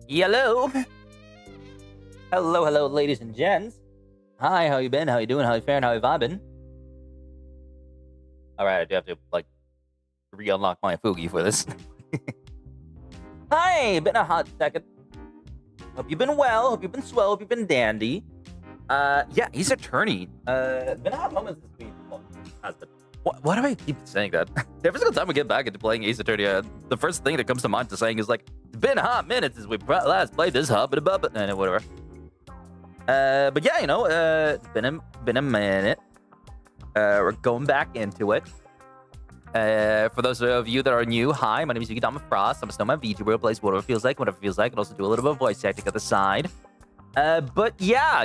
Hello. Hello, ladies and gents. Hi, how you been? How you doing? How you faring? How you vibing? Alright, I do have to, re-unlock my Fugi for this. Hi, been a hot second. Hope you've been well. Hope you've been swell. Hope you've been dandy. Yeah, he's attorney. Been a hot moment this week. Well, has been. Why do I keep saying that? Every single time we get back into playing Ace Attorney, the first thing that comes to mind to saying is like, it's been a hot minute since we last played this hub, but whatever. But yeah, it's been a minute. We're going back into it. For those of you that are new, hi, my name is Yuki Frost. I'm a snowman VTuber who plays whatever it feels like, and also do a little bit of voice acting at the side. But yeah,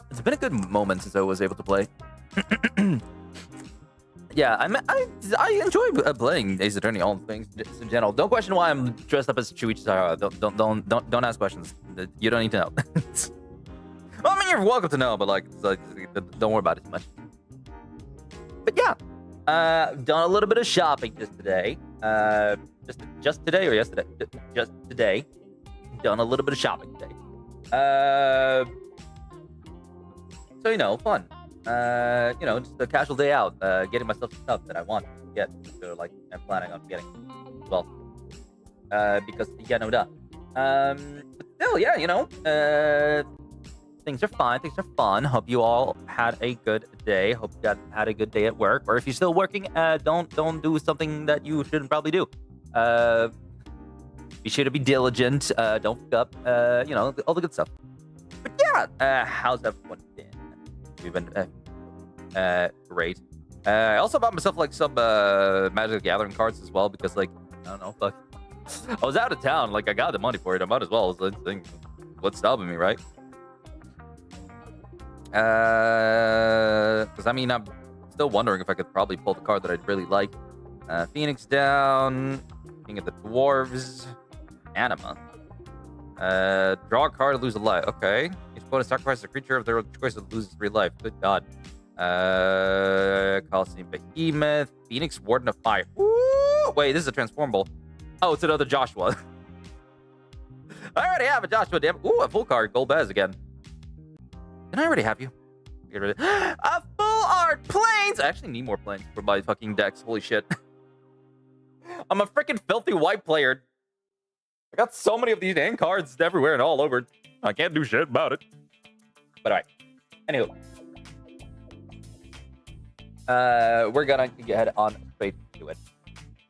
it's been a good moment since I was able to play. Yeah, I enjoy playing Ace Attorney, all things in general. Don't question why I'm dressed up as Chuichi Sahara. Don't ask questions. You don't need to know. Well, I mean, you're welcome to know, but don't worry about it too much. But yeah, done a little bit of shopping just today. Just today or yesterday? Just today. Done a little bit of shopping today. So fun. Just a casual day out, getting myself stuff that I want to get, or I'm planning on getting. Well, because no duh. But still, yeah, things are fine. Things are fun. Hope you all had a good day. Hope you had a good day at work. Or if you're still working, don't do something that you shouldn't probably do. Be sure to be diligent. Don't fuck up. All the good stuff. But yeah, how's everyone been? We've been great. I also bought myself some Magic the Gathering cards as well because I don't know, fuck. I was out of town. I got the money for it. I might as well. What's stopping me, right? Because I'm still wondering if I could probably pull the card that I'd really like. Phoenix down. King of the Dwarves. Anima. Draw a card, lose a life. Okay. Each opponent sacrifices a creature of their choice that loses 3 life. Good God. Coliseum Behemoth. Phoenix Warden of Fire. Ooh! Wait, this is a transformable. Oh, it's another Joshua. I already have a Joshua, damn. Ooh, a full card. Gold Bez again. Didn't I already have you? Get rid of it. A full art planes! I actually need more planes for my fucking decks. Holy shit. I'm a freaking filthy white player. I got so many of these dang cards everywhere and all over. I can't do shit about it. But alright. Anywho. We're gonna get on straight to it.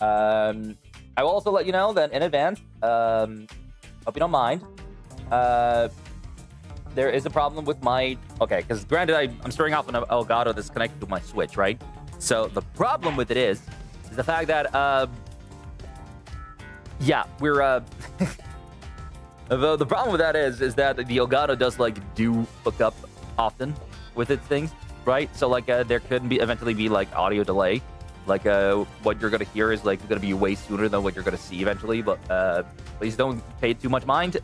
I will also let you know that in advance, hope you don't mind, there is a problem with my... Okay, because granted, I'm starting off on an Elgato that's connected to my Switch, right? So the problem with it is the fact that, yeah, we're... the problem with that is that the Elgato does, do hook up often with its things, right? So, there could eventually be, audio delay. What you're going to hear is, going to be way sooner than what you're going to see eventually. But please don't pay too much mind.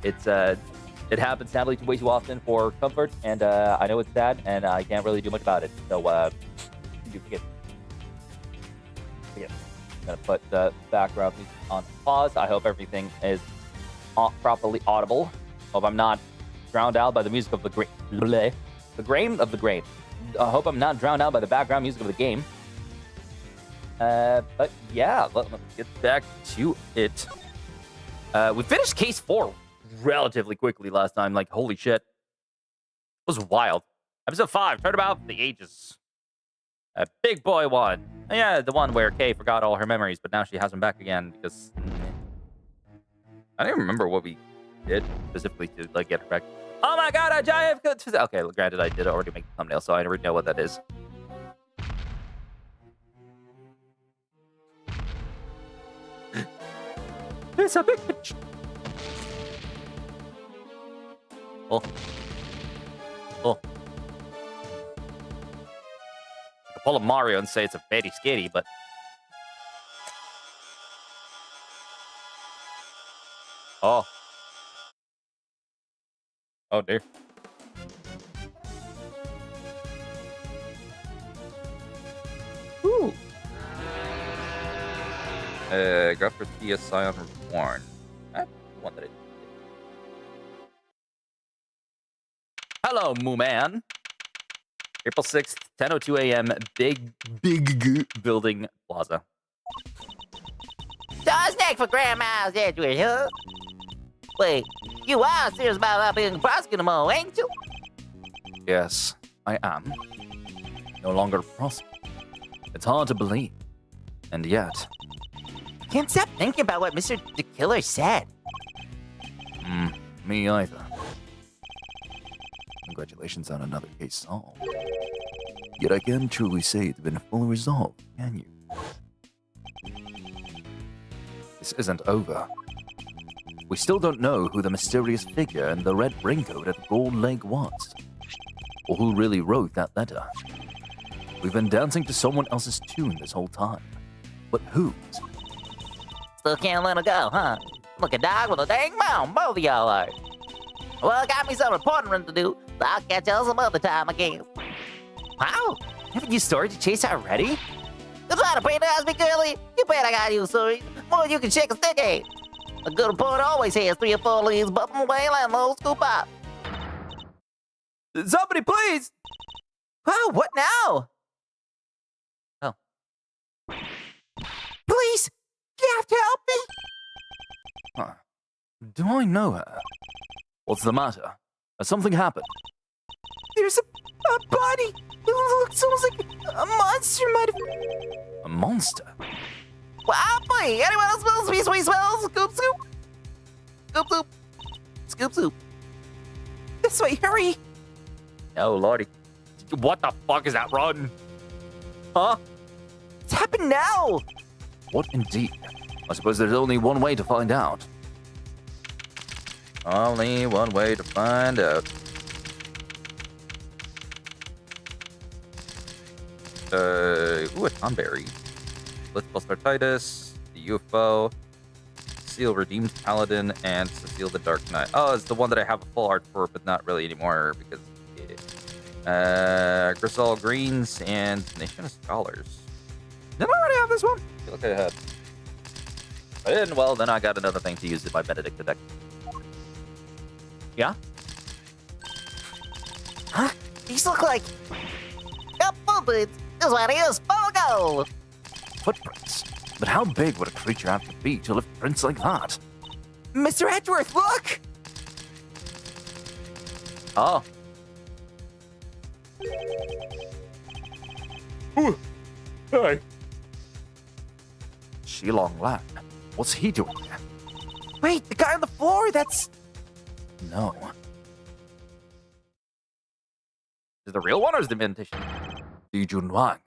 It happens, sadly, way too often for comfort. And I know it's sad, and I can't really do much about it. So, forget. I'm going to put the background music on pause. I hope everything is properly audible. Hope I'm not drowned out by the music of the grain. The grain of the grain. I hope I'm not drowned out by the background music of the game. But yeah, let's get back to it. We finished case 4 relatively quickly last time. Holy shit. It was wild. Episode 5, Turnabout the Ages. A big boy one. Yeah, the one where Kay forgot all her memories, but now she has them back again because... I don't even remember what we did specifically to get her back. Oh my god, a giant... Okay, granted, I did already make the thumbnail, so I already know what that is. It's a big bitch. Oh. Oh. I could pull a Mario and say it's a very scary, but... Oh. Oh, dear. Ooh. Grab for Thea Scion Reborn. one that I did. Hello, Moo Man. April 6th, 10:02 a.m. Big building plaza. So it's next for Grandma's address, huh? Wait, you are serious about not being prosecuted tomorrow, ain't you? Yes, I am. No longer prosecuted. It's hard to believe. And yet... Can't stop thinking about what Mr. the Killer said. Me either. Congratulations on another case solved. Yet I can't truly say it's been fully resolved, can you? This isn't over. We still don't know who the mysterious figure in the red raincoat at the Gold Lake was, or who really wrote that letter. We've been dancing to someone else's tune this whole time. But whose? Still can't let her go, huh? Look a dog with a dang mouth, both of y'all are. Well, got me some reporting to do, so I'll catch y'all some other time, I guess. Wow! Haven't you started to chase already? You trying to patronize me, girlie? You bet I got you, sorry. More you can shake a stick. A good reporter always has 3 or 4 leads, bumping away like an old scoop up. Somebody, please! Wow, what now? Oh. Please, you have to help me. Huh. Do I know her? What's the matter? Has something happened? There's a body. It looks almost like a monster might have... A monster? Wow, boy! Anyone else smells me? Sweet smells? Scoop, scoop. Scoop, scoop. Scoop, scoop. This way, hurry. Oh, lordy. What the fuck is that run? Huh? It's happened now. What indeed? I suppose there's only one way to find out. Only one way to find out. Ooh, a Tonberry. Blissful Startitus, the UFO, Seal Redeemed Paladin, and Cecile the Dark Knight. Oh, it's the one that I have a full art for, but not really anymore because Gristle Greens and Nation of Scholars. Didn't I already have this one? I feel like I had. If I didn't, well, then I got another thing to use in my Benedict deck. Yeah? Huh? These look like... Yep, footprints. This one is Fogo. Footprints? But how big would a creature have to be to lift prints like that? Mr. Edgeworth, look! Oh. Ooh. Hi. Shilong Lan. What's he doing here? Wait, the guy on the floor, that's... No. Is it the real one or is it the imitation? Li Junwang,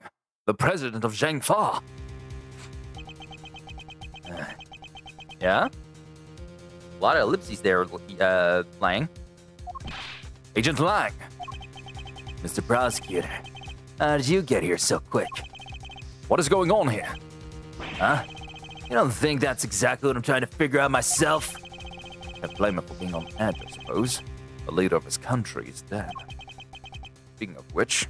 the president of Zhangfa. Yeah? A lot of ellipses there, Lang. Agent Lang. Mr. Prosecutor, how did you get here so quick? What is going on here? Huh? You don't think that's exactly what I'm trying to figure out myself? Can't blame him for being on edge, I suppose. The leader of his country is dead. Speaking of which...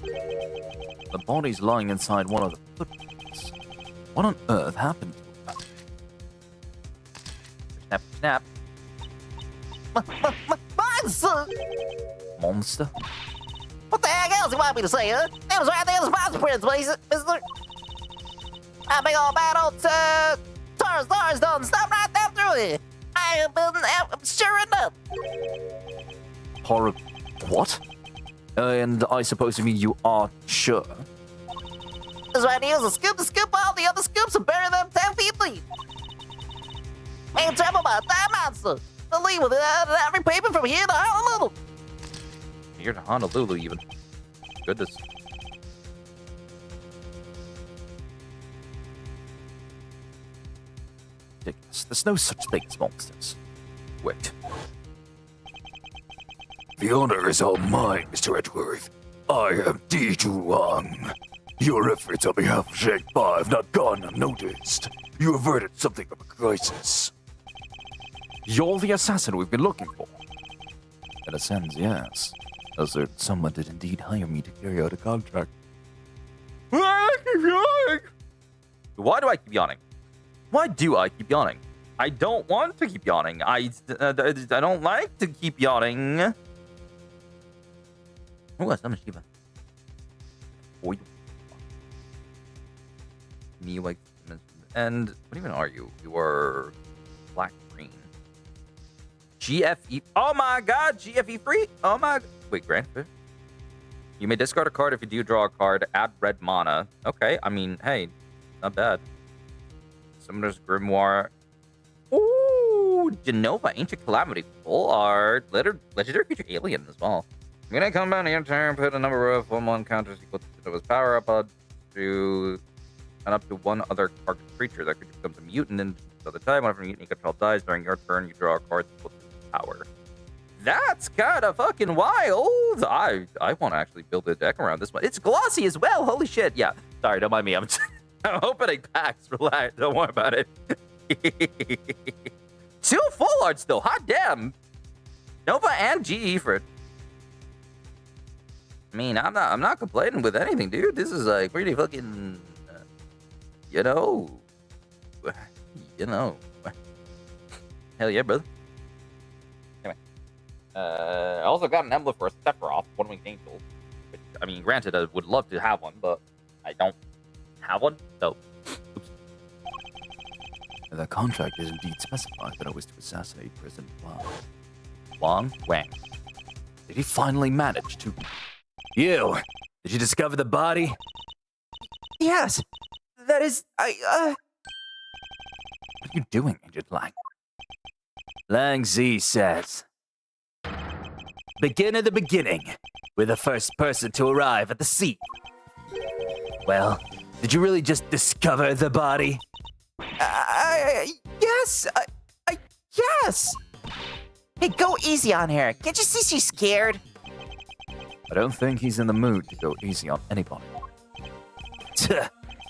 the body's lying inside one of the footprints. What on earth happened to him? Snap, snap. Monster! Monster? What the heck else you want me to say, huh? That was right there in the sponsor prints, please, mister. That big old bad old, stars don't stop right there through it. I am building out, sure enough. Horror... What? And I suppose you mean you are sure? This right here is a scoop to scoop all the other scoops and bury them 10 feet deep. Ain't trouble about that monster. I'll leave with every paper from here to Honolulu. Here to Honolulu, even. Goodness. Ridiculous. There's no such thing as monsters. Wait. The honor is all mine, Mr. Edgeworth. I am Di Wang. Your efforts on behalf of Zhangfa have not gone unnoticed. You averted something of a crisis. You're the assassin we've been looking for. In a sense, yes. As though someone did indeed hire me to carry out a contract. Why do I keep yawning? Why do I keep yawning? I don't want to keep yawning. I don't like to keep yawning. Oh, summon Shiva. Boy. Me like, and what even are you? You are black green. GFE. Oh my God, GFE free. Oh my. Wait, grant. You may discard a card if you do draw a card. Add red mana. Okay, I mean, hey, not bad. Summoner's Grimoire. Ooh, Genova, Ancient Calamity, full art, legendary creature alien as well. I'm gonna come down here, turn, put a number of 1/1 counters equal to Genova's power up to and up to one other target creature. That creature becomes a mutant and at the time whenever a mutant you control dies during your turn, you draw a card equal to its power. That's kind of fucking wild. I want to actually build a deck around this one. It's glossy as well. Holy shit. Yeah. Sorry, don't mind me. I'm opening packs. Relax. Don't worry about it. 2 full arts though. Hot damn. Nova and GE for it. I mean, I'm not complaining with anything, dude. This is like pretty fucking, you know. Hell yeah, brother. Anyway, I also got an emblem for a Sephiroth, One-Winged Angel. Which, I mean, granted, I would love to have one, but I don't have one, so. Oops. The contract is indeed specified that I was to assassinate President Wang. Did he finally manage to... You! Did you discover the body? Yes. That is, What are you doing, Agent Lang? Lang Z says... Begin at the beginning. We're the first person to arrive at the scene. Well, did you really just discover the body? yes. Yes. Hey, go easy on her. Can't you see she's scared? I don't think he's in the mood to go easy on anybody.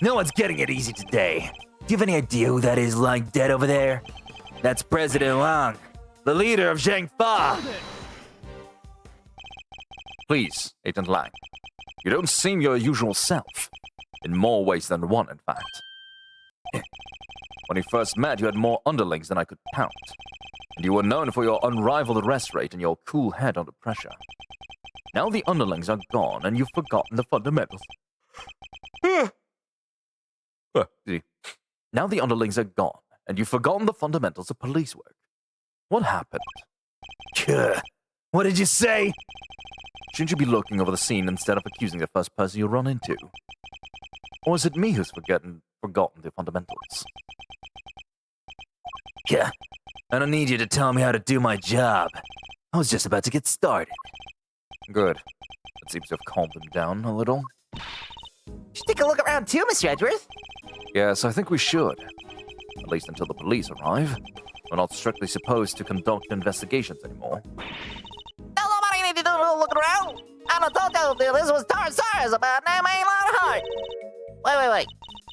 No one's getting it easy today. Do you have any idea who that is lying dead over there? That's President Wang, the leader of Zhengfa. Please, Agent Lang. You don't seem your usual self. In more ways than one, in fact. When we first met, you had more underlings than I could count. And you were known for your unrivaled arrest rate and your cool head under pressure. Now the underlings are gone, and you've forgotten the fundamentals. Now the underlings are gone, and you've forgotten the fundamentals of police work. What happened? What did you say? Shouldn't you be looking over the scene instead of accusing the first person you run into? Or is it me who's forgotten the fundamentals? I don't need you to tell me how to do my job. I was just about to get started. Good. That seems to have calmed him down a little. You should take a look around too, Mr. Edgeworth. Yes, I think we should. At least until the police arrive. We're not strictly supposed to conduct investigations anymore. Nobody need to do no looking around. I done told you this was Tarzan's about name ain't lot of heart. Wait.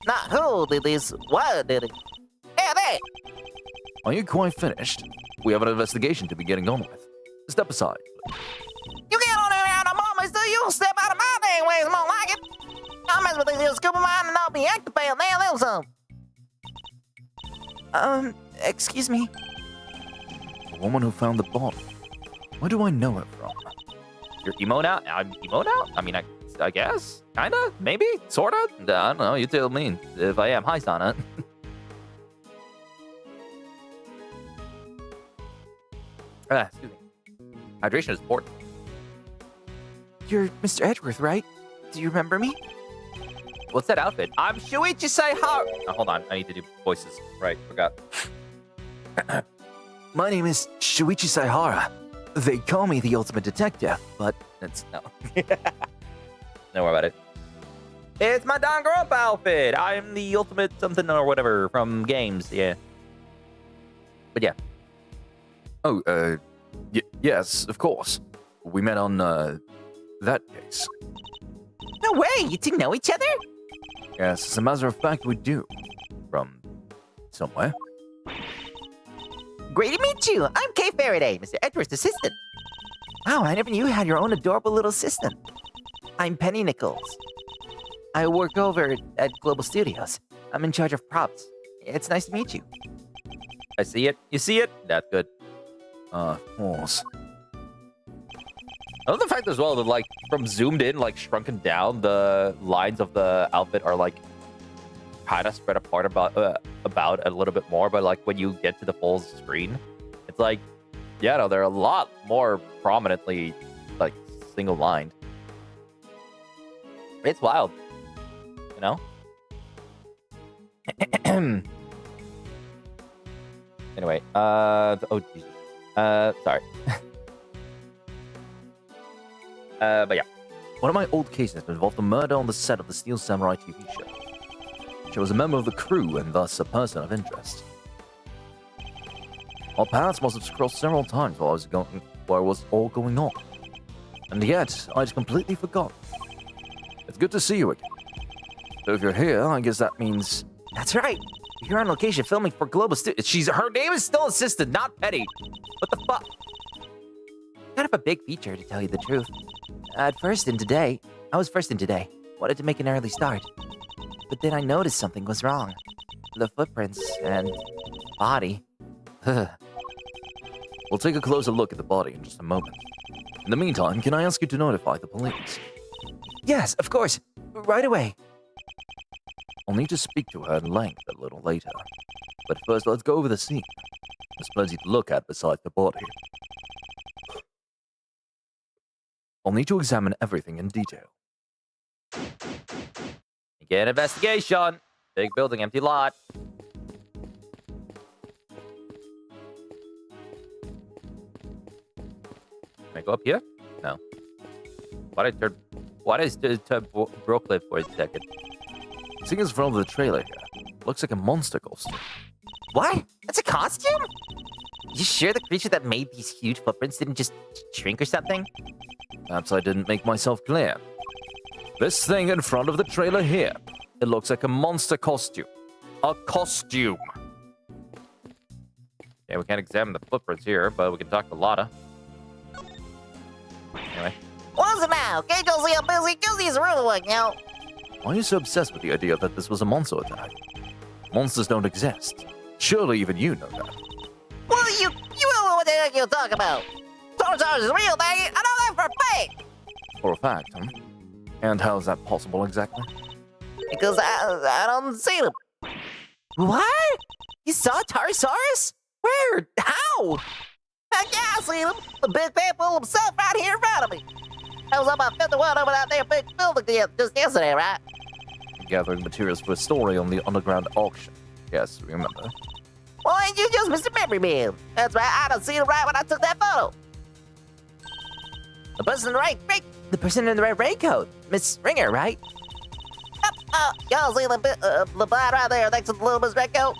Not who did this, what did it? Yeah, there. Are you quite finished? We have an investigation to be getting on with. Step aside. You get on in there the moment, so you step out of my dang ways more like it. I'll mess with these little scuba mine and I'll be activated now, there's some. Excuse me. The woman who found the body. Where do I know her from? You're emo now? I'm emo now? I mean, I guess? Kinda? Maybe? Sorta? I don't know. You tell me. If I am, hi, Sana. Excuse me. Hydration is important. You're Mr. Edgeworth, right? Do you remember me? What's that outfit? I'm Shuichi Saihara. Oh, hold on. I need to do voices. Right. Forgot. My name is Shuichi Saihara. They call me the ultimate detective, but It's no. Don't worry about it. It's my Don Grump outfit. I'm the ultimate something or whatever from games. Yeah. But yeah. Oh, yes, of course. We met on, that case. No way, you two know each other? Yes, as a matter of fact, we do. From somewhere. Great to meet you. I'm Kay Faraday, Mr. Edgeworth's assistant. Wow, I never knew you had your own adorable little assistant. I'm Penny Nichols. I work over at Global Studios. I'm in charge of props. It's nice to meet you. I see it. You see it? That's good. Horse. I love the fact as well that, like, from zoomed in, like, shrunken down, the lines of the outfit are, like, kind of spread apart about a little bit more, but, like, when you get to the full screen, it's like, yeah, no, they're a lot more prominently, like, single-lined. It's wild, you know? Anyway, oh, Jesus. Sorry. But yeah. One of my old cases involved a murder on the set of the Steel Samurai TV show. She was a member of the crew and thus a person of interest. Our paths must have crossed several times while it was all going on. And yet, I'd completely forgotten. It's good to see you again. So if you're here, I guess that means... That's right. You're on location filming for Global Studios. Her name is still Assistant, not Petty. What the fuck? Kind of a big feature, to tell you the truth. I was first in today. Wanted to make an early start. But then I noticed something was wrong. The footprints and body. We'll take a closer look at the body in just a moment. In the meantime, can I ask you to notify the police? Yes, of course. Right away. I'll need to speak to her in length a little later. But first, let's go over the scene. There's plenty to look at besides the body. I'll need to examine everything in detail. Get an investigation. Big building, empty lot. Can I go up here? No. Why did I turn Brooklyn for a second? Seeing as from the trailer here, looks like a monster costume. What? That's a costume? You sure the creature that made these huge footprints didn't just shrink or something? Perhaps I didn't make myself clear. This thing in front of the trailer here, it looks like a monster costume. A costume! Yeah, we can't examine the footprints here, but we can talk to Lotta. Anyway. What's it now? Can't go see how busy Goosey's room like now. Why are you so obsessed with the idea that this was a monster attack? Monsters don't exist. Surely even you know that. Well, you don't know what the heck you're talking about. Tarzan is real, dang it. I know that for a fact. For a fact, huh? And how is that possible exactly? Because I don't see them. What? You saw Tarsaurus? Where? How? Heck yeah, I see him. The big man pulled himself right here in front of me. I was on my fifth one over that damn big building just yesterday, right? Gathering materials for a story on the underground auction. Yes, remember. Well, ain't you just Mr. Memory Man? That's right, I done seen him right when I took that photo. The person in the red raincoat. Miss Ringer, right? Yep, y'all see the blind right there next to the little Miss Raincoat?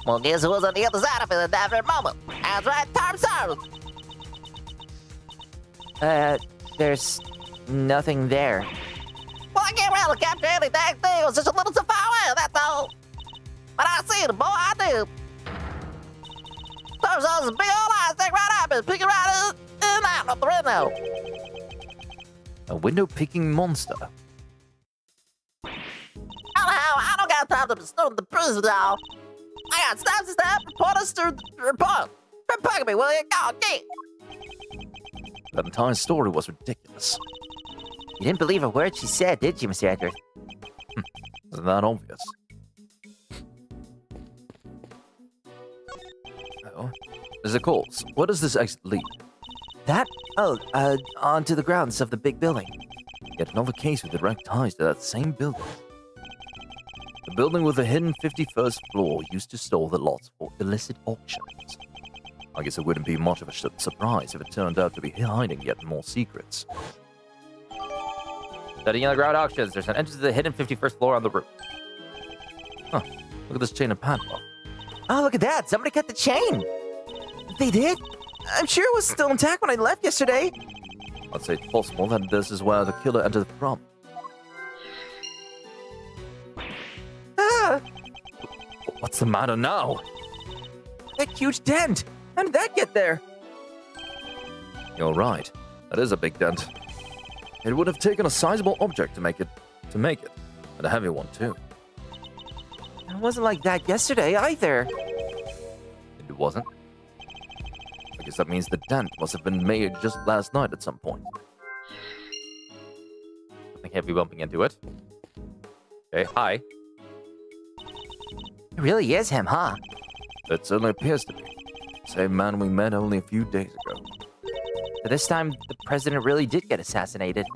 Well, guess who was on the other side of it at that very moment? That's right, Tarsaurus. There's nothing there. Well, I can't really capture anything. It was just a little too far away, that's all. But I see the boy, I do. Tarsaurus' big old eyes stick right up and peeking right in and out of the window. A window-picking monster. I don't got time to storm the prison now. I got steps to step, reporters to report. Quit bugging me, will you? Go, get. That entire story was ridiculous. You didn't believe a word she said, did you, Mr. Edgar? Isn't that obvious? Oh, there's a course. Where does this exit lead? That? Oh, onto the grounds of the big building. Yet another case with direct ties to that same building. The building with the hidden 51st floor used to store the lots for illicit auctions. I guess it wouldn't be much of a surprise if it turned out to be hiding yet more secrets. Studying underground auctions. There's an entrance to the hidden 51st floor on the roof. Huh. Look at this chain of padlock. Oh, look at that. Somebody cut the chain. They did? I'm sure it was still intact when I left yesterday. I'd say it's possible that this is where the killer entered from. Ah! What's the matter now? That huge dent. How did that get there? You're right. That is a big dent. It would have taken a sizable object to make it. And a heavy one, too. It wasn't like that yesterday, either. It wasn't. I guess that means the dent must have been made just last night at some point. I can't be bumping into it. Okay, hi. It really is him, huh? It certainly appears to be. Same man we met only a few days ago. So this time, the president really did get assassinated.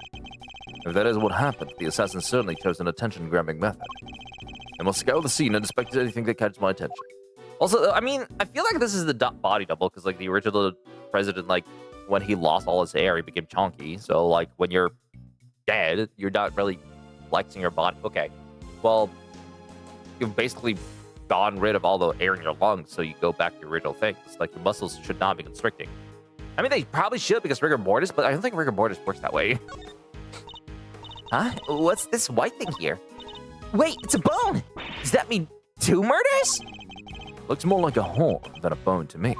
If that is what happened, the assassin certainly chose an attention-grabbing method. I must scour the scene and inspect anything that catches my attention. Also, I mean, I feel like this is the body double, because, like, the original president, like, when he lost all his hair, he became chunky. So, like, when you're dead, you're not really flexing your body. Okay, well, you've basically gotten rid of all the air in your lungs, so you go back to your original things. Like, your muscles should not be constricting. I mean, they probably should because rigor mortis, but I don't think rigor mortis works that way. Huh? What's this white thing here? Wait, it's a bone! Does that mean 2 murders? Looks more like a horn than a bone to me.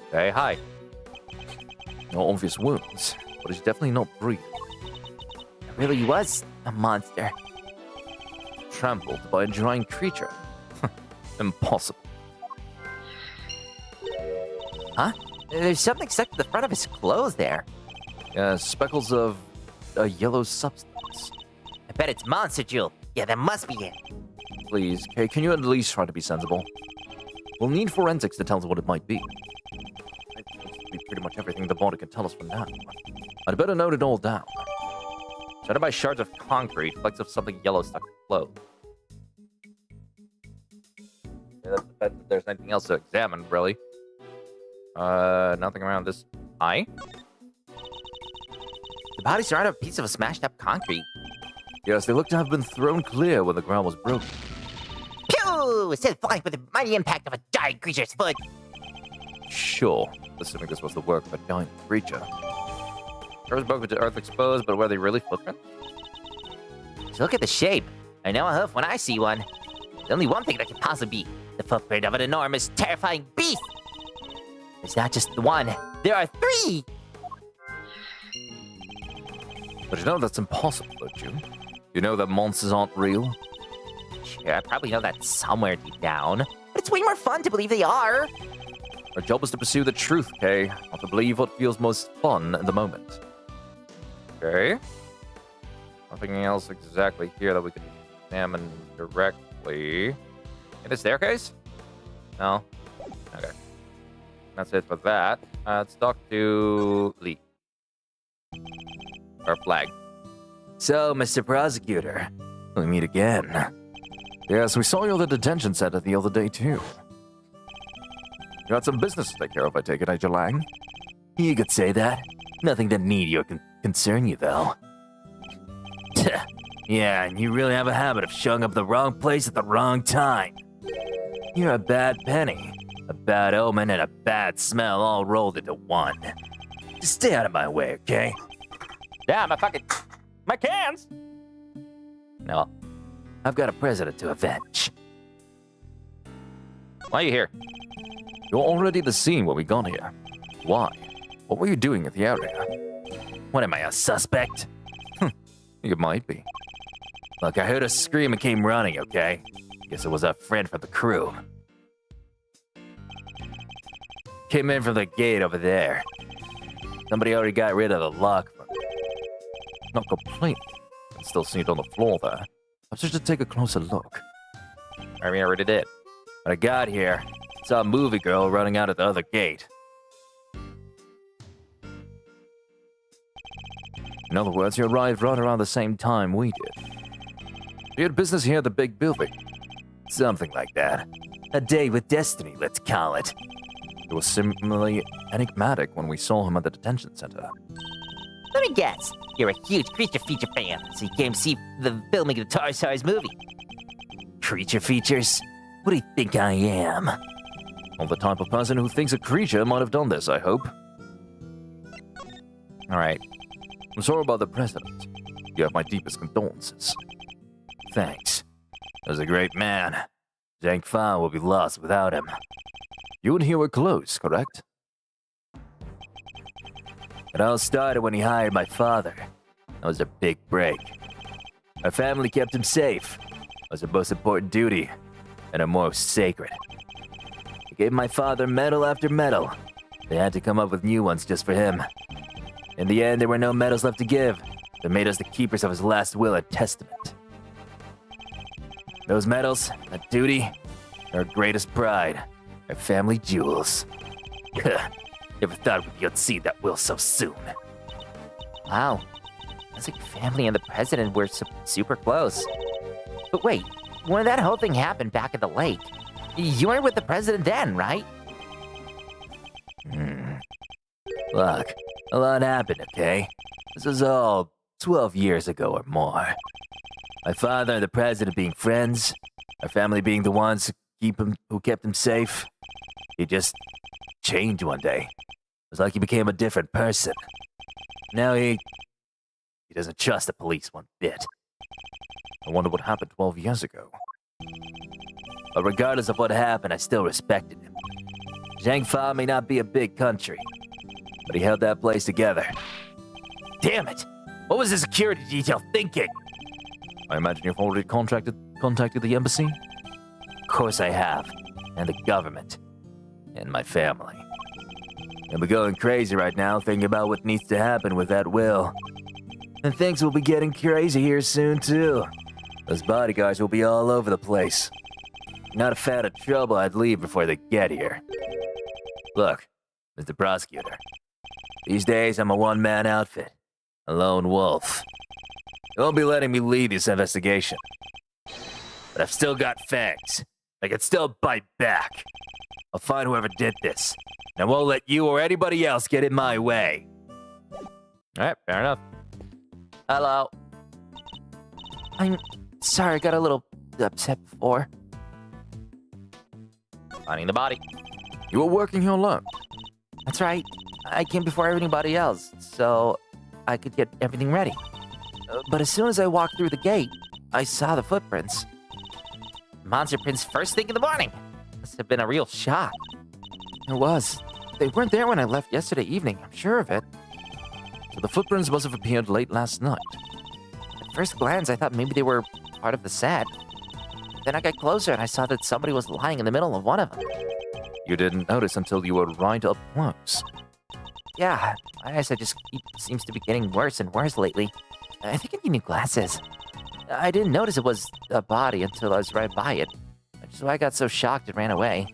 Okay, hi. No obvious wounds, but he's definitely not breathing. It really was a monster. Trampled by a giant creature. Impossible. Huh? There's something stuck to the front of his clothes there. Yeah, speckles of a yellow substance. I bet it's monster jewel. Yeah, that must be it. Please, Kay, can you at least try to be sensible? We'll need forensics to tell us what it might be. It seems to be pretty much everything the body can tell us for now. I'd better note it all down. Surrounded by shards of concrete, flecks of something yellow stuck to clothes. Yeah, that's the bet that there's anything else to examine, really. Nothing around this eye. The body's surrounded by a piece of a smashed up concrete. Yes, they look to have been thrown clear when the ground was broken. Pew! It sent flying with the mighty impact of a giant creature's foot. Sure, assuming this was the work of a giant creature. Earth broke into earth exposed, but were they really footprints? So look at the shape. I know a hoof when I see one. There's only one thing that could possibly be the footprint of an enormous, terrifying beast. There's not just the one. There are 3! But you know that's impossible, don't you? You know that monsters aren't real? Sure, I probably know that somewhere deep down. But it's way more fun to believe they are. Our job is to pursue the truth, Kay, not to believe what feels most fun in the moment. Okay. Nothing else exactly here that we can examine directly. In the staircase? No. Okay. That's it for that. Let's talk to Lee. Or Flag. So, Mr. Prosecutor, we meet again. Yes, we saw you at the detention center the other day, too. You had some business to take care of, I take it, Agent Lang? You could say that. Nothing that need you or concern you, though. Yeah, and you really have a habit of showing up at the wrong place at the wrong time. You're a bad penny, a bad omen, and a bad smell all rolled into one. Just stay out of my way, okay? Yeah, my cans! No, I've got a president to avenge. Why are you here? You're already at the scene where we got here. Why? What were you doing at the area? What am I, a suspect? You might be. Look, I heard a scream and came running, okay? Guess it was a friend from the crew. Came in from the gate over there. Somebody already got rid of the lock. Not completely. It's still seen on the floor there. I should just take a closer look. I mean, I already did. When I got here, saw a movie girl running out of the other gate. In other words, you arrived right around the same time we did. You had business here at the big building. Something like that. A day with destiny, let's call it. He was similarly enigmatic when we saw him at the detention center. Let me guess. You're a huge Creature Feature fan, so you came to see the filming of the Tarzan's movie. Creature Features? What do you think I am? Not the type of person who thinks a creature might have done this, I hope. Alright. I'm sorry about the president. You have my deepest condolences. Thanks. He was a great man. Zhang Fa will be lost without him. You and he were close, correct? It all started when he hired my father. That was a big break. Our family kept him safe. It was our most important duty, and our most sacred. gave my father medal after medal. They had to come up with new ones just for him. In the end, there were no medals left to give. They made us the keepers of his last will and testament. Those medals, that duty, our greatest pride, our family jewels. Never thought we'd be able to see that will so soon. Wow. It's like family and the president were super close. But wait, when that whole thing happened back at the lake, you weren't with the president then, right? Look, a lot happened, okay? This was all 12 years ago or more. My father and the president being friends, our family being the ones who kept him safe. He just changed one day. It was like he became a different person. Now he doesn't trust the police one bit. I wonder what happened 12 years ago. But regardless of what happened, I still respected him. Zhangfa may not be a big country, but he held that place together. Damn it! What was the security detail thinking? I imagine you've already contacted the embassy? Of course I have. And the government. And my family. And we're going crazy right now thinking about what needs to happen with that will. And things will be getting crazy here soon too. Those bodyguards will be all over the place. Not a fan of trouble, I'd leave before they get here. Look, Mr. Prosecutor. These days I'm a one-man outfit. A lone wolf. You won't be letting me lead this investigation. But I've still got fangs. I can still bite back. I'll find whoever did this. And I won't let you or anybody else get in my way. Alright, fair enough. Hello. I'm sorry, I got a little upset before. Finding the body. You were working here alone. That's right. I came before anybody else, so I could get everything ready. But as soon as I walked through the gate, I saw the footprints. Monster prints first thing in the morning. Must have been a real shock. It was. They weren't there when I left yesterday evening, I'm sure of it. So the footprints must have appeared late last night. At first glance, I thought maybe they were part of the set. Then I got closer and I saw that somebody was lying in the middle of one of them. You didn't notice until you were right up close. Yeah, my eyesight just seems to be getting worse and worse lately. I think I need new glasses. I didn't notice it was a body until I was right by it, which is why I got so shocked and ran away.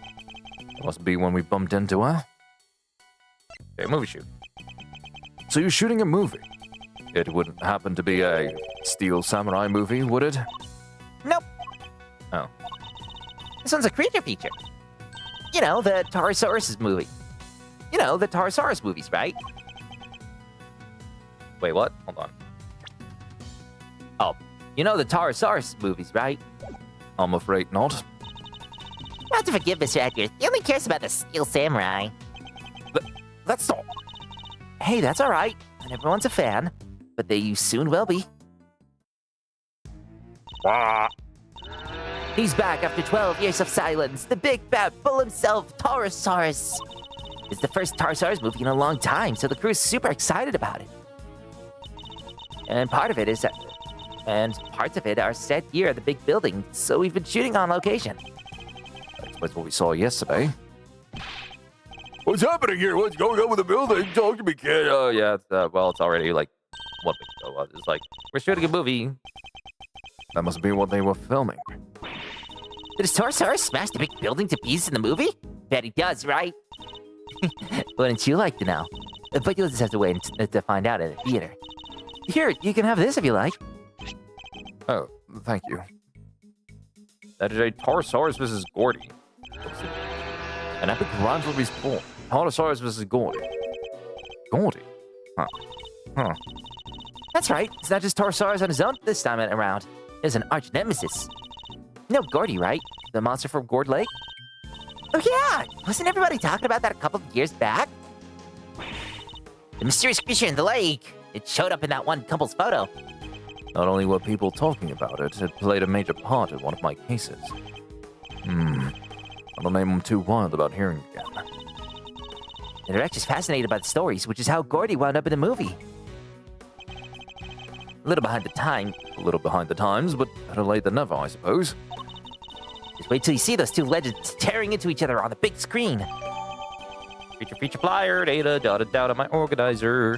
It must be when we bumped into her. Okay, movie shoot. So you're shooting a movie? It wouldn't happen to be a Steel Samurai movie, would it? Nope. Oh. This one's a creature feature. You know, the Taurosaurus movie. You know, the Taurosaurus movies, right? Wait, what? Hold on. Oh, you know the Taurosaurus movies, right? I'm afraid not. You have to forgive Mr. Edgar. He only cares about the Steel Samurai. That's all. Hey, that's all right. Not everyone's a fan, but they soon will be. He's back after 12 years of silence. The big bad bull himself, Taurosaurus. It's the first Taurosaurus movie in a long time, so the crew's super excited about it. And part of it is and parts of it are set here at the big building, so we've been shooting on location. That explains what we saw yesterday. What's happening here? What's going on with the building? Talk to me, kid. Oh, yeah. Well, it's already like 1 week ago. It's like, we're shooting a movie. That must be what they were filming. Does Taurosaurus smash the big building to pieces in the movie? Bet he does, right? Wouldn't you like to know? But you'll just have to wait to find out at the theater. Here, you can have this if you like. Oh, thank you. That is a Taurosaurus vs. Gordy. An epic rivalry's born. Taurosaurus vs. Gordy. Gordy? Huh. That's right. It's not just Taurosaurus on his own this time around. There's an arch nemesis. You know Gordy, right? The monster from Gourd Lake? Oh yeah! Wasn't everybody talking about that a couple of years back? The mysterious creature in the lake. It showed up in that one couple's photo. Not only were people talking about it, it played a major part in one of my cases. I don't name I'm too wild about hearing again. The director's fascinated by the stories, which is how Gordy wound up in the movie. A little behind the time. A little behind the times, but better late than never, I suppose. The Just wait till you see those two legends tearing into each other on the big screen. Feature flyer, data, dotted down on my organizer.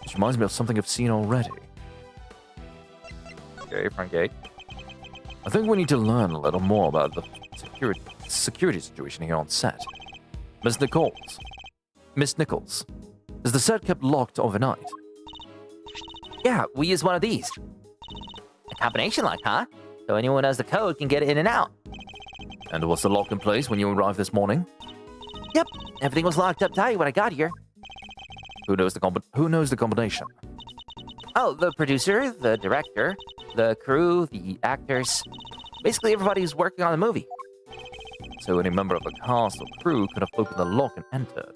This reminds me of something I've seen already. Okay, front gate. I think we need to learn a little more about the security situation here on set. Miss Nichols, is the set kept locked overnight? Yeah, we use one of these. A combination lock, huh? So anyone who has the code can get in and out. And was the lock in place when you arrived this morning? Yep, everything was locked up tight when I got here. Who knows the combination? Oh, the producer, the director, the crew, the actors. Basically everybody who's working on the movie. So any member of the cast or crew could have opened the lock and entered.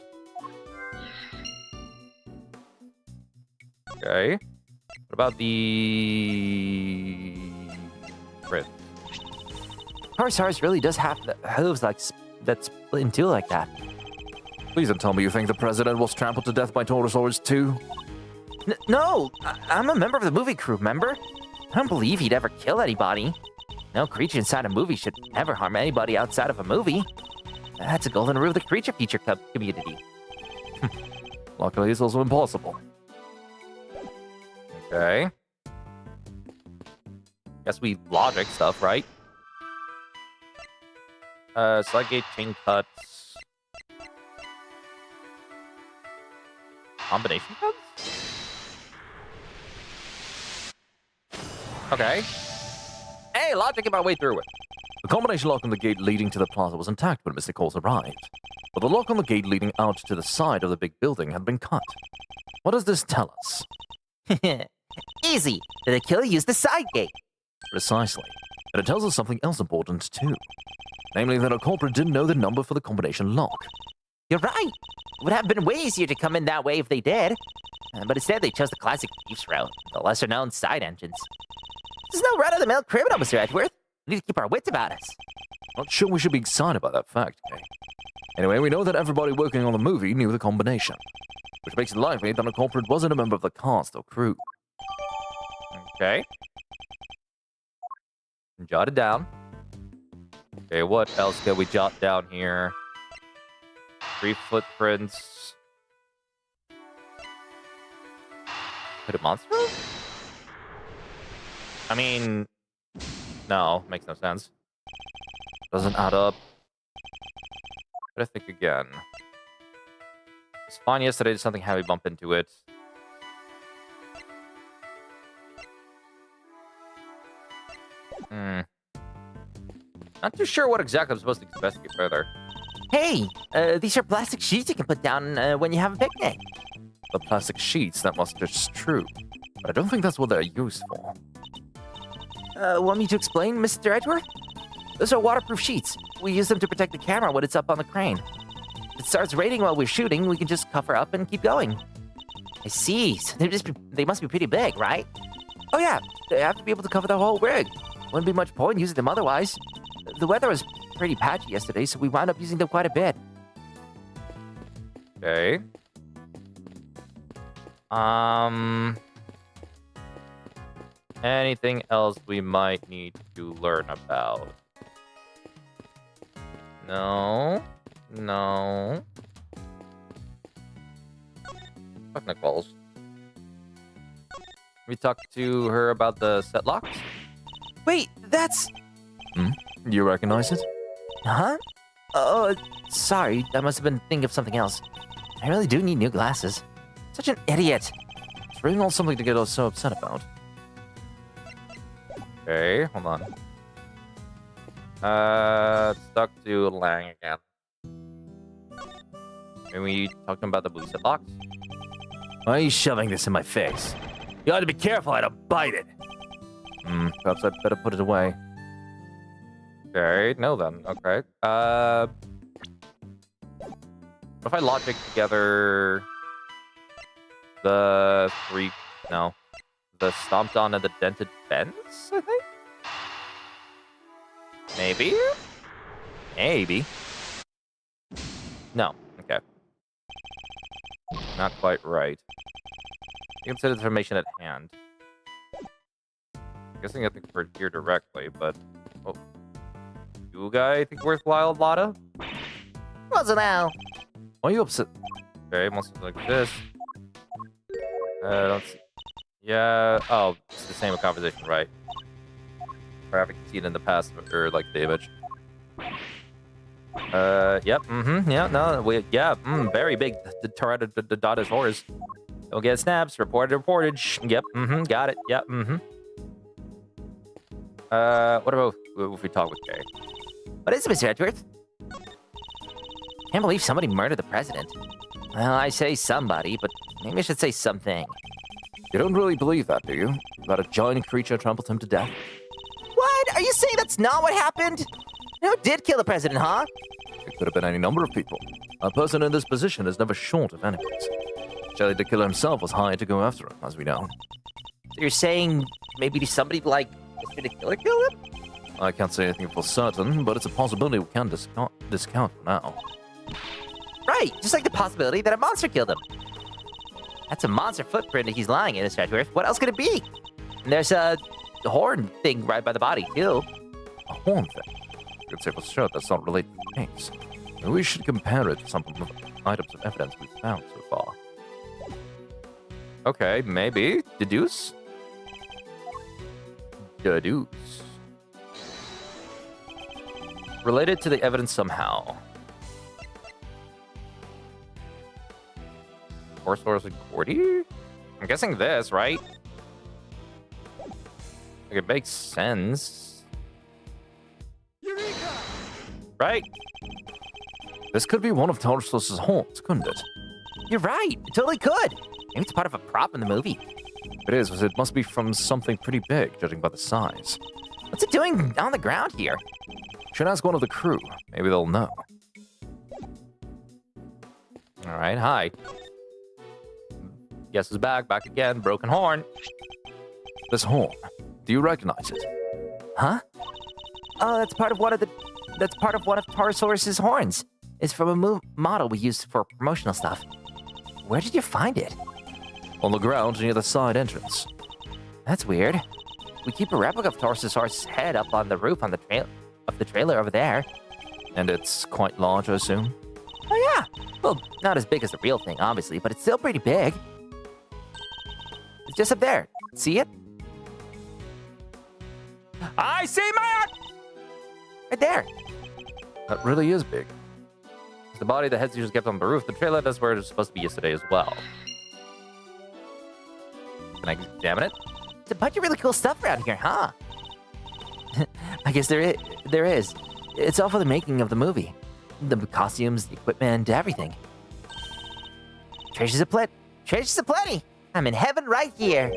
Okay. What about the print? Horse really does have the hooves like that split in two like that. Please don't tell me you think the president was trampled to death by Torosaurus too? No, I'm a member of the movie crew, remember? I don't believe he'd ever kill anybody. No creature inside a movie should ever harm anybody outside of a movie. That's a golden rule of the creature feature community. Luckily, it's also impossible. Okay. Guess we logic stuff, right? Slide gate, chain cuts. Combination cuts? Okay. Hey, logicking my way through it. The combination lock on the gate leading to the plaza was intact when Mr. Coles arrived, but the lock on the gate leading out to the side of the big building had been cut. What does this tell us? Easy. The killer used the side gate. Precisely. And it tells us something else important too. Namely that our culprit didn't know the number for the combination lock. You're right. It would have been way easier to come in that way if they did. But instead they chose the classic thieves route, the lesser-known side entrance. This is no run-of-the-mill criminal, Mr. Edgeworth. We need to keep our wits about us. Not sure we should be excited about that fact, Kay. Anyway, we know that everybody working on the movie knew the combination, which makes it likely that our culprit wasn't a member of the cast or crew. Okay. Jot it down. Okay, what else can we jot down here? 3 footprints. Could a monster? I mean, no, makes no sense. Doesn't add up. Gotta think again. It's fine yesterday, did something heavy bump into it. Not too sure what exactly I'm supposed to investigate further. Hey, these are plastic sheets you can put down when you have a picnic. The plastic sheets, that must be true. But I don't think that's what they're used for. Want me to explain, Mr. Edgeworth? Those are waterproof sheets. We use them to protect the camera when it's up on the crane. If it starts raining while we're shooting, we can just cover up and keep going. I see. So they must be pretty big, right? Oh yeah, they have to be able to cover the whole rig. Wouldn't be much point using them otherwise. The weather was pretty patchy yesterday, so we wound up using them quite a bit. Okay. Anything else we might need to learn about? No. Technicals. We talked to her about the set locks? Wait, that's... You recognize it? Huh? Oh, sorry. I must have been thinking of something else. I really do need new glasses. Such an idiot. It's really not something to get us so upset about. Okay, hold on. Stuck to Lang again. Are we talking about the blue set locks? Why are you shoving this in my face? You ought to be careful how to bite it. Perhaps I'd better put it away. Okay, no then. Okay. What if I logic together the the stomped on and the dented fence, I think? Maybe? Maybe. No. Okay. Not quite right. Consider the information at hand. I'm guessing I think we're here directly, but... Oh. you guy think worthwhile, Lotta? What's it now? Why are you upset? Okay, monsters like this. Don't see. Yeah. Oh, it's the same conversation, right? Or having seen in the past, or like the image. Yep. Mm-hmm. Yeah. No. Yeah. Very big. The Tyrannosaurus horse. Don't get snaps. Reported. Yep. Mm-hmm. Got it. Yep. Mm-hmm. What about if we talk with Jay? What is it, Mr. Edgeworth? Can't believe somebody murdered the president. Well, I say somebody, but maybe I should say something. You don't really believe that, do you? That a giant creature trampled him to death? What? Are you saying that's not what happened? Who did kill the president, huh? It could have been any number of people. A person in this position is never short of enemies. Surely the killer himself was hired to go after him, as we know. So you're saying maybe somebody like Mr. the Killer killed him? I can't say anything for certain, but it's a possibility we can discount for now. Right, just like the possibility that a monster killed him. That's a monster footprint that he's lying in, Mr. Edgeworth. What else could it be? And there's a horn thing right by the body, too. A horn thing? You could say for sure that's not related to the case. Maybe we should compare it to some of the items of evidence we've found so far. Okay, maybe. Deduce. Related to the evidence somehow. Horse and Gordy? I'm guessing this, right? Like, it makes sense. Eureka! Right? This could be one of Taurus's horns, couldn't it? You're right, it totally could. Maybe it's part of a prop in the movie. It is, it must be from something pretty big, judging by the size. What's it doing on the ground here? Should ask one of the crew. Maybe they'll know. All right, hi. Guess who's back again, broken horn. This horn, do you recognize it? Huh? Oh, that's part of one of Taurosaurus's horns. It's from a model we used for promotional stuff. Where did you find it? On the ground near the side entrance. That's weird. We keep a replica of Taurosaurus' head up on the roof of the trailer over there. And it's quite large, I assume? Oh yeah. Well, not as big as the real thing, obviously, but it's still pretty big. It's just up there. See it? I see man! Right there. That really is big. It's the body the head's usually kept on the roof. The trailer, that's where it was supposed to be yesterday as well. Can I examine it? It's a bunch of really cool stuff around here, huh? I guess there is. It's all for the making of the movie. The costumes, the equipment, everything. Treasures aplenty. I'm in heaven right here.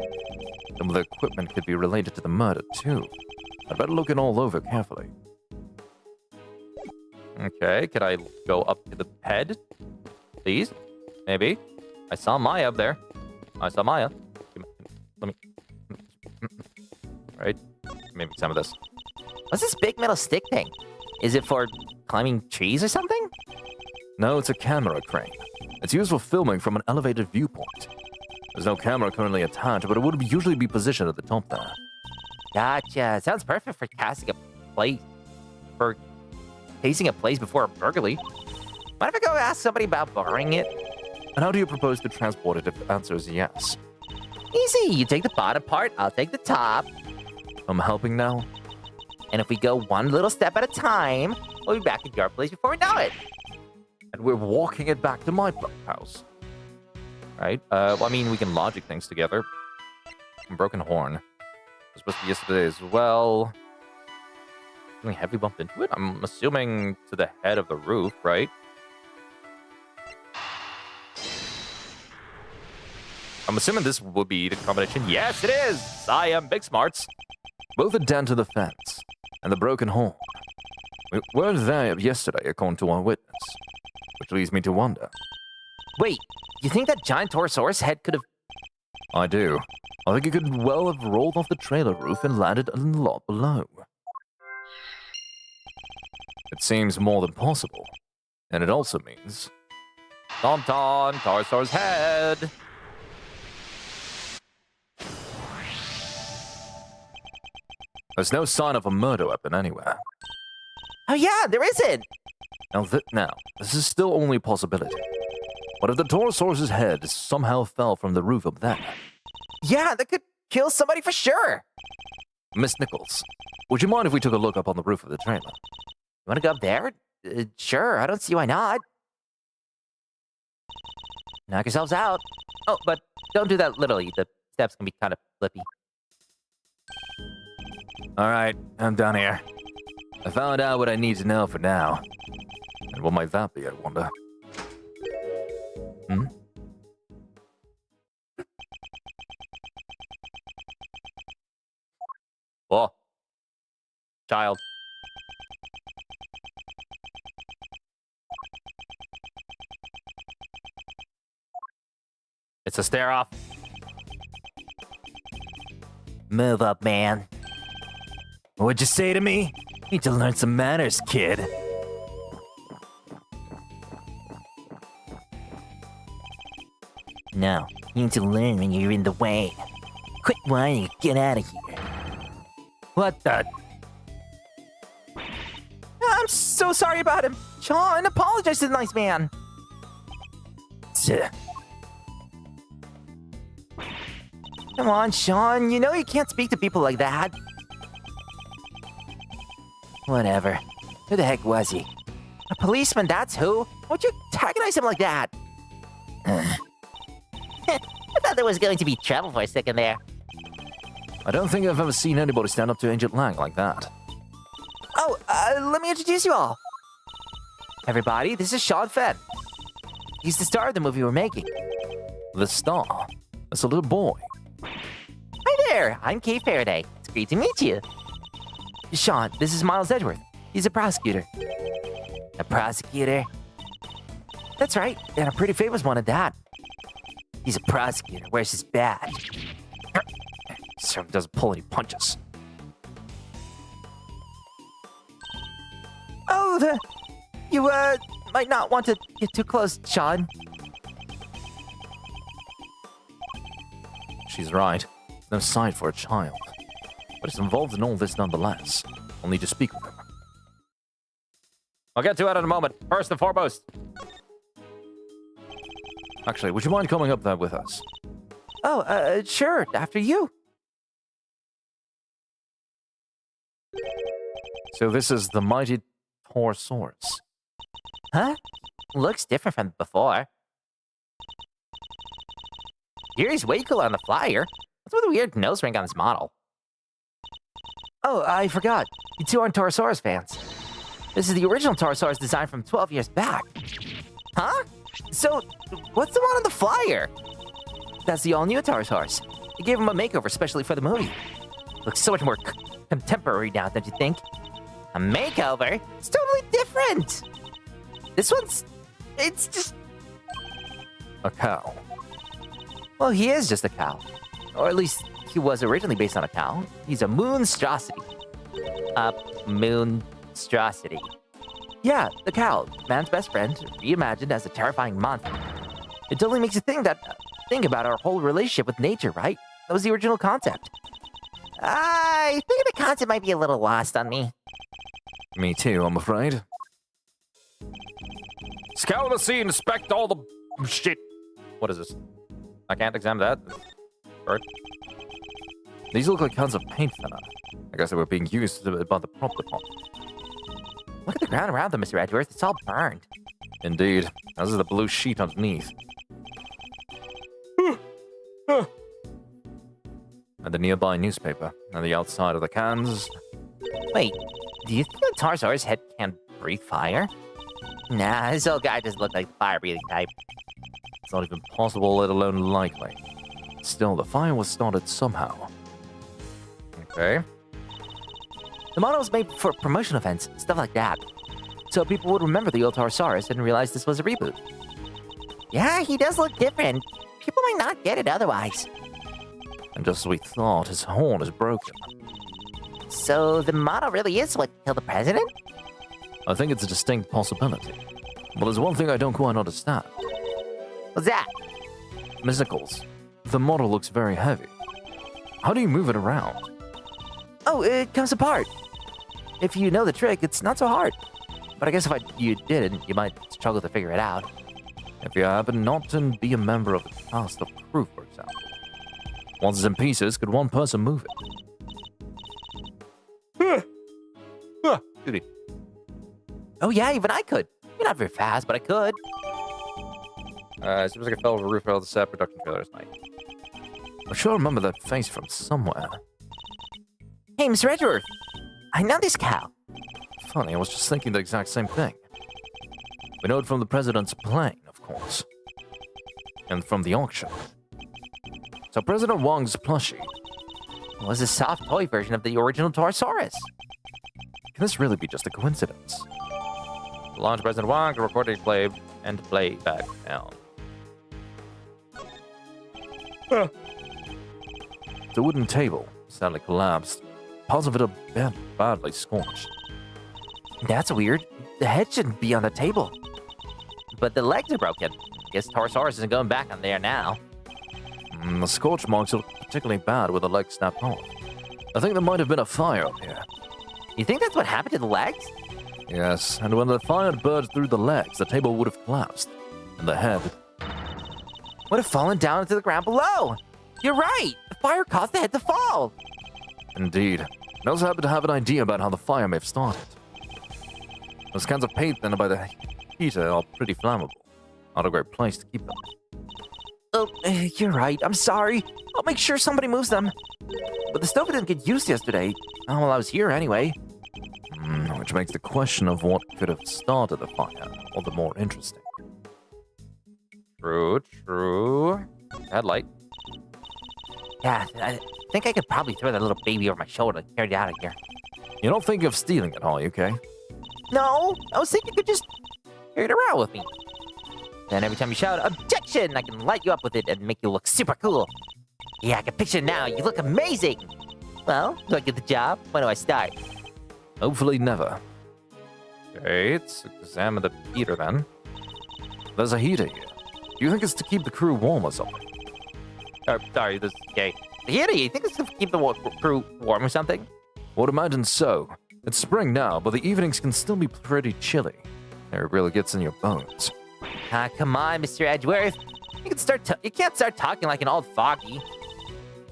Some of the equipment could be related to the murder, too. I'd better look it all over carefully. Okay, can I go up to the head? Please? Maybe? I saw Maya up there. I saw Maya. Let me... Right? Maybe some of this. What's this big metal stick thing? Is it for climbing trees or something? No, it's a camera crane. It's used for filming from an elevated viewpoint. There's no camera currently attached, but it would usually be positioned at the top there. Gotcha. Sounds perfect for casting a place. For casing a place before a burglary. Mind if I go ask somebody about borrowing it? And how do you propose to transport it if the answer is yes? Easy. You take the bottom part, I'll take the top. I'm helping now? And if we go one little step at a time, we'll be back at your place before we know it. And we're walking it back to my house. Right? Well, I mean, we can logic things together. Broken horn. It was supposed to be yesterday as well. Something heavy bumped into it? I'm assuming to the head of the roof, right? I'm assuming this would be the combination. Yes, it is! I am big smarts. Both a dent to the fence and the broken horn. We weren't there yesterday, according to our witness. Which leads me to wonder. Wait, you think that giant Taurosaurus head could have... I do. I think it could well have rolled off the trailer roof and landed in the lot below. It seems more than possible. And it also means... Tauntaun, Taurosaurus head! There's no sign of a murder weapon anywhere. Oh yeah, there isn't. Now, this is still only a possibility. What if the Torosaurus's head somehow fell from the roof up there? Yeah, that could kill somebody for sure. Miss Nichols, would you mind if we took a look up on the roof of the trailer? You want to go up there? Sure, I don't see why not. Knock yourselves out. Oh, but don't do that literally. The steps can be kind of flippy. All right, I'm done here. I found out what I need to know for now. And what might that be, I wonder? Hmm? Oh. Child. It's a stare off. Move up, man. What'd you say to me? Need to learn some manners, kid. No, you need to learn when you're in the way. Quit whining and get out of here. What the? I'm so sorry about him. Sean, apologize to the nice man. Tch. Come on, Sean. You know you can't speak to people like that. Whatever. Who the heck was he? A policeman, that's who. Why'd you antagonize him like that? I thought there was going to be trouble for a second there. I don't think I've ever seen anybody stand up to Agent Lang like that. Oh, let me introduce you all. Everybody, this is Sean Fenn. He's the star of the movie we're making. The star? That's a little boy. Hi there, I'm Kate Faraday. It's great to meet you. Sean, this is Miles Edgeworth. He's a prosecutor. A prosecutor? That's right, and a pretty famous one at that. He's a prosecutor. Where's his badge? Sir doesn't pull any punches. Oh, you, might not want to get too close, Sean. She's right. No sight for a child. But he's involved in all this nonetheless. I'll need to speak with him. I'll get to it in a moment. First and foremost. Actually, would you mind coming up there with us? Oh, sure, after you. So this is the mighty Torosaurus. Huh? Looks different from before. Here's way cooler on the flyer. What's with the weird nose ring on his model? Oh, I forgot. You two aren't Torosaurus fans. This is the original Torosaurus design from 12 years back. Huh? So, what's the one on the flyer? That's the all-new Torosaurus. They gave him a makeover especially for the movie. Looks so much more contemporary now, don't you think? A makeover? It's totally different! This one's... it's just... A cow. Well, he is just a cow. Or at least, he was originally based on a cow. He's a moonstrosity. Moonstrosity. Yeah, the cow, man's best friend, reimagined as a terrifying monster. It totally makes you think about our whole relationship with nature, right? That was the original concept. I think the concept might be a little lost on me. Me too, I'm afraid. Scour the scene, inspect all the shit. What is this? I can't examine that. Bird. These look like cans of paint thinner. I guess they were being used by the prop department. Look at the ground around them, Mr. Edgeworth. It's all burned. Indeed, as is the blue sheet underneath. And the nearby newspaper, and the outside of the cans. Wait, do you think the Torosaurus head can breathe fire? Nah, this old guy doesn't look like the fire-breathing type. It's not even possible, let alone likely. Still, the fire was started somehow. Okay. The model was made for promotional events, stuff like that. So people would remember the old Torosaurus and realize this was a reboot. Yeah, he does look different. People might not get it otherwise. And just as we thought, his horn is broken. So the model really is what killed the president? I think it's a distinct possibility. But there's one thing I don't quite understand. What's that? Miss Nichols, the model looks very heavy. How do you move it around? Oh, it comes apart. If you know the trick, it's not so hard. But I guess if you didn't, you might struggle to figure it out. If you happen not to be a member of the cast of crew, for example. Once it's in pieces, could one person move it? Duty. Oh yeah, even I could. You're not very fast, but I could. Seems like I fell over a roof of the set production trailer last night. I sure remember that face from somewhere. Hey, Mr. Edgeworth. I know this cow. Funny, I was just thinking the exact same thing. We know it from the president's plane, of course. And from the auction. So President Wong's plushie. Was a soft toy version of the original Torosaurus. Can this really be just a coincidence? Launch President Wong to record a play and play back now. The wooden table sadly collapsed. Parts of it are badly scorched. That's weird. The head shouldn't be on the table. But the legs are broken. Guess Torosaurus isn't going back on there now. The scorch marks look particularly bad with the legs snapped off. I think there might have been a fire up here. You think that's what happened to the legs? Yes, and when the fire had burned through the legs, the table would have collapsed. And the head... Would have fallen down into the ground below. You're right. The fire caused the head to fall. Indeed. I also happen to have an idea about how the fire may have started. Those cans of paint then by the heater are pretty flammable. Not a great place to keep them. Oh, you're right. I'm sorry. I'll make sure somebody moves them. But the stove didn't get used yesterday. Not while I was here, anyway. Which makes the question of what could have started the fire all the more interesting. True. Headlight. Yeah, I think I could probably throw that little baby over my shoulder and carry it out of here. You're not thinking of stealing it, are you, okay? No, I was thinking you could just carry it around with me. Then every time you shout, "Objection!" I can light you up with it and make you look super cool. Yeah, I can picture it now. You look amazing. Well, do I get the job? When do I start? Hopefully never. Okay, let's examine the heater then. There's a heater here. Do you think it's to keep the crew warm or something? Sorry, this is gay. The heater, you think it's to keep the crew warm or something? Would imagine so. It's spring now, but the evenings can still be pretty chilly. It really gets in your bones. Ah, come on, Mr. Edgeworth. You can't start talking like an old foggy. You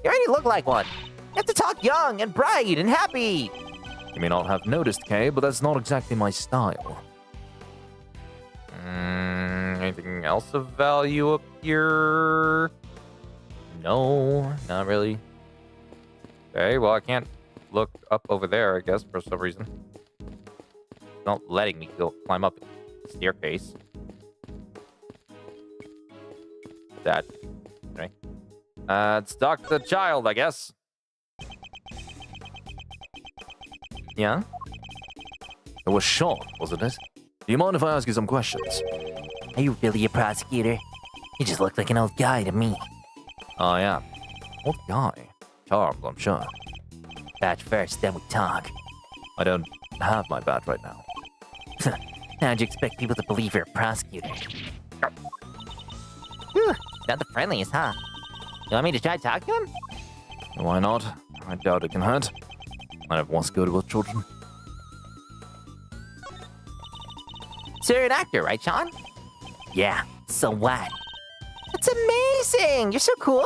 already look like one. You have to talk young and bright and happy. You may not have noticed, Kay, but that's not exactly my style. Anything else of value up here? No, not really. Okay, well, I can't look up over there, I guess, for some reason. It's not letting me climb up the staircase. That. Okay. It's Dr. Child, I guess. Yeah? It was Sean, wasn't it? Do you mind if I ask you some questions? Are you really a prosecutor? You just look like an old guy to me. I am. What guy? Charles, I'm sure. Badge first, then we talk. I don't have my badge right now. How'd you expect people to believe you're a prosecutor? Whew, not the friendliest, huh? You want me to try to talk to him? Why not? I doubt it can hurt. Might have once good with children. So you're an actor, right, Sean? Yeah, so what? That's amazing! You're so cool!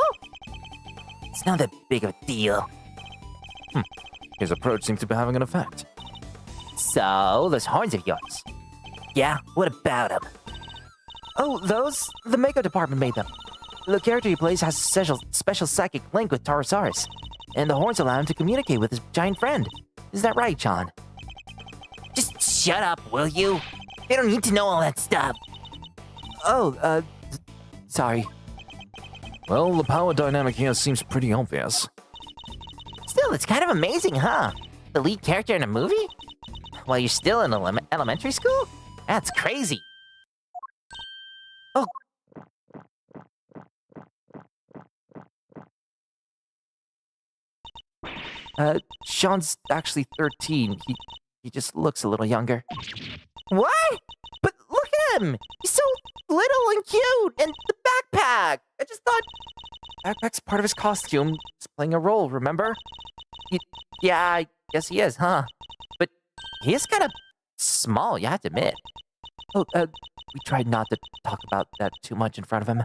It's not that big of a deal. His approach seems to be having an effect. So, those horns of yours. Yeah, what about them? Oh, those? The makeup department made them. The character he plays has a special psychic link with Torosaurus, and the horns allow him to communicate with his giant friend. Is that right, Sean? Just shut up, will you? They don't need to know all that stuff. Oh, sorry. Well, the power dynamic here seems pretty obvious. Still, it's kind of amazing, huh? The lead character in a movie? While you're still in elementary school? That's crazy. Oh. Sean's actually 13. He just looks a little younger. What? But look at him! He's so little and cute! And the backpack! I just thought... Backpack's part of his costume. He's playing a role, remember? Yeah, I guess he is, huh? But he is kind of small, you have to admit. Oh, we tried not to talk about that too much in front of him.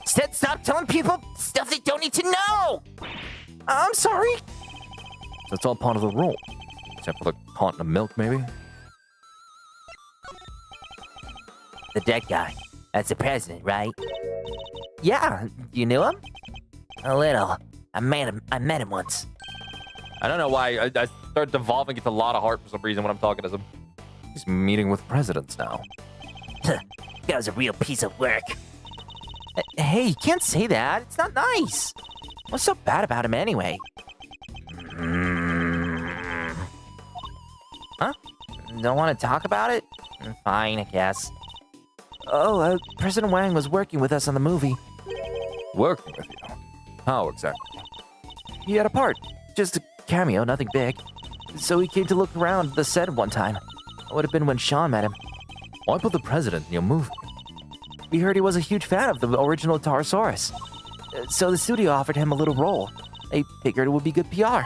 Stop telling people stuff they don't need to know! I'm sorry. That's all part of the role. Except for the continent of milk, maybe? The dead guy. That's the president, right? Yeah, you knew him? A little. I met him once. I don't know why I start devolving into a lot of heart for some reason when I'm talking to them. He's meeting with presidents now. That was a real piece of work. Hey, you can't say that. It's not nice. What's so bad about him anyway? Huh? Don't want to talk about it? Fine, I guess. Oh, President Wang was working with us on the movie. Working with you? How exactly? He had a part. Just a cameo, nothing big. So he came to look around the set one time. It would have been when Sean met him. Why put the president in your movie? We heard he was a huge fan of the original Taurosaurus. So the studio offered him a little role. They figured it would be good PR.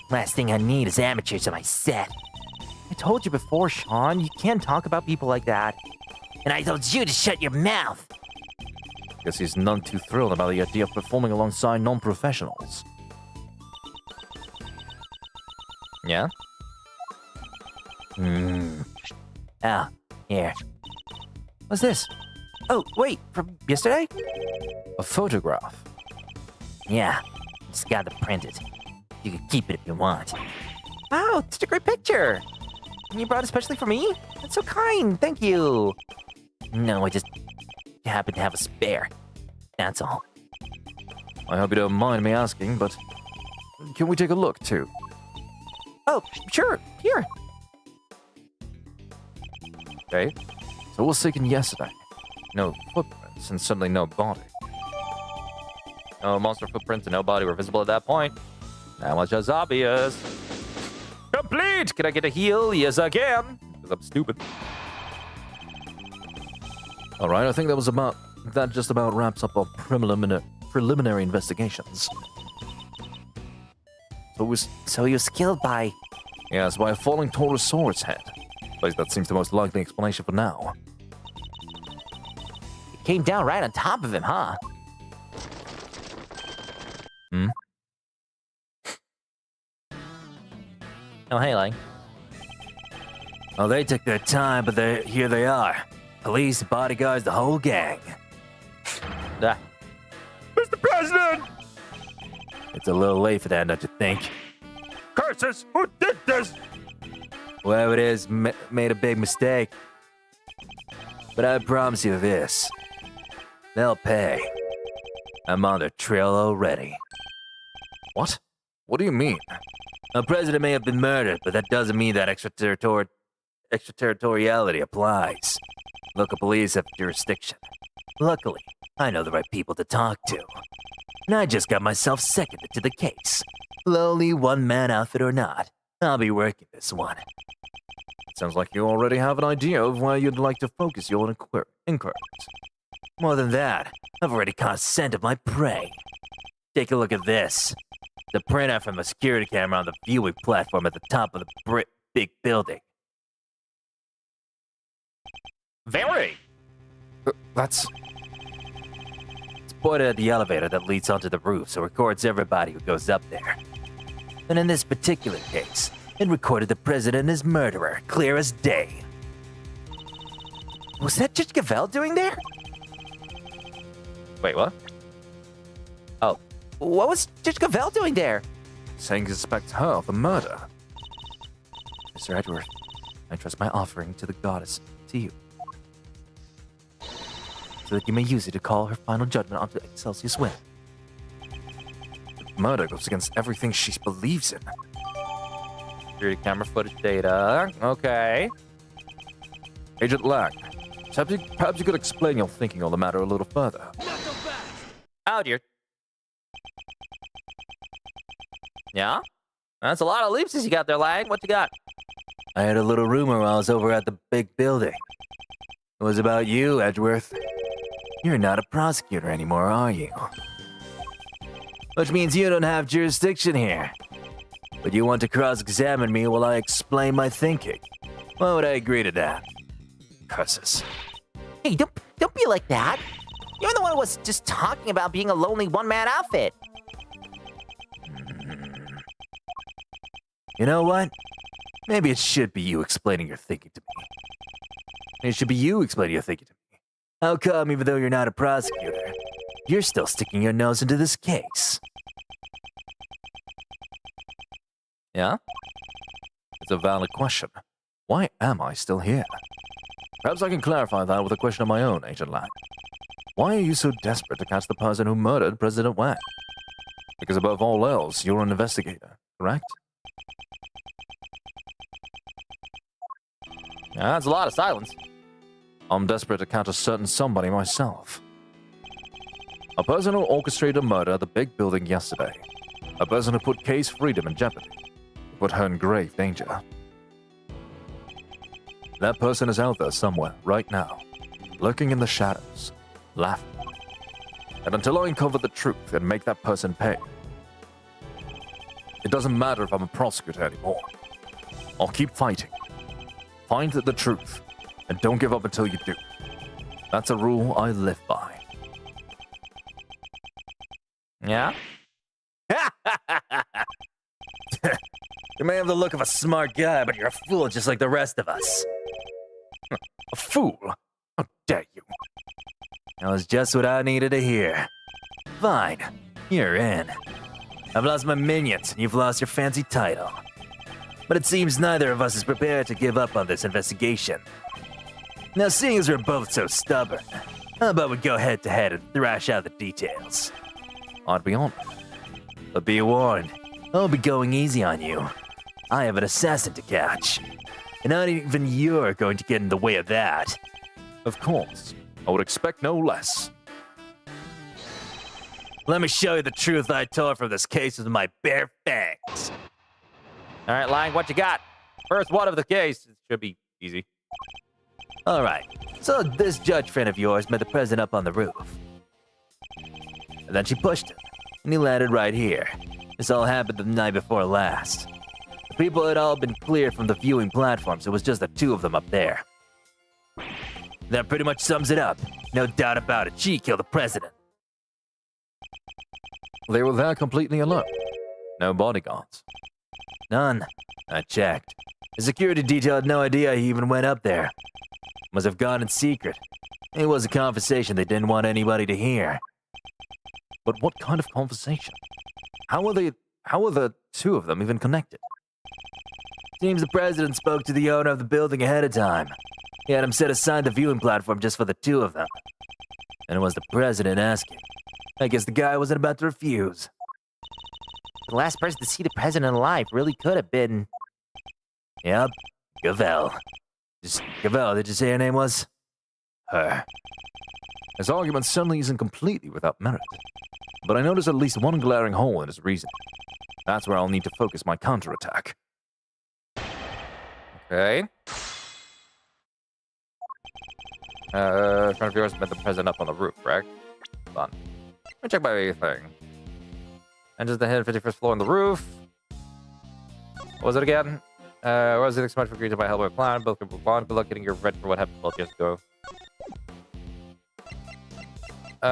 Last thing I need is amateurs on my set. I told you before, Sean, you can't talk about people like that. And I told you to shut your mouth. Guess he's none too thrilled about the idea of performing alongside non-professionals. Yeah? Oh, here. What's this? Oh, wait, from yesterday? A photograph. Yeah, just got to print it. You can keep it if you want. Wow, such a great picture. You brought it especially for me? That's so kind, thank you. No, I just happen to have a spare. That's all. I hope you don't mind me asking, but can we take a look too? Oh, sure, here. Okay. So it was taken yesterday. No footprints and suddenly no body. No monster footprints and no body were visible at that point. That much is obvious. Complete! Can I get a heal? Yes, I can. Because I'm stupid. All right, I think that just about wraps up our preliminary investigations. So he was killed by... Yes, by a falling Taurosaurus head. At least that seems the most likely explanation for now. It came down right on top of him, huh? Oh, hey, Lang. Oh, they took their time, but here they are. Police, bodyguards, the whole gang. Ah. Mr. President! It's a little late for that, don't you think? Curses! Who did this? Whoever it is made a big mistake. But I promise you this. They'll pay. I'm on their trail already. What? What do you mean? A president may have been murdered, but that doesn't mean that extraterritoriality applies. Local police have jurisdiction. Luckily, I know the right people to talk to. And I just got myself seconded to the case. Lowly one-man outfit or not, I'll be working this one. It sounds like you already have an idea of where you'd like to focus your inquiries. More than that, I've already caught scent of my prey. Take a look at this. The printer from a security camera on the viewing platform at the top of the big building. Very. That's... It's pointed at the elevator that leads onto the roof, so it records everybody who goes up there. And in this particular case, it recorded the president and his murderer, clear as day. Was that Judge Gavelle doing there? Wait, what? Oh. What was Judge Gavelle doing there? saying he suspects her of the murder. Mr. Edward, I trust my offering to the goddess to you, so that you may use it to call her final judgment onto Excelsius Win. Murder goes against everything she believes in. Security camera footage data. Okay. Agent Lang, perhaps you could explain your thinking on the matter a little further. Oh, dear. Yeah? That's a lot of leaps you got there, Lang. What you got? I had a little rumor while I was over at the big building. It was about you, Edgeworth. You're not a prosecutor anymore, are you? Which means you don't have jurisdiction here. But you want to cross-examine me while I explain my thinking. Why would I agree to that? Curses. Hey, don't be like that. You're the one who was just talking about being a lonely one-man outfit. You know what? Maybe it should be you explaining your thinking to me. It should be you explaining your thinking to me. How come, even though you're not a prosecutor, you're still sticking your nose into this case? Yeah? It's a valid question. Why am I still here? Perhaps I can clarify that with a question of my own, Agent Lang. Why are you so desperate to catch the person who murdered President Wang? Because above all else, you're an investigator, correct? Yeah, that's a lot of silence. I'm desperate to catch a certain somebody myself. A person who orchestrated a murder at the big building yesterday. A person who put Kay's freedom in jeopardy. Put her in grave danger. That person is out there somewhere, right now, lurking in the shadows, laughing. And until I uncover the truth and make that person pay, it doesn't matter if I'm a prosecutor anymore. I'll keep fighting. Find the truth, and don't give up until you do. That's a rule I live by. Yeah? You may have the look of a smart guy, but you're a fool just like the rest of us. A fool? How dare you? That was just what I needed to hear. Fine, you're in. I've lost my minions, and you've lost your fancy title. But it seems neither of us is prepared to give up on this investigation. Now, seeing as we're both so stubborn, how about we go head-to-head and thrash out the details? I'd be honored. But be warned, I'll be going easy on you. I have an assassin to catch. And not even you're going to get in the way of that. Of course. I would expect no less. Let me show you the truth I tore from this case with my bare fangs. All right, Lang, what you got? First one of the case. It should be easy. All right. So this judge friend of yours met the president up on the roof. And then she pushed him, and he landed right here. This all happened the night before last. The people had all been cleared from the viewing platforms. It was just the two of them up there. That pretty much sums it up. No doubt about it. She killed the president. They were there completely alone. No bodyguards. None. I checked. The security detail had no idea he even went up there. Must have gone in secret. It was a conversation they didn't want anybody to hear. But what kind of conversation? How were the two of them even connected? Seems the president spoke to the owner of the building ahead of time. He had him set aside the viewing platform just for the two of them. And it was the president asking. I guess the guy wasn't about to refuse. The last person to see the president alive really could have been... Yep, Gavel. Gavel, did you say her name was? Her. His argument certainly isn't completely without merit. But I notice at least one glaring hole in his reasoning. That's where I'll need to focus my counterattack. Okay. Front of yours met the president up on the roof, correct? Hold on. Let me check my thing. Enters the head 51st floor on the roof. What was it again? Was it so much for agreed to my Hellboy plan? Both good luck getting your revenge for what happened 12 years ago. Oh,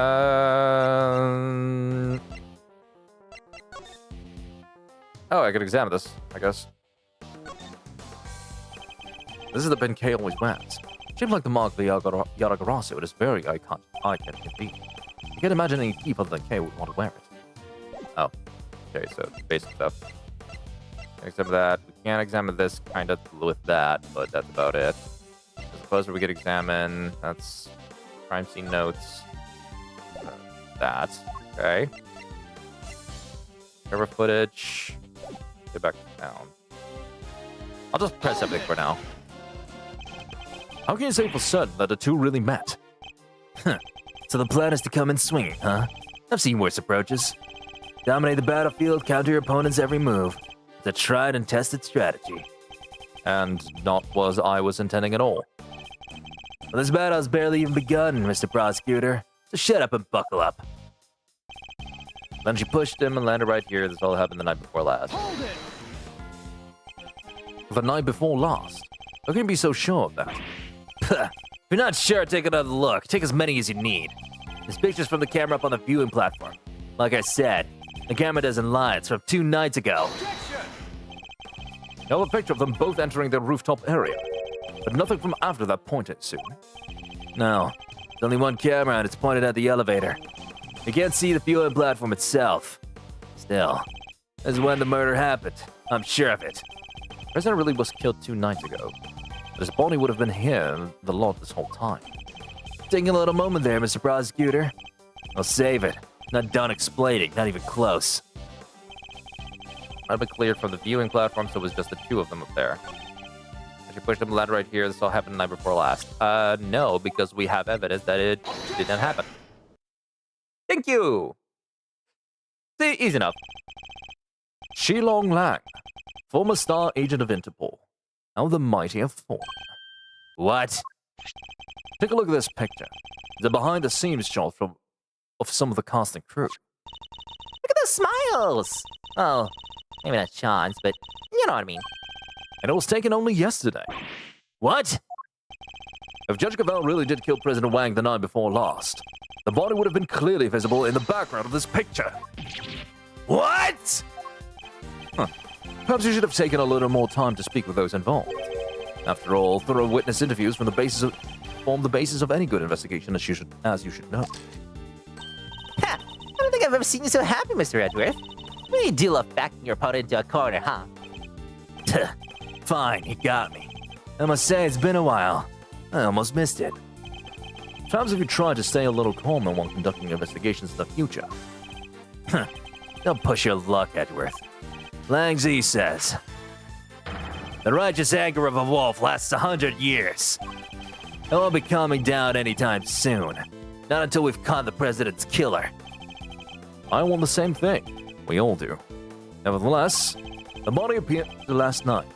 I could examine this, I guess. This is the pin K always wears. Shaped like the mark of the Yaragarasi, it is very eye-catching indeed. You can't imagine any people other than K would want to wear it. Oh. Okay, so basic stuff. Examine that. We can't examine this kind of with that, but that's about it. I suppose we could examine. That's crime scene notes. That. Okay. Camera footage. Get back down. I'll just press everything for now. How can you say for certain that the two really met? So the plan is to come in swinging, huh? I've seen worse approaches. Dominate the battlefield, counter your opponent's every move. It's a tried and tested strategy. And not what I was intending at all. Well, this battle's barely even begun, Mr. Prosecutor. So shut up and buckle up. Then she pushed him and landed right here. This all happened the night before last. Hold it! The night before last. How can you be so sure of that? If you're not sure, take another look. Take as many as you need. There's pictures from the camera up on the viewing platform. Like I said, the camera doesn't lie. It's from 2 nights ago. I have a picture of them both entering the rooftop area. But nothing from after that point, I assume. No, there's only one camera and it's pointed at the elevator. You can't see the viewing platform itself. Still, this is when the murder happened. I'm sure of it. The president really was killed 2 nights ago. His body would have been here in the lot this whole time. Taking a little moment there, Mr. Prosecutor. I'll save it. Not done explaining, not even close. I've been cleared from the viewing platform, so it was just the 2 of them up there. I should push them ladder right here. This all happened the night before last. No, because we have evidence that it didn't happen. Thank you! See, easy enough. Shilong Lang, former star agent of Interpol. How the mighty have fallen. What? Take a look at this picture. It's a behind-the-scenes shot of some of the cast and crew. Look at those smiles. Oh, maybe not Sean's, but you know what I mean. And it was taken only yesterday. What? If Judge Cavell really did kill President Wang the night before last, the body would have been clearly visible in the background of this picture. What? Perhaps you should have taken a little more time to speak with those involved. After all, thorough witness interviews form the basis of any good investigation, as you should know. Ha! I don't think I've ever seen you so happy, Mr. Edgeworth. We do love backing your opponent into a corner, huh? Fine, you got me. I must say, it's been a while. I almost missed it. Perhaps if you try to stay a little calmer while conducting investigations in the future. Don't push your luck, Edgeworth. Lang Zi says, the righteous anger of a wolf lasts 100 years. It won't be calming down anytime soon. Not until we've caught the president's killer. I want the same thing. We all do. Nevertheless, the body appeared last night.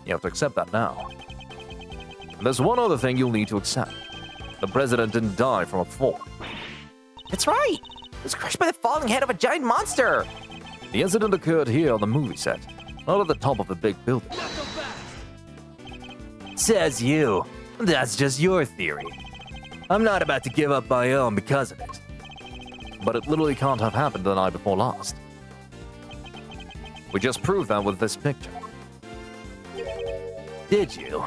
You have to accept that now. And there's one other thing you'll need to accept. The president didn't die from a fall. That's right. He was crushed by the falling head of a giant monster. The incident occurred here on the movie set, not at the top of the big building. Says you. That's just your theory. I'm not about to give up my own because of it. But it literally can't have happened the night before last. We just proved that with this picture. Did you?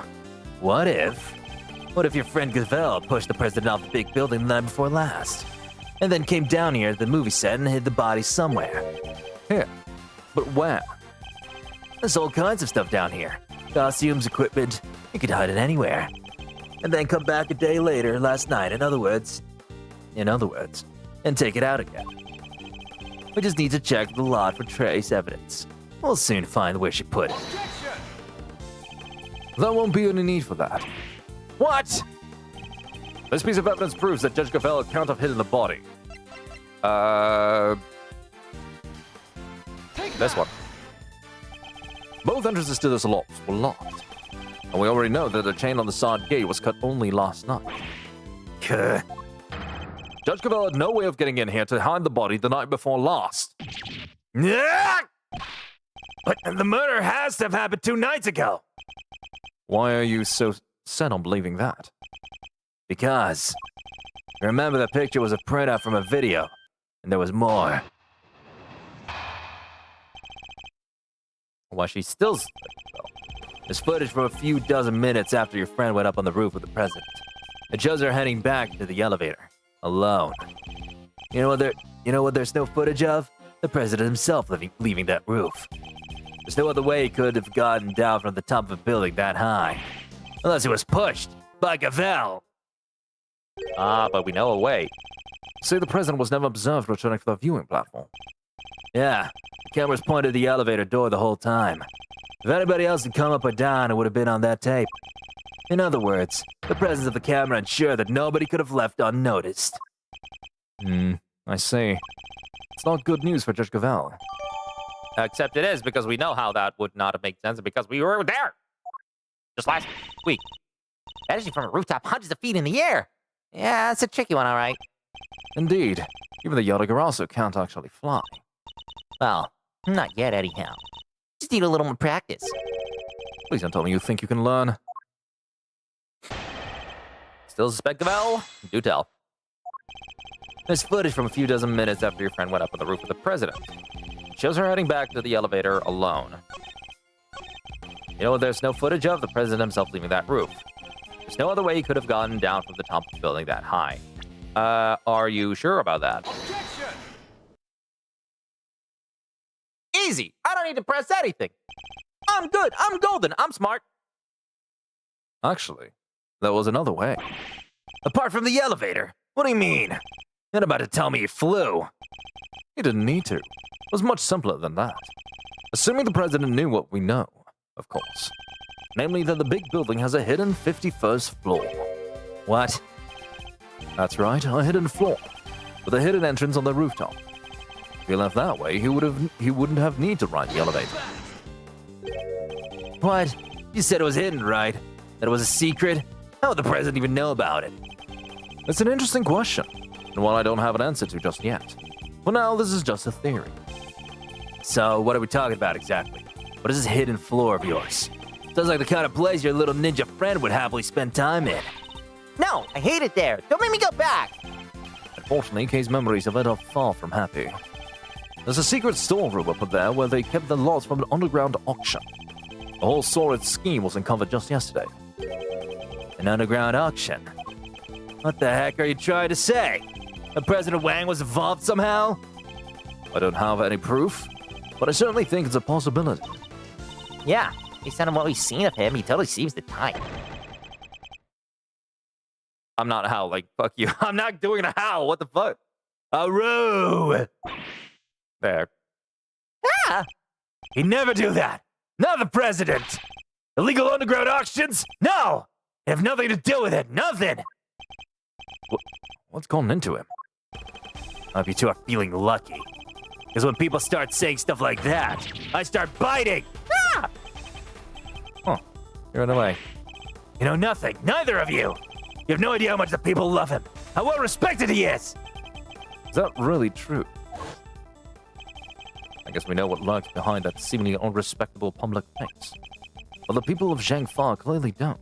What if your friend Gavelle pushed the president off the big building the night before last? And then came down here to the movie set and hid the body somewhere? Here. But where? There's all kinds of stuff down here. Costumes, equipment. You could hide it anywhere. And then come back a day later, last night, in other words, and take it out again. We just need to check the lot for trace evidence. We'll soon find where she put it. There won't be any need for that. What? This piece of evidence proves that Judge Cavell can't have hidden the body. This one. Both entrances to this loft were locked. And we already know that the chain on the side gate was cut only last night. Kuh. Judge Cavell had no way of getting in here to hide the body the night before last. But the murder has to have happened 2 nights ago. Why are you so set on believing that? Because remember, the picture was a printout from a video, and there was more. Well, she's still... There's footage from a few dozen minutes after your friend went up on the roof with the president. It shows her heading back to the elevator, alone. You know what there's no footage of? The president himself leaving that roof. There's no other way he could have gotten down from the top of a building that high. Unless he was pushed by Gavelle. But we know a way. Say the president was never observed returning to the viewing platform. Yeah, the cameras pointed at the elevator door the whole time. If anybody else had come up or down, it would have been on that tape. In other words, the presence of the camera ensured that nobody could have left unnoticed. I see. It's not good news for Judge Cavell. Except it is, because we know how that would not have made sense, because we were there just last week. Especially from a rooftop hundreds of feet in the air. Yeah, it's a tricky one, all right. Indeed. Even the Yatagarasu can't actually fly. Well, not yet, anyhow. Just need a little more practice. Please don't tell me you think you can learn. Still suspect of L? Do tell. There's footage from a few dozen minutes after your friend went up on the roof with the president. It shows her heading back to the elevator alone. You know what there's no footage of? The president himself leaving that roof. There's no other way he could have gotten down from the top of the building that high. Are you sure about that? Objection! Easy! I don't need to press anything. I'm good. I'm golden. I'm smart. Actually, there was another way. Apart from the elevator. What do you mean? You're about to tell me you flew. He didn't need to. It was much simpler than that. Assuming the president knew what we know, of course. Namely that the big building has a hidden 51st floor. What? That's right, a hidden floor, with a hidden entrance on the rooftop. If he left that way, he wouldn't have need to ride the elevator. What? You said it was hidden, right? That it was a secret? How would the president even know about it? It's an interesting question, and one I don't have an answer to just yet. For now, this is just a theory. So, what are we talking about exactly? What is this hidden floor of yours? Sounds like the kind of place your little ninja friend would happily spend time in. No, I hate it there. Don't make me go back. Unfortunately, Kay's memories of it are far from happy. There's a secret storeroom up there where they kept the lots from an underground auction. The whole sordid scheme was uncovered just yesterday. An underground auction? What the heck are you trying to say? That President Wang was involved somehow? I don't have any proof, but I certainly think it's a possibility. Yeah, based on what we've seen of him, he totally seems the type. I'm not a howl, like, fuck you. I'm not doing a howl, what the fuck? Aru! There. Ah! He'd never do that! Not the president! Illegal underground auctions? No! They have nothing to do with it, nothing! What's gone into him? I hope you two are feeling lucky. Because when people start saying stuff like that, I start biting! Ah! Huh. You're in the way. You know nothing, neither of you! You have no idea how much the people love him, how well respected he is! Is that really true? I guess we know what lurks behind that seemingly unrespectable public face. But the people of Zhangfa clearly don't.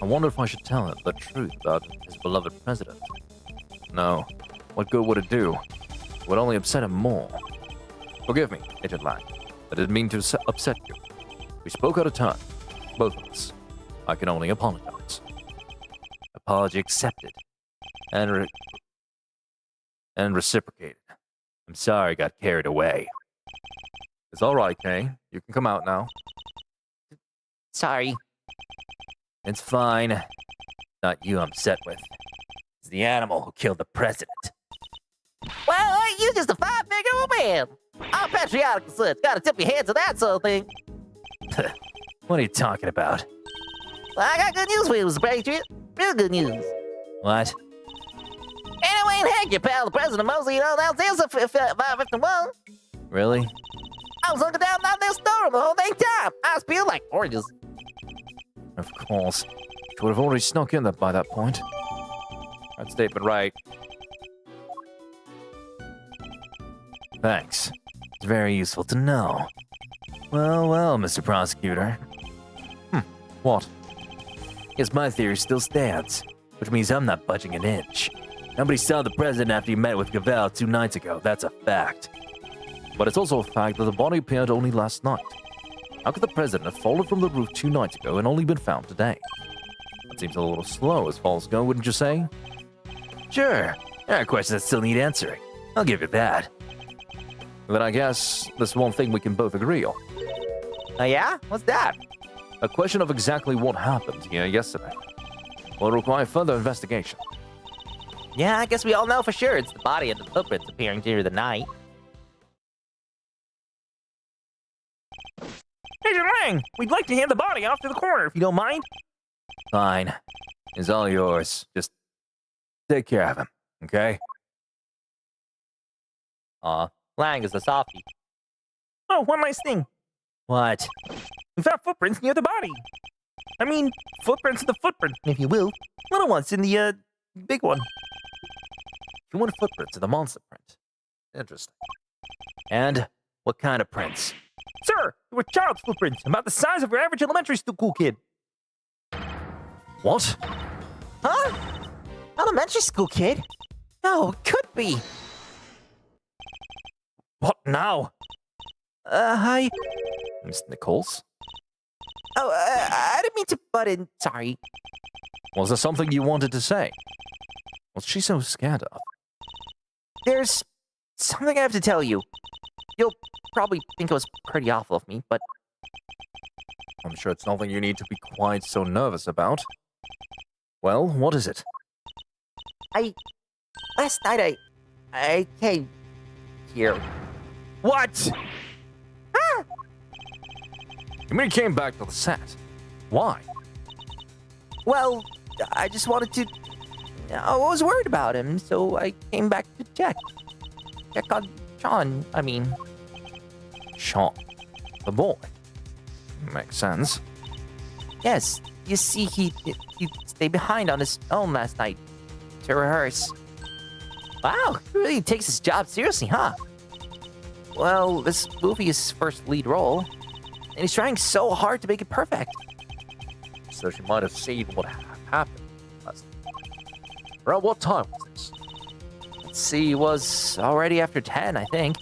I wonder if I should tell him the truth about his beloved president. No. What good would it do? It would only upset him more. Forgive me, Agent Lang. I didn't mean to upset you. We spoke out of turn. Both of us. I can only apologize. Apology accepted. And reciprocated. I'm sorry I got carried away. It's all right, Kay. You can come out now. Sorry. It's fine. Not you I'm upset with. It's the animal who killed the president. Well, you just a five-figure old man. I'm patriotic and such. Gotta tip your hands to that sort of thing. What are you talking about? Well, I got good news for you, Mr. Patriot. Real good news. What? Anyway, heck, your pal, the president, mostly, you know, downstairs at 551. Really? I was looking down their storeroom the whole dang time. I was peeled like oranges. Of course. She would have already snuck in by that point. That statement right. Thanks. It's very useful to know. Well, Mr. Prosecutor. What? Guess my theory still stands, which means I'm not budging an inch. Nobody saw the president after he met with Gavel 2 nights ago. That's a fact. But it's also a fact that the body appeared only last night. How could the president have fallen from the roof 2 nights ago and only been found today? That seems a little slow as falls go, wouldn't you say? Sure. There are questions that still need answering. I'll give you that. Then I guess there's one thing we can both agree on. Oh, yeah? What's that? A question of exactly what happened here yesterday will require further investigation. Yeah, I guess we all know for sure it's the body and the footprints appearing during the night. Agent Lang, we'd like to hand the body off to the coroner if you don't mind. Fine. It's all yours. Just take care of him, okay? Lang is a softie. Oh, one last thing. What? We found footprints near the body. I mean, footprints in the footprint, if you will. Little ones in the, big one. Human footprints in the monster print. Interesting. And what kind of prints? Sir, they were child's footprints, about the size of your average elementary school kid. What? Huh? Elementary school kid? No, it could be. What now? Hi. Miss Nichols? Oh, I didn't mean to butt in. Sorry. Was there something you wanted to say? What's she so scared of? There's something I have to tell you. You'll probably think it was pretty awful of me, but I'm sure it's nothing you need to be quite so nervous about. Well, what is it? last night I came here. What? You mean you came back to the set? Why? Well, I just wanted to. I was worried about him, so I came back to check. Check on Sean, I mean. Sean. The boy. Makes sense. Yes, you see, he stayed behind on his own last night to rehearse. Wow, he really takes his job seriously, huh? Well, this movie is his first lead role, and he's trying so hard to make it perfect. So she might have seen what happened last night. Around what time was this? Let's see, it was already after 10, I think.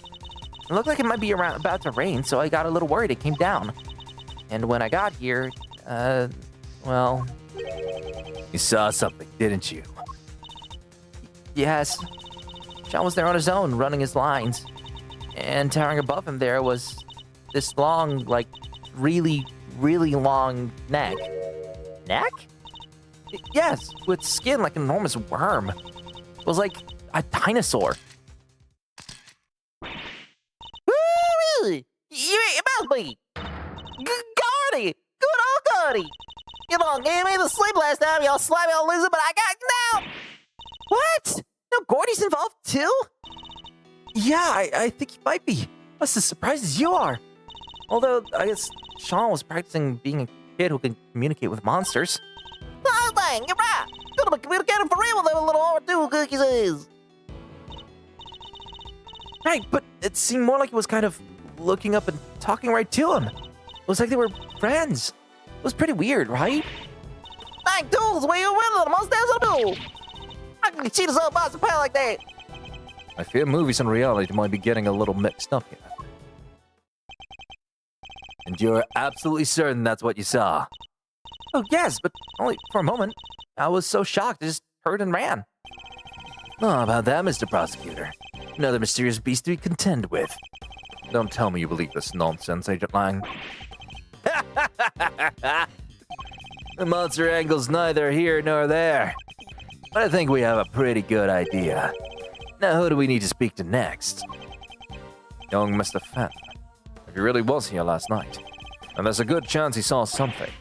It looked like it might be about to rain, so I got a little worried it came down. And when I got here, well... You saw something, didn't you? Yes. Sean was there on his own, running his lines. And towering above him there was this long, like, really, really long neck. Neck? Yes, with skin like an enormous worm. It was like a dinosaur. Woo-wee! You about me! Gordy! Good old Gordy! You long gave me the sleep last time, y'all slimy old loser, but I got now! What? No, Gordy's involved too? Yeah, I think he might be. That's as surprised as you are. Although, I guess Sean was practicing being a kid who can communicate with monsters. Oh, dang, you're right. Gonna be communicating for real with them little R2 cookies is. Right, but it seemed more like he was kind of looking up and talking right to him. It was like they were friends. It was pretty weird, right? Dang, tools, where you with the most dance on do? I can cheat us all about some power like that. I fear movies and reality might be getting a little mixed up here. And you're absolutely certain that's what you saw? Oh, yes, but only for a moment. I was so shocked, I just heard and ran. Oh, about that, Mr. Prosecutor. Another mysterious beast to be contend with. Don't tell me you believe this nonsense, Agent Lang. The monster angle's neither here nor there. But I think we have a pretty good idea. Now, who do we need to speak to next? Young Mr. Fenn. If he really was here last night, and there's a good chance he saw something.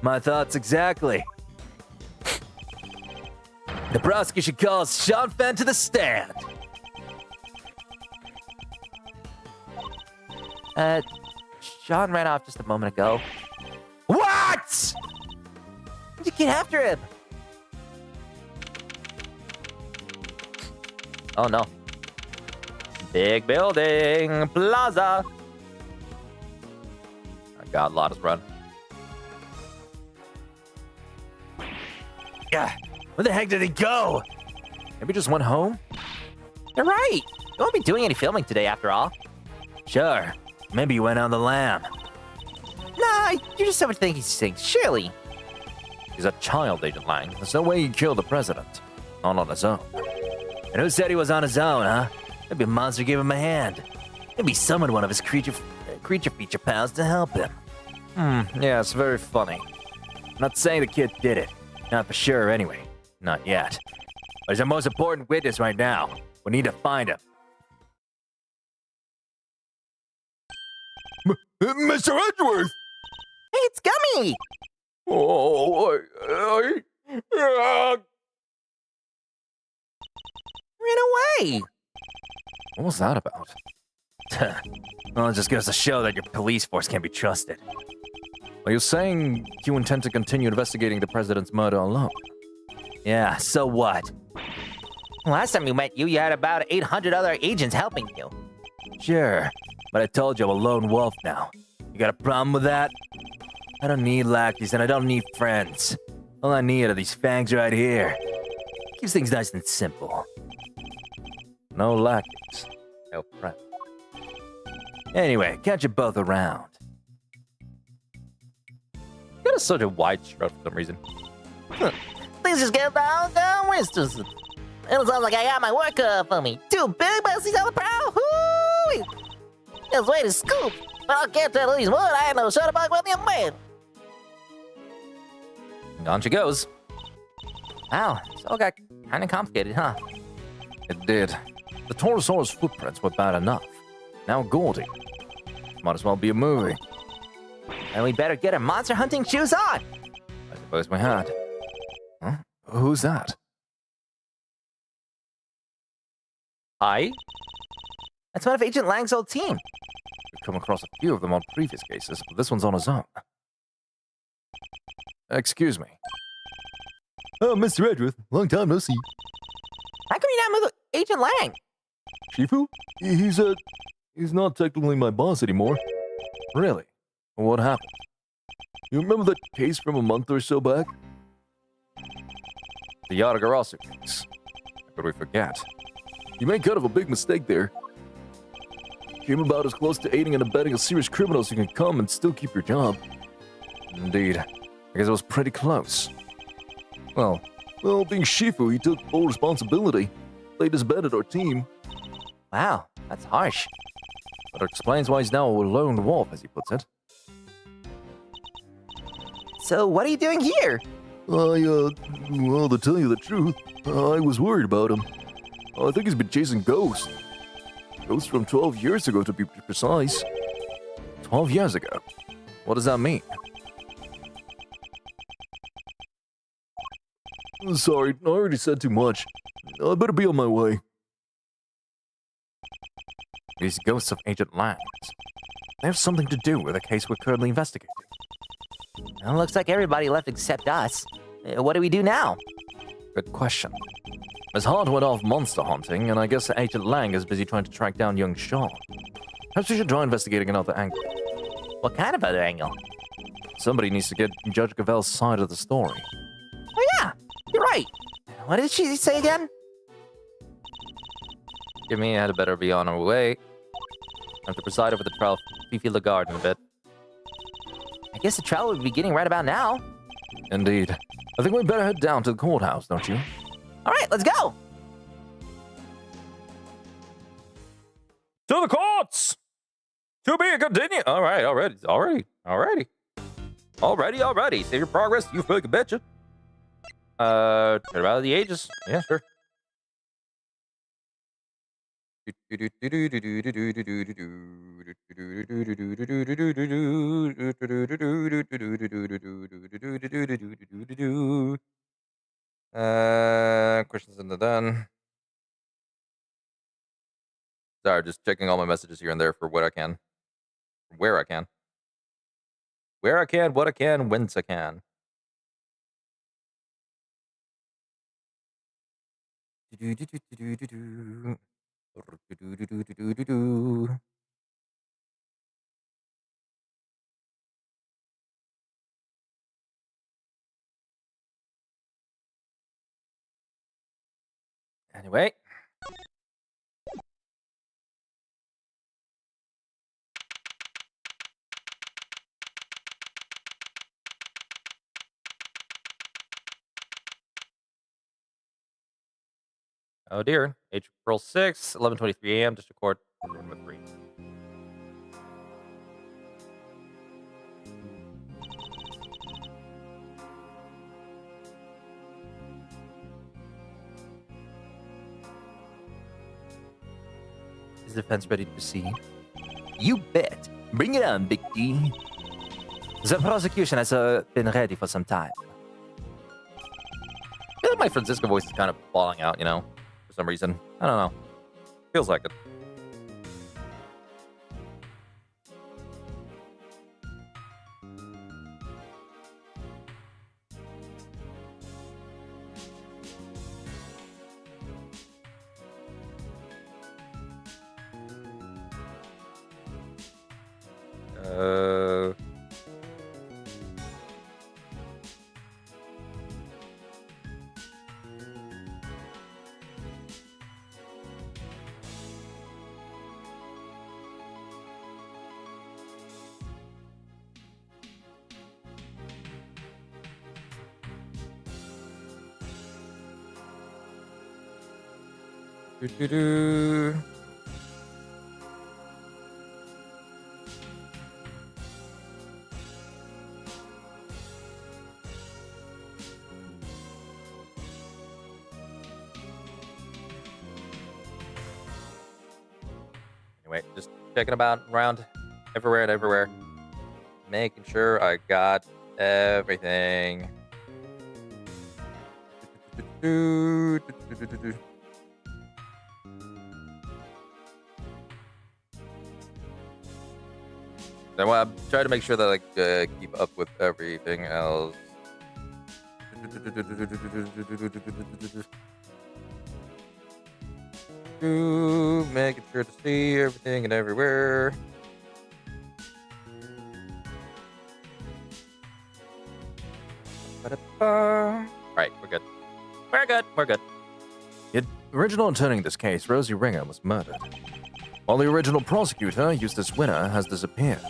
My thoughts exactly. The prosecution calls Sean Fenn to the stand. Sean ran off just a moment ago. What? You get after him. Oh no. Big building, plaza. I got Lotta's run. Yeah. Where the heck did he go? Maybe just went home? You're right. You won't be doing any filming today after all. Sure. Maybe he went on the lam. Nah, you're just overthinking these things. Surely. He's a child, Agent Lang. There's no way he'd kill the president. Not on his own. And who said he was on his own, huh? Maybe a monster gave him a hand. Maybe summoned one of his creature feature pals to help him. Yeah, it's very funny. I'm not saying the kid did it. Not for sure, anyway. Not yet. But he's our most important witness right now. We need to find him. Mr. Edgeworth! Hey, it's Gummy! Oh, Ran away! What was that about? Well, it just goes to show that your police force can't be trusted. Are you saying you intend to continue investigating the president's murder alone? Yeah, so what? Last time we met you, you had about 800 other agents helping you. Sure. But I told you I'm a lone wolf now. You got a problem with that? I don't need lackeys and I don't need friends. All I need are these fangs right here. Keeps things nice and simple. No lackeys. No friends. Anyway, catch you both around. You got such a wide strut for some reason. Please just get down, Winston. It sounds like I got my work cut for me. 2 big bussies on the prow. Whoo! It's way to scoop. But I can't tell these wood. I ain't no shutterbug with you, man. On she goes. Wow, this all got kind of complicated, huh? It did. The Torosaurus footprints were bad enough. Now Gordy. Might as well be a movie. And we better get our monster hunting shoes on. I suppose we had. Huh? Who's that? Hi. That's one of Agent Lang's old team. We've come across a few of them on previous cases, but this one's on his own. Excuse me. Oh, Mr. Edgeworth. Long time no see. How come you're not with Agent Lang? Shifu? He's not technically my boss anymore. Really? What happened? You remember that case from a month or so back? The Yatagarasu case. How could we forget? You made kind of a big mistake there. Came about as close to aiding and abetting a serious criminal as you can come and still keep your job. Indeed. I guess it was pretty close. Well, being Shifu, he took full responsibility. Laid his bet at our team. Wow, that's harsh. But it explains why he's now a lone wolf, as he puts it. So what are you doing here? Well, to tell you the truth, I was worried about him. I think he's been chasing ghosts. Ghosts from 12 years ago, to be precise. 12 years ago? What does that mean? Sorry, I already said too much. I better be on my way. These ghosts of Agent Langs. They have something to do with a case we're currently investigating. Well, looks like everybody left except us. What do we do now? Good question. Miss Hart went off monster hunting, and I guess Agent Lang is busy trying to track down young Sean. Perhaps we should try investigating another angle. What kind of other angle? Somebody needs to get Judge Gavel's side of the story. Oh yeah, you're right. What did she say again? Give me had better be on our way. I have to preside over the trial of Fifi Lagarde in a bit. I guess the trial would be beginning right about now. Indeed. I think we'd better head down to the courthouse, don't you? All right, let's go. To the courts! To be continued. All right, already. Save your progress, you fucking betcha. Turn about the ages. Yeah, sure. Questions in the done. Sorry, just checking all my messages here and there for what I can. Where I can. Where I can, what I can, whence I can. Anyway. Oh dear. April 6th, 11:23 a.m. District Court, number 3. Is the defense ready to proceed? You bet. Bring it on, Big D. The prosecution has been ready for some time. I feel like my Francisco voice is kind of falling out, for some reason. I don't know. Feels like it. Uh. Do-do-do. Anyway, just checking about around everywhere and everywhere. Making sure I got everything. Do-do-do-do-do-do-do-do. I want to try to make sure that I keep up with everything else. Making sure to see everything and everywhere. Alright, we're good. We're good. We're good. The original attorney in this case, Rosie Ringer, was murdered, while the original prosecutor, Eustace Winner, has disappeared.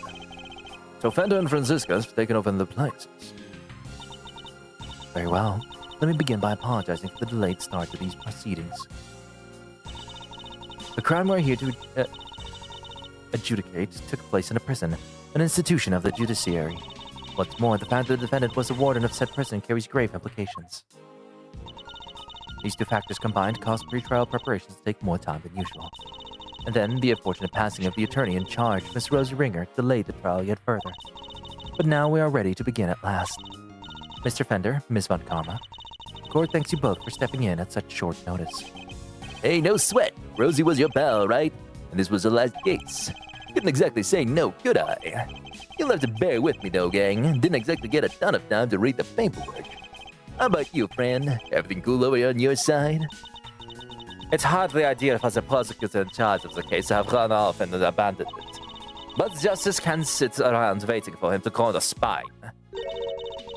So Fender and Francisca have taken over their places. Very well. Let me begin by apologizing for the delayed start to these proceedings. The crime we're here to adjudicate took place in a prison, an institution of the judiciary. What's more, the fact that the defendant was a warden of said prison carries grave implications. These two factors combined caused pretrial preparations to take more time than usual. And then, the unfortunate passing of the attorney in charge, Miss Rosie Ringer, delayed the trial yet further. But now we are ready to begin at last. Mr. Fender, Miss Von Karma, the court thanks you both for stepping in at such short notice. Hey, no sweat. Rosie was your pal, right? And this was her last case. Couldn't exactly say no, could I? You'll have to bear with me, though, gang. Didn't exactly get a ton of time to read the paperwork. How about you, friend? Everything cool over here on your side? It's hardly ideal for the prosecutor in charge of the case to have run off and abandoned it. But justice can't sit around waiting for him to call a spine.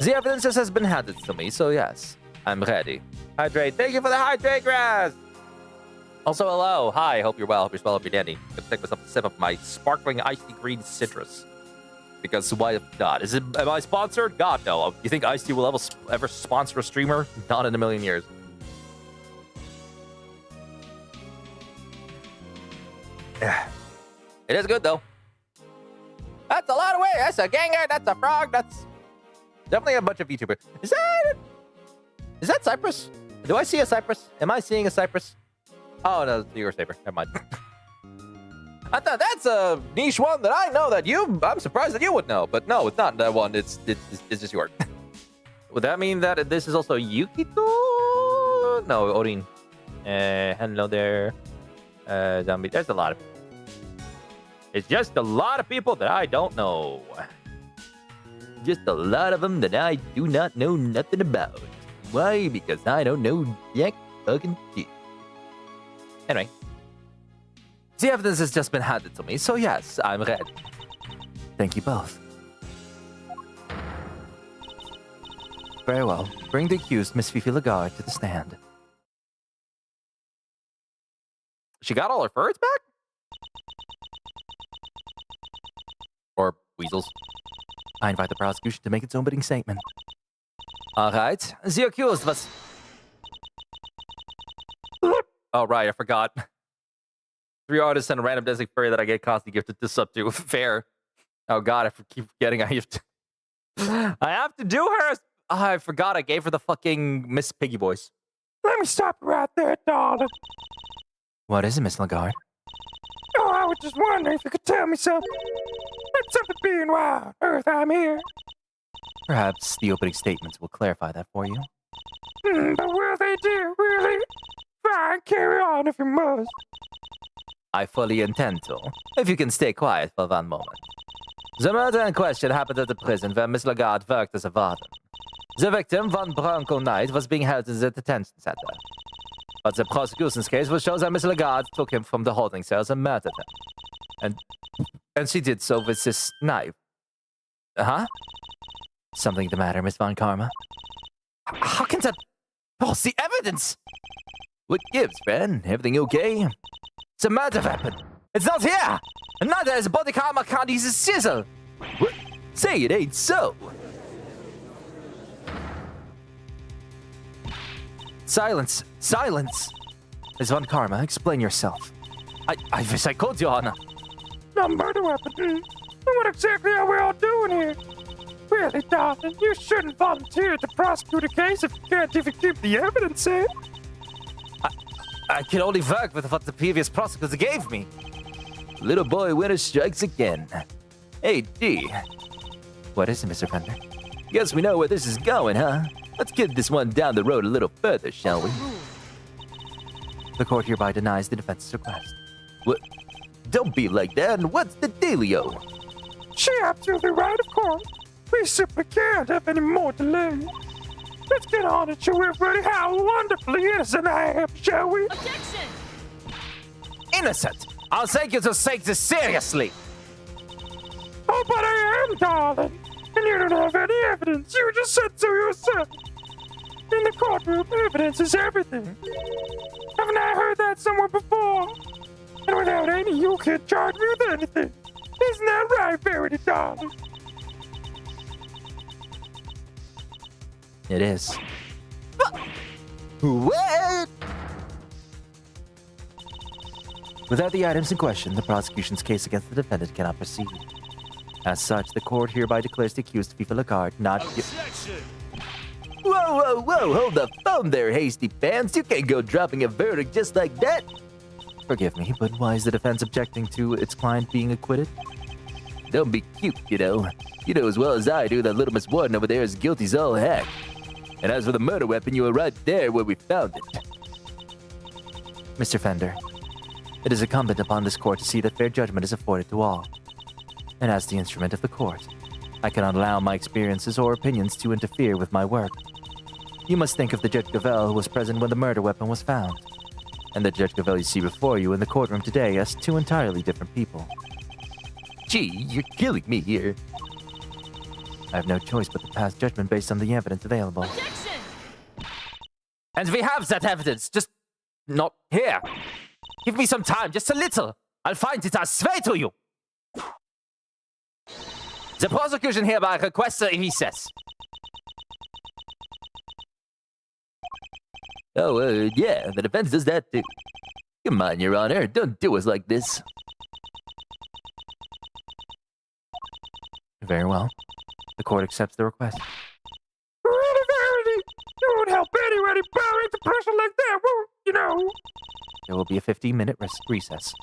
The evidence has been handed to me, so yes, I'm ready. Hydrate. Thank you for the hydrate, grass! Also, hello. Hi, hope you're well. Hope you're well. Hope you're dandy. I'm gonna take myself a sip of my sparkling icy green citrus. Because why not? Am I sponsored? God, no. You think Ice-T will ever sponsor a streamer? Not in a million years. It is good, though. That's a lot of weight. That's a ganger. That's a frog. That's definitely a bunch of YouTubers. Is that Cypress? Do I see a Cypress? Am I seeing a Cypress? Oh, no, it's your paper. Never mind. I thought that's a niche one that I know that I'm surprised that you would know. But no, it's not that one. It's just yours. Would that mean that this is also Yukito? No, Odin. Hello there. Zombie. There's a lot of people. It's just a lot of people that I don't know. Just a lot of them that I do not know nothing about. Why? Because I don't know jack fucking shit. Anyway. The evidence has just been handed to me, so yes, I'm ready. Thank you both. Very well. Bring the accused, Miss Fifi Lagarde, to the stand. She got all her furs back? Or weasels? I invite the prosecution to make its opening statement. All right. The accused was... Oh, right, I forgot. 3 artists and a random Disney furry that I get constantly gifted this up to. Fair. Oh, God, I keep forgetting I have to... I have to do her... Oh, I forgot I gave her the fucking Miss Piggy voice. Let me stop you right there, darling. What is it, Miss Lagarde? Oh, I was just wondering if you could tell me something. It's something being wild. Earth, I'm here. Perhaps the opening statements will clarify that for you. But will they do, really? Fine, carry on if you must. I fully intend to, if you can stay quiet for one moment. The murder in question happened at the prison where Miss Lagarde worked as a warden. The victim, one Bronco Knight, was being held in the detention center. But the prosecution's case will show that Miss Lagarde took him from the holding cells and murdered him. And And she did so with this knife. Huh? Something the matter, Miss Von Karma? How can that... Oh, the evidence! What gives, friend? Everything okay? It's a murder weapon. It's not here! And neither is Body Karma can't use a scissor. What? Say it ain't so. Silence. Silence. Miss Von Karma, explain yourself. I wish I could, Your Honor. A murder weapon? And what exactly are we all doing here? Really, darling, you shouldn't volunteer to prosecute a case if you can't even keep the evidence in. I can only work with what the previous prosecutor gave me. Little boy winner strikes again. Hey, D. What is it, Mr. Fender? Guess we know where this is going, huh? Let's get this one down the road a little further, shall we? The court hereby denies the defense's request. What? Don't be like that. What's the dealio? She's absolutely right, of course. We simply can't have any more delay. Let's get on and show everybody how wonderfully innocent I am, shall we? Objection! Innocent? I'll take you to take this seriously. Oh, but I am, darling. And you don't have any evidence. You just said so yourself. In the courtroom, evidence is everything. Haven't I heard that somewhere before? And without any, you can't charge me with anything. Isn't that right, Verity, darling? It is. What? Without the items in question, the prosecution's case against the defendant cannot proceed. As such, the court hereby declares the accused FIFA Lagarde not guilty. Whoa, hold the phone there, hasty pants. You can't go dropping a verdict just like that. Forgive me, but why is the defense objecting to its client being acquitted? Don't be cute, you know. You know as well as I do that little Miss Warden over there is guilty as all heck. And as for the murder weapon, you were right there where we found it. Mr. Fender, it is incumbent upon this court to see that fair judgment is afforded to all. And as the instrument of the court, I cannot allow my experiences or opinions to interfere with my work. You must think of the Judge Gavel who was present when the murder weapon was found, and the Judge Gavel you see before you in the courtroom today as two entirely different people. Gee, you're killing me here. I have no choice but to pass judgment based on the evidence available. Objection! And we have that evidence, just not here. Give me some time, just a little. I'll find it, I swear to you. The prosecution hereby requests a recess. Oh, yeah, the defense does that too. Come on, Your Honor, don't do us like this. Very well. The court accepts the request. Really, Verity? You won't help anybody bowing to pressure like that, won't you know? There will be a 15-minute recess.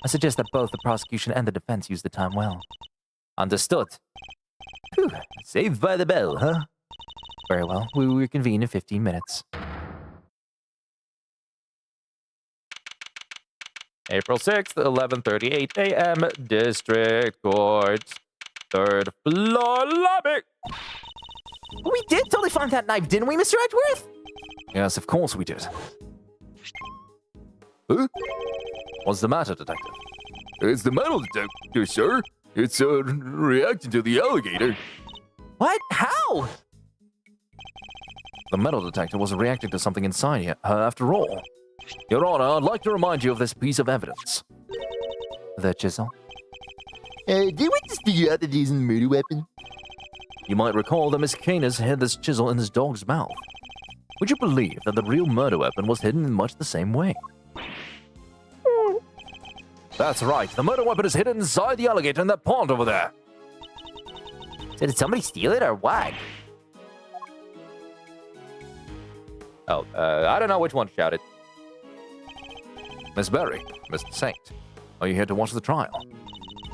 I suggest that both the prosecution and the defense use the time well. Understood. Whew, saved by the bell, huh? Very well, we will reconvene in 15 minutes. April 6th, 11:38 a.m., District Court. Third floor lobby. We did totally find that knife, didn't we, Mr. Edgeworth? Yes, of course we did. Huh? What's the matter, detective? It's the metal detector, sir. It's reacting to the alligator. What? How? The metal detector was reacting to something inside here, after all. Your Honor, I'd like to remind you of this piece of evidence. The chisel? Did we just figure out that he's a murder weapon? You might recall that Miss Canis had this chisel in his dog's mouth. Would you believe that the real murder weapon was hidden in much the same way? That's right, the murder weapon is hidden inside the alligator in that pond over there. So did somebody steal it or what? Oh, I don't know which one shouted. Miss Berry, Mr. Saint, are you here to watch the trial?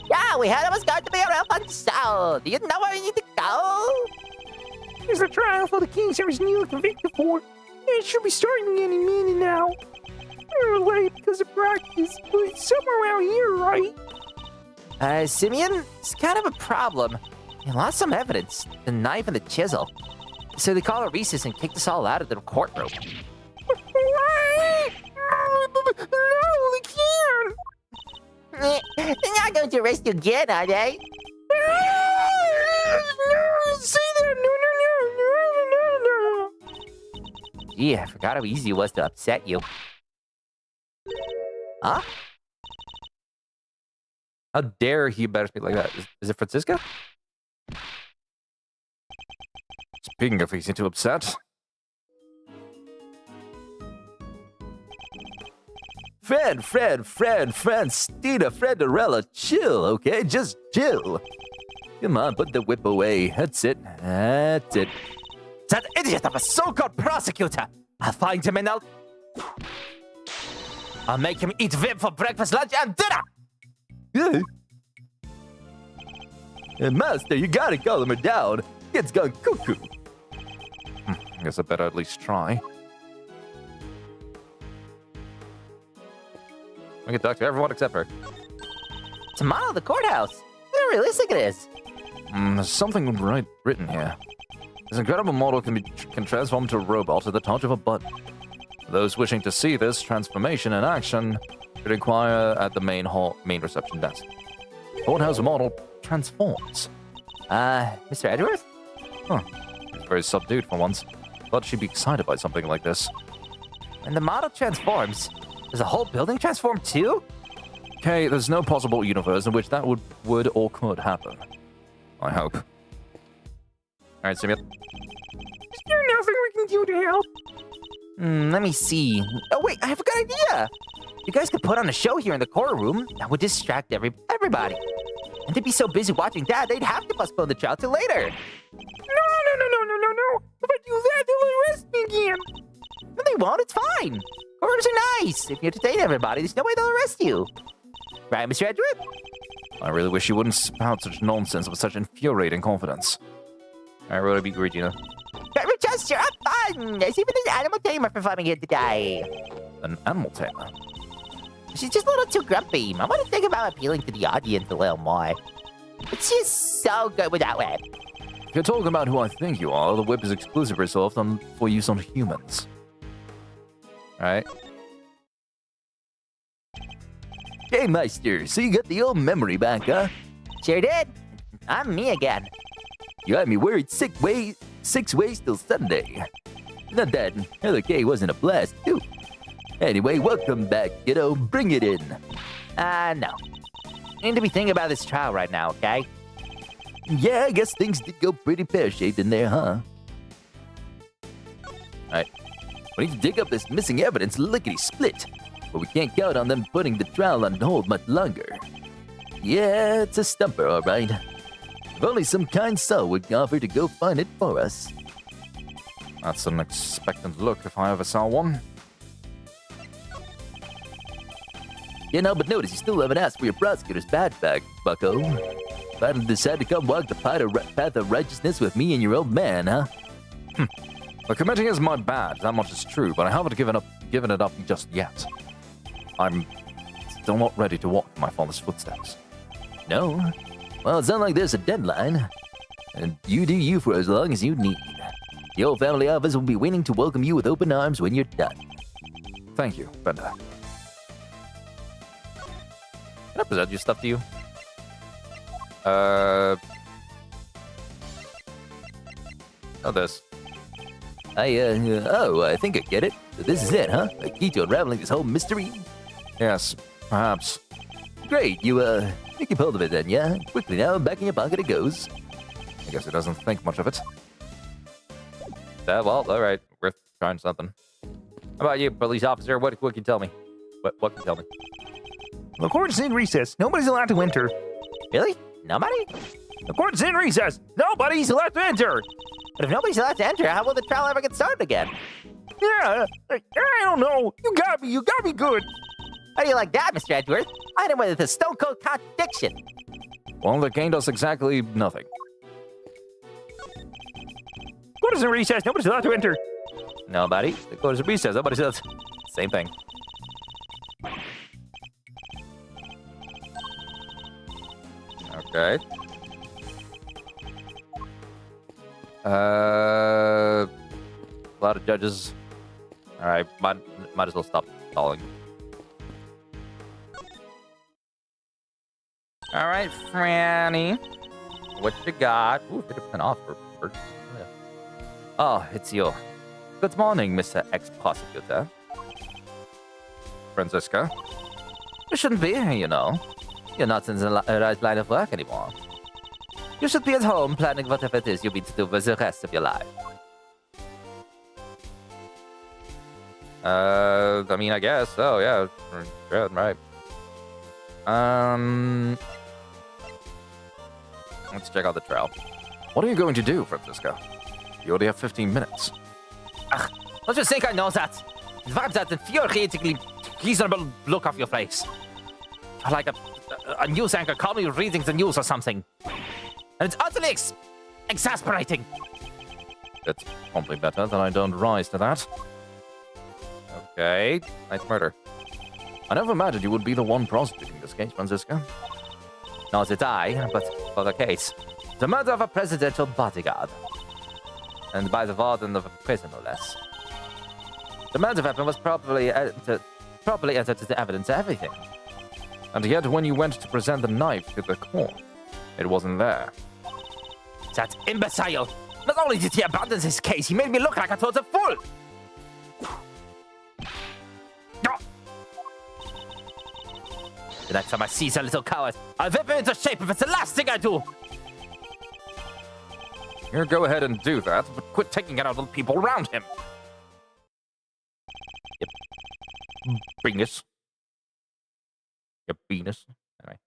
Yeah, we heard it was going to be a real fun show. Do you know where we need to go? It's the trial for the King's Series newly convicted for. It should be starting any minute now. We're late because of practice, but it's somewhere around here, right? Simeon, it's kind of a problem. We lost some evidence, the knife and the chisel. So they called a recess and kicked us all out of the courtroom. No, we can't. They're not going going to arrest you again, are they? Say that! No. Gee, I forgot how easy it was to upset you. Huh? How dare he better speak like that? Is it Francisco? Speaking of easy to upset. Francina, Fredorella, chill, okay? Just chill. Come on, put the whip away. That's it. That's it. That idiot of a so-called prosecutor! I'll find him and I'll make him eat whip for breakfast, lunch, and dinner! Master, you gotta calm her down. Kid's gone cuckoo. I guess I better at least try. We can talk to everyone except her. To model the courthouse. How realistic it is. There's something written here. This incredible model can transform into a robot at the touch of a button. Those wishing to see this transformation in action should inquire at the main reception desk. Courthouse model transforms. Mr. Edgeworth? It's very subdued for once. Thought she'd be excited by something like this. When the model transforms, does the whole building transform too? Okay, there's no possible universe in which that would or could happen. I hope. Alright, Simeon. Is there nothing we can do to help? Let me see. Oh wait, I have a good idea. You guys could put on a show here in the courtroom that would distract everybody. And they'd be so busy watching that, they'd have to postpone the trial till later. No. If I do that, they'll arrest me again. No, they won't. It's fine. Courtrooms are nice. If you entertain everybody, there's no way they'll arrest you. Right, Mr. Edgeworth? I really wish you wouldn't spout such nonsense with such infuriating confidence. Alright, what would I be, Regina? Just sure fun. There's even an animal tamer performing here today. An animal tamer? She's just a little too grumpy. I want to think about appealing to the audience a little more. But she's so good with that whip. If you're talking about who I think you are, the whip is exclusive reserved for use on humans. Alright. Hey, Meister, so you got the old memory back, huh? Sure did. I'm me again. You had me worried 6 ways till Sunday. Not that Heather K wasn't a blast, too. Anyway, welcome back, kiddo. Bring it in. No. We need to be thinking about this trial right now, okay? Yeah, I guess things did go pretty pear-shaped in there, huh? Alright. We need to dig up this missing evidence lickety-split. But we can't count on them putting the trial on hold much longer. Yeah, it's a stumper, alright. If only some kind soul would offer to go find it for us. That's an expectant look if I ever saw one. You know, but notice you still haven't asked for your prosecutor's badge back, bucko. Finally decide to come walk the path of righteousness with me and your old man, huh? The committing is my bad, that much is true, but I haven't given it up just yet. I'm still not ready to walk in my father's footsteps. No? Well, it's not like there's a deadline. And you do you for as long as you need. The old family office will be waiting to welcome you with open arms when you're done. Thank you, Bender. Can I present your stuff to you? Oh, this. I think I get it. So this is it, huh? A key to unraveling this whole mystery? Yes, perhaps. Great, you, keep hold of it then, yeah? Quickly now, back in your pocket it goes. I guess he doesn't think much of it. Well, alright. Worth trying something. How about you, police officer? What can you tell me? What can you tell me? The court's in recess. Nobody's allowed to enter. Really? Nobody? The court's in recess. Nobody's allowed to enter. But if nobody's allowed to enter, how will the trial ever get started again? Yeah, I don't know. You gotta be good. How do you like that, Mr. Edgeworth? I know with a stone-cold contradiction. Well, that gained us exactly nothing. Court is in recess. Nobody's allowed to enter. Nobody. The court is in recess. Nobody says. Same thing. Okay. A lot of judges. All right, might as well stop stalling. All All right, Franny. What you got? Ooh, 50% off for bird. Oh, yeah. Oh, it's you. Good morning, Mr. Ex-Prosecutor. Franziska? You shouldn't be here, you know. You're not in the right line of work anymore. You should be at home planning whatever it is you need to do for the rest of your life. I mean, I guess. Oh, yeah. Good, right. Let's check out the trail. What are you going to do, Franziska? You only have 15 minutes. Don't you think I know that? Wipe that infuriatingly reasonable look off your face. Like a news anchor calling you reading the news or something. And it's utterly exasperating. It's probably better that I don't rise to that. Okay. Nice murder. I never imagined you would be the one prosecuting this case, Franziska. Not that I, but for the case. The murder of a presidential bodyguard. And by the warden of a prison, no less. The murder weapon was properly entered into the evidence of everything. And yet, when you went to present the knife to the court, it wasn't there. That imbecile! Not only did he abandon his case, he made me look like a total fool! The next time I see that little coward, I'll whip him into shape if it's the last thing I do! Here, go ahead and do that, but quit taking it out on the people around him. Yep. Venus. Yep, Venus. Anyway.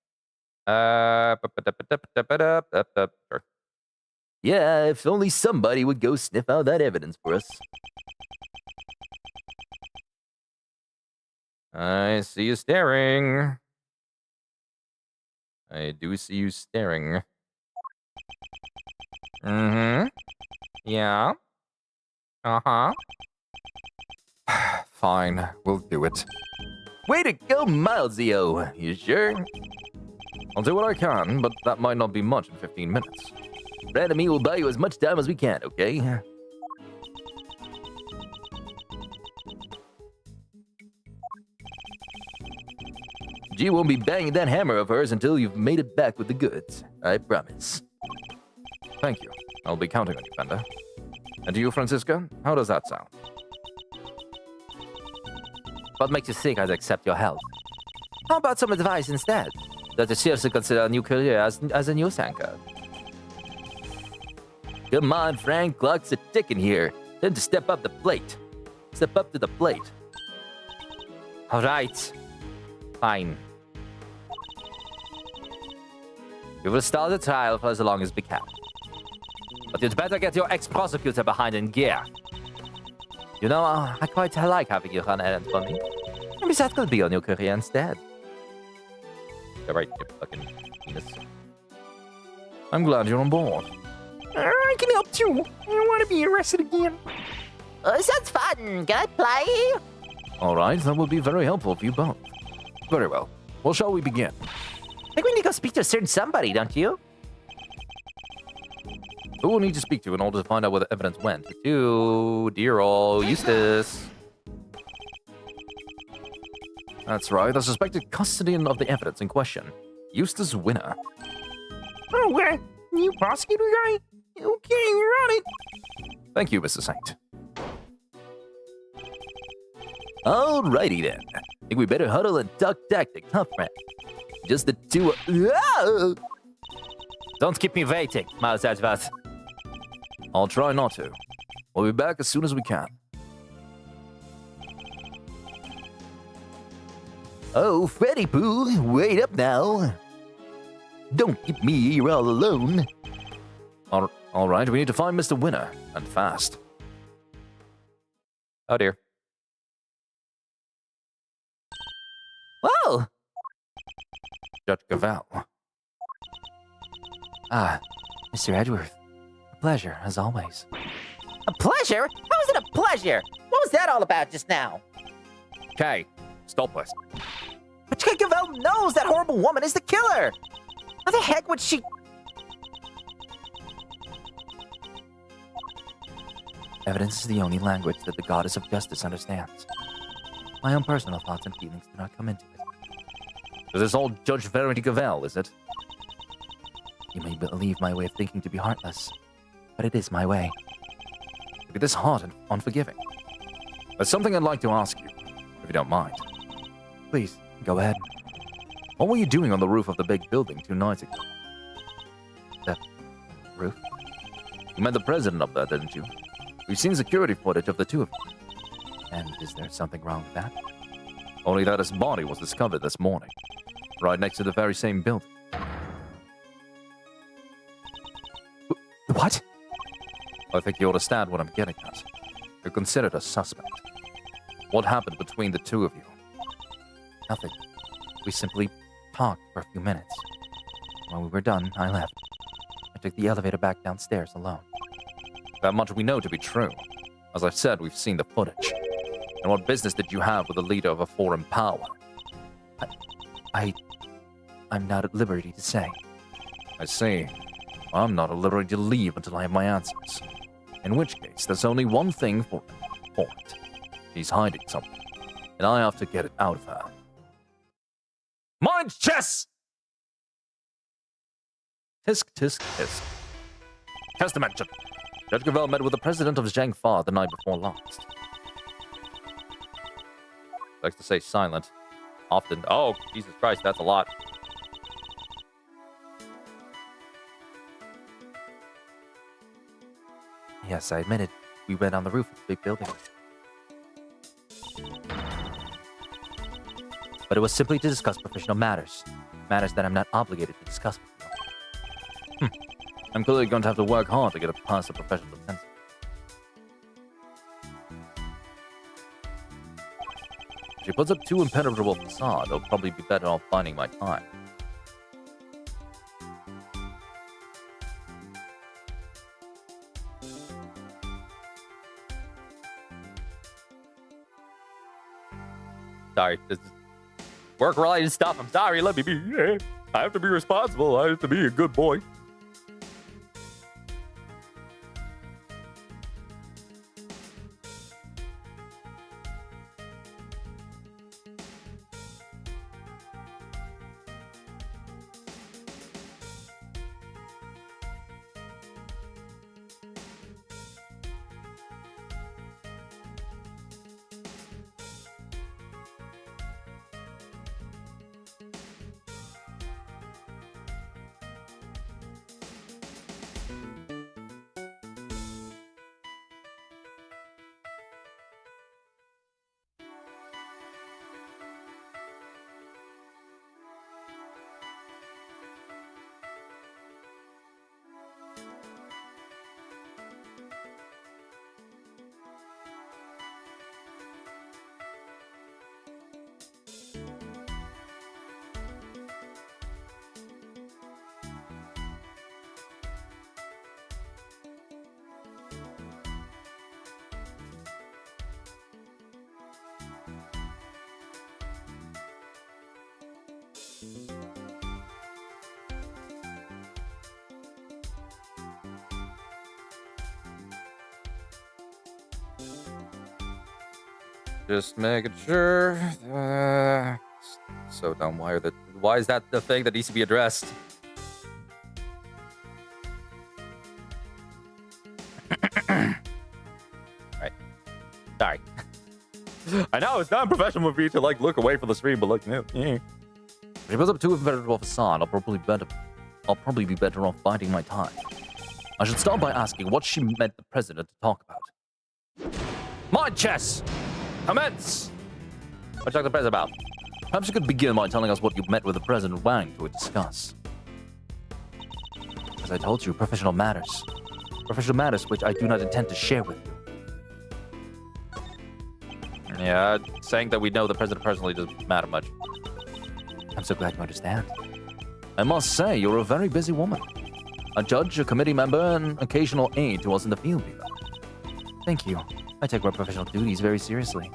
Sure. Yeah, if only somebody would go sniff out that evidence for us. I see you staring. I do see you staring. Mm-hmm. Yeah. Uh-huh. Fine, we'll do it. Way to go, Milesio. You sure? I'll do what I can, but that might not be much in 15 minutes. Brad and me will buy you as much time as we can, okay? G won't be banging that hammer of hers until you've made it back with the goods. I promise. Thank you. I'll be counting on you, Fender. And to you, Franziska, how does that sound? What makes you think I'd accept your help? How about some advice instead? That you seriously consider a new career as a news anchor. Come on, Frank, clock's a ticking here. Time to step up the plate. Step up to the plate. All right. Fine. We will start the trial for as long as we can. But you'd better get your ex-prosecutor behind in gear. You know, I quite like having you run errands for me. Maybe that could be your new career instead. Yeah, right, you fucking penis. I'm glad you're on board. I can help too. I don't want to be arrested again. Sounds fun. Can I play? All right, that will be very helpful for you both. Very well. Well, shall we begin? I think we need to go speak to a certain somebody, don't you? Who will need to speak to in order to find out where the evidence went? To dear old Eustace. That's right, the suspected custodian of the evidence in question. Eustace Winner. Oh, you prosecutor guy? Okay, we're on it. Thank you, Mr. Saint. Alrighty then. I think we better huddle and talk tactics, huh, friend? Just the two. Whoa! Don't keep me waiting, Miles Edgeworth. I'll try not to. We'll be back as soon as we can. Oh, Freddy Pooh, wait up now. Don't keep me here all alone. All right, we need to find Mr. Winner, and fast. Oh dear. Whoa! Judge Gaval. Ah, Mr. Edgeworth. A pleasure, as always. A pleasure? How is it a pleasure? What was that all about just now? Okay, stop this. But Gavel knows that horrible woman is the killer. How the heck would she... Evidence is the only language that the goddess of justice understands. My own personal thoughts and feelings do not come into it. Is this all Judge Verity Gavel, is it? You may believe my way of thinking to be heartless, but it is my way. Look at this hard and unforgiving. There's something I'd like to ask you, if you don't mind. Please, go ahead. What were you doing on the roof of the big building 2 nights ago? The roof? You met the president up there, didn't you? We've seen security footage of the two of you. And is there something wrong with that? Only that his body was discovered this morning, right next to the very same building. What? I think you understand what I'm getting at. You're considered a suspect. What happened between the two of you? Nothing. We simply talked for a few minutes. When we were done, I left. I took the elevator back downstairs alone. That much we know to be true. As I've said, we've seen the footage. And what business did you have with the leader of a foreign power? I'm not at liberty to say. I see. I'm not at liberty to leave until I have my answers. In which case, there's only one thing for it. She's hiding something, and I have to get it out of her. Mind chess! Tisk, tisk, tisk. Testament. Judge Gavel met with the president of Zhangfa the night before last. Likes to say silent. Often. Oh, Jesus Christ, that's a lot. Yes, I admit it. We went on the roof of the big building. But it was simply to discuss professional matters. Matters that I'm not obligated to discuss with you. I'm clearly going to have to work hard to get past the professional defense. If she puts up too impenetrable facade, I'll probably be better off finding my time. Sorry, this is work-related stuff. I'm sorry, let me be. I have to be responsible. I have to be a good boy. Just making sure. So dumb. Why is that the thing that needs to be addressed? Right. Sorry. I know it's not professional of me to look away from the screen, but yeah. If she puts up too impenetrable facade, I'll probably be better off biding my time. I should start by asking what she met the president to talk about. Mind chess! Commence! What you talk to the president about? Perhaps you could begin by telling us what you met with the President Wang to discuss. As I told you, professional matters. Professional matters which I do not intend to share with you. Yeah, saying that we know the president personally doesn't matter much. I'm so glad you understand. I must say, you're a very busy woman. A judge, a committee member, and occasional aide to us in the field, even. Thank you. I take my professional duties very seriously.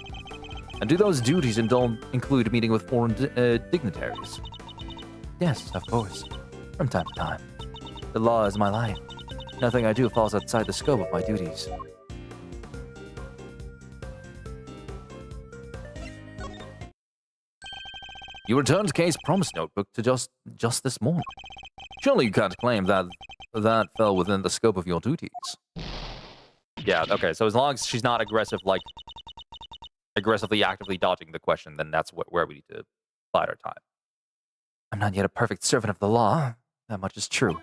And do those duties include meeting with foreign dignitaries? Yes, of course. From time to time. The law is my life. Nothing I do falls outside the scope of my duties. You returned Kay's promise notebook to just this morning. Surely you can't claim that that fell within the scope of your duties. Yeah, okay, so as long as she's not aggressive, like, aggressively, actively dodging the question, then that's where we need to bide our time. I'm not yet a perfect servant of the law. That much is true.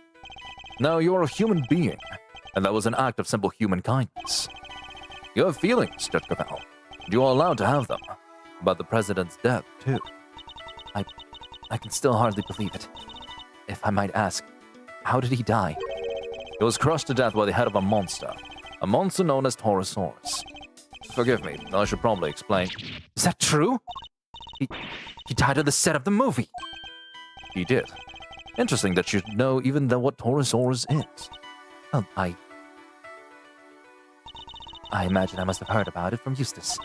No, you're a human being, and that was an act of simple human kindness. You have feelings, Judge Cavell, and you are allowed to have them. About the president's death, too. I can still hardly believe it. If I might ask, how did he die? He was crushed to death by the head of a monster known as Taurosaurus. Forgive me, I should probably explain. Is that true? He died on the set of the movie. He did. Interesting that you know even what Taurosaurus is. Well, I imagine I must have heard about it from Eustace.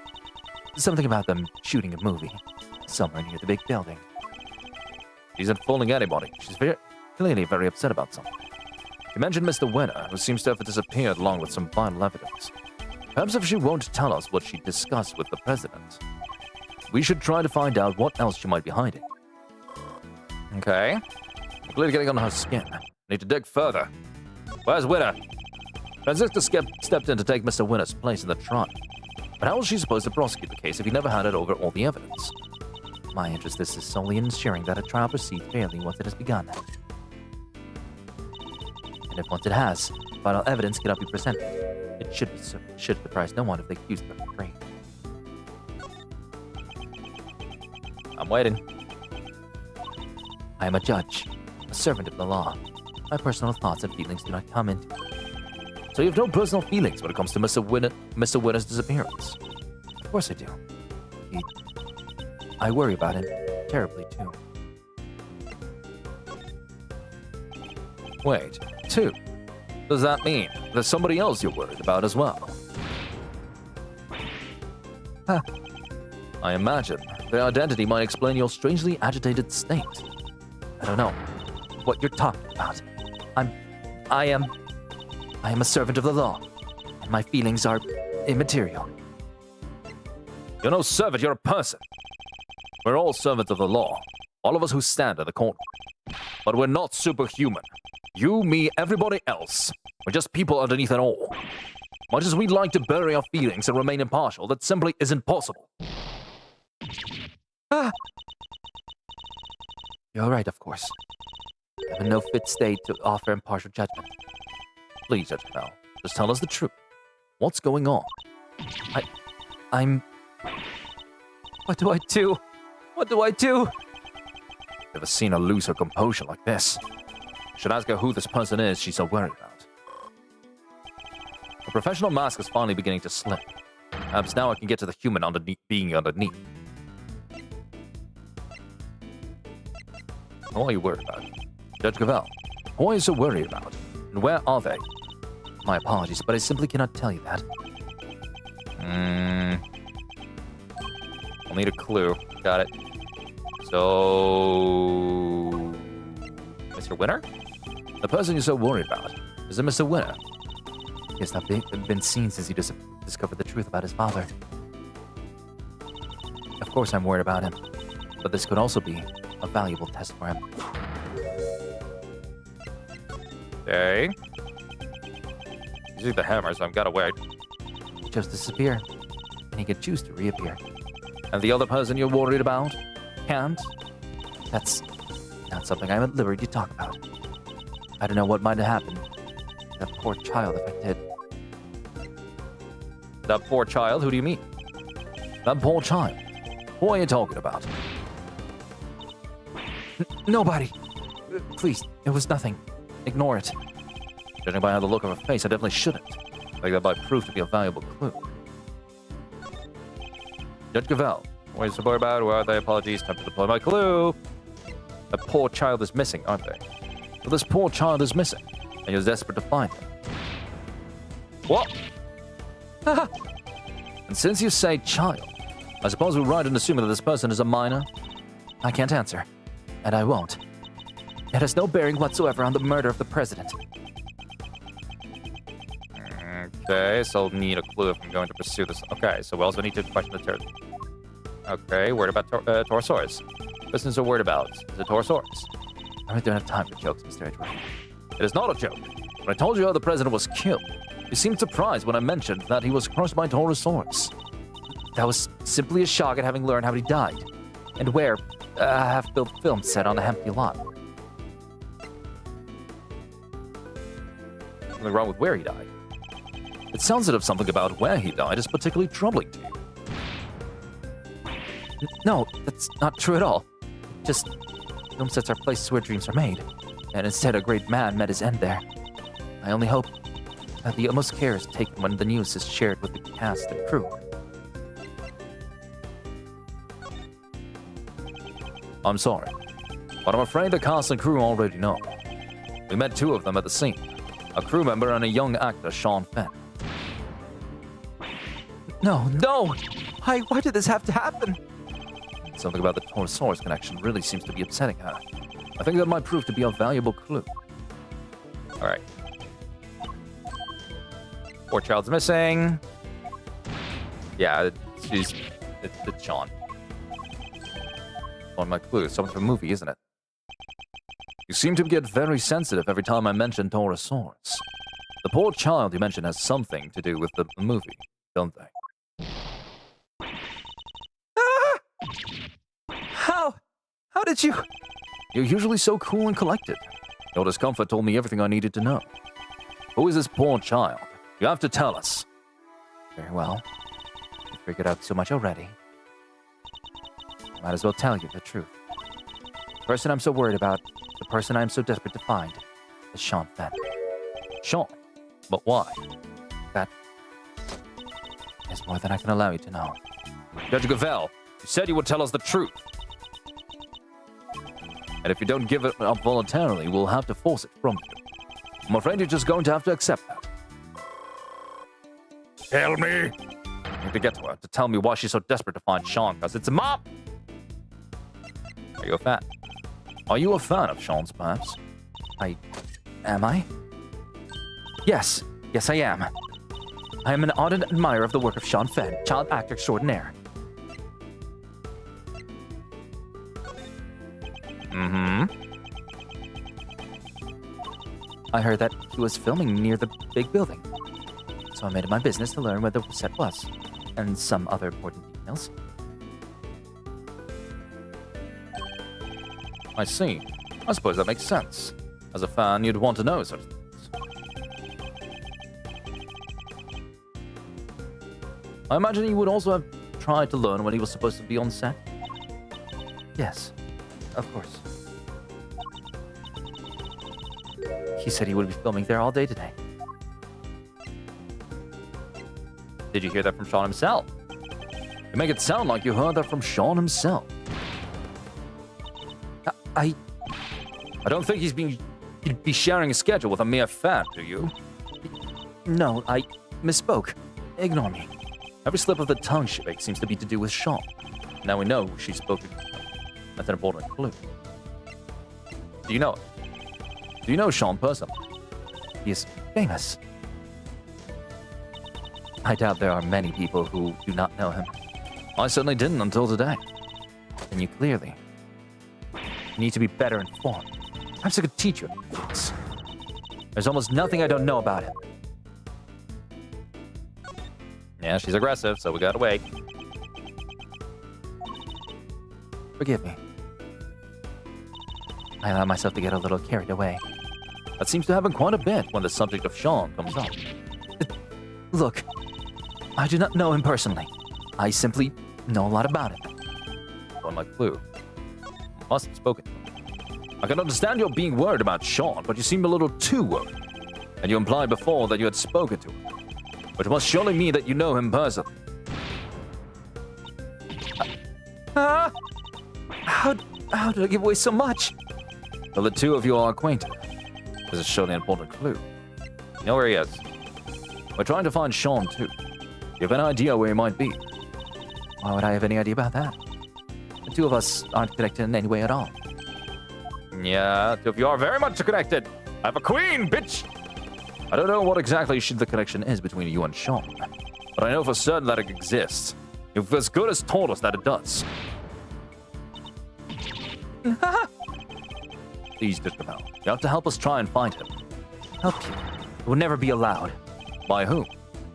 Something about them shooting a movie somewhere near the big building. She isn't fooling anybody. She's clearly very upset about something. She mentioned Mr. Winner, who seems to have disappeared along with some vital evidence. Perhaps if she won't tell us what she discussed with the president, we should try to find out what else she might be hiding. Okay. I'm clearly getting on her skin. Need to dig further. Where's Winner? Francisca stepped in to take Mr. Winner's place in the trial. But how was she supposed to prosecute the case if he never handed over all the evidence? My interest is solely in ensuring that a trial proceeds fairly once it has begun. And if once it has, vital evidence cannot be presented, it should surprise no one if the accused are free. I'm waiting. I am a judge, a servant of the law. My personal thoughts and feelings do not come into. So you have no personal feelings when it comes to Mr. Winner's disappearance? Of course I do. I worry about him terribly too. Wait, two? Does that mean there's somebody else you're worried about as well? Huh. I imagine their identity might explain your strangely agitated state. I don't know what you're talking about. I am a servant of the law, and my feelings are immaterial. You're no servant, you're a person. We're all servants of the law, all of us who stand at the corner. But we're not superhuman. You, me, everybody else. We're just people underneath it all. Much as we'd like to bury our feelings and remain impartial, that simply isn't possible. Ah! You're right, of course. I'm in no fit state to offer impartial judgment. Please, Judge Cavell, just tell us the truth. What's going on? I'm... What do I do? What do I do? Never seen her lose her composure like this. Should ask her who this person is she's so worried about. The professional mask is finally beginning to slip. Perhaps now I can get to the human being underneath. Who are you worried about? Judge Cavell, who are you so worried about? And where are they? My apologies, but I simply cannot tell you that. I'll need a clue. Got it. So... Mr. Winner? The person you're so worried about. Is it Mr. Winner? He has not been seen since he discovered the truth about his father. Of course I'm worried about him, but this could also be a valuable test for him. Okay. Using the hammer, so I've got to wait. He chose to disappear, and he could choose to reappear. And the other person you're worried about? Can't. That's not something I'm at liberty to talk about. I don't know what might have happened to that poor child if I did. That poor child? Who do you mean? That poor child? Who are you talking about? Nobody. Please, it was nothing. Ignore it. Judging by the look of her face, I definitely shouldn't. I think that might prove to be a valuable clue. Judge Cavell. What are you so worried about? Where are they? Apologies. Time to deploy my clue. A poor child is missing, aren't they? But this poor child is missing, and you're desperate to find them. What? And since you say child, I suppose we're right in assuming that this person is a minor? I can't answer, and I won't. It has no bearing whatsoever on the murder of the president. Okay, so I'll need a clue if I'm going to pursue this. Okay, so we also need to question the territory. Okay, word about Torosaurus. Listeners are worried about the Torosaurus. I don't have time for jokes, Mr. Edgeworth. It is not a joke. When I told you how the president was killed, you seemed surprised when I mentioned that he was crushed by Torosaurus. That was simply a shock at having learned how he died. And where a half-built film set on a empty lot. Something wrong with where he died. It sounds as if something about where he died is particularly troubling to you. No, that's not true at all. Just, film sets are places where dreams are made. And instead a great man met his end there. I only hope that the utmost care is taken when the news is shared with the cast and crew. I'm sorry, but I'm afraid the cast and crew already know. We met two of them at the scene, a crew member and a young actor, Sean Fenn. No! Why did this have to happen? Something about the Torosaurus connection really seems to be upsetting her. I think that might prove to be a valuable clue. All right. Poor child's missing. Yeah, it's Sean. On my clue, something from a movie, isn't it? You seem to get very sensitive every time I mention Torosaurus. The poor child you mentioned has something to do with the movie, don't they? How did you... You're usually so cool and collected. Your discomfort told me everything I needed to know. Who is this poor child? You have to tell us. Very well. You figured out so much already. I might as well tell you the truth. The person I'm so worried about, the person I'm so desperate to find, is Sean Fenn. Sean? But why? That is more than I can allow you to know. Judge Gavelle, you said you would tell us the truth. And if you don't give it up voluntarily, we'll have to force it from you. I'm afraid you're just going to have to accept that. Tell me! I need to get to her to tell me why she's so desperate to find Sean, because it's a mom! Are you a fan? Are you a fan of Sean's, perhaps? Am I? Yes, I am. I am an ardent admirer of the work of Sean Fenn, child actor extraordinaire. I heard that he was filming near the big building. So I made it my business to learn where the set was, and some other important details. I see. I suppose that makes sense. As a fan, you'd want to know such things. I imagine you would also have tried to learn when he was supposed to be on set. Yes, of course. He said he would be filming there all day today. Did you hear that from Sean himself? You make it sound like you heard that from Sean himself. I don't think he'd be sharing a schedule with a mere fan, do you? No, I misspoke. Ignore me. Every slip of the tongue she makes seems to be to do with Sean. Now we know who she's spoken to. That's an important clue. Do you know it? Do you know Sean personally? He is famous. I doubt there are many people who do not know him. I certainly didn't until today. And you clearly need to be better informed. Perhaps I could teach you this. There's almost nothing I don't know about him. Yeah, she's aggressive, so we gotta wait. Forgive me. I allowed myself to get a little carried away. That seems to happen quite a bit when the subject of Sean comes up. Look, I do not know him personally. I simply know a lot about him. On my clue. Must have spoken to him. I can understand you're being worried about Sean, but you seem a little too worried. And you implied before that you had spoken to him. Which must surely mean that you know him personally. How did I give away so much? Well, the two of you are acquainted. This is surely an important clue. You know where he is. We're trying to find Sean, too. You have an idea where he might be? Why would I have any idea about that? The two of us aren't connected in any way at all. Yeah, two of you are very much connected. I have a queen, bitch! I don't know what exactly the connection is between you and Sean, but I know for certain that it exists. You've as good as told us that it does. Please, Judge Cavell, you have to help us try and find him. Help you. It will never be allowed. By whom?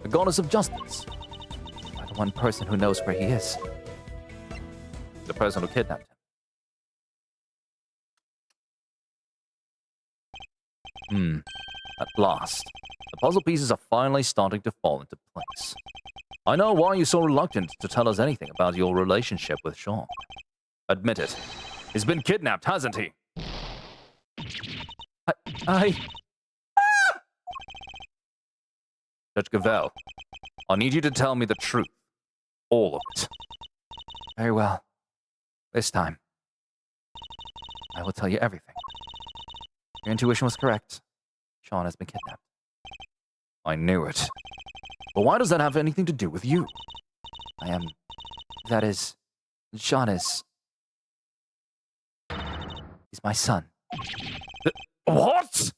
The goddess of justice. By the one person who knows where he is. The person who kidnapped him. At last, the puzzle pieces are finally starting to fall into place. I know why you're so reluctant to tell us anything about your relationship with Sean. Admit it. He's been kidnapped, hasn't he? Judge Cavell, I need you to tell me the truth. All of it. Very well. This time, I will tell you everything. Your intuition was correct. Sean has been kidnapped. I knew it. But why does that have anything to do with you? That is, Sean is... He's my son. What?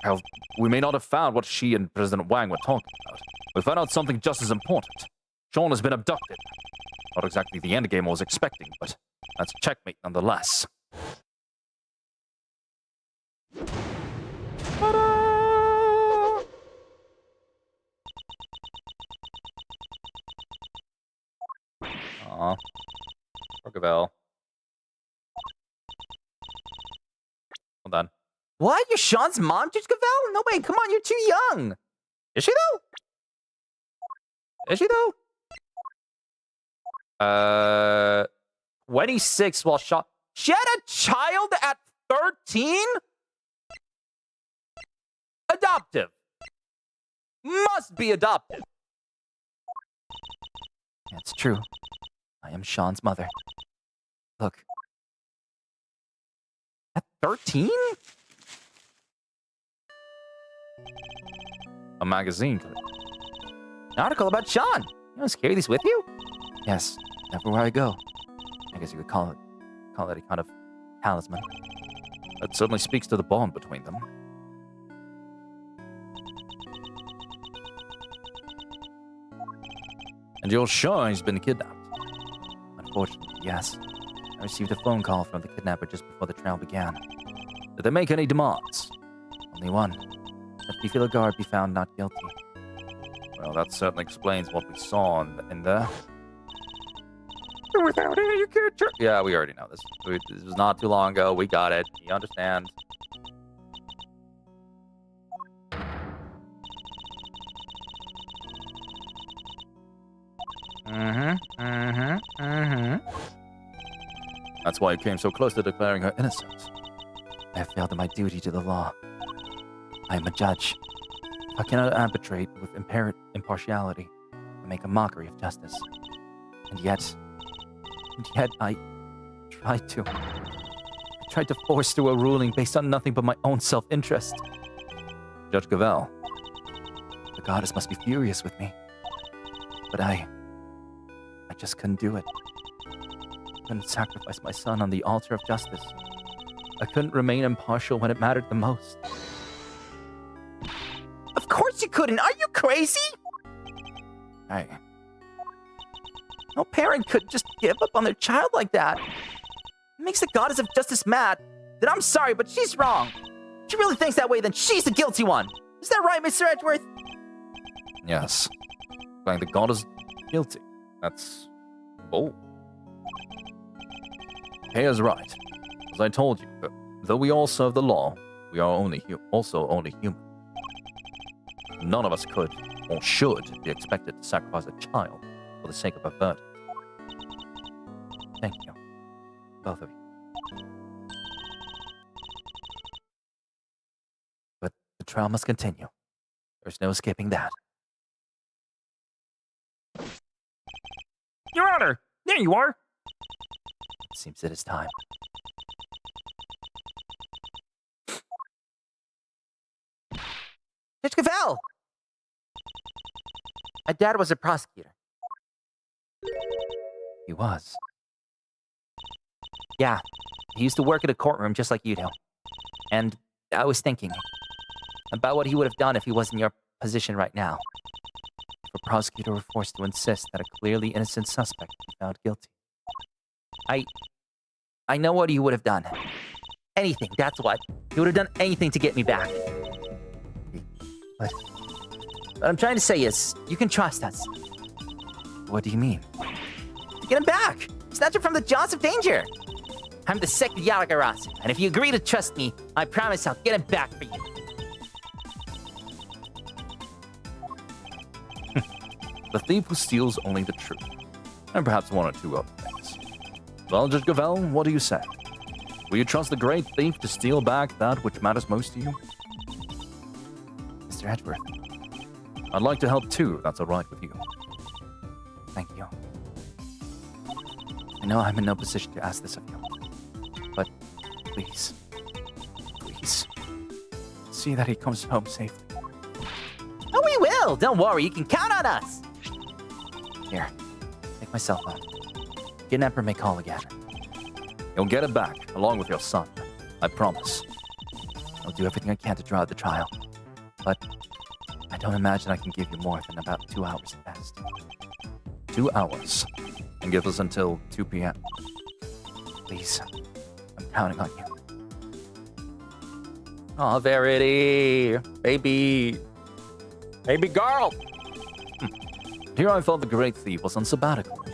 Well, we may not have found what she and President Wang were talking about. We found out something just as important. Sean has been abducted. Not exactly the endgame I was expecting, but that's checkmate nonetheless. Aw. Poor Cavell. Hold on. What? You're Sean's mom, Judge Cavell? No way, come on, you're too young. Is she though? Is she though? 26 while Sean... She had a child at 13? Adoptive. Must be adopted. It's true. I am Sean's mother. Look. At 13? A magazine clip. An article about Sean. You don't carry these with you? Yes, everywhere I go. I guess you could call it a kind of talisman. That certainly speaks to the bond between them. And you're sure he's been kidnapped? Unfortunately, yes. I received a phone call from the kidnapper just before the trial began. Did they make any demands? Only one. That Fifi Lagarde be found not guilty. Well, that certainly explains what we saw in there. Without it, you can't turn. Yeah, we already know this. This was not too long ago. We got it. You understand. That's why you came so close to declaring her innocent. I have failed in my duty to the law. I am a judge. I cannot arbitrate with impaired impartiality and make a mockery of justice. And yet I tried to force through a ruling based on nothing but my own self-interest. Judge Cavell. The goddess must be furious with me. But I just couldn't do it. I couldn't sacrifice my son on the altar of justice. I couldn't remain impartial when it mattered the most. Of course you couldn't. Are you crazy? No parent could just give up on their child like that. It makes the goddess of justice mad. Then I'm sorry, but she's wrong. If she really thinks that way, then she's the guilty one. Is that right, Mr. Edgeworth? Yes. Saying the god is guilty. That's bold. Kay is right. As I told you, though we all serve the law, we are also only human. None of us could or should be expected to sacrifice a child for the sake of a verdict. Thank you. Both of you. But the trial must continue. There's no escaping that. Your Honor, there you are. It seems it is time. Judge Cavell! My dad was a prosecutor. He was. Yeah, he used to work at a courtroom just like you do. And I was thinking about what he would have done if he was in your position right now. if a prosecutor were forced to insist that a clearly innocent suspect be found guilty. I know what you would have done. Anything, that's what. You would have done anything to get me back. But what I'm trying to say is, you can trust us. What do you mean? To get him back! Snatch him from the jaws of danger! I'm the second Yatagarasu, and if you agree to trust me, I promise I'll get him back for you. The thief who steals only the truth, and perhaps one or two other things. Well, Judge Gavel, what do you say? Will you trust the great thief to steal back that which matters most to you? Mr. Edgeworth, I'd like to help too, if that's all right with you. thank you. I know I'm in no position to ask this of you, but please, see that he comes home safely. Oh, we will! Don't worry, you can count on us! Here, take my cell phone. Kidnapper may call again. You'll get it back, along with your son. I promise. I'll do everything I can to draw out the trial, but I don't imagine I can give you more than about 2 hours at best. 2 hours. And give us until 2 p.m. Please, I'm counting on you. Oh, Verity, baby girl. Here I thought the great thief was on sabbatical.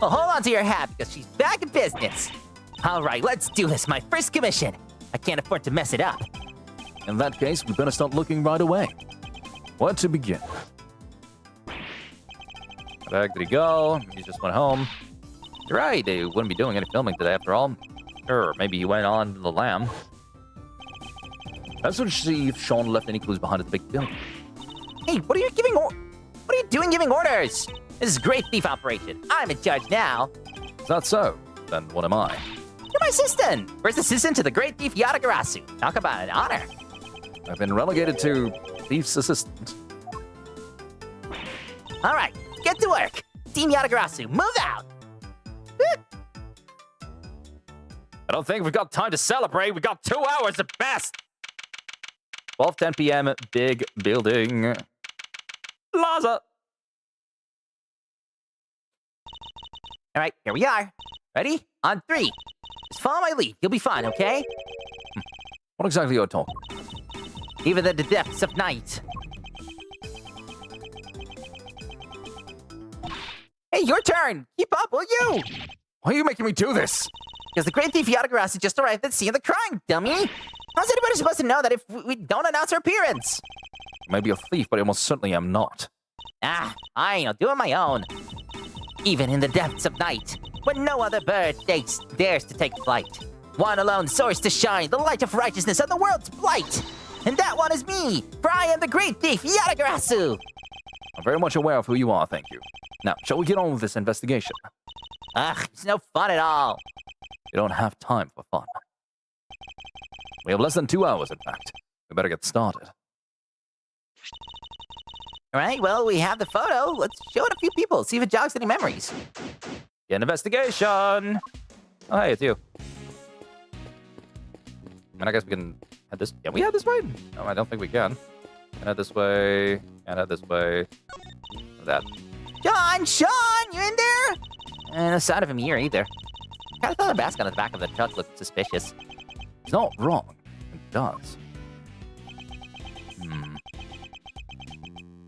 Well, hold on to your hat because she's back in business. All right, let's do this. My first commission. I can't afford to mess it up. In that case, we better start looking right away. Where to begin? Back did he go? He just went home. You're right, they wouldn't be doing any filming today after all. Sure, maybe he went on to the lamb. Let's see if Sean left any clues behind the big building. Hey, what are you doing giving orders? This is a great thief operation. I'm in charge now. Is that so? Then what am I? You're my assistant. First assistant to the great thief Yatagarasu. Talk about an honor. I've been relegated to thief's assistant. All right, get to work. Team Yatagarasu, move out. I don't think we've got time to celebrate. We've got 2 hours at best. 12:10 p.m. Big building. Plaza. All right, here we are. Ready? On 3. Just follow my lead. You'll be fine, okay? What exactly are you talking? Even in the depths of night. Hey, your turn. Keep up, will you? Why are you making me do this? Because the great thief Yatagarasu just arrived at the scene of the crime, dummy. How's anybody supposed to know that if we don't announce our appearance? Maybe a thief, but I most certainly am not. I'll do it on my own. Even in the depths of night, when no other bird dares to take flight, one alone soars to shine, the light of righteousness on the world's blight. And that one is me, for I am the great thief Yatagarasu. I'm very much aware of who you are, thank you. Now, shall we get on with this investigation? It's no fun at all. You don't have time for fun. We have less than 2 hours, in fact. We better get started. All right, well, we have the photo. Let's show it a few people, see if it jogs any memories. Get an investigation. Oh, hey, it's you. And I guess we can head this. Can we head this way? No, I don't think we can. Can head this way. Can head this way. That. Sean, you in there? No sign of him here either. Kind of thought the basket on the back of the truck looked suspicious. He's not wrong. It does.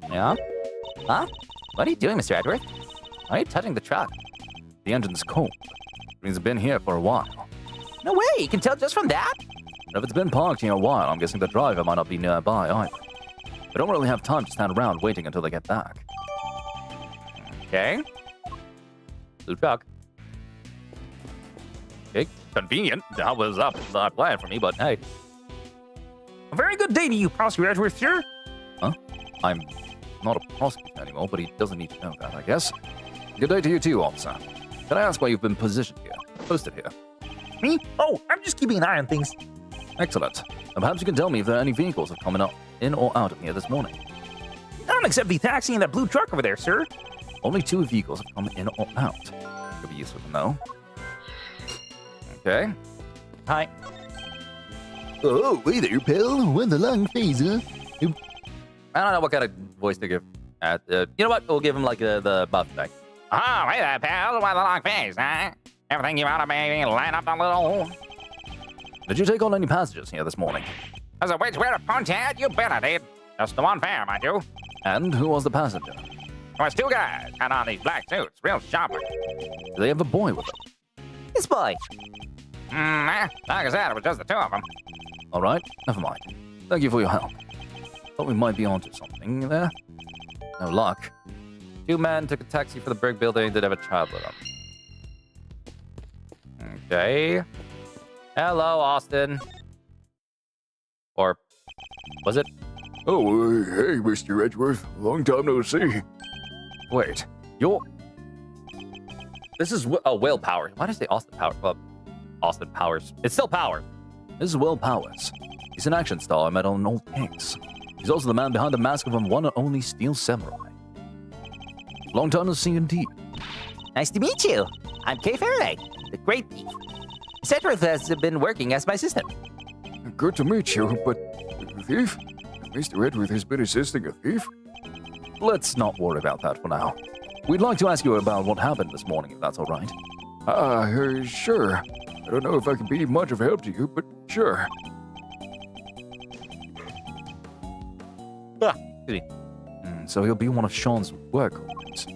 Yeah? Huh? What are you doing, Mr. Edgeworth? Why are you touching the truck? The engine's cold. It means it's been here for a while. No way, you can tell just from that? And if it's been parked here a while, I'm guessing the driver might not be nearby either. We don't really have time to stand around waiting until they get back. Okay. Blue truck. Okay, convenient. That was up the plan for me, but hey. A very good day to you, Prosecutor Edgeworth, sir. Huh? I'm not a prosecutor anymore, but he doesn't need to know that, I guess. Good day to you too, officer. Can I ask why you've been positioned here? Posted here? Me? Oh, I'm just keeping an eye on things. Excellent. And perhaps you can tell me if there are any vehicles that are coming up in or out of here this morning. None except the taxi and that blue truck over there, sir. Only 2 vehicles have come in or out. Could be useful to know. Okay. Hi. Oh, hey there, pal. When the long phaser. I don't know what kind of voice to give. You know what? We'll give him like the buff thing. Oh, hey there, pal. What a long face, huh? Everything you want to maybe line up a little. Did you take on any passengers here this morning? As a witch wear a punch hat, you bet I did. Just the one fare, mind you. And who was the passenger? There was 2 guys, had on these black suits, real sharp. Do they have a boy with them? This boy. Like I said, it was just the 2 of them. All right, never mind. Thank you for your help. Thought we might be onto something there. No luck. 2 men took a taxi for the brick building. Did have a child with them. Okay. Hello, Austin. Or was it? Oh, hey, Mr. Edgeworth. Long time no see. Wait, This is Will Powers. Why did I say Austin Powers? Well, Austin Powers. It's still Powers. this is Will Powers. He's an action star I met on an old case. He's also the man behind the mask of one and only Steel Samurai. Long time no see indeed. Nice to meet you. I'm Kay Faraday, the Great Thief. Sedgworth has been working as my assistant. Good to meet you, but a thief? Mr. Edgeworth has been assisting a thief? Let's not worry about that for now. We'd like to ask you about what happened this morning, if that's all right. Sure. I don't know if I can be much of help to you, but sure. Excuse me. So he'll be one of Sean's work colleagues.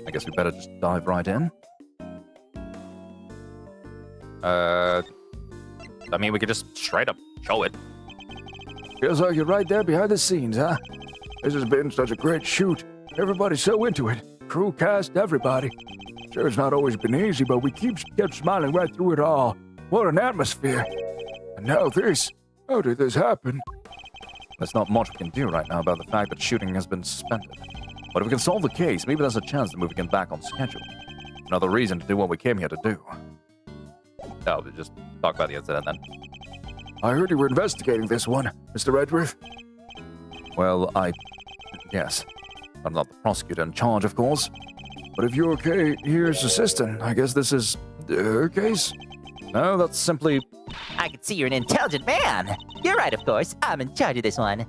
I guess we better just dive right in. I mean, we could just straight up show it. Feels like you're right there behind the scenes, huh? This has been such a great shoot. Everybody's so into it. Crew, cast, everybody. Sure, it's not always been easy, but we kept smiling right through it all. What an atmosphere. And now this. How did this happen? There's not much we can do right now about the fact that shooting has been suspended. But if we can solve the case, maybe there's a chance to move again back on schedule. Another reason to do what we came here to do. Oh, we'll just talk about the incident then. I heard you were investigating this one, Mr. Edgeworth. Well, yes. I'm not the prosecutor in charge, of course. But if you're okay, here's assistant. I guess this is her case? No, that's simply... I can see you're an intelligent man. You're right, of course. I'm in charge of this one.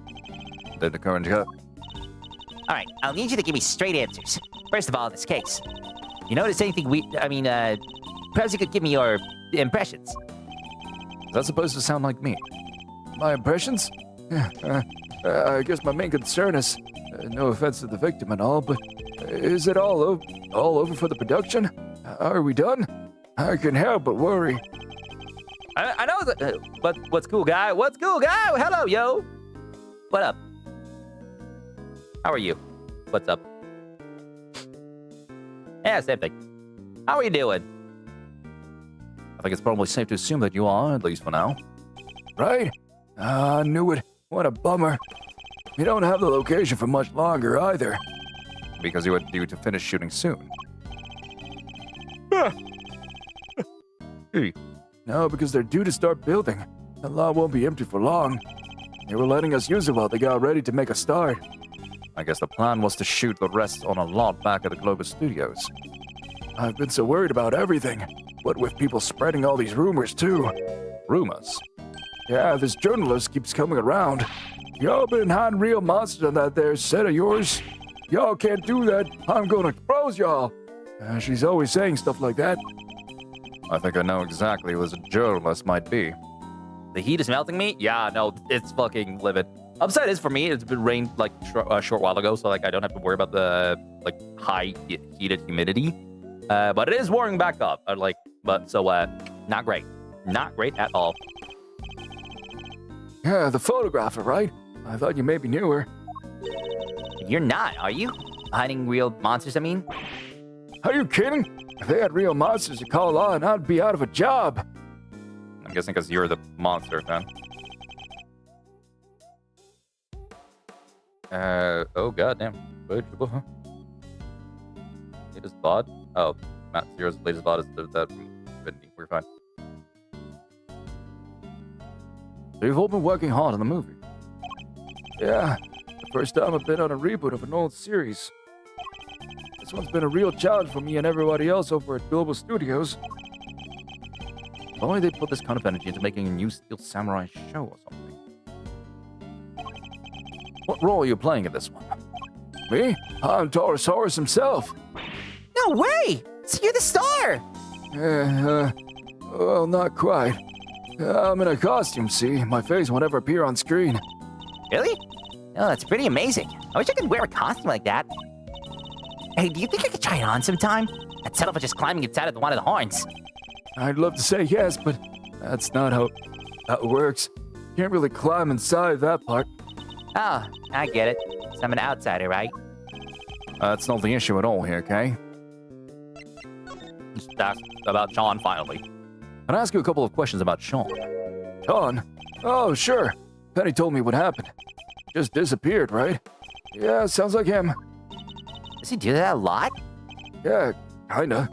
Did the current cut? All right, I'll need you to give me straight answers. First of all, this case. You notice anything perhaps you could give me your impressions. Is that supposed to sound like me? My impressions? I guess my main concern is, no offense to the victim and all, but is it all over for the production? Are we done? I can't help but worry. I know that, but what's cool, guy? What's cool, guy? Hello, yo. What up? How are you? What's up? Yeah, same thing. How are you doing? I think it's probably safe to assume that you are, at least for now. Right? I knew it. What a bummer. We don't have the location for much longer either. Because you were due to finish shooting soon. No, because they're due to start building. The lot won't be empty for long. They were letting us use it while they got ready to make a start. I guess the plan was to shoot the rest on a lot back at the Globus Studios. I've been so worried about everything. What with people spreading all these rumors, too. Rumors? Yeah, this journalist keeps coming around. Y'all been hiding real monsters on that there set of yours. Y'all can't do that. I'm gonna expose y'all. She's always saying stuff like that. I think I know exactly who this journalist might be. The heat is melting me? Yeah, no, it's fucking livid. Upside is for me, it's been rained like a short while ago, so like I don't have to worry about the like high heated humidity. But it is warming back up. Not great. Not great at all. Yeah, the photographer, right? I thought you maybe knew her. You're not, are you? Hiding real monsters, I mean? Are you kidding? If they had real monsters to call on, I'd be out of a job. I'm guessing because you're the monster fan. Oh goddamn. Latest bot? Oh, Matt Zero's latest bot is that from Infinity. We're fine. So you've all been working hard on the movie. Yeah, the first time I've been on a reboot of an old series. This one's been a real challenge for me and everybody else over at Global Studios. If only they put this kind of energy into making a new Steel Samurai show or something. What role are you playing in this one? Me? I'm Taurosaurus himself. No way! So you're the star! Well, not quite. I'm in a costume, see? My face won't ever appear on screen. Really? Oh, that's pretty amazing. I wish I could wear a costume like that. Hey, do you think I could try it on sometime? Instead of just climbing inside of one of the horns. I'd love to say yes, but that's not how it works. Can't really climb inside that part. Oh, I get it. So I'm an outsider, right? That's not the issue at all here, Kay. Let's ask about Sean finally. Can I ask you a couple of questions about Sean? Sean? Oh, sure. Penny told me what happened. Just disappeared, right? Yeah, sounds like him. Does he do that a lot? Yeah, kinda.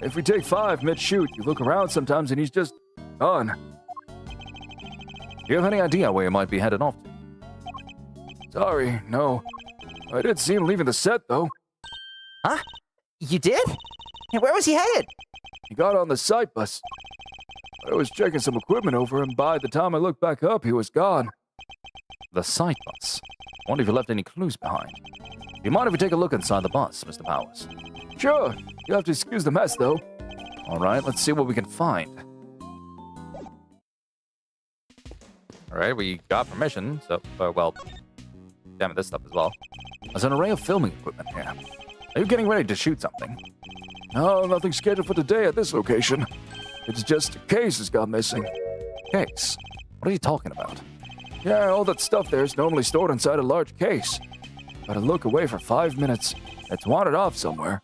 If we take 5 mid-shoot, you look around sometimes and he's just gone. Do you have any idea where he might be headed off to? Sorry, no. I did see him leaving the set, though. Huh? You did? And where was he headed? He got on the site bus. I was checking some equipment over, and by the time I looked back up, he was gone. The site bus. I wonder if you left any clues behind. Do you mind if we take a look inside the bus, Mr. Powers? Sure. You'll have to excuse the mess, though. All right, let's see what we can find. All right, we got permission, so, well, damn it, this stuff as well. There's an array of filming equipment here. Are you getting ready to shoot something? No, nothing scheduled for today at this location. It's just a case has got missing. Case? What are you talking about? Yeah, all that stuff there is normally stored inside a large case. Gotta look away for 5 minutes. It's wandered off somewhere.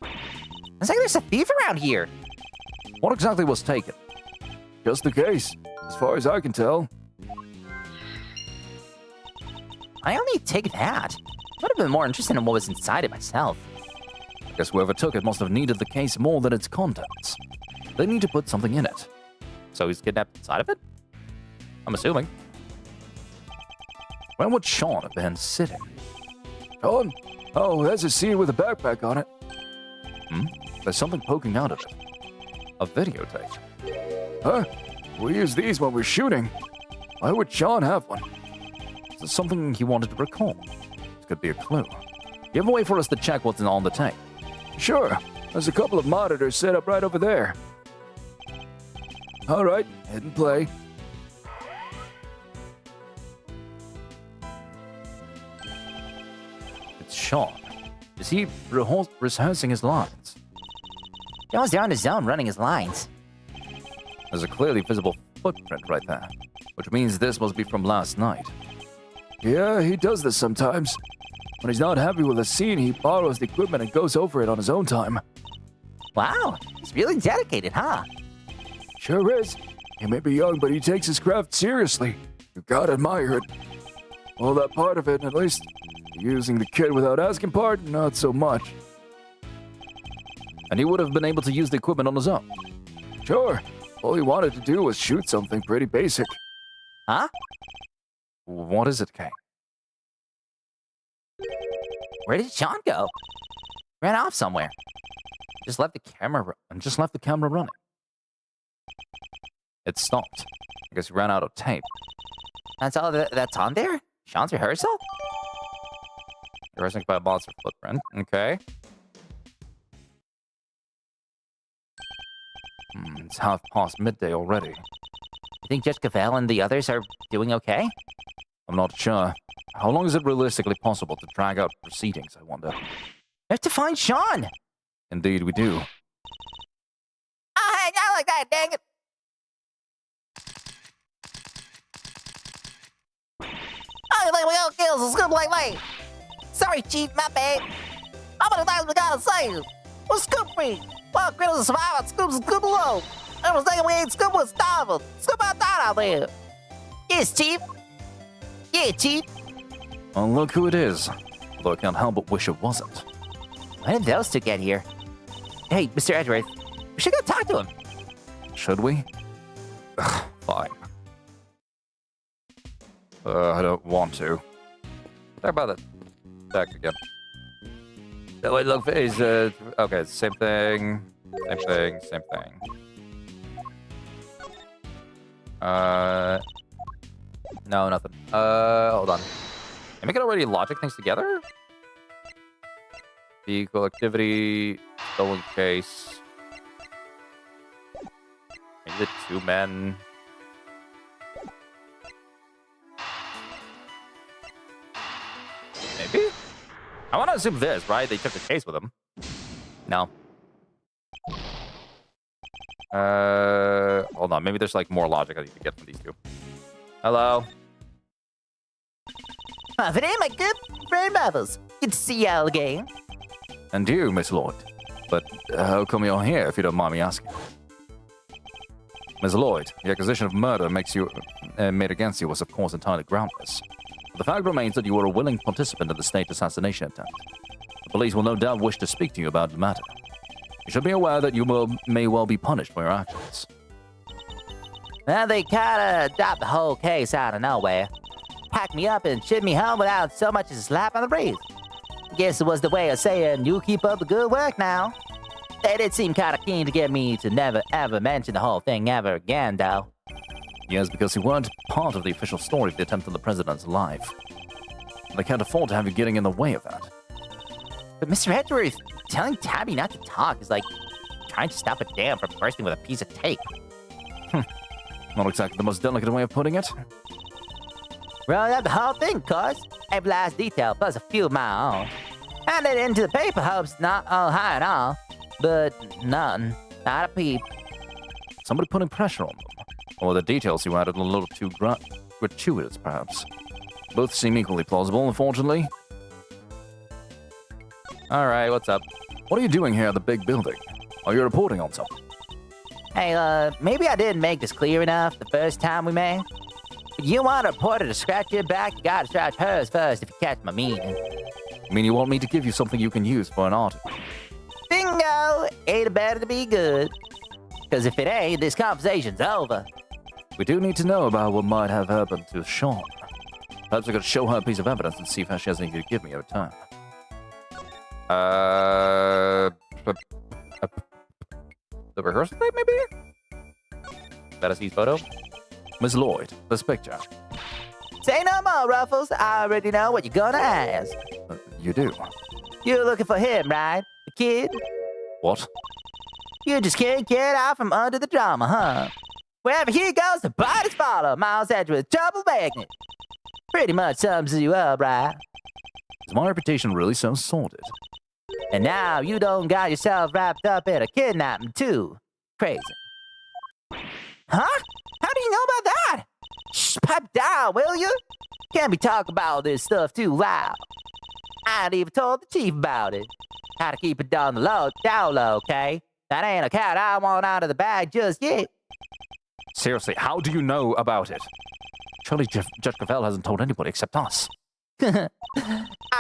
It's like there's a thief around here. What exactly was taken? Just the case, as far as I can tell. I only take that. Would have been more interested in what was inside it myself. I guess whoever took it must have needed the case more than its contents. They need to put something in it. So he's kidnapped inside of it? I'm assuming. Where would Sean have been sitting? Sean? Oh, there's a scene with a backpack on it. There's something poking out of it. A videotape. Huh? We use these when we're shooting. Why would Sean have one? Is there something he wanted to recall? This could be a clue. You have a way for us to check what's on the tape? Sure. There's a couple of monitors set up right over there. All right, hit and play. It's Sean. Is he rehearsing his lines? John's there on his own running his lines. There's a clearly visible footprint right there, which means this must be from last night. Yeah, he does this sometimes. When he's not happy with a scene, he borrows the equipment and goes over it on his own time. Wow, he's really dedicated, huh? Sure is. He may be young, but he takes his craft seriously. You gotta admire it. Well, that part of it, at least. Using the kit without asking pardon, not so much. And he would have been able to use the equipment on his own. Sure. All he wanted to do was shoot something pretty basic. Huh? What is it, Kay? Where did Sean go? Ran off somewhere. Just left the camera running. It stopped. I guess he ran out of tape. That's all that's on there? Sean's rehearsal? Rehearsing by a monster footprint. Okay. It's midday already. You think Judge Cavell and the others are doing okay? I'm not sure. How long is it realistically possible to drag out proceedings, I wonder? We have to find Sean! Indeed, we do. Oh, hey, not like that, dang it. I think we all kills a scoop like me. Sorry, Chief, my bad. How many times we gotta say it? We're scoop free. Well, critters survive on scoops and scoop alone. Everyone's thinking we ain't scoop, we're starving. Scoop out there. Yes, Chief. Yeah, Chief. Well, look who it is. Although I can't help but wish it wasn't. When did those two get here? Hey, Mr. Edgeworth, we should go talk to him. Should we? Fine. I don't want to. Talk about it. Back again. Oh, wait, look, is okay, same thing. Same thing, same thing. No, nothing. Hold on. Am I already logic things together? Vehicle activity, stolen case. Maybe the 2 men. Maybe? I want to assume this, right? They took the case with them. No. Hold on. Maybe there's like more logic I need to get from these 2. Hello. Today, my good friend Bubbles. Good to see y'all again. And you, Miss Lloyd. But how come you're here, if you don't mind me asking? Miss Lloyd, the accusation of murder made against you was of course entirely groundless. But the fact remains that you were a willing participant in the state assassination attempt. The police will no doubt wish to speak to you about the matter. You should be aware that you may well be punished for your actions. Well, they kinda dropped the whole case out of nowhere. Packed me up and shipped me home without so much as a slap on the wrist. Guess it was the way of saying, you keep up the good work now. They did seem kinda keen to get me to never ever mention the whole thing ever again, though. Yes, because you weren't part of the official story of the attempt on the president's life. They can't afford to have you getting in the way of that. But Mr. Edgeworth, telling Tabby not to talk is like trying to stop a dam from bursting with a piece of tape. Not exactly the most delicate way of putting it. Well, that's the whole thing, cuz. Every last detail, plus a few of my own. Handed it into the paper hopes not all high at all. But nothing. Not a peep. Somebody putting pressure on them. Or the details you added a little too gratuitous, perhaps. Both seem equally plausible, unfortunately. Alright, what's up? What are you doing here at the big building? Are you reporting on something? Hey, maybe I didn't make this clear enough the first time we met. If you want a reporter to scratch your back, you gotta scratch hers first if you catch my meaning. You mean you want me to give you something you can use for an article? Bingo! Ain't it better to be good? Because if it ain't, this conversation's over. We do need to know about what might have happened to Sean. Perhaps I could show her a piece of evidence and see if she has anything to give me in return. The rehearsal tape, maybe? That his photo? Miss Lloyd, this picture. Say no more, Ruffles. I already know what you're gonna ask. You do? You're looking for him, right? The kid? What? You just can't get out from under the drama, huh? Wherever he goes, the bodies follow. Miles Edgeworth, trouble magnet. Pretty much sums you up, right? Is my reputation really so sordid? And now you don't got yourself wrapped up in a kidnapping, too. Crazy. Huh? How do you know about that? Shh, pipe down, will you? Can't be talking about this stuff too loud. I ain't even told the chief about it. Gotta keep it down low, okay? That ain't a cat I want out of the bag just yet. Seriously, how do you know about it? Surely Judge Gravel hasn't told anybody except us. I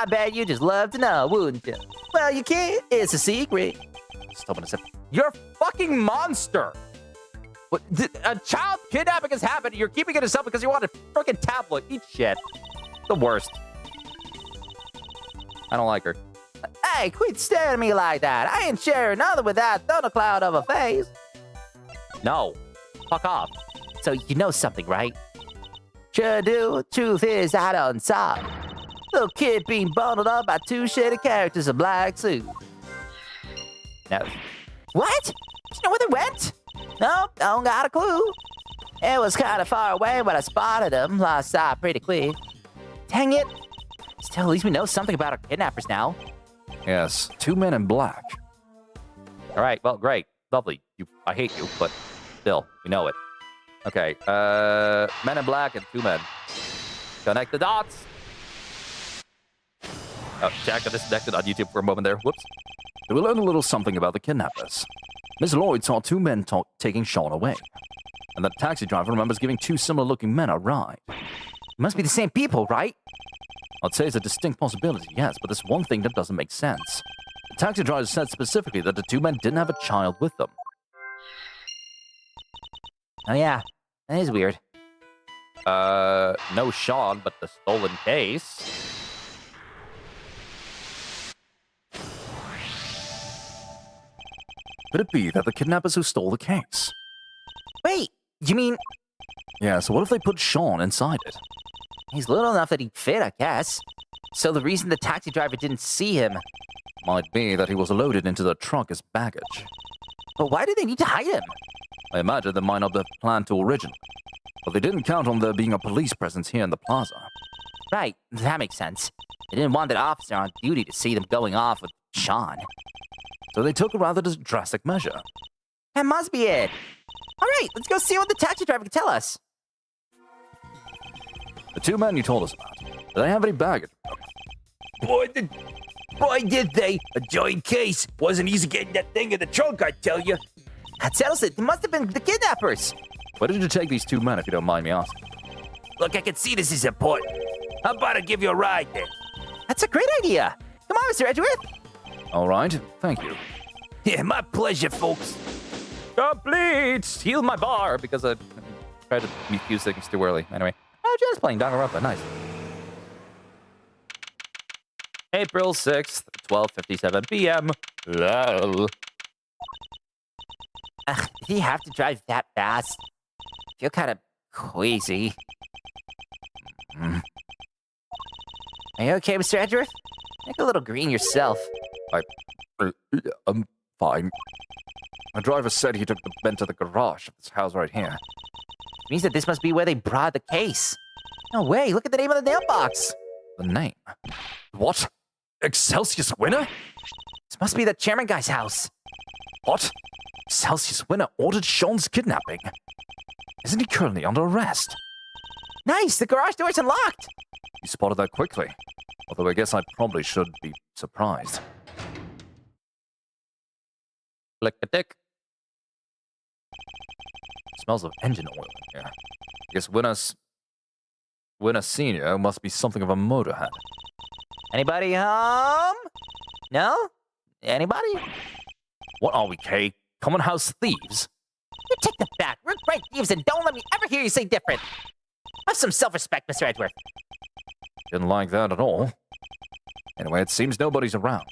bet you just love to know, wouldn't you? Well, you can't. It's a secret. Stop it, You're a fucking monster! What, a child kidnapping has happened, you're keeping it to yourself because you want a freaking tablet. Eat shit. The worst. I don't like her. Hey, quit staring at me like that. I ain't sharing nothing with that thundercloud of a face. No. Fuck off. So you know something, right? Sure do. Truth is, I don't saw it. Little kid being bundled up by 2 shady characters in black suits. No. What? Do you know where they went? Nope, don't got a clue. It was kind of far away when I spotted them. Lost sight pretty quick. Dang it. Still, at least we know something about our kidnappers now. Yes, 2 men in black. All right, well, great. Lovely. I hate you, but still, we know it. Okay, men in black and 2 men. Connect the dots. Oh, Jack got disconnected on YouTube for a moment there. Whoops. We learned a little something about the kidnappers. Miss Lloyd saw 2 men taking Sean away. And the taxi driver remembers giving 2 similar-looking men a ride. It must be the same people, right? I'd say it's a distinct possibility, yes, but there's one thing that doesn't make sense. The taxi driver said specifically that the 2 men didn't have a child with them. Oh yeah, that is weird. No Sean, but the stolen case. Could it be that the kidnappers who stole the case? Wait, you mean... Yeah, so what if they put Sean inside it? He's little enough that he'd fit, I guess. So the reason the taxi driver didn't see him. Might be that he was loaded into the trunk as baggage. But why did they need to hide him? I imagine they might not have planned to originally, but they didn't count on there being a police presence here in the plaza. Right, that makes sense. They didn't want that officer on duty to see them going off with Sean. So they took a rather drastic measure. That must be it. All right, let's go see what the taxi driver can tell us. The two men you told us about, do they have any baggage? Boy, did they. A giant case. Wasn't easy getting that thing in the trunk, I tell you. That settles it. They must have been the kidnappers. Where did you take these two men, if you don't mind me asking? Look, I can see this is important. How about I give you a ride then? That's a great idea. Come on, Mr. Edgeworth. All right, thank you. Yeah, my pleasure, folks. Complete! Heal my bar, because I tried to refuse things too early. Anyway, oh, just playing Danganronpa, nice. April 6th, 12:57 p.m. Lol. Ugh, did he have to drive that fast? I feel kind of queasy. Are you okay, Mr. Edgeworth? Make a little green yourself. I'm fine. The driver said he took the men to the garage of this house right here. Means that this must be where they brought the case. No way, look at the name of the mailbox. The name? What? Excelsius Winner? This must be the chairman guy's house. What? Excelsius Winner ordered Sean's kidnapping. Isn't he currently under arrest? Nice, the garage door's unlocked. You spotted that quickly. Although I guess I probably should be surprised. Click a tick. Smells of engine oil in here. I guess Winner Senior must be something of a motorhead. Anybody home? No? Anybody? What are we, Kay? Common house thieves? You take that back. We're great thieves, and don't let me ever hear you say different. Have some self-respect, Mr. Edgeworth. Didn't like that at all. Anyway, it seems nobody's around,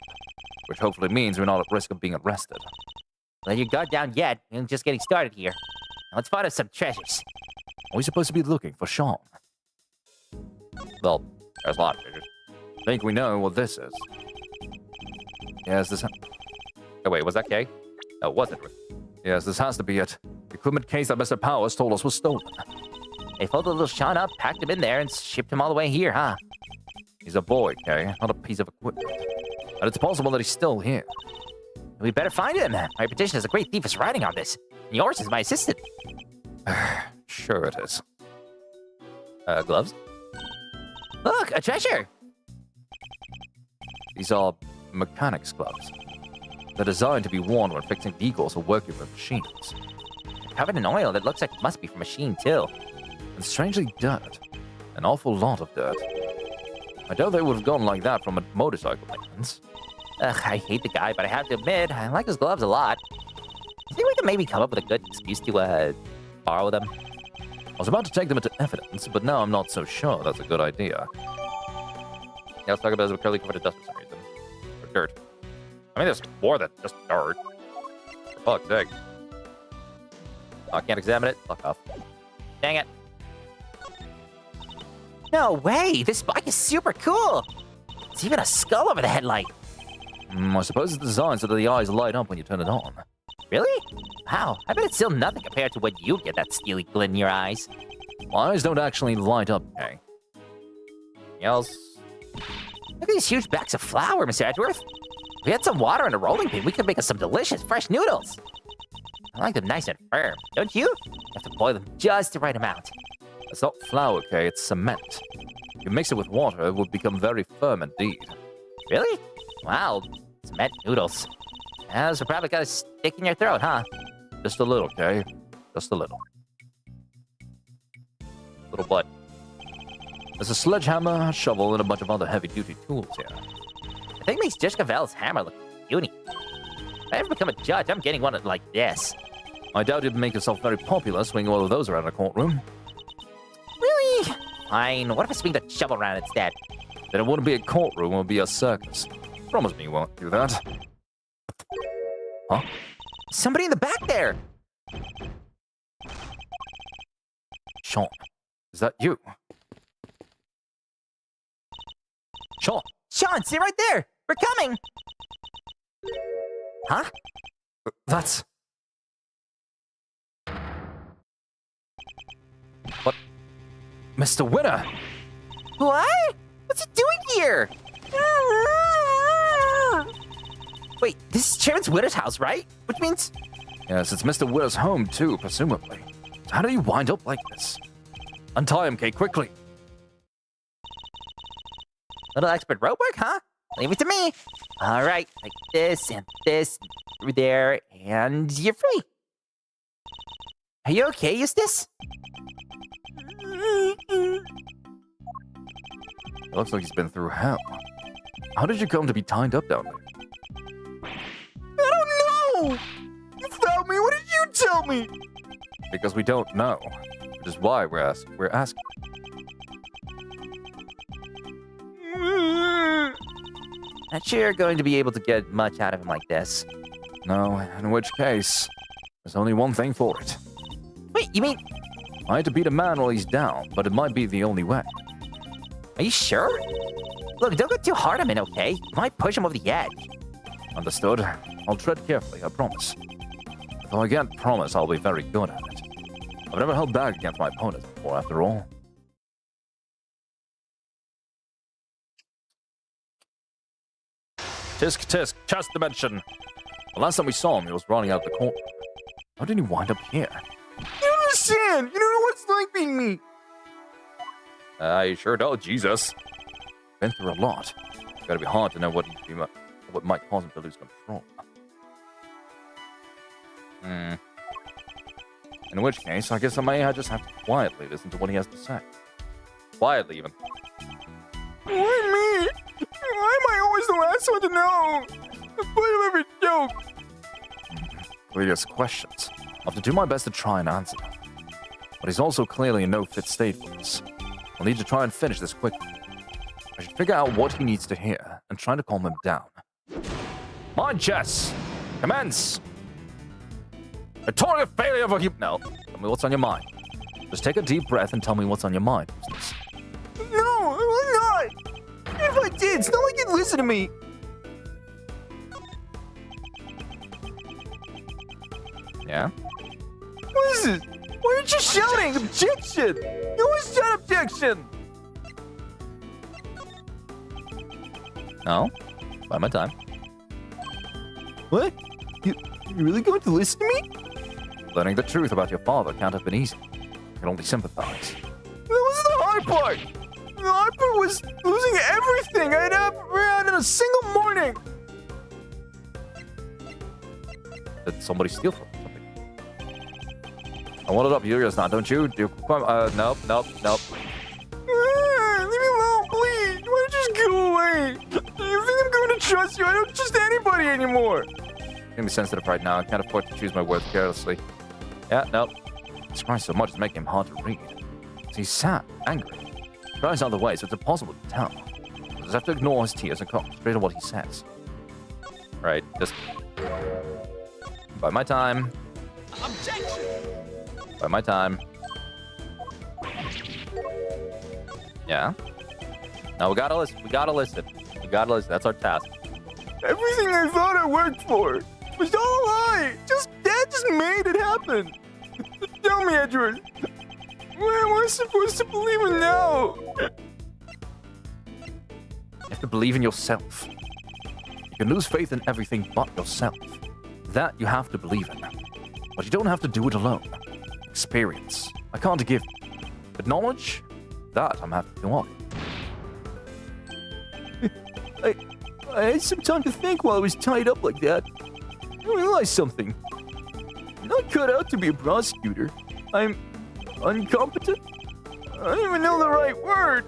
which hopefully means we're not at risk of being arrested. Let your guard down yet. We're just getting started here. Now let's find us some treasures. Are we supposed to be looking for Sean? Well, there's a lot of treasures. I think we know what this is. Yes, this... Oh, wait, was that Kay? No, it wasn't. Yes, this has to be it. The equipment case that Mr. Powers told us was stolen. They folded little Sean up, packed him in there, and shipped him all the way here, huh? He's a boy, Kay, not a piece of equipment. But it's possible that he's still here. We better find him. My reputation as a great thief is riding on this. And yours is my assistant. Sure it is. Gloves? Look, a treasure. These are mechanics gloves. They're designed to be worn when fixing vehicles or working with machines. Covered in oil that looks like it must be from a machine, too. And strangely dirt. An awful lot of dirt. I doubt they would have gone like that from a motorcycle maintenance. Ugh, I hate the guy, but I have to admit, I like his gloves a lot. You think we can maybe come up with a good excuse to, borrow them? I was about to take them into evidence, but now I'm not so sure that's a good idea. Yeah, let's talk about it as a curly covered in dust for some reason. Or dirt. I mean, there's more than just dirt. For fuck's sake. Oh, I can't examine it? Fuck off. Dang it. No way! This bike is super cool! It's even a skull over the headlight. I suppose it's designed so that the eyes light up when you turn it on. Really? Wow, I bet it's still nothing compared to when you get that steely glint in your eyes. My eyes don't actually light up, okay? Anything else? Look at these huge bags of flour, Mr. Edgeworth. If we had some water and a rolling pin, we could make us some delicious fresh noodles. I like them nice and firm, don't you? You have to boil them just the right amount. It's not flour, okay? It's cement. If you mix it with water, it will become very firm indeed. Really? Wow, cement noodles. Those are probably gonna stick in your throat, huh? Just a little, okay? Just a little. Little butt. There's a sledgehammer, a shovel, and a bunch of other heavy-duty tools here. The thing makes Jessica Vell's hammer look puny. If I ever become a judge, I'm getting one like this. I doubt you'd make yourself very popular swinging all of those around a courtroom. Really? Fine, what if I swing the shovel around instead? Then it wouldn't be a courtroom, it would be a circus. Promise me you won't do that. Huh? Somebody in the back there! Sean, is that you? Sure. Sean, sit right there. We're coming. Huh? That's... What? Mr. Winner! What? What's he doing here? Wait, this is Chairman Witter's house, right? Which means... Yes, it's Mr. Winner's home too, presumably. So how did he wind up like this? Untie him, Kate, quickly. Little expert rope work, huh? Leave it to me. All right, like this and this, through there, and you're free. Are you okay, Eustace? It looks like he's been through hell. How did you come to be tied up down there? I don't know! You found me, what did you tell me? Because we don't know, which is why we're asking. Not sure you're going to be able to get much out of him like this. No, in which case, there's only one thing for it. Wait, you mean... I had to beat a man while he's down, but it might be the only way. Are you sure? Look, don't go too hard on him, okay? You might push him over the edge. Understood? I'll tread carefully, I promise. Though I can't promise I'll be very good at it. I've never held back against my opponents before, after all. Tisk tisk, chest dimension. The last time we saw him, he was running out the corner. How did he wind up here? You don't understand! You don't know what it's like being me! I sure don't, Jesus. Been through a lot. It's gotta be hard to know what might cause him to lose control. In which case, I guess I may just have to quietly listen to what he has to say. Quietly, even. Why me? Why am I always the last one to know? The point of every joke. Curious questions. I'll have to do my best to try and answer them. But he's also clearly in no fit state for this. I'll need to try and finish this quickly. I should figure out what he needs to hear and try to calm him down. Mind chess! Commence! Notorious failure of a no. Tell me what's on your mind. Just take a deep breath and tell me what's on your mind, Eustace. No, I will not! If I did, it's not like you'd listen to me. Yeah? What is this? Why aren't you shouting? Objection! You always shout objection! No? By my time. What? You really going to listen to me? Learning the truth about your father can't have been easy. I can only sympathize. That was the hard part! The hard part was losing everything I'd ever had in a single morning! Did somebody steal from something? I want it up yours now, don't you? Nope. Leave me alone, please! Why don't you just go away? You think I'm going to trust you? I don't trust anybody anymore! I'm gonna be sensitive right now. I can't afford to choose my words carelessly. Yeah, nope. He's crying so much it's making him hard to read. He's sad, angry. He cries out the way, so it's impossible to tell. I just have to ignore his tears and concentrate on what he says. Right, just... By my time. Objection! By my time. Yeah? No, we gotta listen. We gotta listen. That's our task. Everything I thought I worked for was all a lie! Dad just made it happen! Tell me, Edward, why am I supposed to believe in now? You have to believe in yourself. You can lose faith in everything but yourself. That you have to believe in. But you don't have to do it alone. Experience, I can't give you. But knowledge, that I'm happy to offer. I had some time to think while I was tied up like that. I realized something. I'm not cut out to be a prosecutor. I'm incompetent. I don't even know the right word.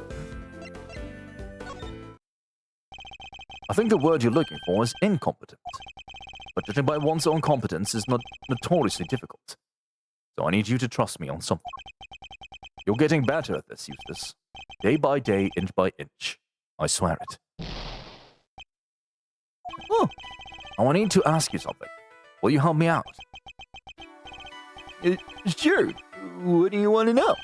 I think the word you're looking for is incompetent. But judging by one's own competence is not notoriously difficult. So I need you to trust me on something. You're getting better at this, Eustace. Day by day, inch by inch. I swear it. Oh, I need to ask you something. Will you help me out? Sure. What do you want to know?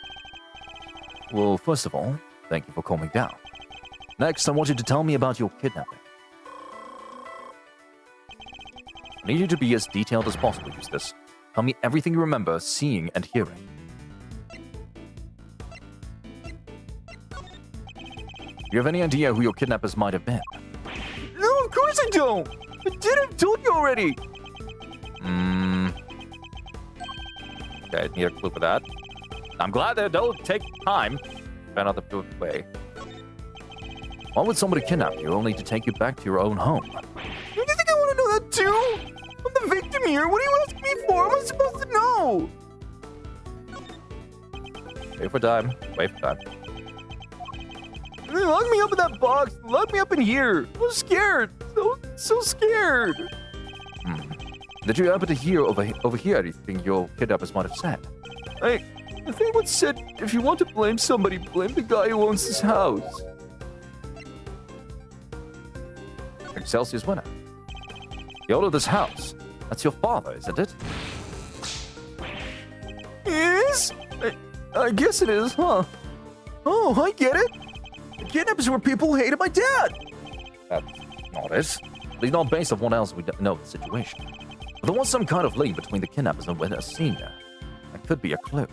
Well, first of all, thank you for calming down. Next, I want you to tell me about your kidnapping. I need you to be as detailed as possible, Eustace. Tell me everything you remember seeing and hearing. Do you have any idea who your kidnappers might have been? No, of course I don't. I did have told you already. Okay, need a clue for that. I'm glad they don't take time. Found out the good way. Why would somebody kidnap you only to take you back to your own home? You think I want to know that too? I'm the victim here. What are you asking me for? Am I supposed to know? Wait for time. Wait for time. They locked me up in that box. Locked me up in here. I was scared. So scared. Did you happen to overhear anything your kidnappers might have said? I think what said, if you want to blame somebody, blame the guy who owns this house. Excelsior's winner. The owner of this house. That's your father, isn't it? Is? I guess it is, huh? Oh, I get it. The kidnappers were people who hated my dad. That's not it. At least not based on what else we know of the situation. But there was some kind of link between the kidnappers and Winter Senior. That could be a clue.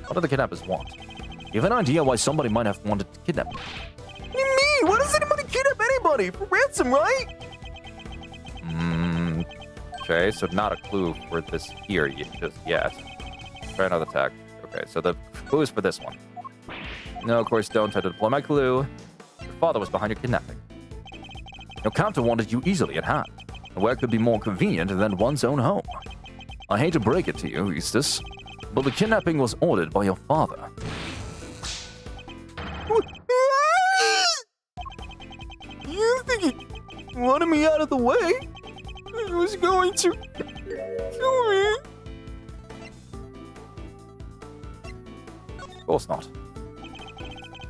What do the kidnappers want? You have an idea why somebody might have wanted to kidnap you? What do you mean? Why does anybody kidnap anybody? For ransom, right? Okay, so not a clue for this here just yet. Try another tag. Okay, so the clue is for this one. No, of course, don't try to deploy my clue. Your father was behind your kidnapping. Your captor wanted you easily at hand. And where could be more convenient than one's own home? I hate to break it to you, Eustace, but the kidnapping was ordered by your father. You think he wanted me out of the way? He was going to kill me. Of course not.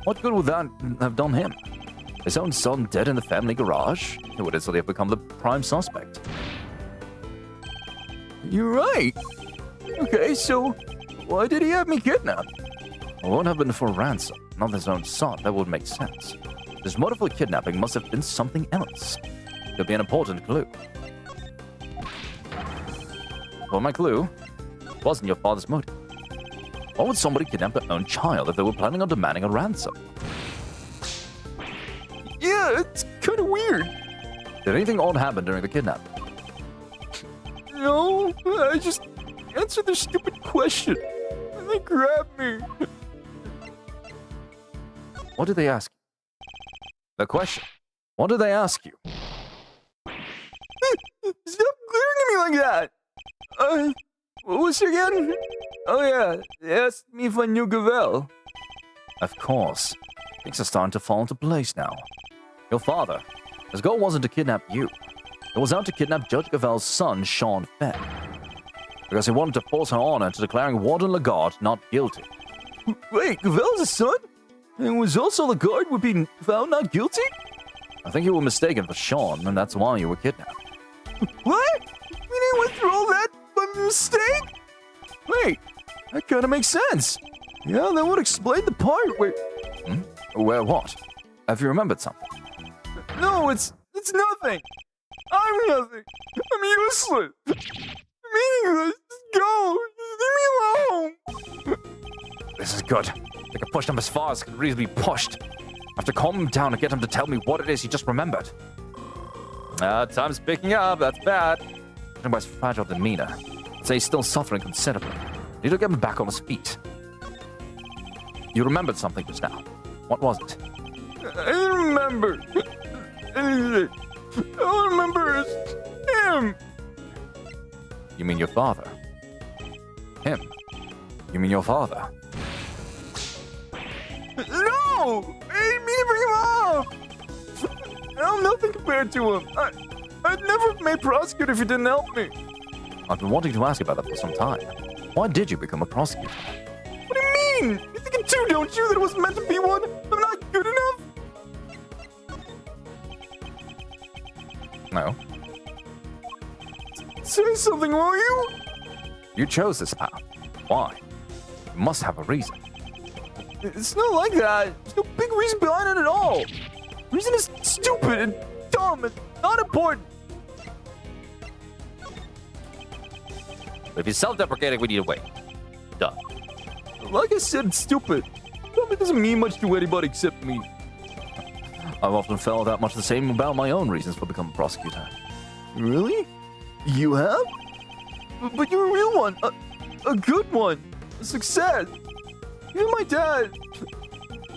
What good would that have done him? His own son dead in the family garage? He would easily have become the prime suspect. You're right. Okay, so why did he have me kidnapped? It won't have been for ransom, not his own son. That would make sense. His motive for kidnapping must have been something else. Could be an important clue. Well, my clue wasn't your father's motive. Why would somebody kidnap their own child if they were planning on demanding a ransom? Yeah, it's kind of weird. Did anything odd happen during the kidnapping? No, I just answered their stupid question. And they grabbed me. What did they ask you? The question. What did they ask you? Stop glaring at me like that. What was it again? Oh yeah, they asked me if I knew Gavel. Of course. Things are starting to fall into place now. Your father, his goal wasn't to kidnap you. It was out to kidnap Judge Gavel's son, Sean Fenn. Because he wanted to force her honor into declaring Warden Lagarde not guilty. Wait, Gavel's a son? And was also Lagarde would be found not guilty? I think you were mistaken for Sean, and that's why you were kidnapped. What? We didn't went through all that by mistake? Wait, that kind of makes sense. Yeah, that would explain the part where... Where what? Have you remembered something? No, it's nothing. I'm nothing. I'm useless. Meaningless. Just go. Just leave me alone. This is good. They can push him as far as can reasonably be pushed. I have to calm him down and get him to tell me what it is he just remembered. Time's picking up. That's bad. Judging by his fragile demeanor, I'd say he's still suffering considerably. Need to get him back on his feet. You remembered something just now. What was it? I didn't remember anything. All I remember is him. You mean your father? Him? You mean your father? No! I didn't mean to bring him up. I'm nothing compared to him. I'd never have made prosecutor if he didn't help me. I've been wanting to ask about that for some time. Why did you become a prosecutor? What do you mean? You think it too, don't you, that it wasn't meant to be one? I'm not good enough? No. Say something, will you? You chose this path. Why? You must have a reason. It's not like that. There's no big reason behind it at all. The reason is stupid and dumb and not important. If he's self-deprecating, we need to wait. Duh. Like I said, it's stupid. It doesn't mean much to anybody except me. I've often felt that much the same about my own reasons for becoming a prosecutor. Really? You have? But you're a real one. A good one. A success. Even my dad.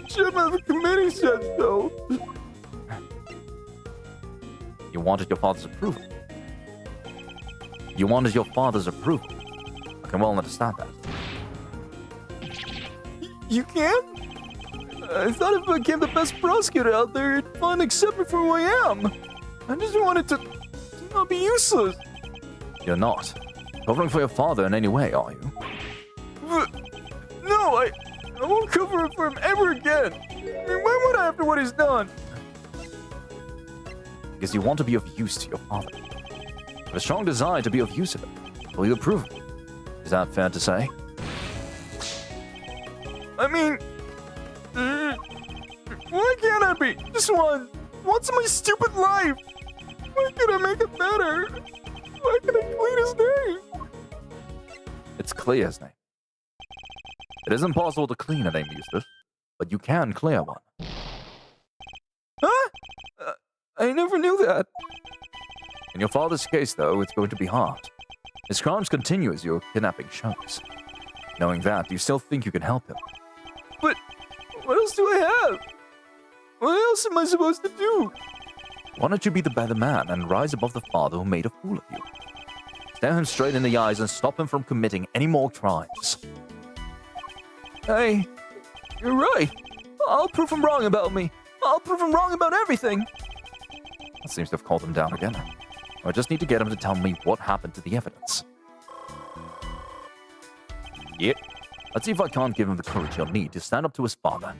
Chairman of the committee said so. You wanted your father's approval. You wanted your father's approval. I can well understand that. You can? I thought if I became the best prosecutor out there, you'd finally accept me for who I am. I just wanted to not be useless. You're not. Covering for your father in any way, are you? No, I won't cover it for him ever again. I mean, why would I after what he's done? Because you want to be of use to your father. You have a strong desire to be of use to him. Will you approve? Is that fair to say? I mean, why can't I be? Just one. Once in my stupid life. Why can't I make it better? Why can't I clean his name? It's clear as name. It is impossible to clean a name, Eustace, but you can clear one. Huh? I never knew that. In your father's case, though, it's going to be hard. His crimes continue as your kidnapping shows. Knowing that, do you still think you can help him? But what else do I have? What else am I supposed to do? Why don't you be the better man and rise above the father who made a fool of you? Stare him straight in the eyes and stop him from committing any more crimes. Hey, you're right. I'll prove him wrong about me. I'll prove him wrong about everything. That seems to have called him down again. I just need to get him to tell me what happened to the evidence. Yep. Let's see if I can't give him the courage he'll need to stand up to his father.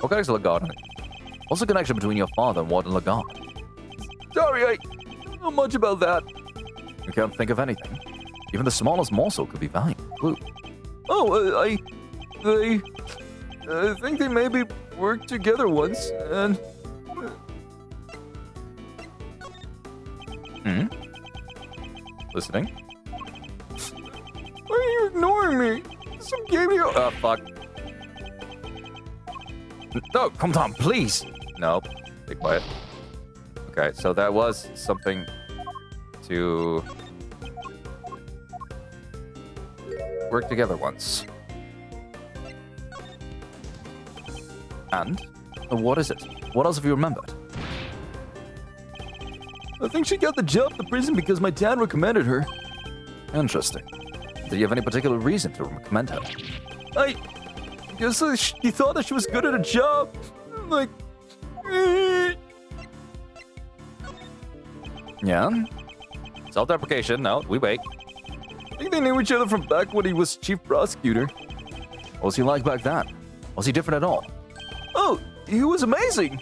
What connects to Lagarde? What's the connection between your father and Warden Lagarde? Sorry, I don't know much about that. You can't think of anything. Even the smallest morsel could be valuable. Clue. Oh, I think they maybe worked together once, and... Listening? Why are you ignoring me? Some game you... Fuck. No, come on, please. No, be quiet. Okay, so that was something to work together once. And? What is it? What else have you remembered? I think she got the job at the prison because my dad recommended her. Interesting. Do you have any particular reason to recommend her? I guess he thought that she was good at a job. Like... Yeah? Self-deprecation. No, we wait. I think they knew each other from back when he was chief prosecutor. What was he like back then? Was he different at all? Oh, he was amazing.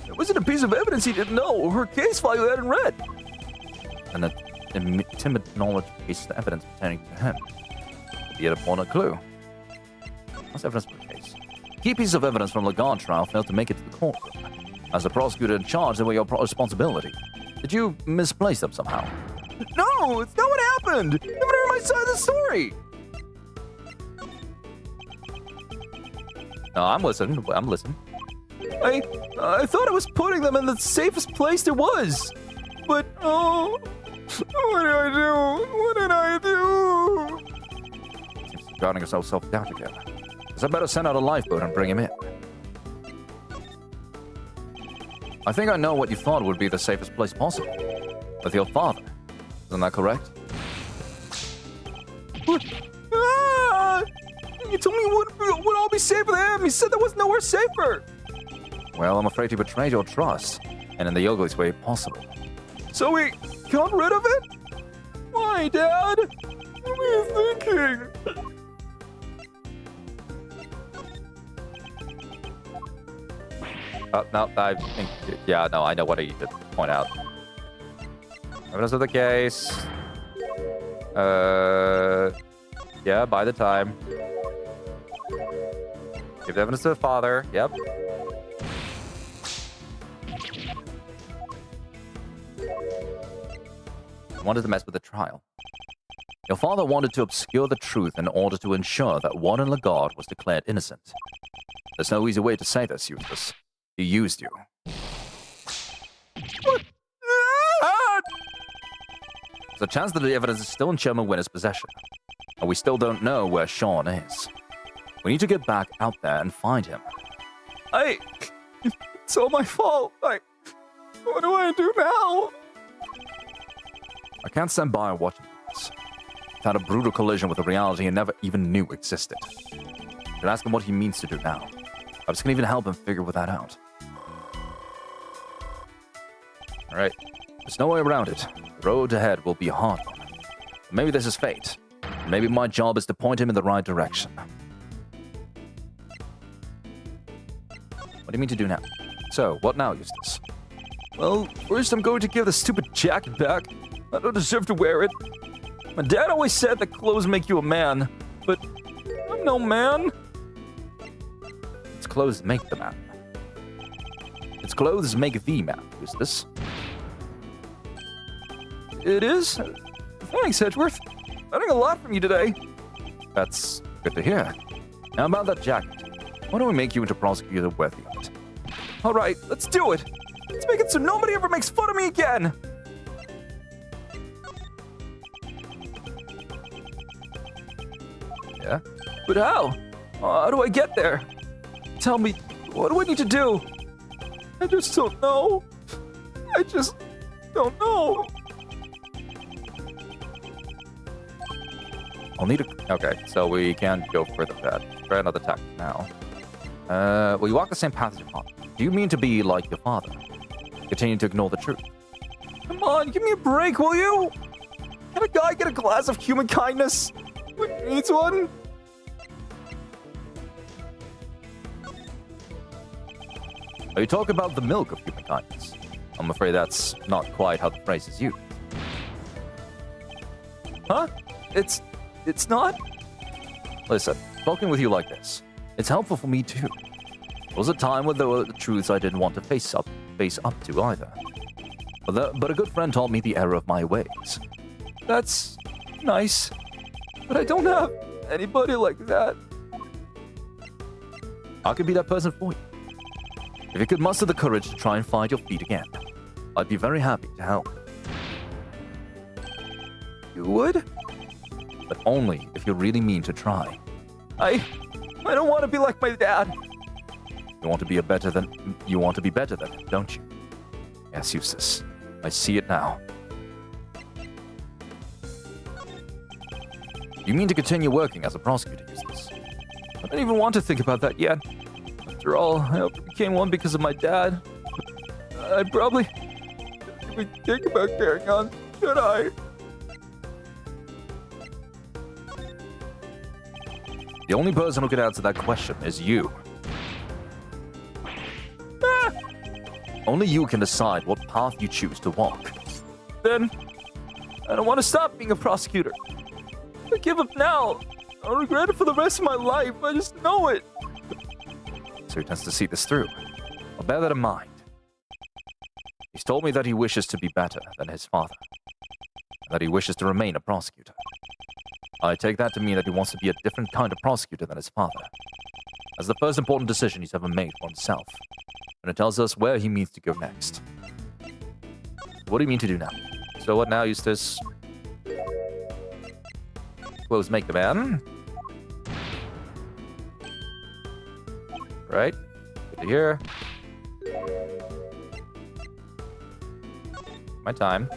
There wasn't a piece of evidence he didn't know or her case file he hadn't read. And that timid knowledge piece of evidence pertaining to him would be an important clue. What's evidence for the case? Key pieces of evidence from Lagarde trial failed to make it to the courtroom. As the prosecutor in charge, they were your responsibility. Did you misplace them somehow? No, it's not what happened. You haven't heard my side of the story. No, I'm listening. I'm listening. I thought I was putting them in the safest place there was. But, oh, what did I do? What did I do? Seems to be guarding herself self-doubt again. Guess I better send out a lifeboat and bring him in. I think I know what you thought would be the safest place possible. With your father. Isn't that correct? What? Ah! You told me it would all be safe with him. He said there was nowhere safer. Well, I'm afraid you betrayed your trust. And in the ugliest way possible. So we got rid of it? Why, Dad? What were you thinking? No, I think, yeah, no, I know what I need to point out. Evidence of the case. Yeah, buy the time. Give the evidence to the father. Yep. I wanted to mess with the trial. Your father wanted to obscure the truth in order to ensure that Warden Lagarde was declared innocent. There's no easy way to say this, Eustace. He used you. There's a chance that the evidence is still in Chairman Winner's possession, and we still don't know where Sean is. We need to get back out there and find him. It's all my fault. What do I do now? I can't stand by and watch this. He's had a brutal collision with a reality he never even knew existed. I should ask him what he means to do now. Perhaps can even help him figure that out. Alright. There's no way around it. The road ahead will be a hard one. But maybe this is fate. Maybe my job is to point him in the right direction. What do you mean to do now? So, what now, Eustace? Well, first I'm going to give the stupid jacket back. I don't deserve to wear it. My dad always said that clothes make you a man, but I'm no man. It's clothes make the man. It's clothes make the man, Eustace. It is? Thanks, Edgeworth. Learning a lot from you today. That's good to hear. Now about that jacket. Why don't we make you into prosecutor worthy of it? All right, let's do it. Let's make it so nobody ever makes fun of me again. Yeah? But how? How do I get there? Tell me, what do I need to do? I just don't know. I just don't know. I'll need a... Okay, so we can't go further with that. Try another tactic now. Well, you walk the same path as your father. Do you mean to be like your father? Continue to ignore the truth. Come on, give me a break, will you? Can a guy get a glass of human kindness? Who needs one? Are you talking about the milk of human kindness? I'm afraid that's not quite how the phrase is used. Huh? It's not? Listen, talking with you like this, it's helpful for me too. There was a time when there were the truths I didn't want to face up to either. But a good friend taught me the error of my ways. That's nice. But I don't have anybody like that. I could be that person for you. If you could muster the courage to try and find your feet again, I'd be very happy to help. You would? But only if you really mean to try. I don't want to be like my dad. You want to be better than him, don't you? Yes, Eustace. I see it now. You mean to continue working as a prosecutor, Eustace? I don't even want to think about that yet. After all, I became one because of my dad. I probably shouldn't even think about carrying on, should I? The only person who can answer that question is you. Only you can decide what path you choose to walk. Then, I don't want to stop being a prosecutor. If I give up now, I'll regret it for the rest of my life. I just know it. So he tends to see this through. I'll bear that in mind. He's told me that he wishes to be better than his father. That he wishes to remain a prosecutor. I take that to mean that he wants to be a different kind of prosecutor than his father. That's the first important decision he's ever made for himself. And it tells us where he means to go next. What do you mean to do now? So what now, Eustace? Clothes make the man. Right? Good to hear. My time.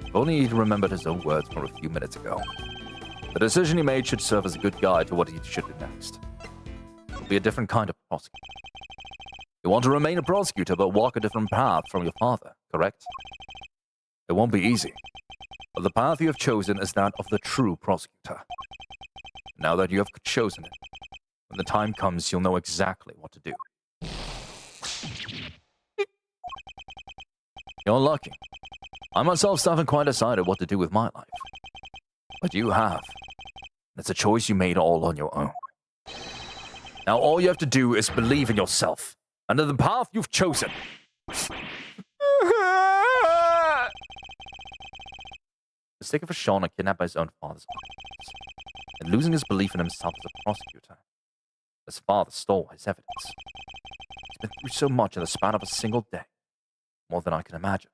If only he'd remembered his own words from a few minutes ago. The decision he made should serve as a good guide to what he should do next. He'll be a different kind of prosecutor. You want to remain a prosecutor, but walk a different path from your father, correct? It won't be easy. But the path you have chosen is that of the true prosecutor. Now that you have chosen it, when the time comes, you'll know exactly what to do. You're lucky. I myself still haven't quite decided what to do with my life. But you have. That's a choice you made all on your own. Now all you have to do is believe in yourself, and in the path you've chosen. Mistaken for Sean and kidnapped by his own father's armies, and losing his belief in himself as a prosecutor. His father stole his evidence. He's been through so much in the span of a single day, more than I can imagine.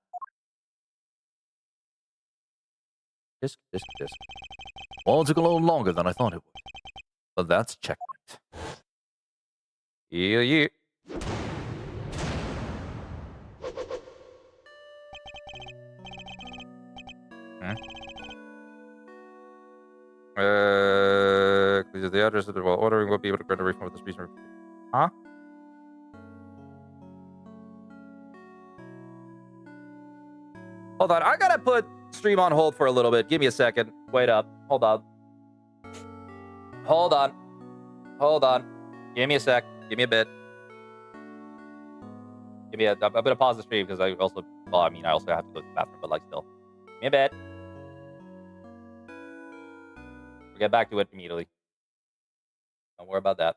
Disc. Well, it took a little longer than I thought it would, but that's checkmate. Yeah. The address of the while ordering will be able to grant a refund with this reason. Huh? Hold on, I gotta put stream on hold for a little bit. Give me a second. Wait up. Hold on. Give me a sec. Give me a bit. I'm gonna pause the stream because I also have to go to the bathroom, but like still. Give me a bit. We'll get back to it immediately. Don't worry about that.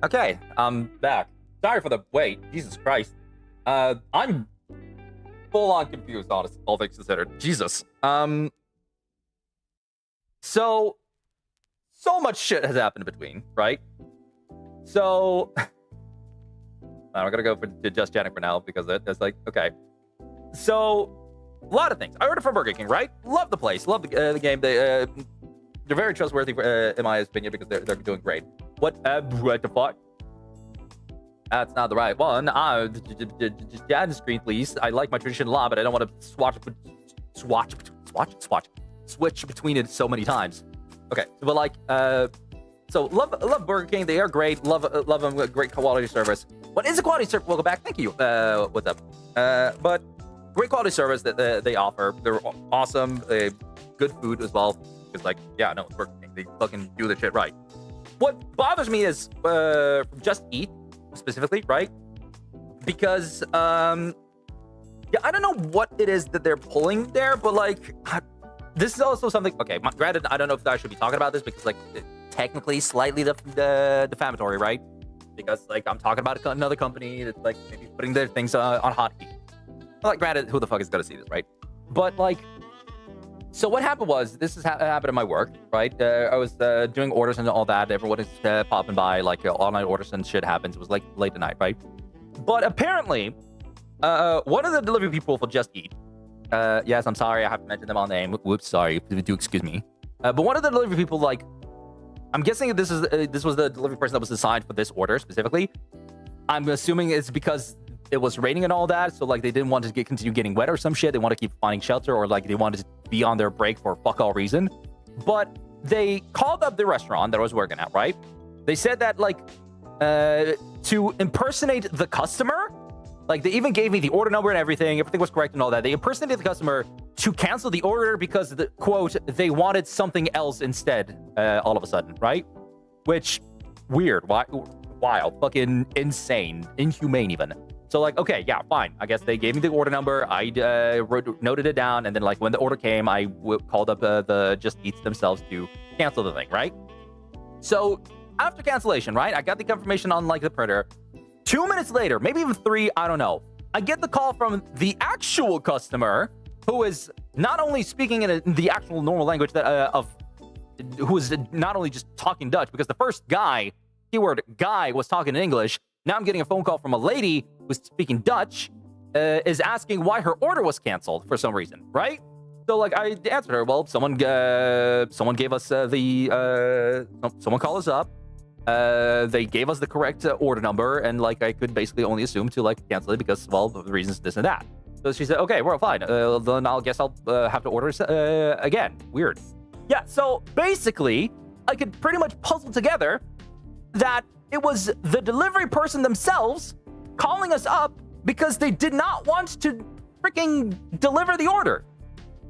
Okay, I'm back. Sorry for the wait. Jesus Christ. I'm full on confused, honest, all things considered. Jesus. So much shit has happened in between, right? So I'm gonna go to Just Janet for now because it's like, okay. So a lot of things. I ordered from Burger King, right? Love the place, love the game. They're very trustworthy, in my opinion, because they're doing great. What the fuck? That's not the right one. Just add the screen, please. I like my tradition a lot, but I don't want to switch between it so many times. Okay, but like, so love Burger King. They are great. Love them. Great quality service. What is a quality service? Welcome back. Thank you. What's up? But great quality service that they offer. They're awesome. Good food as well. Because like, yeah, no, Burger King. They fucking do the shit right. What bothers me is Just Eat specifically, right? Because yeah, I don't know what it is that they're pulling there, but like, this is also something. Okay, granted, I don't know if I should be talking about this because like, technically slightly defamatory, right? Because like, I'm talking about another company that's like maybe putting their things on hot heat. Like, granted, who the fuck is gonna see this, right? But like, so what happened was, this has happened in my work, right? I was doing orders and all that. Everyone is popping by, like online orders and shit happens. It was like late at night, right? But apparently, one of the delivery people for Just Eat, yes, I'm sorry, I have to mention them on name. Whoops, sorry, do excuse me. But one of the delivery people, like, I'm guessing this was the delivery person that was assigned for this order specifically. I'm assuming it's because it was raining and all that, so like they didn't want to continue getting wet or some shit. They want to keep finding shelter, or like they wanted to be on their break for fuck all reason. But they called up the restaurant that I was working at, right? They said that like to impersonate the customer, like they even gave me the order number and everything. Everything was correct and all that. They impersonated the customer to cancel the order because the quote, they wanted something else instead. All of a sudden, right? Which weird, wild, fucking insane, inhumane even. So like, okay, yeah, fine. I guess they gave me the order number. I noted it down, and then like when the order came, I called up the Just Eats themselves to cancel the thing, right? So after cancellation, right, I got the confirmation on like the printer. 2 minutes later, maybe even 3, I don't know. I get the call from the actual customer, who is not only speaking in the actual normal language that who is not only just talking Dutch, because the first guy, keyword guy, was talking in English. Now I'm getting a phone call from a lady who's speaking Dutch, is asking why her order was canceled for some reason, right? So like I answered her, well, someone gave us someone called us up. They gave us the correct order number, and like I could basically only assume to like cancel it because, well, of the reasons this and that. So she said, okay, we're fine. Then I'll have to order again. Weird. Yeah. So basically, I could pretty much puzzle together that it was the delivery person themselves calling us up because they did not want to freaking deliver the order.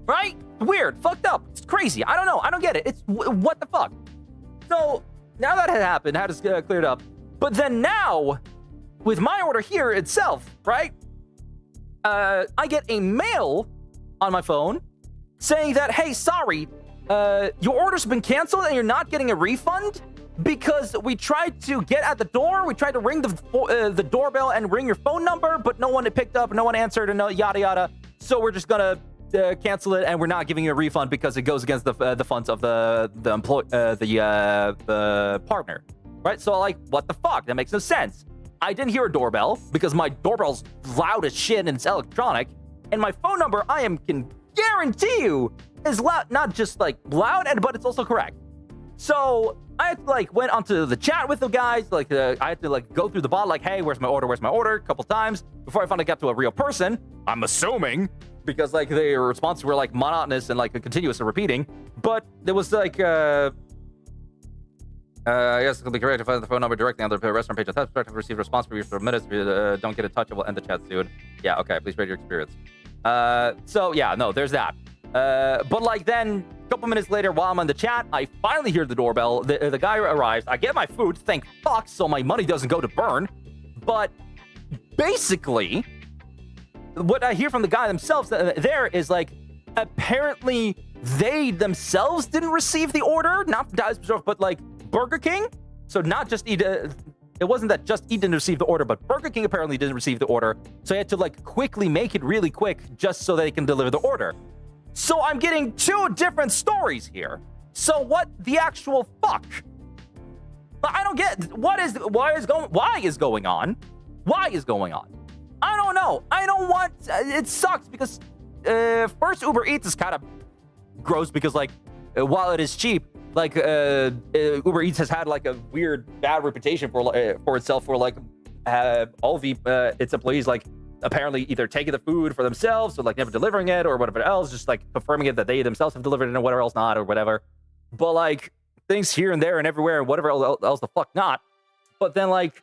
Right? Weird. Fucked up. It's crazy. I don't know. I don't get it. It's what the fuck? So now that had happened, had us cleared up. But then now, with my order here itself, right? I get a mail on my phone saying that, hey, sorry, your order's been canceled and you're not getting a refund because we tried to get at the door. We tried to ring the doorbell and ring your phone number, but no one had picked up, no one answered, and no yada yada. So we're just gonna cancel it, and we're not giving you a refund because it goes against the funds of the partner, right? So like, what the fuck? That makes no sense. I didn't hear a doorbell because my doorbell's loud as shit and it's electronic, and my phone number can guarantee you is loud, not just like loud, but it's also correct. So I had to like went onto the chat with the guys, like I had to like go through the bot, like, hey, where's my order, a couple times before I finally got to a real person. I'm assuming, because like their responses were like monotonous and like continuous and repeating. But there was like yes, it'll be correct to find the phone number directly on the restaurant page. Attached to receive response for you for minutes. If you don't get in touch, we'll end the chat soon. Yeah, okay, please rate your experience. So yeah, no, there's that. But like then a couple minutes later, while I'm on the chat, I finally hear the doorbell. The guy arrives. I get my food, thank fuck, so my money doesn't go to burn. But basically, what I hear from the guy themselves there is like, apparently they themselves didn't receive the order, not the guys, but like Burger King. So not just it wasn't that Just Eat didn't receive the order, but Burger King apparently didn't receive the order. So I had to like quickly make it really quick just so they can deliver the order. So I'm getting two different stories here. So what the actual fuck? I don't get why is going on? Why is going on? I don't know. I don't want. It sucks because first Uber Eats is kind of gross because like while it is cheap, like Uber Eats has had like a weird bad reputation for itself for like all of its employees like apparently either taking the food for themselves or like never delivering it or whatever else, just like confirming it that they themselves have delivered it and whatever else not or whatever. But like things here and there and everywhere and whatever else the fuck not. But then like,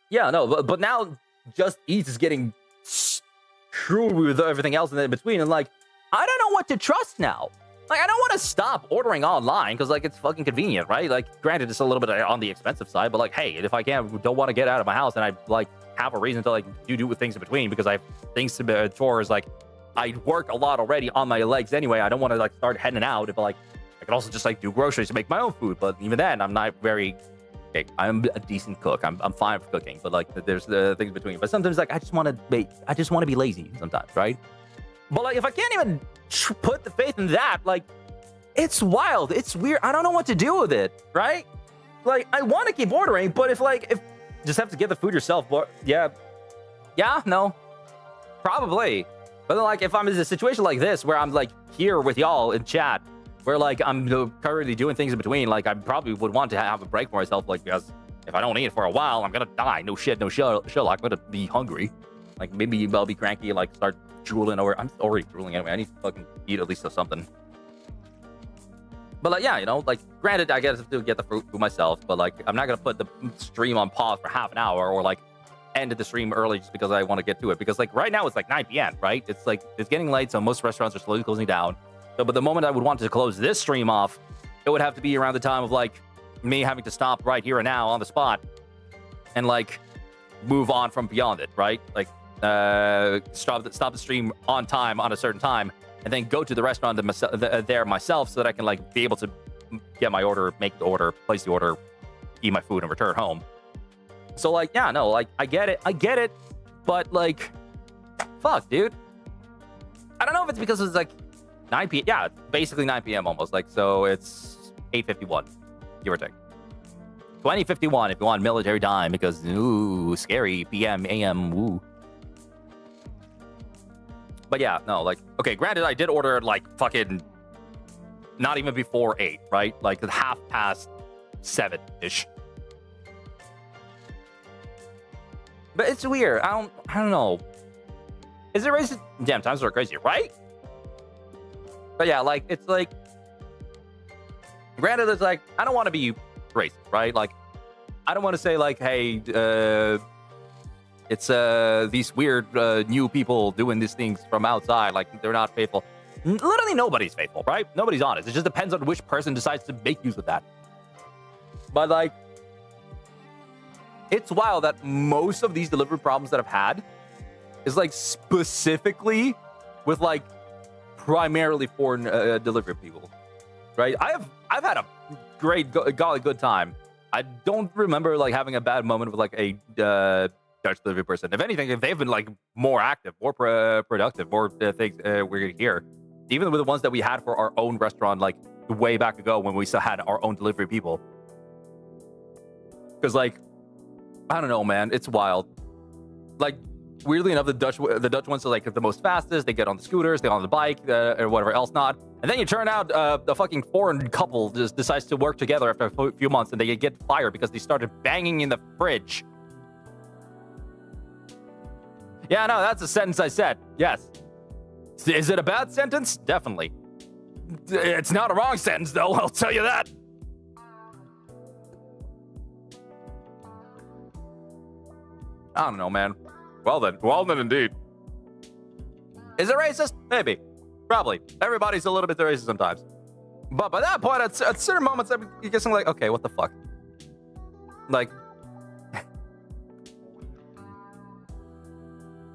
yeah, no, but now Just Eat is getting screwed with everything else in between. And like, I don't know what to trust now. Like, I don't want to stop ordering online because like it's fucking convenient, right? Like, granted, it's a little bit on the expensive side, but like, hey, if I don't want to get out of my house and I like have a reason to like do things in between because I have things to be chores, like I work a lot already on my legs anyway. I don't want to like start heading out. If like I could also just like do groceries to make my own food, but even then, I'm not very. Okay, I'm a decent cook. I'm fine for cooking, but like there's the things between. But sometimes like I just want to be lazy sometimes, right? But like if I can't even put the faith in that, like it's wild, it's weird. I don't know what to do with it, right? Like I want to keep ordering, but if just have to get the food yourself, but yeah, no, probably. But then, like if I'm in a situation like this where I'm like here with y'all in chat, where like I'm currently doing things in between, like I probably would want to have a break for myself, like because if I don't eat it for a while, I'm gonna die. No shit, no Sherlock. I'm gonna be hungry. Like maybe I'll be cranky, like start drooling over. I'm already drooling anyway. I need to fucking eat at least something. But like, yeah, you know, like granted, I get to get the food myself, but like I'm not gonna put the stream on pause for half an hour or like end the stream early just because I want to get to it. Because like right now it's like 9 p.m. right? It's like it's getting late, so most restaurants are slowly closing down. So, but the moment I would want to close this stream off, it would have to be around the time of like me having to stop right here and now on the spot and like move on from beyond it, right? Like stop the stream on time on a certain time and then go to the restaurant there myself so that I can like be able to get my order, make the order, place the order, eat my food and return home. So like, yeah, no, like I get it, but like, fuck, dude. I don't know if it's because it's like 9 p.m. Yeah, it's basically 9 p.m. almost. Like, so it's 8:51, give or take. 20:51 if you want military time because, ooh, scary, p.m., a.m., ooh. But yeah, no, like, okay, granted, I did order like fucking not even before 8, right? Like 7:30-ish. But it's weird. I don't know. Is it racist? Damn, times are crazy, right? But yeah, like, it's like, granted, it's like, I don't want to be racist, right? Like, I don't want to say like, hey, it's these weird new people doing these things from outside, like they're not faithful. Literally nobody's faithful, right? Nobody's honest. It just depends on which person decides to make use of that. But like, it's wild that most of these delivery problems that I've had is like specifically with like primarily foreign delivery people, right? I've had a great golly good time. I don't remember like having a bad moment with like a Dutch delivery person. If anything, if they've been like more active, more productive, more things we're here, even with the ones that we had for our own restaurant, like way back ago when we still had our own delivery people. Because like, I don't know, man, it's wild. Like, weirdly enough, the Dutch ones are like the most fastest. They get on the scooters, they get on the bike, or whatever else not. And then you turn out the fucking foreign couple just decides to work together after a few months, and they get fired because they started banging in the fridge. Yeah, no, that's a sentence I said. Yes. Is it a bad sentence? Definitely. It's not a wrong sentence, though. I'll tell you that. I don't know, man. Well then indeed. Is it racist? Maybe. Probably. Everybody's a little bit racist sometimes. But by that point, at certain moments, I'm guessing like, okay, what the fuck? Like,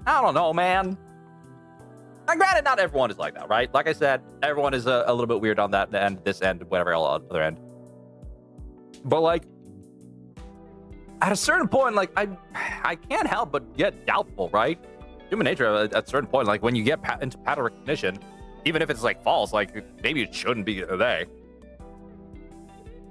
I don't know, man. And granted, not everyone is like that, right? Like I said, everyone is a little bit weird on that end, this end, whatever, other end. But like, at a certain point, like, I can't help but get doubtful, right? Human nature, at a certain point, like, when you get into pattern recognition, even if it's, like, false, like, maybe it shouldn't be there.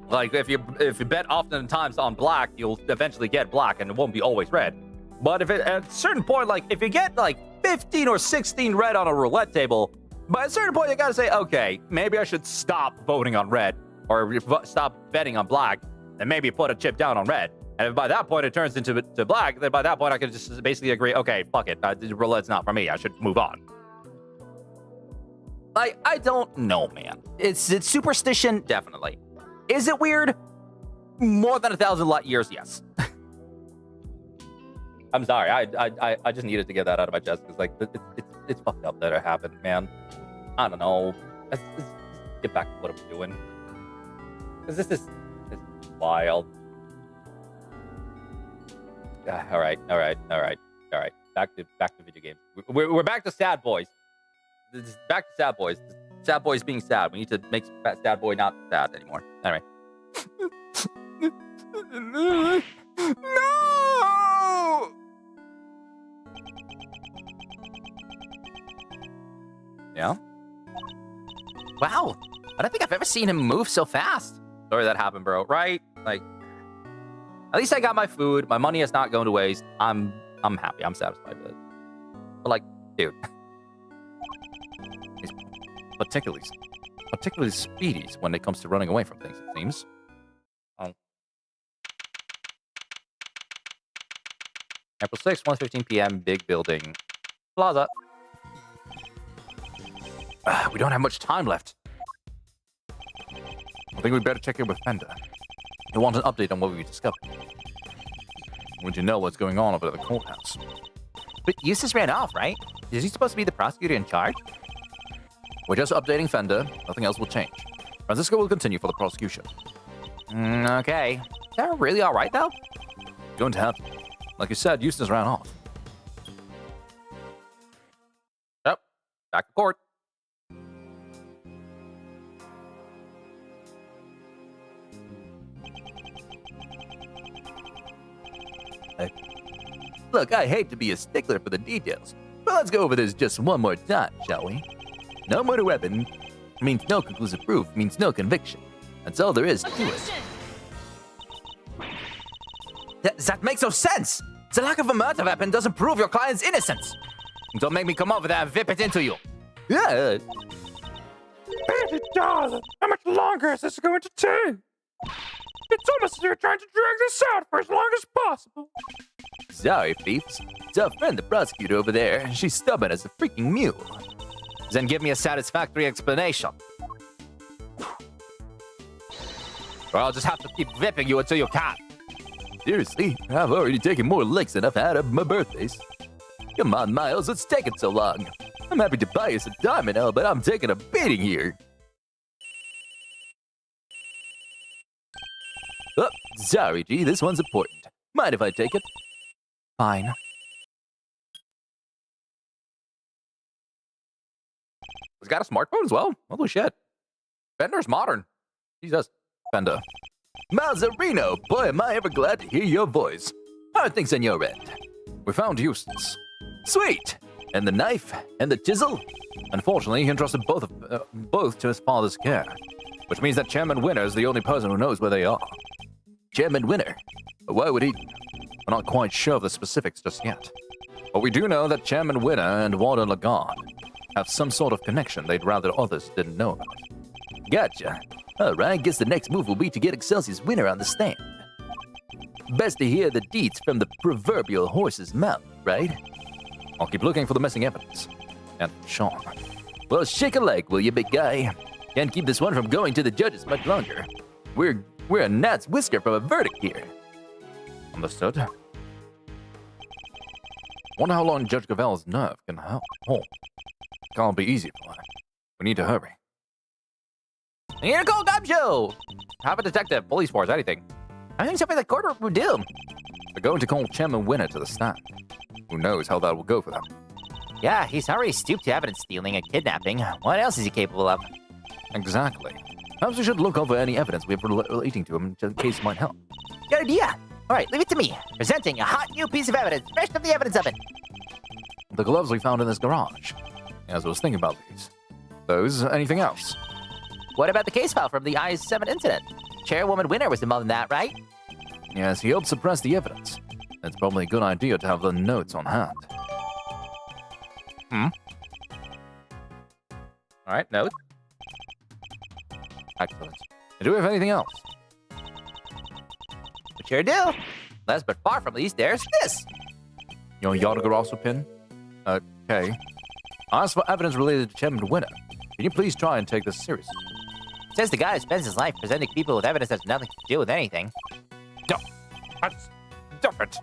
Like, if you bet oftentimes on black, you'll eventually get black, and it won't be always red. But if at a certain point, like, if you get, like, 15 or 16 red on a roulette table, by a certain point, you gotta say, okay, maybe I should stop voting on red, or stop betting on black, and maybe put a chip down on red. And if by that point it turns into black, then by that point I could just basically agree, okay, fuck it, roulette's not for me, I should move on. Like, I don't know, man. It's superstition, definitely. Is it weird? More than 1,000 light years, yes. I'm sorry, I just needed to get that out of my chest, because, like, it's fucked up that it happened, man. I don't know. Let's get back to what I'm doing. Because this is wild. All right. Back to video games. We're back to sad boys. Back to sad boys. Sad boys being sad. We need to make sad boy not sad anymore. Anyway. No! Yeah? Wow, I don't think I've ever seen him move so fast. Sorry that happened, bro. Right? Like, at least I got my food. My money is not going to waste. I'm happy. I'm satisfied with it. But, like, dude. He's particularly speedy when it comes to running away from things, it seems. April 6th, 1:15 p.m., big building. Plaza. We don't have much time left. I think we better check in with Fender. We want an update on what we discovered. We need to know what's going on over at the courthouse. But Eustace ran off, right? Is he supposed to be the prosecutor in charge? We're just updating Fender. Nothing else will change. Francisco will continue for the prosecution. Okay. Is that really all right, though? Going to have to. Like you said, Eustace ran off. Yep. Back to court. Look, I hate to be a stickler for the details, but let's go over this just one more time, shall we? No murder weapon means no conclusive proof, means no conviction. That's all there is to it. That makes no sense! The lack of a murder weapon doesn't prove your client's innocence! Don't make me come over there and whip it into you! Yeah. Baby darling, how much longer is this going to take? It's almost as you're trying to drag this out for as long as possible. Sorry, peeps. It's our friend the prosecutor over there. She's stubborn as a freaking mule. Then give me a satisfactory explanation. Or I'll just have to keep whipping you until you can. Seriously, I've already taken more licks than I've had of my birthdays. Come on, Miles, what's taking so long? I'm happy to buy you some time and all, but I'm taking a beating here. Oh, sorry, G, this one's important. Mind if I take it? Fine. He's got a smartphone as well? Holy shit. Fender's modern. Jesus. Fender. Mazarino, boy, am I ever glad to hear your voice. How are things on your end? We found Eustace. Sweet! And the knife? And the chisel? Unfortunately, he entrusted both to his father's care, which means that Chairman Winner is the only person who knows where they are. Chairman Winner? Why would he? We're not quite sure of the specifics just yet. But we do know that Chairman Winner and Warden Lagarde have some sort of connection they'd rather others didn't know about. Gotcha. Alright, guess the next move will be to get Excelsior's Winner on the stand. Best to hear the deeds from the proverbial horse's mouth, right? I'll keep looking for the missing evidence. And Sean. Well, shake a leg, will you, big guy? Can't keep this one from going to the judges much longer. We're a gnat's whisker from a verdict here. Understood. Wonder how long Judge Gavel's nerve can hold. Can't be easy for her. We need to hurry. Here go Gumshoe! Have a detective, police force, anything. I think something the courtroom would do. They're going to call Chairman Winner to the stand. Who knows how that will go for them. Yeah, he's already stooped to evidence stealing and kidnapping. What else is he capable of? Exactly. Perhaps we should look over any evidence we have relating to him in case it might help. Good idea. All right, leave it to me. Presenting a hot new piece of evidence, fresh from the evidence oven. The gloves we found in this garage. As I was thinking about these. Those, anything else? What about the case file from the I-7 incident? Chairwoman Winner was involved in that, right? Yes, he helped suppress the evidence. It's probably a good idea to have the notes on hand. All right, note. Excellent. Do we have anything else? We sure do. Last but far from least, there's this. Your Yardagarasu pin? Okay. I asked for evidence related to Chairman Winner. Can you please try and take this seriously? Says the guy who spends his life presenting people with evidence that has nothing to do with anything. No, that's different.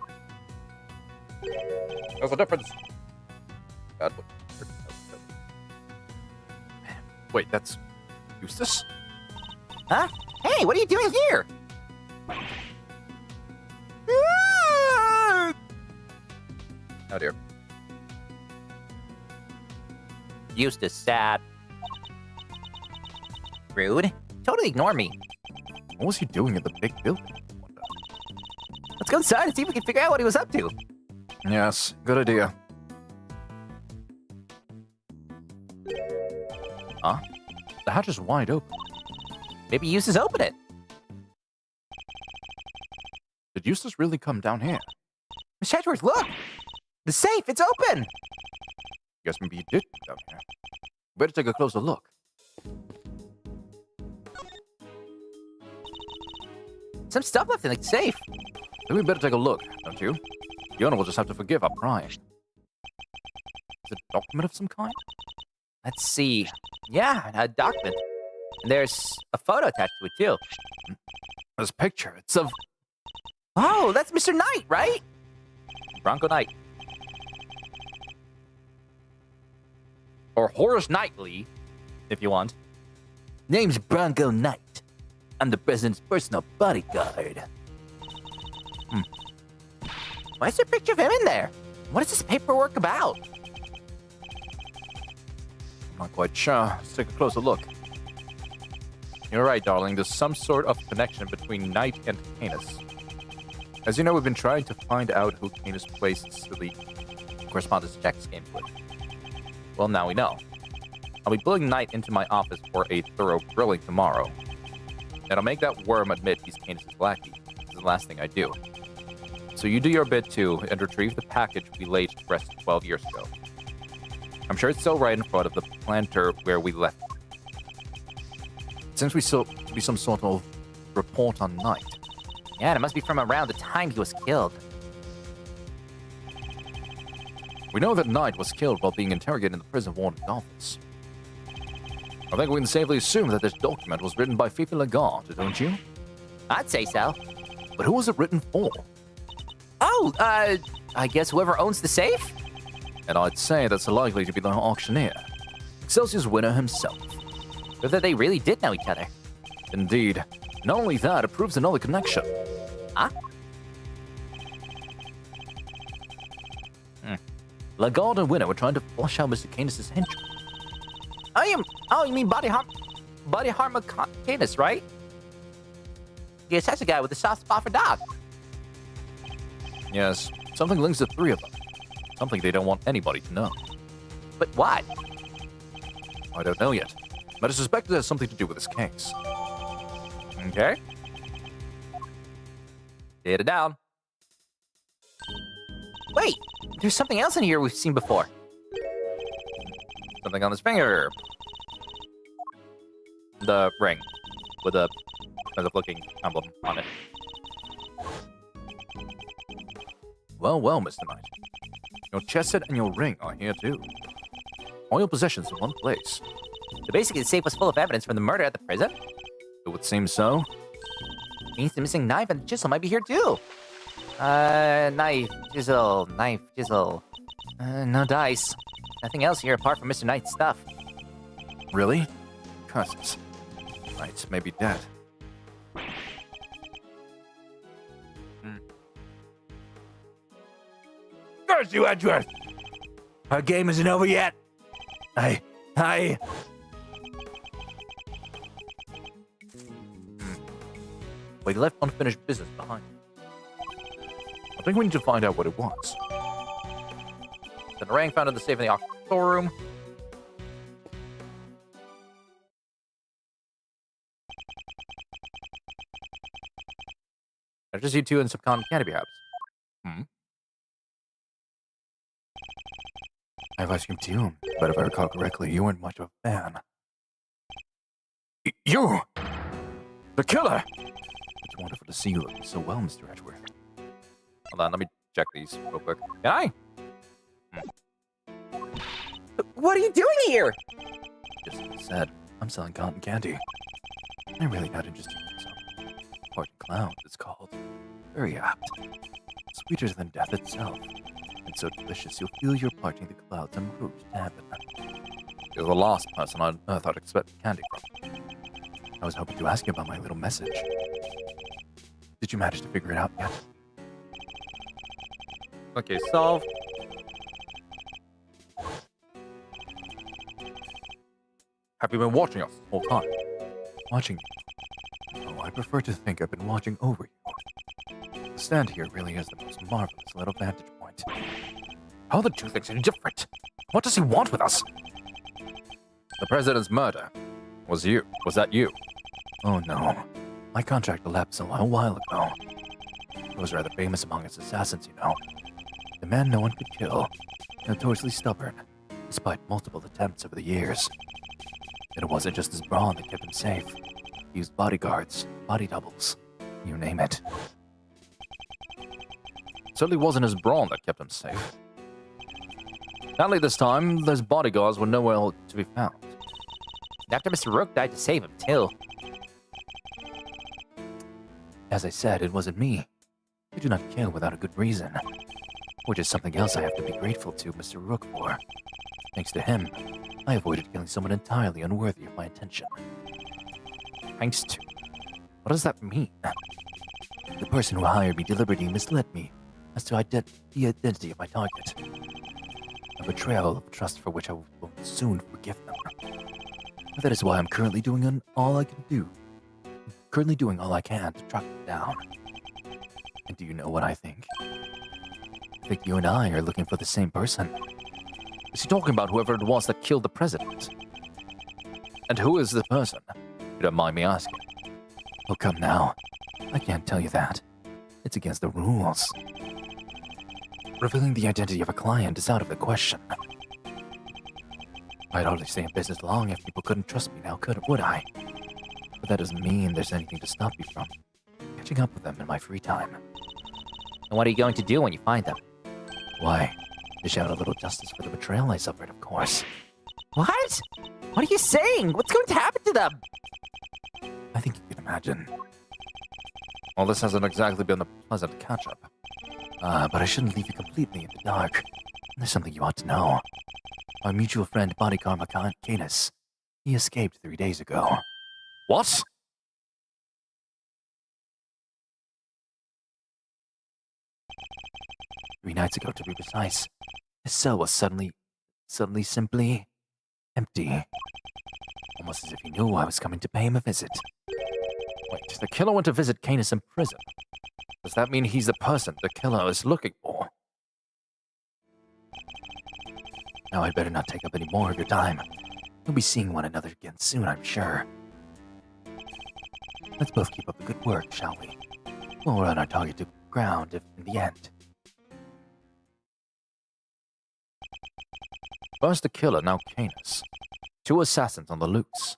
There's a difference. God, Wait, that's Eustace? Huh? Hey, what are you doing here? oh dear. Eustace sad. Rude. Totally ignore me. What was he doing in the big building? Let's go inside and see if we can figure out what he was up to. Yes, good idea. Huh? The hatch is wide open. Maybe Eustace opened it. Did Eustace really come down here? Miss Hedgeworth, look! The safe, it's open! Guess maybe he did come down here. Better take a closer look. Some stuff left in the safe. Then we better take a look, don't you? The owner will just have to forgive our prying. Is it a document of some kind? Let's see. Yeah, a document. And there's a photo attached to it, too. There's a picture. It's of... Oh, that's Mr. Knight, right? Bronco Knight. Or Horace Knightley, if you want. Name's Bronco Knight. I'm the president's personal bodyguard. Why is there a picture of him in there? What is this paperwork about? I'm not quite sure. Let's take a closer look. You're right, darling. There's some sort of connection between Knight and Canis. As you know, we've been trying to find out who Canis placed the correspondence checks games with. Well, now we know. I'll be pulling Knight into my office for a thorough grilling tomorrow. And I'll make that worm admit he's Canis' lackey. This is the last thing I do. So you do your bit too, and retrieve the package we laid to rest 12 years ago. I'm sure it's still right in front of the planter where we left it. It seems we saw to be some sort of report on Knight. Yeah, and it must be from around the time he was killed. We know that Knight was killed while being interrogated in the prison warden's office. I think we can safely assume that this document was written by Fifi Lagarde, don't you? I'd say so. But who was it written for? Oh, I guess whoever owns the safe? And I'd say that's likely to be the auctioneer, Excelsior's winner himself. Or that they really did know each other. Indeed. Not only that, it proves another connection. Huh? Lagarde and Winner were trying to flush out Mr. Canis' henchman. You mean Body Harm Canis, right? Yes, that's a guy with a soft spot for dogs. Yes, something links the three of them. Something they don't want anybody to know. But what? I don't know yet, but I suspect it has something to do with this case. Okay. Data down. Wait, there's something else in here we've seen before. Something on his finger. The ring with a looking emblem on it. Well, well, Mr. Knight. Your chess set and your ring are here too. All your possessions in one place. So basically, the safe was full of evidence from the murder at the prison? It would seem so. Means the missing knife and chisel might be here too. Knife, chisel. No dice. Nothing else here apart from Mr. Knight's stuff. Really? Curses. Knight may be dead. Curse you, Edgeworth! Our game isn't over yet. We left unfinished business behind. I think we need to find out what it was. The ring found in the safe in the storeroom. It's just you two and some cotton candy, perhaps. I have ice cream too, but if I recall correctly, you weren't much of a fan. You! The killer! It's wonderful to see you looking so well, Mr. Edgeworth. Hold on, let me check these real quick. Can I? What are you doing here? Just as I said, I'm selling cotton candy. I really got interested in some. Parting clouds, it's called. Very apt. Sweeter than death itself. And so delicious you'll feel you're parting the clouds en route to heaven. You're the last person on Earth I'd expect candy from. I was hoping to ask you about my little message. Did you manage to figure it out yet? Okay, solved. Have you been watching us the whole time? Watching you? Oh, I prefer to think I've been watching over you. The stand here really is the most marvelous little vantage point. How are the two things any different? What does he want with us? The president's murder. Was that you? Oh no. My contract elapsed a while ago. He was rather famous among his assassins, you know. The man no one could kill. Notoriously stubborn, despite multiple attempts over the years. And it wasn't just his brawn that kept him safe. He used bodyguards, body doubles, you name it. Certainly wasn't his brawn that kept him safe. Sadly this time, those bodyguards were nowhere to be found. After Mr. Rook died to save him, too. As I said, it wasn't me. I do not kill without a good reason. Which is something else I have to be grateful to Mr. Rook for. Thanks to him, I avoided killing someone entirely unworthy of my attention. Thanks to? What does that mean? The person who hired me deliberately misled me as to the identity of my target. A betrayal of trust for which I will soon forgive them. But that is why I'm currently doing all I can do. Currently doing all I can to track them down. And do you know what I think? I think you and I are looking for the same person. Is he talking about whoever it was that killed the president? And who is the person? You don't mind me asking. Oh, come now. I can't tell you that. It's against the rules. Revealing the identity of a client is out of the question. I'd hardly stay in business long if people couldn't trust me now, would I? But that doesn't mean there's anything to stop me from catching up with them in my free time. And what are you going to do when you find them? Why, dish out a little justice for the betrayal I suffered, of course. What? What are you saying? What's going to happen to them? I think you can imagine. Well, this hasn't exactly been a pleasant catch-up. But I shouldn't leave you completely in the dark. There's something you ought to know. Our mutual friend, Bodyguard Canis, he escaped 3 days ago. What? 3 nights ago, to be precise. His cell was suddenly simply empty. Almost as if he knew I was coming to pay him a visit. Wait, the killer went to visit Canis in prison. Does that mean he's the person the killer is looking for? Now I'd better not take up any more of your time. We'll be seeing one another again soon, I'm sure. Let's both keep up the good work, shall we? We'll run our target to ground if in the end. First the killer, now Canis. 2 assassins on the loose.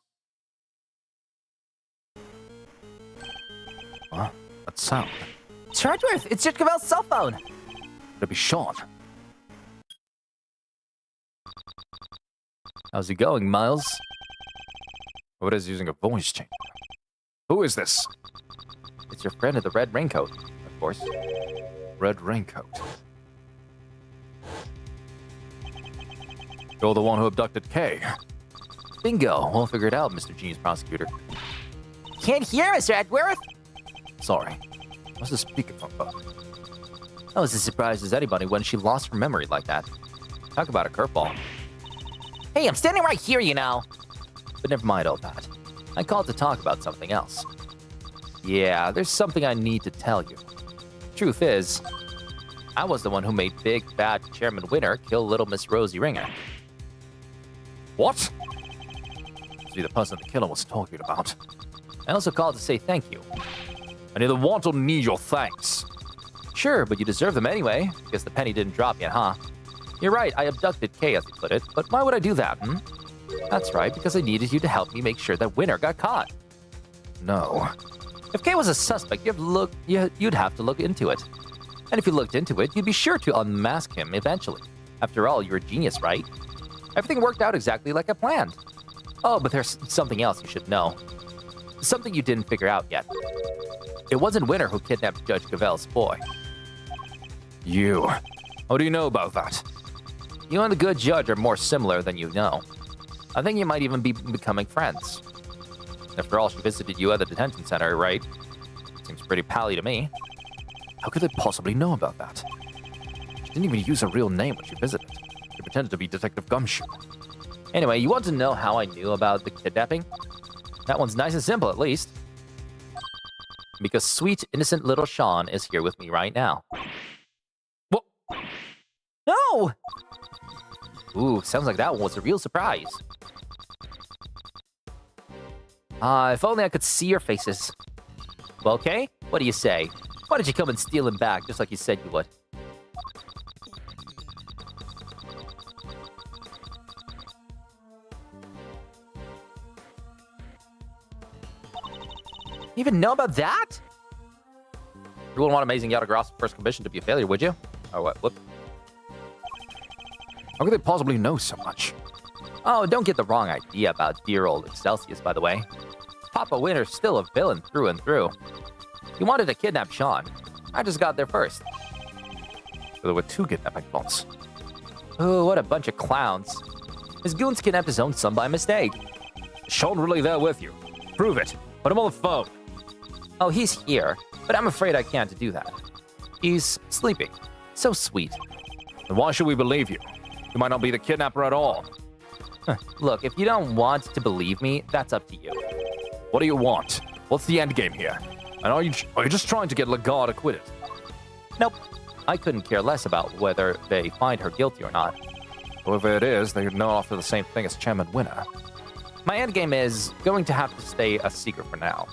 What? That sound. Chargeworth, it's Jitkavel's cell phone. Could it be Sean? How's he going, Miles? Oh, it is using a voice changer. Who is this? It's your friend in the red raincoat, of course. Red raincoat. You're the one who abducted Kay. Bingo. We'll figure it out, Mr. Genius Prosecutor. Can't hear, Mr. Edgeworth. Sorry. What's the speakerphone button? I was as surprised as anybody when she lost her memory like that. Talk about a curveball. Hey, I'm standing right here, you know. But never mind all that. I called to talk about something else. Yeah, there's something I need to tell you. Truth is, I was the one who made Big Bad Chairman Winner kill Little Miss Rosie Ringer. What? Must be the person the killer was talking about. I also called to say thank you. I neither want or need your thanks. Sure, but you deserve them anyway. Guess the penny didn't drop yet, huh? You're right, I abducted Kay, as you put it, but why would I do that, hmm? That's right, because I needed you to help me make sure that Winner got caught. No. If Kay was a suspect, you'd have to look into it. And if you looked into it, you'd be sure to unmask him eventually. After all, you're a genius, right? Everything worked out exactly like I planned. Oh, but there's something else you should know. Something you didn't figure out yet. It wasn't Winner who kidnapped Judge Gavel's boy. You. How do you know about that? You and the good judge are more similar than you know. I think you might even be becoming friends. After all, she visited you at the detention center, right? Seems pretty pally to me. How could they possibly know about that? She didn't even use her real name when she visited. She pretended to be Detective Gumshoe. Anyway, you want to know how I knew about the kidnapping? That one's nice and simple, at least. Because sweet, innocent little Sean is here with me right now. What? No! Ooh, sounds like that one was a real surprise. If only I could see your faces. Well, okay, what do you say? Why did you come and steal him back, just like you said you would? You even know about that? You wouldn't want Amazing Yatagroff's first commission to be a failure, would you? Or what? Whoop. How could they possibly know so much? Oh, don't get the wrong idea about dear old Excelsius, by the way. Papa Winter's still a villain through and through. He wanted to kidnap Sean. I just got there first. So there were two kidnapping plots. Oh, what a bunch of clowns. His goons kidnapped his own son by mistake. Is Sean really there with you? Prove it. Put him on the phone. Oh, he's here, but I'm afraid I can't do that. He's sleeping. So sweet. Then why should we believe you? You might not be the kidnapper at all. Look, if you don't want to believe me, that's up to you. What do you want? What's the end game here? And are you just trying to get Lagarde acquitted? Nope. I couldn't care less about whether they find her guilty or not. Whoever it is, they know after the same thing as Chairman Winner. My endgame is going to have to stay a secret for now.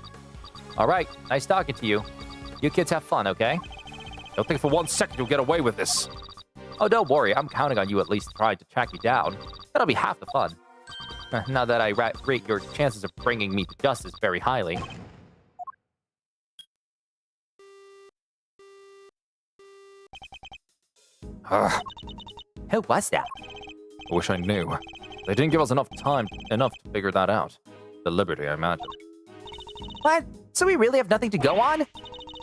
All right, nice talking to you. You kids have fun, okay? Don't think for 1 second you'll get away with this. Oh, don't worry. I'm counting on you at least trying to track me down. That'll be half the fun. Now that I rate your chances of bringing me to justice very highly. Who was that? I wish I knew. They didn't give us enough to figure that out. The Liberty, I imagine. What? So we really have nothing to go on?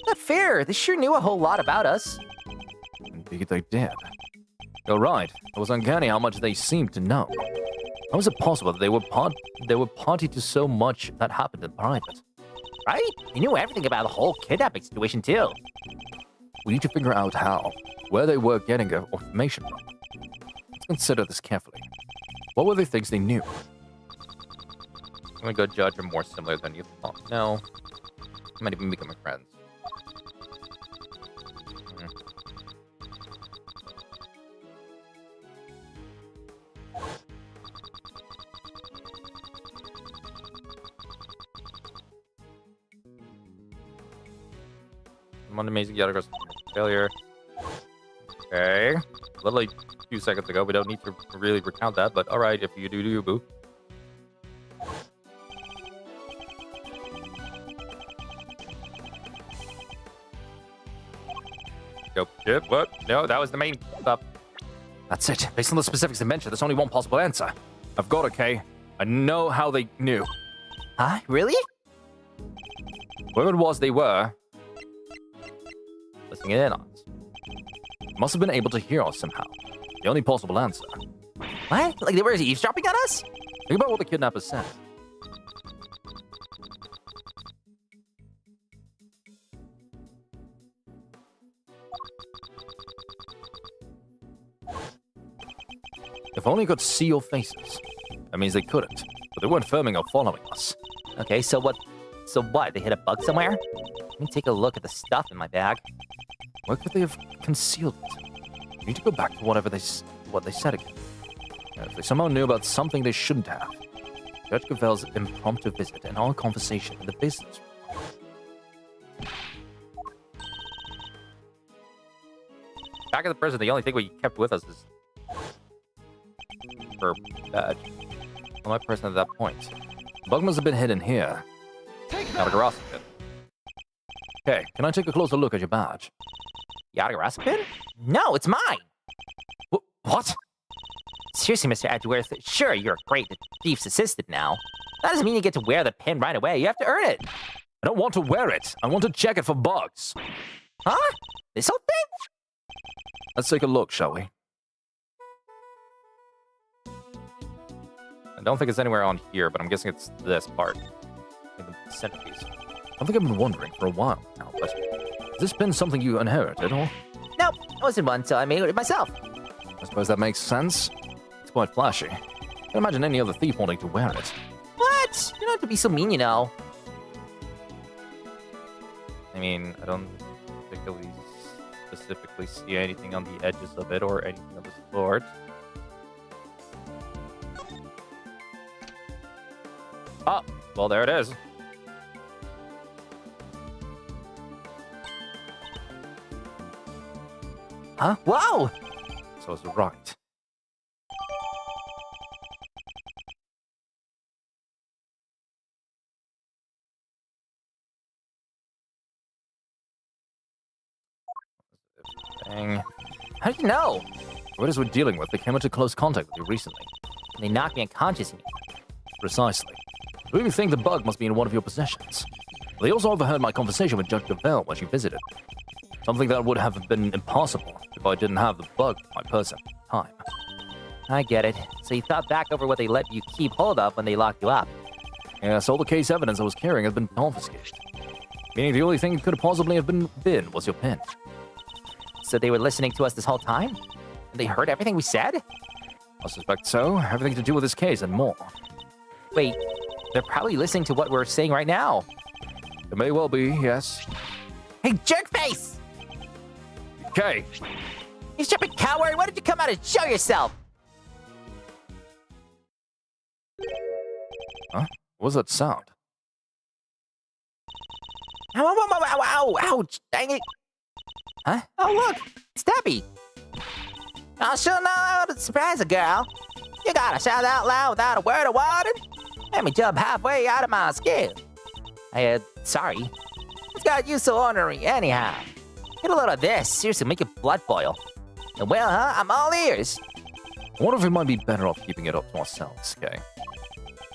Not fair. They sure knew a whole lot about us. Indeed they did. You're right. It was uncanny how much they seemed to know. How is it possible that they were party to so much that happened in private? Right? You knew everything about the whole kidnapping situation, too. We need to figure out how, where they were getting their information from. Let's consider this carefully. What were the things they knew? I'm gonna go judge are more similar than you thought. No. Might even become friends. One amazing Yatagroff's failure. Okay. Literally 2 seconds ago. We don't need to really recount that, but alright, if you do you, boo. Go. Yep, what? No, that was the main stuff. That's it. Based on the specifics I mentioned, there's only one possible answer. I've got it, Kay. I know how they knew. Huh? Really? Whoever it was they were, listening in on us. Must have been able to hear us somehow. The only possible answer. What? Like they were eavesdropping on us? Think about what the kidnapper said. If only I could see your faces. That means they couldn't, but they weren't filming or following us. Okay, so what? So what? They hit a bug somewhere? Let me take a look at the stuff in my bag. Where could they have concealed it? We need to go back to what they said again. If they somehow knew about something they shouldn't have. Judge Gavel's impromptu visit and our conversation in the business room. Back at the prison, the only thing we kept with us is her badge. Am I present at that point? The bug must have been hidden here. Yadagarasa pin. Okay, can I take a closer look at your badge? Yadagarasa pin? No, it's mine. What? Seriously, Mr. Edgeworth, sure, you're a great thief's assistant now. That doesn't mean you get to wear the pin right away. You have to earn it. I don't want to wear it. I want to check it for bugs. Huh? This whole thing? Let's take a look, shall we? I don't think it's anywhere on here, but I'm guessing it's this part. Like the centerpiece. Something I've been wondering for a while now, but has this been something you inherited, or? Nope, it wasn't one, so I made it myself. I suppose that makes sense. It's quite flashy. Can't imagine any other thief wanting to wear it. What? You don't have to be so mean, you know. I mean, I don't particularly specifically see anything on the edges of it or anything of the sort. Oh, well, there it is. Huh? Whoa! So it's right. Dang. How did you know? Whoever we're dealing with, they came into close contact with you recently. They knocked me unconscious. Precisely. We even think the bug must be in one of your possessions. They also overheard my conversation with Judge Gavel when she visited. Something that would have been impossible if I didn't have the bug in my person at the time. I get it. So you thought back over what they let you keep hold of when they locked you up. Yes, all the case evidence I was carrying has been confiscated. Meaning the only thing it could possibly have been was your pen. So they were listening to us this whole time? And they heard everything we said? I suspect so. Everything to do with this case and more. Wait, they're probably listening to what we're saying right now. It may well be, yes. Hey, jerkface! Okay. You stupid coward! Why don't you come out and show yourself? Huh? What was that sound? Ow, ow, ow, ow, ow, ouch! Dang it! Huh? Oh, look! It's Debbie! I sure know how to surprise a girl. You gotta shout out loud without a word of warning. Let me jump halfway out of my skin. Sorry. It's got you so ornery anyhow. Get a load of this. Seriously, make your blood boil. And well, huh? I'm all ears. I wonder if we might be better off keeping it up to ourselves, okay?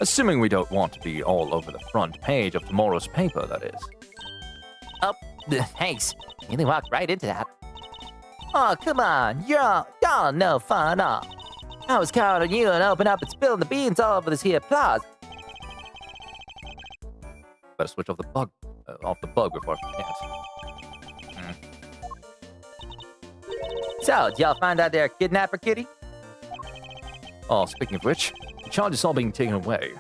Assuming we don't want to be all over the front page of tomorrow's paper, that is. Oh, thanks. You really walked right into that. Oh, come on. Y'all no fun, huh? I was counting on you and open up and spilling the beans all over this here plaza. Better switch off the bug before I forget. So, did y'all find out they're a kidnapper, kitty? Oh, speaking of which, the charge is all being taken away.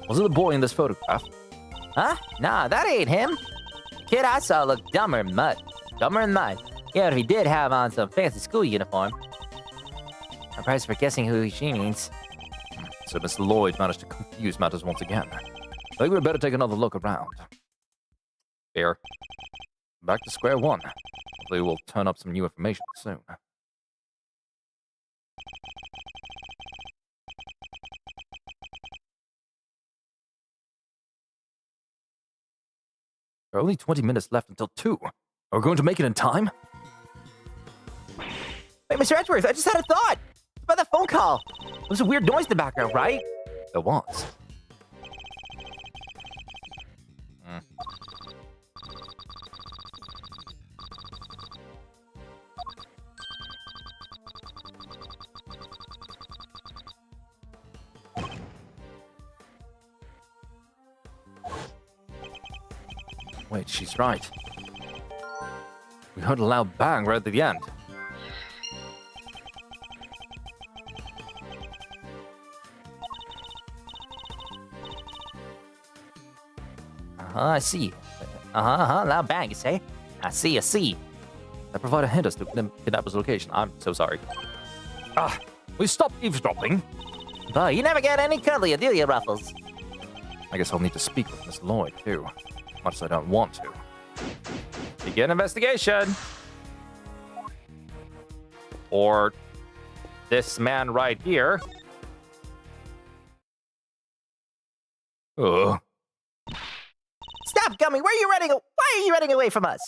Was it the boy in this photograph? Huh? Nah, that ain't him. The kid I saw looked dumber than mud. Dumber than mud. Yeah, but he did have on some fancy school uniform. I'm surprised for guessing who she means. So Mr. Lloyd managed to confuse matters once again. I think we'd better take another look around. Fair. Back to square one. Hopefully we'll turn up some new information soon. There are only 20 minutes left until 2. Are we going to make it in time? Wait, Mr. Edgeworth, I just had a thought. About that phone call. There was a weird noise in the background, right? There was. Wait, she's right. We heard a loud bang right at the end. I see. Loud bang, you say? I see. that provide a hint as to kidnapper's location. I'm so sorry. Will you stop eavesdropping? Boy, you never get any cuddlier, do you, Ruffles? I guess I'll need to speak with Miss Lloyd, too. Much as I don't want to. Begin investigation! Or this man right here. Uh, Stop, Gummy! Why are you running away from us?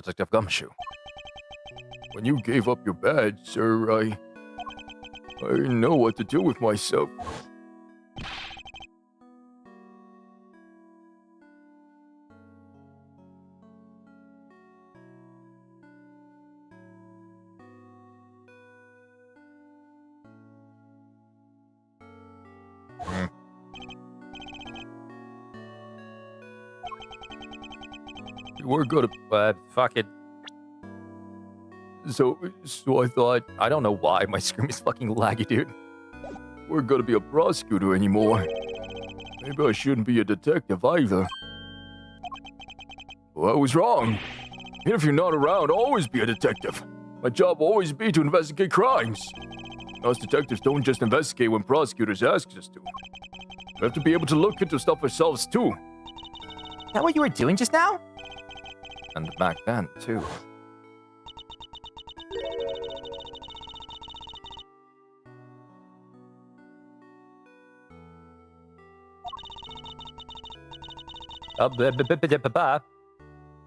Detective Gumshoe. When you gave up your badge, sir, I didn't know what to do with myself. You were gonna, Fuck it. so I thought I don't know why my screen is fucking laggy, dude. we're gonna be a prosecutor anymore. Maybe I shouldn't be a detective either. Well, I was wrong. Even if you're not around, I'll always be a detective. My job will always be to investigate crimes. Us detectives don't just investigate when prosecutors ask us to. We have to be able to look into stuff ourselves too. Is that what you were doing just now? And back then, too.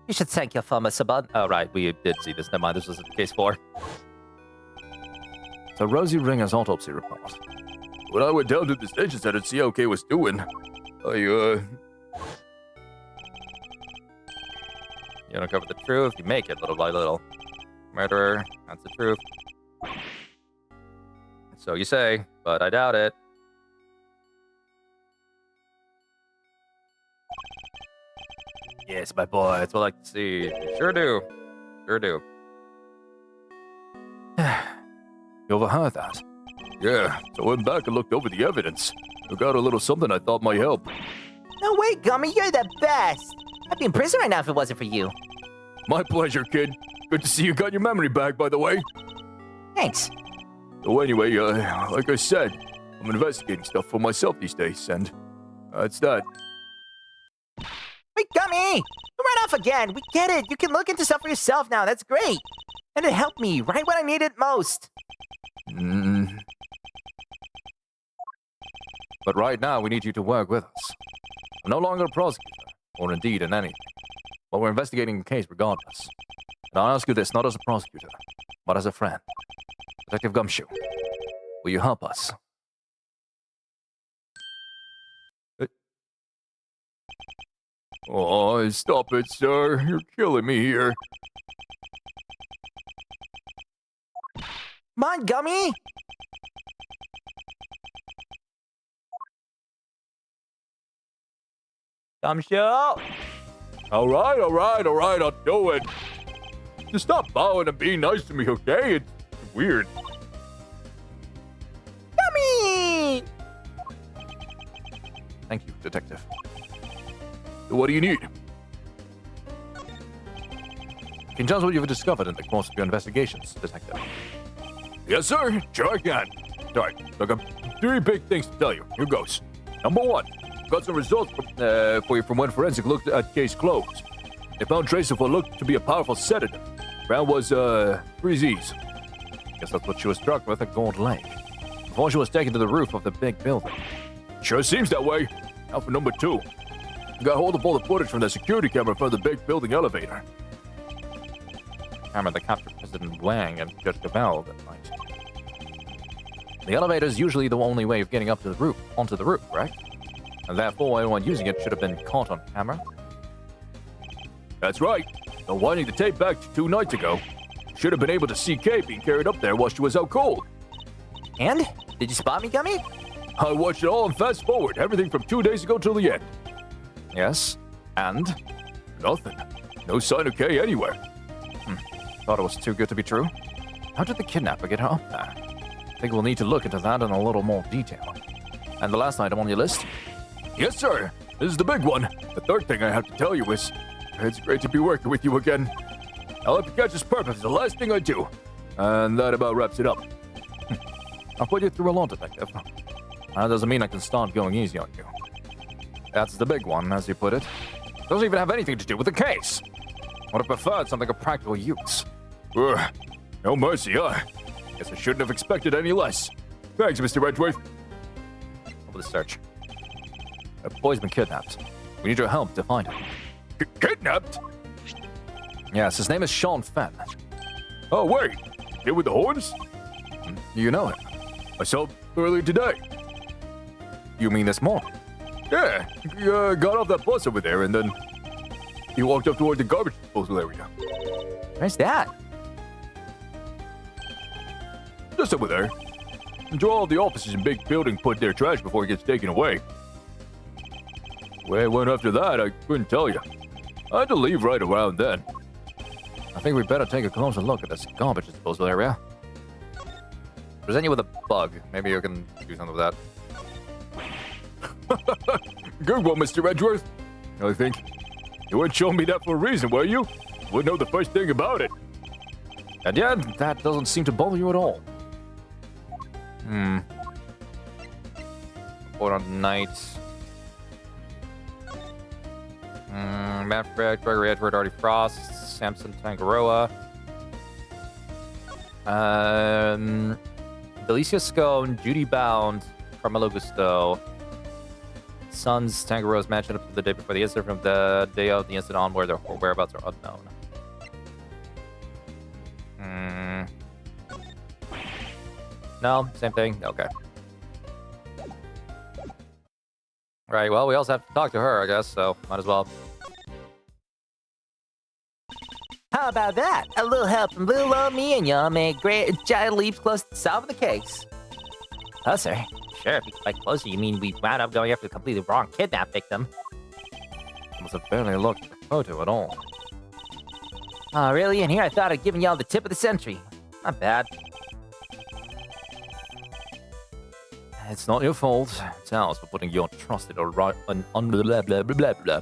You should thank your former subordinate. Oh, right, we did see this. Never mind, this was case 4. So Rosie Ringer's autopsy report. When I went down to the station center to see how Kay was doing, You don't cover the truth, you make it little by little. Murderer, that's the truth. So you say, but I doubt it. Yes, my boy, that's what I like to see. Sure do. Sure do. you overheard that? Yeah, so I went back and looked over the evidence. I got a little something I thought might help. No way, Gummy, you're the best! I'd be in prison right now if it wasn't for you. My pleasure, kid. Good to see you got your memory back, by the way. Thanks. So anyway, like I said, I'm investigating stuff for myself these days, and that's that. Wait, Gummy! Don't run off again. We get it. You can look into stuff for yourself now. That's great. And it helped me right when I needed it most. But right now, we need you to work with us. I'm no longer a prosecutor, or indeed in anything. But we're investigating the case regardless. And I'll ask you this not as a prosecutor, but as a friend. Detective Gumshoe, will you help us? Oh, stop it, sir. You're killing me here. Come on, Gummy! Gumshoe! All right, I'll do it. Just stop bowing and being nice to me, okay? It's weird. Gummy! Thank you, Detective. So what do you need? Can you tell us what you've discovered in the course of your investigations, Detective? Yes, sir. Sure I can. All right, I've got 3 big things to tell you. Here goes. Number 1, got some results for you from when forensic looked at case closed. They found traces of what looked to be a powerful sedative. Round was 3 Z's. Guess that's what she was struck with at Gold Lake. Before she was taken to the roof of the big building. Sure seems that way. Now for number 2. Got hold of all the footage from the security camera from the big building elevator. Camera that captured President Wang and Judge Gabel that night. The elevator is usually the only way of getting up to the roof, onto the roof, correct? And therefore, anyone using it should have been caught on camera. That's right. So winding the tape back to 2 nights ago, should have been able to see Kay being carried up there while she was out cold. And? Did you spot me, Gummy? I watched it all and fast forward, everything from 2 days ago till the end. Yes? And? Nothing. No sign of Kay anywhere. Thought it was too good to be true. How did the kidnapper get her up there? I think we'll need to look into that in a little more detail. And the last item on your list? Yes, sir. This is the big one. The third thing I have to tell you is, it's great to be working with you again. I'll help you catch this purpose. It's the last thing I do. And that about wraps it up. I'll put you through a lot, Detective. That doesn't mean I can start going easy on you. That's the big one, as you put it. Doesn't even have anything to do with the case. Would have preferred something of practical use. Ugh, no mercy, huh? Guess I shouldn't have expected any less. Thanks, Mr. Redgrave. Over the search. That boy's been kidnapped. We need your help to find him. Kidnapped? Yes, his name is Sean Fenn. Oh, wait. Kid with the horns? You know him. I saw him earlier today. You mean this morning? Yeah, he got off that bus over there and then he walked up toward the garbage disposal area. Where's that? Just over there. Until all the offices in big building put their trash before it gets taken away. Where it went after that, I couldn't tell you. I had to leave right around then. I think we better take a closer look at this garbage disposal area. Present you with a bug. Maybe you can do something with that. Good one, Mr. Edgeworth. I think. You weren't showing me that for a reason, were you? Wouldn't know the first thing about it. And yet, that doesn't seem to bother you at all. Report on tonight. Manfred, Gregory Edward, Artie Frost, Samson Tangaroa. Delicia Scone, Judy Bound, Carmelo Gusto. Sons, Tangaroa's mansion up to the day before the incident, from the day of the incident on where their whereabouts are unknown. No, same thing? Okay. Right, well, we also have to talk to her, I guess, so might as well. How about that? A little help from little old me and y'all made great giant leaps close to solving the case. Closer? Sure, if you by closer, you mean we wound up going after the completely wrong kidnap victim. I must have barely looked at the photo at all. Oh, really? And here I thought I'd given y'all the tip of the century. Not bad. It's not your fault. It's ours for putting your trust in blah, blah, blah, blah, blah.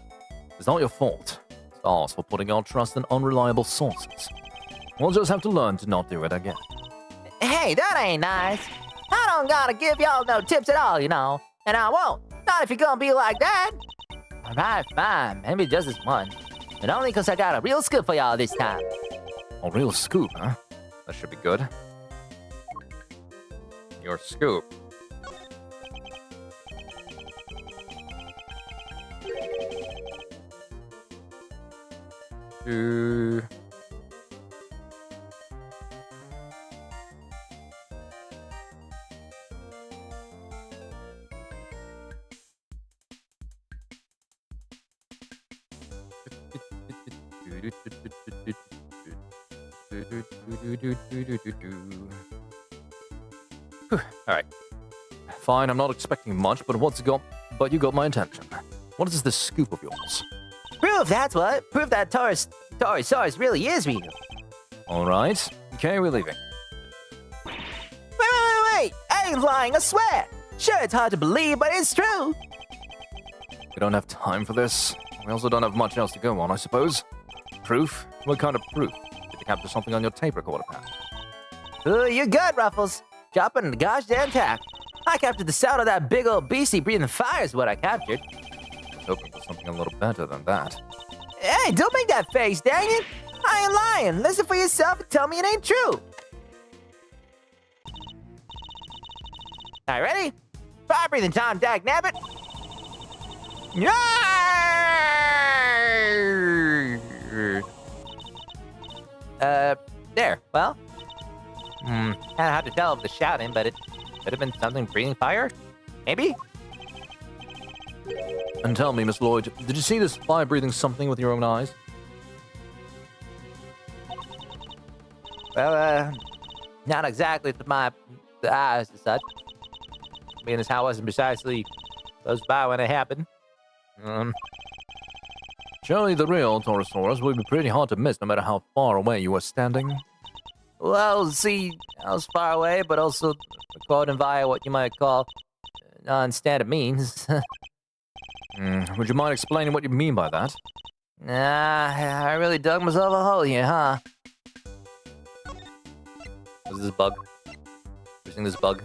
It's not your fault. It's ours for putting our trust in unreliable sources. We'll just have to learn to not do it again. Hey, that ain't nice. I don't gotta give y'all no tips at all, you know. And I won't. Not if you're gonna be like that. Alright, fine. Maybe just this one. But only because I got a real scoop for y'all this time. A real scoop, huh? That should be good. Your scoop. Alright. Fine, I'm not expecting much, but you got my attention. What is this scoop of yours? Proof, that's what. Proof that Taurosaurus really is real. Alright. Okay, we're leaving. Wait. I ain't lying, I swear. Sure, it's hard to believe, but it's true. We don't have time for this. We also don't have much else to go on, I suppose. Proof? What kind of proof? Did you capture something on your tape recorder, Pat? You're good, Ruffles. Dropping the gosh damn tack. I captured the sound of that big old beastie breathing fire is what I captured. I was hoping for something a little better than that. Hey, don't make that face, dang it. I ain't lying. Listen for yourself and tell me it ain't true. Alright, ready? Fire breathing time, dag nabbit. There. Well, kinda hard to tell with the shouting, but it could have been something breathing fire? Maybe? And tell me, Miss Lloyd, did you see this fire-breathing something with your own eyes? Well, not exactly to the eyes as such. Being as how I wasn't precisely close by when it happened. Surely the real Taurosaurus would be pretty hard to miss no matter how far away you were standing. Well, see, I was far away, but also recording via what you might call non-standard means. Would you mind explaining what you mean by that? Nah, I really dug myself a hole here, huh? Was this a bug? Using this bug?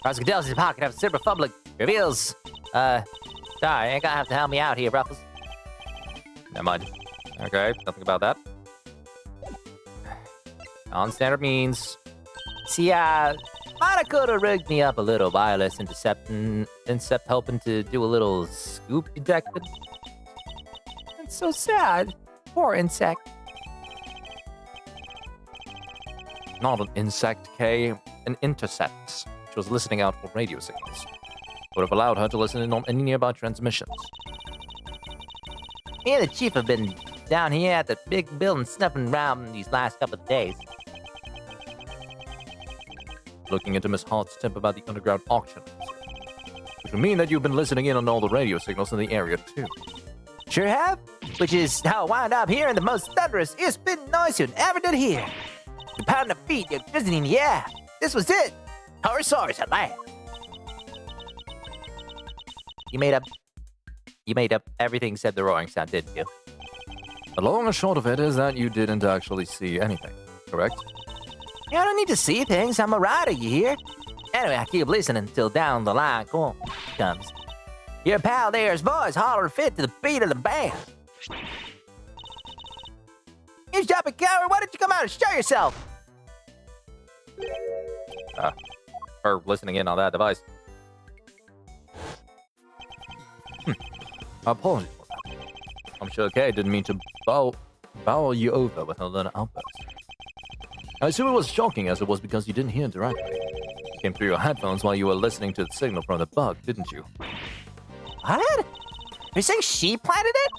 Prosecutor's pocket of Super Public reveals. Sorry, you're gonna have to help me out here, Ruffles. Never mind. Okay, nothing about that. Non-standard means. See, might have could have rigged me up a little wireless intercept hoping to do a little scoop detected. It's so sad. Poor insect. Not an insect, Kay. An intercept. She was listening out for radio signals. Would have allowed her to listen in on any nearby transmissions. Me and the chief have been down here at the big building snuffing around these last couple of days. Looking into Miss Hart's tip about the underground auction. Which would mean that you've been listening in on all the radio signals in the area, too. Sure have, which is how I wound up hearing the most thunderous ear-splitting noise you ever did hear. The pound of feet, the electricity in the air. This was it. Horror-saurus at last. You made up everything except the roaring sound, didn't you? The long and short of it is that you didn't actually see anything, correct? I don't need to see things. I'm a rider, you hear? Anyway, I keep listening until down the line comes. Your pal there's voice holler fit to the beat of the band. You stop it, coward. Why don't you come out and show yourself? Her listening in on that device. Apologies for that. I'm sure Kay didn't mean to bow you over with another outburst. I assume it was shocking as it was because you didn't hear directly. It came through your headphones while you were listening to the signal from the bug, didn't you? What? You're saying she planted it?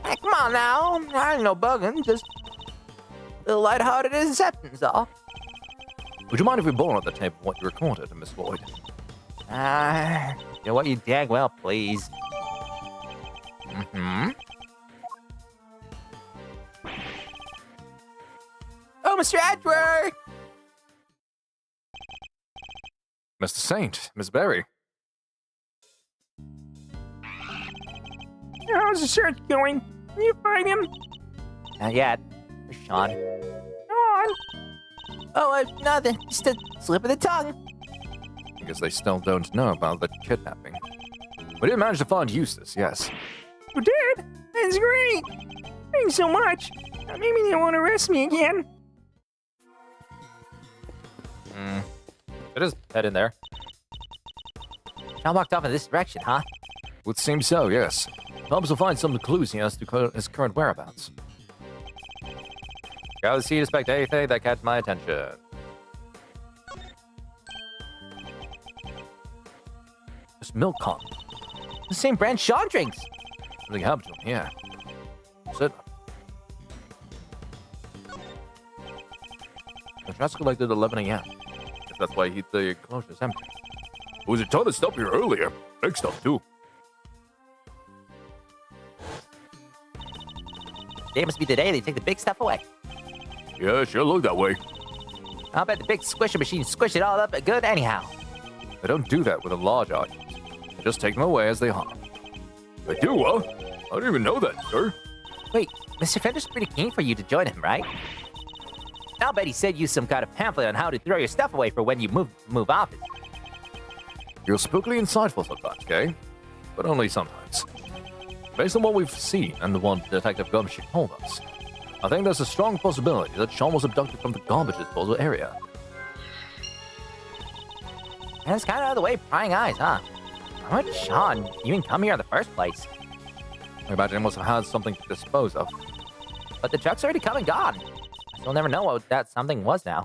Hey, come on now. I ain't no bugging, just a little lighthearted acceptance, all. Would you mind if we borrow the tape of what you recorded, Miss Lloyd? You know what, you dag well, please. Oh, Mr. Edward! Mr. Saint, Miss Berry. How's the search going? Can you find him? Not yet. Where's Sean? On. Oh, nothing. Just a slip of the tongue. Because they still don't know about the kidnapping. We did manage to find Eustace, yes. You did? That's great. Thanks so much. Maybe they won't arrest me again. It is head in there. Sean walked off in this direction, huh? Would seem so, yes. Helps will find some clues he has to his current whereabouts. Gotta see to expect anything that catches my attention. This milk carton. The same brand Sean drinks. Something happened to him, yeah. Sit. The trash collected at 11 a.m. Guess that's why the enclosure is empty. There was a ton of stuff here earlier. Big stuff, too. Today must be the day they take the big stuff away. Yeah, sure looked that way. I'll bet the big squisher machine squished it all up good anyhow. They don't do that with the large items. They just take them away as they are. They do, huh? I didn't even know that, sir. Wait, Mr. Fender's pretty keen for you to join him, right? I'll bet he said you some kind of pamphlet on how to throw your stuff away for when you move office. You're spookily insightful sometimes, Kay. But only sometimes. Based on what we've seen and what Detective Gumshoe told us, I think there's a strong possibility that Sean was abducted from the garbage disposal area. And it's kind of out of the way, prying eyes, huh? Why would Sean even come here in the first place? I imagine he must have had something to dispose of. But the truck's already come and gone. You'll never know what that something was now.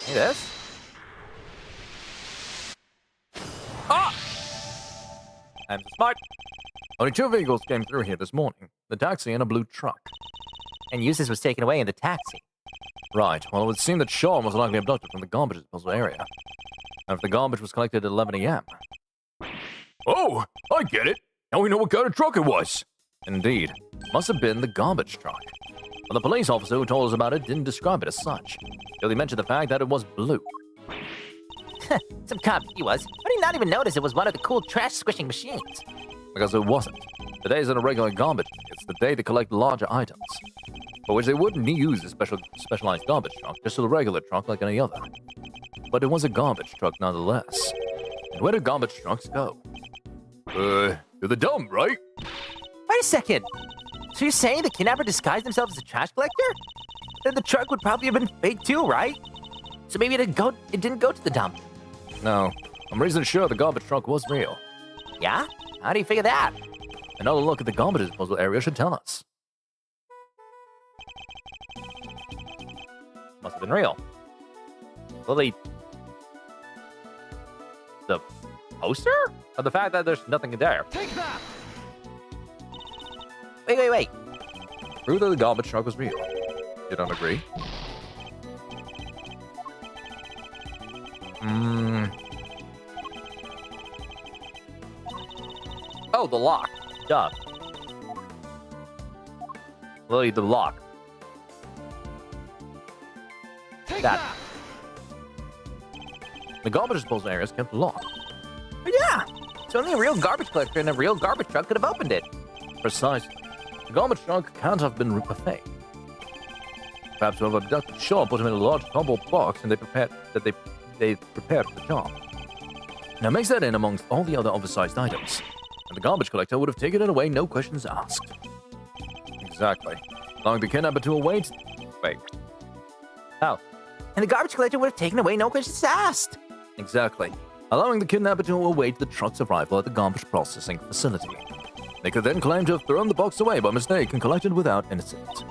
Hey, this? I'm smart. Only 2 vehicles came through here this morning. The taxi and a blue truck. And Eustace was taken away in the taxi. Right, well, it would seem that Sean was likely abducted from the garbage disposal area. And if the garbage was collected at 11 a.m., Oh, I get it. Now we know what kind of truck it was. Indeed. Must have been the garbage truck. But the police officer who told us about it didn't describe it as such. He only mentioned the fact that it was blue. Some cop he was. How did he not even notice it was one of the cool trash squishing machines? Because it wasn't. Today isn't a regular garbage. It's the day to collect larger items. For which they wouldn't use a specialized garbage truck, just a regular truck like any other. But it was a garbage truck nonetheless. And where do garbage trucks go? To the dump, right? Wait a second. So you're saying the kidnapper disguised himself as a trash collector? Then the truck would probably have been fake too, right? So maybe it didn't go to the dump. No. I'm reason sure the garbage truck was real. Yeah? How do you figure that? Another look at the garbage disposal area should tell us. Must have been real. Lily. The poster? Or the fact that there's nothing there? Wait. Prove that the garbage truck was real. You don't agree? Oh, the lock. Duh. Lily, the lock. That. The garbage disposal area is kept locked. Yeah. So only a real garbage collector and a real garbage truck could have opened it. Precisely. The garbage truck can't have been a fake. Perhaps whoever abducted Shaw put him in a large cardboard box and they prepared for the job. Now mix that in amongst all the other oversized items, and the garbage collector would have taken it away, no questions asked. Exactly. Allowing the kidnapper to await. Wait. How? And the garbage collector would have taken away no questions asked. Exactly. Allowing the kidnapper to await the truck's arrival at the garbage processing facility. They could then claim to have thrown the box away by mistake and collected without incident.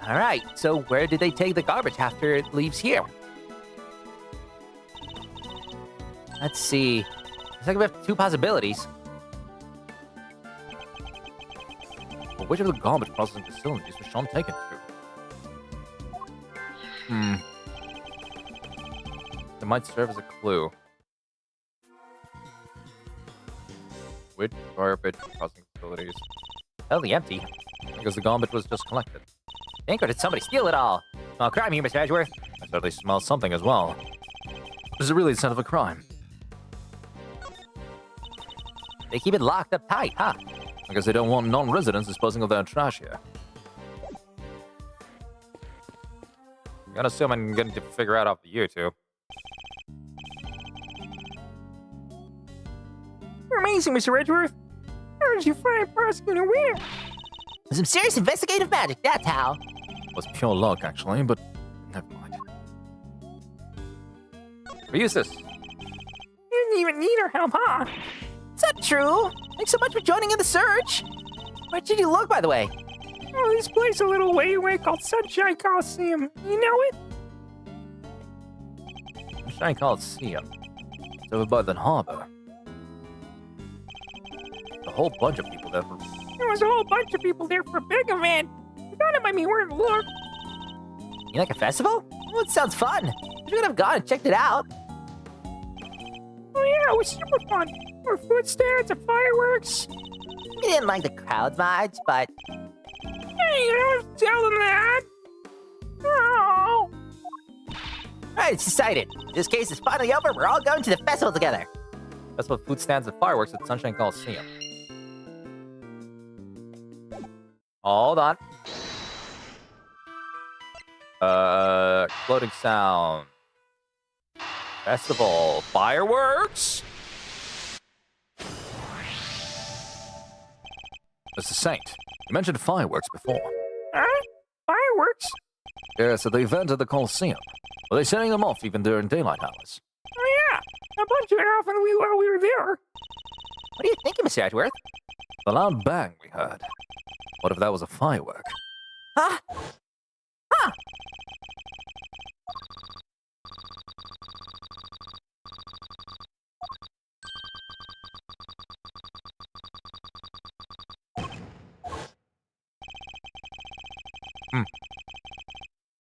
All right, so where did they take the garbage after it leaves here? Let's see. Looks like we have two possibilities. But which of the garbage processing facilities was Sean taken to? It might serve as a clue. Which garbage processing facilities? Totally empty. Because the garbage was just collected. Think, or did somebody steal it all? Small crime here, Mr. Edgeworth. I certainly smell something as well. Is it really the scent of a crime? They keep it locked up tight, huh? I guess they don't want non-residents disposing of their trash here. I'm gonna assume I'm going to figure out off you two. You're amazing, Mr. Edgeworth. How did you find Prosecutor Weir? Some serious investigative magic, that's how. It was pure luck, actually, but never mind. Eustace. You didn't even need our help, huh? Is that true? Thanks so much for joining in the search. Where did you look, by the way? Oh, this place a little way away called Sunshine Coliseum. You know it? Sunshine Coliseum. It's over by the harbor. A whole bunch of people there for... There was a whole bunch of people there for a big event. I thought it might be worth a look. You like a festival? Well, it sounds fun. You should have gone and checked it out. Oh yeah, it was super fun. There were food stands and fireworks. We didn't like the crowd much, but Hey, you don't tell them that. Oh. alright, it's decided. This case is finally over. We're all going to the festival together. That's what food stands and fireworks at Sunshine Coliseum. Hold on. Floating sound. Festival. Fireworks? Mr. Saint, you mentioned fireworks before. Huh? Fireworks? Yes, at the event at the Coliseum. Were they setting them off even during daylight hours? Oh yeah, a bunch went off while we were there. What are you thinking, Mr. Edgeworth? The loud bang we heard. What if that was a firework? Huh? Huh?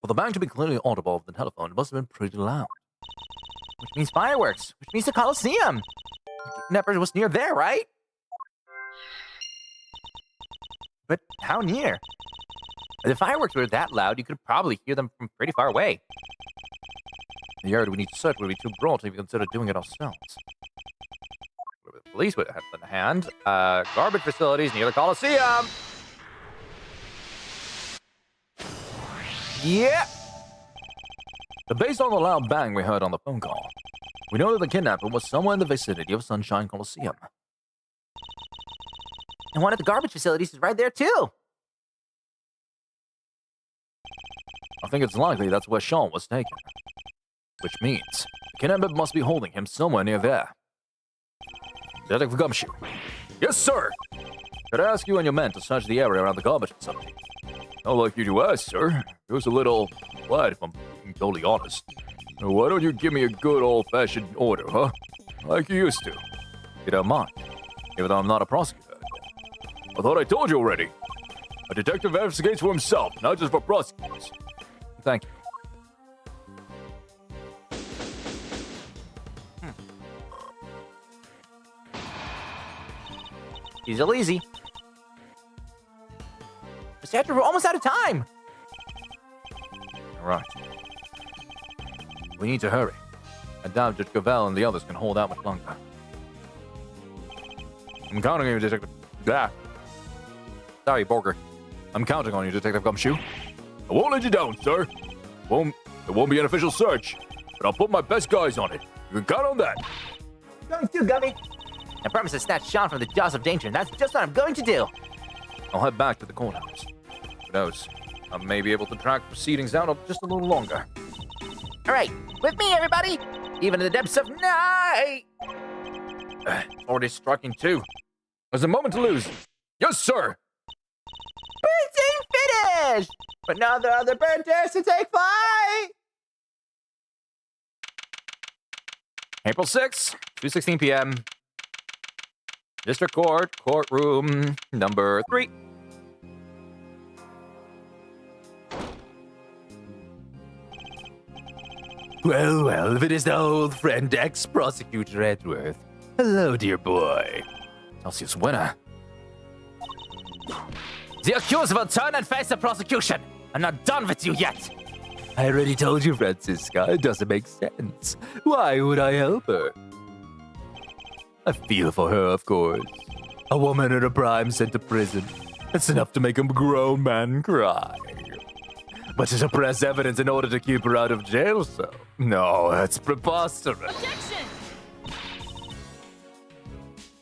For the bang to be clearly audible over the telephone, it must have been pretty loud. Which means fireworks. Which means the Coliseum. kidnapper was near there, right? But how near? If the fireworks were that loud, you could probably hear them from pretty far away. The area we need to search would be too broad to even consider doing it ourselves. The police would have it in hand. Garbage facilities near the Coliseum. Yeah. So based on the loud bang we heard on the phone call, we know that the kidnapper was somewhere in the vicinity of Sunshine Coliseum. And one of the garbage facilities is right there, too. I think it's likely that's where Sean was taken. Which means the kidnapper must be holding him somewhere near there. Detective Gumshoe. Yes, sir. Could I ask you and your men to search the area around the garbage facility? I'd like you to ask, sir. It was a little light, if I'm being totally honest. Now, why don't you give me a good old-fashioned order, huh? Like you used to. You don't mind, even though I'm not a prosecutor. I thought I told you already. A detective investigates for himself, not just for prosecutors. Thank you. Easy, easy. Mr. We're almost out of time. All right. We need to hurry. I doubt that Cavell and the others can hold out much longer. I'm counting on you, Detective. Ah. Sorry, Borger. I'm counting on you, Detective Gumshoe. I won't let you down, sir. It won't be an official search, but I'll put my best guys on it. You can count on that. Going to, Gummy. I promise to snatch Sean from the jaws of danger, and that's just what I'm going to do. I'll head back to the courthouse. Who knows? I may be able to track proceedings out just a little longer. All right, with me, everybody. Even in the depths of night. It's already striking 2. There's a moment to lose. Yes, sir. Printing finished, but now the other bird dares to take flight. April 6th, 2:16 p.m. District Court, courtroom number 3. Well, if it is the old friend ex-prosecutor Edworth. Hello, dear boy. Celsius winner. The accused will turn and face the prosecution. I'm not done with you yet. I already told you, Francisca, it doesn't make sense. Why would I help her? I feel for her, of course. A woman in her prime sent to prison. It's enough to make a grown man cry. But to suppress evidence in order to keep her out of jail cell? No, that's preposterous. Objection!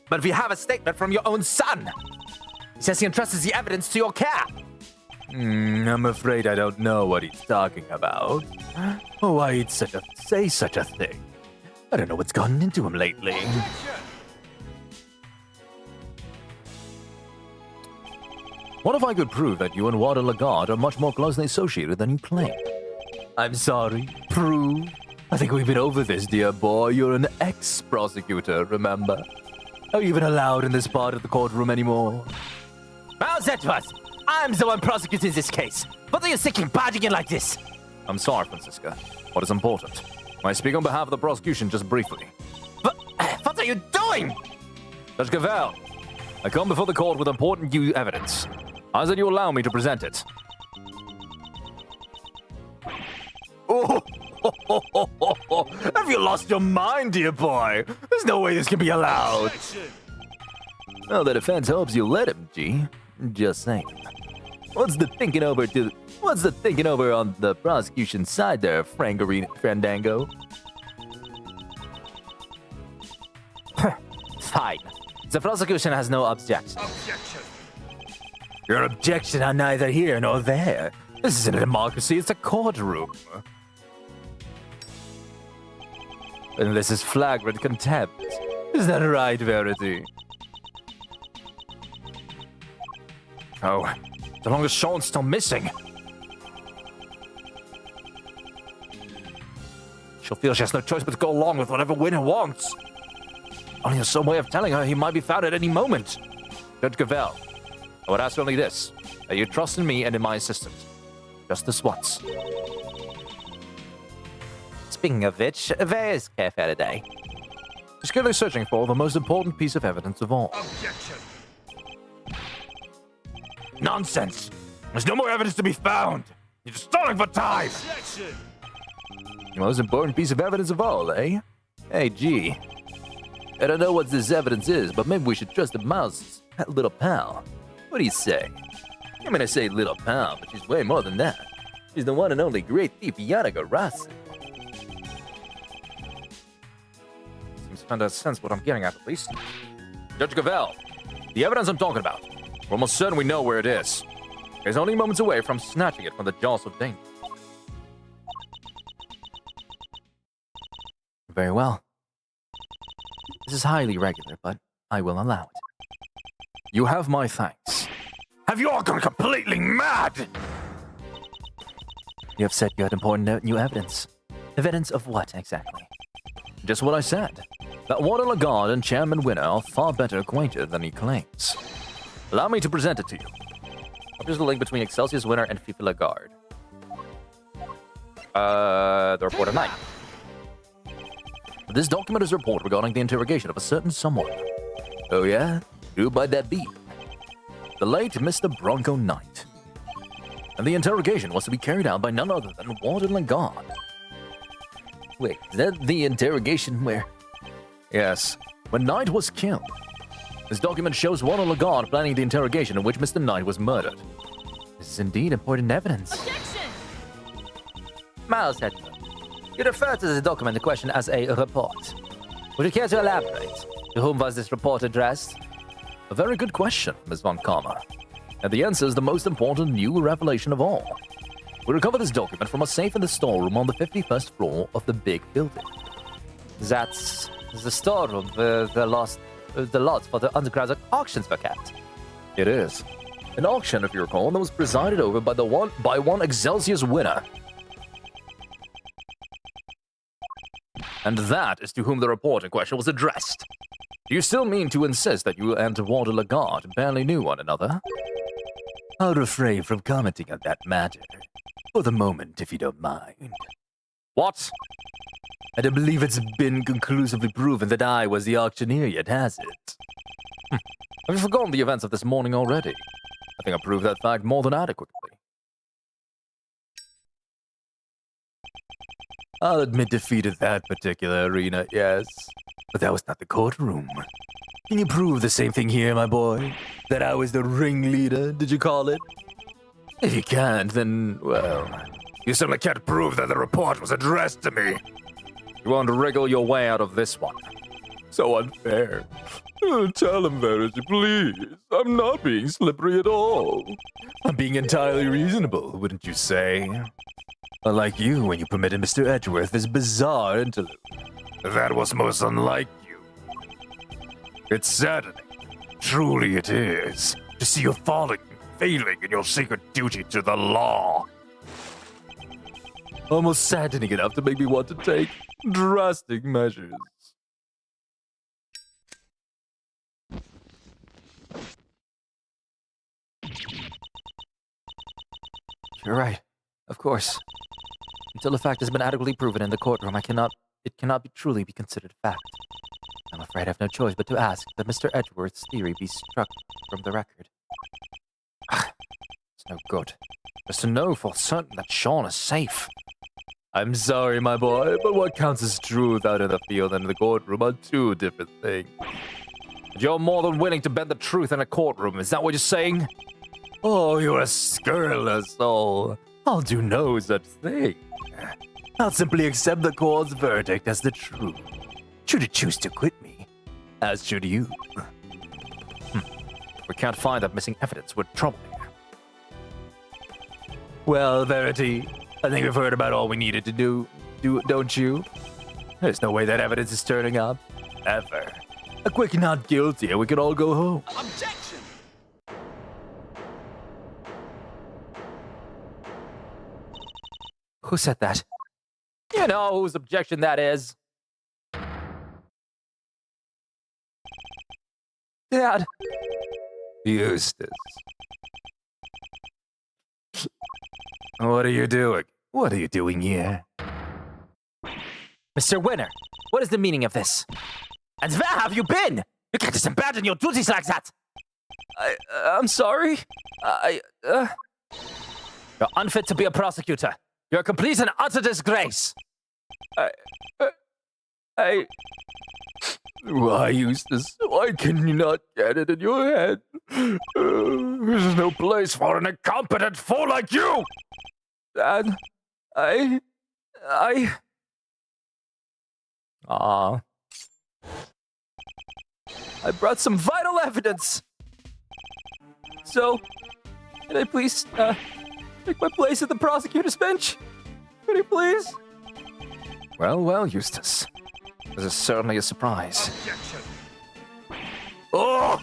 But if you have a statement from your own son, he says he entrusts the evidence to your care. I'm afraid I don't know what he's talking about. Or why he'd say such a thing. I don't know what's gotten into him lately. What if I could prove that you and Walter Lagarde are much more closely associated than you claim? I'm sorry. Prove? I think we've been over this, dear boy. You're an ex-prosecutor, remember? Are you even allowed in this part of the courtroom anymore? How's that was? I'm the one prosecuting this case. What are you thinking, barging in like this? I'm sorry, Francisca. What is important? May I speak on behalf of the prosecution just briefly? What are you doing? Judge Cavell, I come before the court with important new evidence. I ask that you allow me to present it. Oh, have you lost your mind, dear boy? There's no way this can be allowed. Well, the defense hopes you let him, G. Just saying. What's the thinking over on the prosecution side there, Frandango? Fine. The prosecution has no objection. Your objection are neither here nor there. This isn't a democracy, it's a courtroom. And this is flagrant contempt. Is that right, Verity? Oh, so long as Sean's still missing. She'll feel she has no choice but to go along with whatever Winner wants. Only there's some way of telling her he might be found at any moment. Judge Cavell, I would ask only this, that you trust in me and in my assistant. Just this once. Speaking of which, where is Care Faraday? She's clearly searching for the most important piece of evidence of all. Objection. Nonsense! There's no more evidence to be found! You're just stalling for time! Objection. The most important piece of evidence of all, eh? Hey, gee. I don't know what this evidence is, but maybe we should trust the mouse, little pal. What do you say? I mean, I say little pal, but she's way more than that. She's the one and only great thief, Yana Garasi. Seems to kind of sense what I'm getting at least. Judge Gavel, the evidence I'm talking about. We're almost certain we know where it is. It's only moments away from snatching it from the jaws of danger. Very well. This is highly irregular, but I will allow it. You have my thanks. Have you all gone completely mad? You have said you had important new evidence. Evidence of what, exactly? Just what I said. That Water Lagarde and Chairman Winner are far better acquainted than he claims. Allow me to present it to you. Here's the link between Excelsior's Winner and FIFA Lagarde. The report of 9. This document is a report regarding the interrogation of a certain someone. Oh yeah? Who might that be? The late Mr. Bronco Knight. And the interrogation was to be carried out by none other than Water Lagarde. Wait, is that the interrogation where... Yes, when Knight was killed. This document shows Water Lagarde planning the interrogation in which Mr. Knight was murdered. This is indeed important evidence. Objection! Miles Hedger, you refer to this document in question as a report. Would you care to elaborate? To whom was this report addressed? A very good question, Ms. Von Karma. And the answer is the most important new revelation of all. We recovered this document from a safe in the storeroom on the 51st floor of the big building. That's the storeroom where the lots for the underground auctions were kept. It is. An auction, if you recall, that was presided over by one Excelsior's Winner. And that is to whom the report in question was addressed. Do you still mean to insist that you and Water Lagarde barely knew one another? I'll refrain from commenting on that matter. For the moment, if you don't mind. What? I don't believe it's been conclusively proven that I was the auctioneer yet, has it? Have you forgotten the events of this morning already? I think I proved that fact more than adequately. I'll admit defeat in that particular arena, yes. But that was not the courtroom. Can you prove the same thing here, my boy? That I was the ringleader, did you call it? If you can't, then, well, you certainly can't prove that the report was addressed to me. You want to wriggle your way out of this one. So unfair. Tell him, Verity, please. I'm not being slippery at all. I'm being entirely reasonable, wouldn't you say? Unlike you when you permitted Mr. Edgeworth this bizarre interlude. That was most unlike you. It's saddening. Truly it is. To see you failing in your sacred duty to the law. Almost saddening enough to make me want to take drastic measures. You're right. Of course. Until the fact has been adequately proven in the courtroom, it cannot truly be considered fact. I'm afraid I have no choice but to ask that Mr. Edgeworth's theory be struck from the record. It's no good. Just to know for certain that Sean is safe. I'm sorry, my boy, but what counts as truth out in the field and in the courtroom are two different things. And you're more than willing to bend the truth in a courtroom, is that what you're saying? Oh, you're a scurrilous soul. I'll do no such thing. I'll simply accept the court's verdict as the truth. Should it choose to quit me, as should you. We can't find that missing evidence. We're troubling. Well, Verity, I think we've heard about all we needed to do, don't you? There's no way that evidence is turning up. Ever. A quick not guilty and we can all go home. Objection. Who said that? You know whose objection that is. Dad. Eustace. What are you doing? What are you doing here? Mr. Winner, what is the meaning of this? And where have you been? You can't just abandon your duties like that. I'm sorry. You're unfit to be a prosecutor. You're a complete and utter disgrace. Why, Eustace? Why can you not get it in your head? This is no place for an incompetent fool like you! Dad, I... Aw. I brought some vital evidence! So, can I please, take my place at the prosecutor's bench? Could you please? Well, Eustace. This is certainly a surprise. Oh!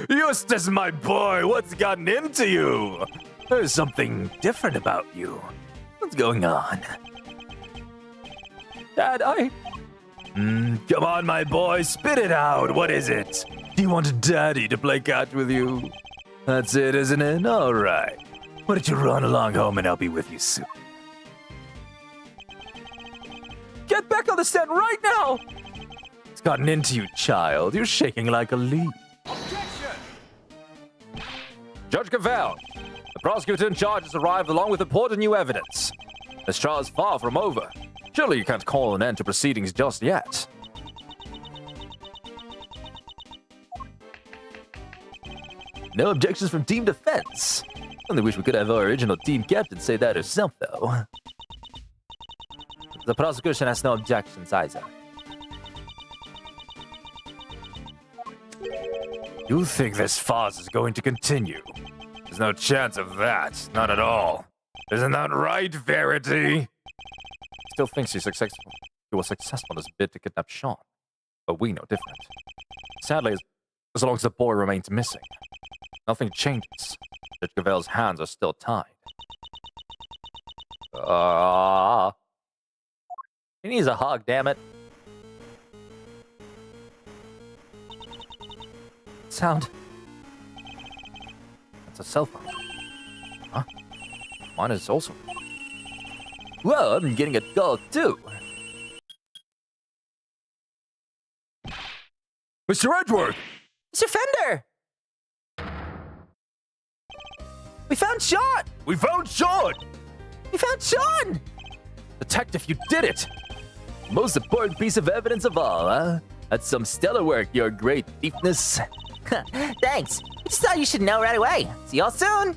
Eustace, my boy, what's gotten into you? There's something different about you. What's going on? Dad, come on, my boy, spit it out. What is it? Do you want Daddy to play catch with you? That's it, isn't it? All right. Why don't you run along home and I'll be with you soon. Get back on the stand right now! It's gotten into you, child. You're shaking like a leaf. Objection! Judge Cavell, the prosecutor in charge has arrived along with important new evidence. This trial is far from over. Surely you can't call an end to proceedings just yet. No objections from Team Defense. Only wish we could have our original team captain say that herself, though. The prosecution has no objections either. You think this farce is going to continue? There's no chance of that. Not at all. Isn't that right, Verity? Still thinks he was successful in his bid to kidnap Sean. But we know different. Sadly, as long as the boy remains missing, nothing changes. Judge Cavell's hands are still tied. He needs a hug, damn it. Sound. That's a cell phone. Huh? Mine is also. Whoa, I'm getting a call too. Mr. Edgeworth! Mr. Fender! We found Sean! We found Sean! We found Sean! Detective, you did it! Most important piece of evidence of all, huh? That's some stellar work, your great thiefness. Thanks. I just thought you should know right away. See y'all soon.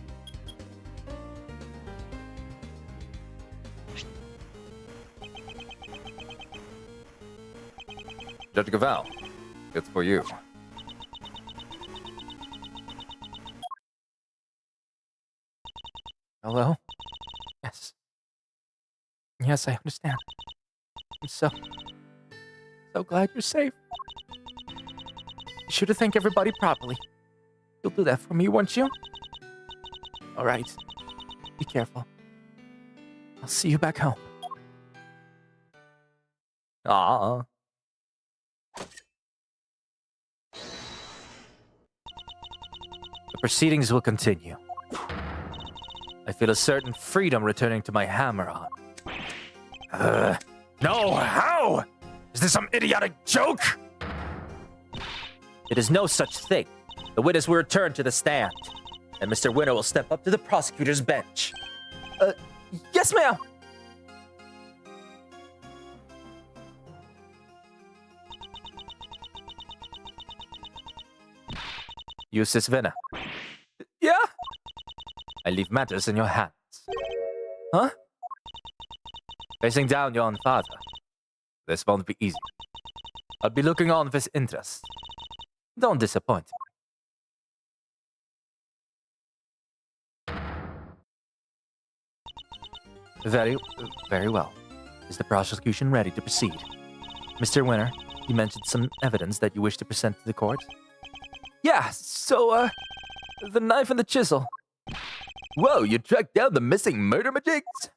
Judge Cavell, it's for you. Hello? Yes. Yes, I understand. I'm so glad you're safe. Be sure to thank everybody properly. You'll do that for me, won't you? All right. Be careful. I'll see you back home. Ah. The proceedings will continue. I feel a certain freedom returning to my hammer-on. No, how? Is this some idiotic joke? It is no such thing. The witness will return to the stand, and Mr. Winter will step up to the prosecutor's bench. Yes, ma'am! Eustace Winter. Yeah? I leave matters in your hands. Huh? Facing down your own father. This won't be easy. I'll be looking on with interest. Don't disappoint me. Very well. Is the prosecution ready to proceed? Mr. Winter, you mentioned some evidence that you wish to present to the court? Yeah, so, the knife and the chisel. Whoa, you tracked down the missing murder majigs?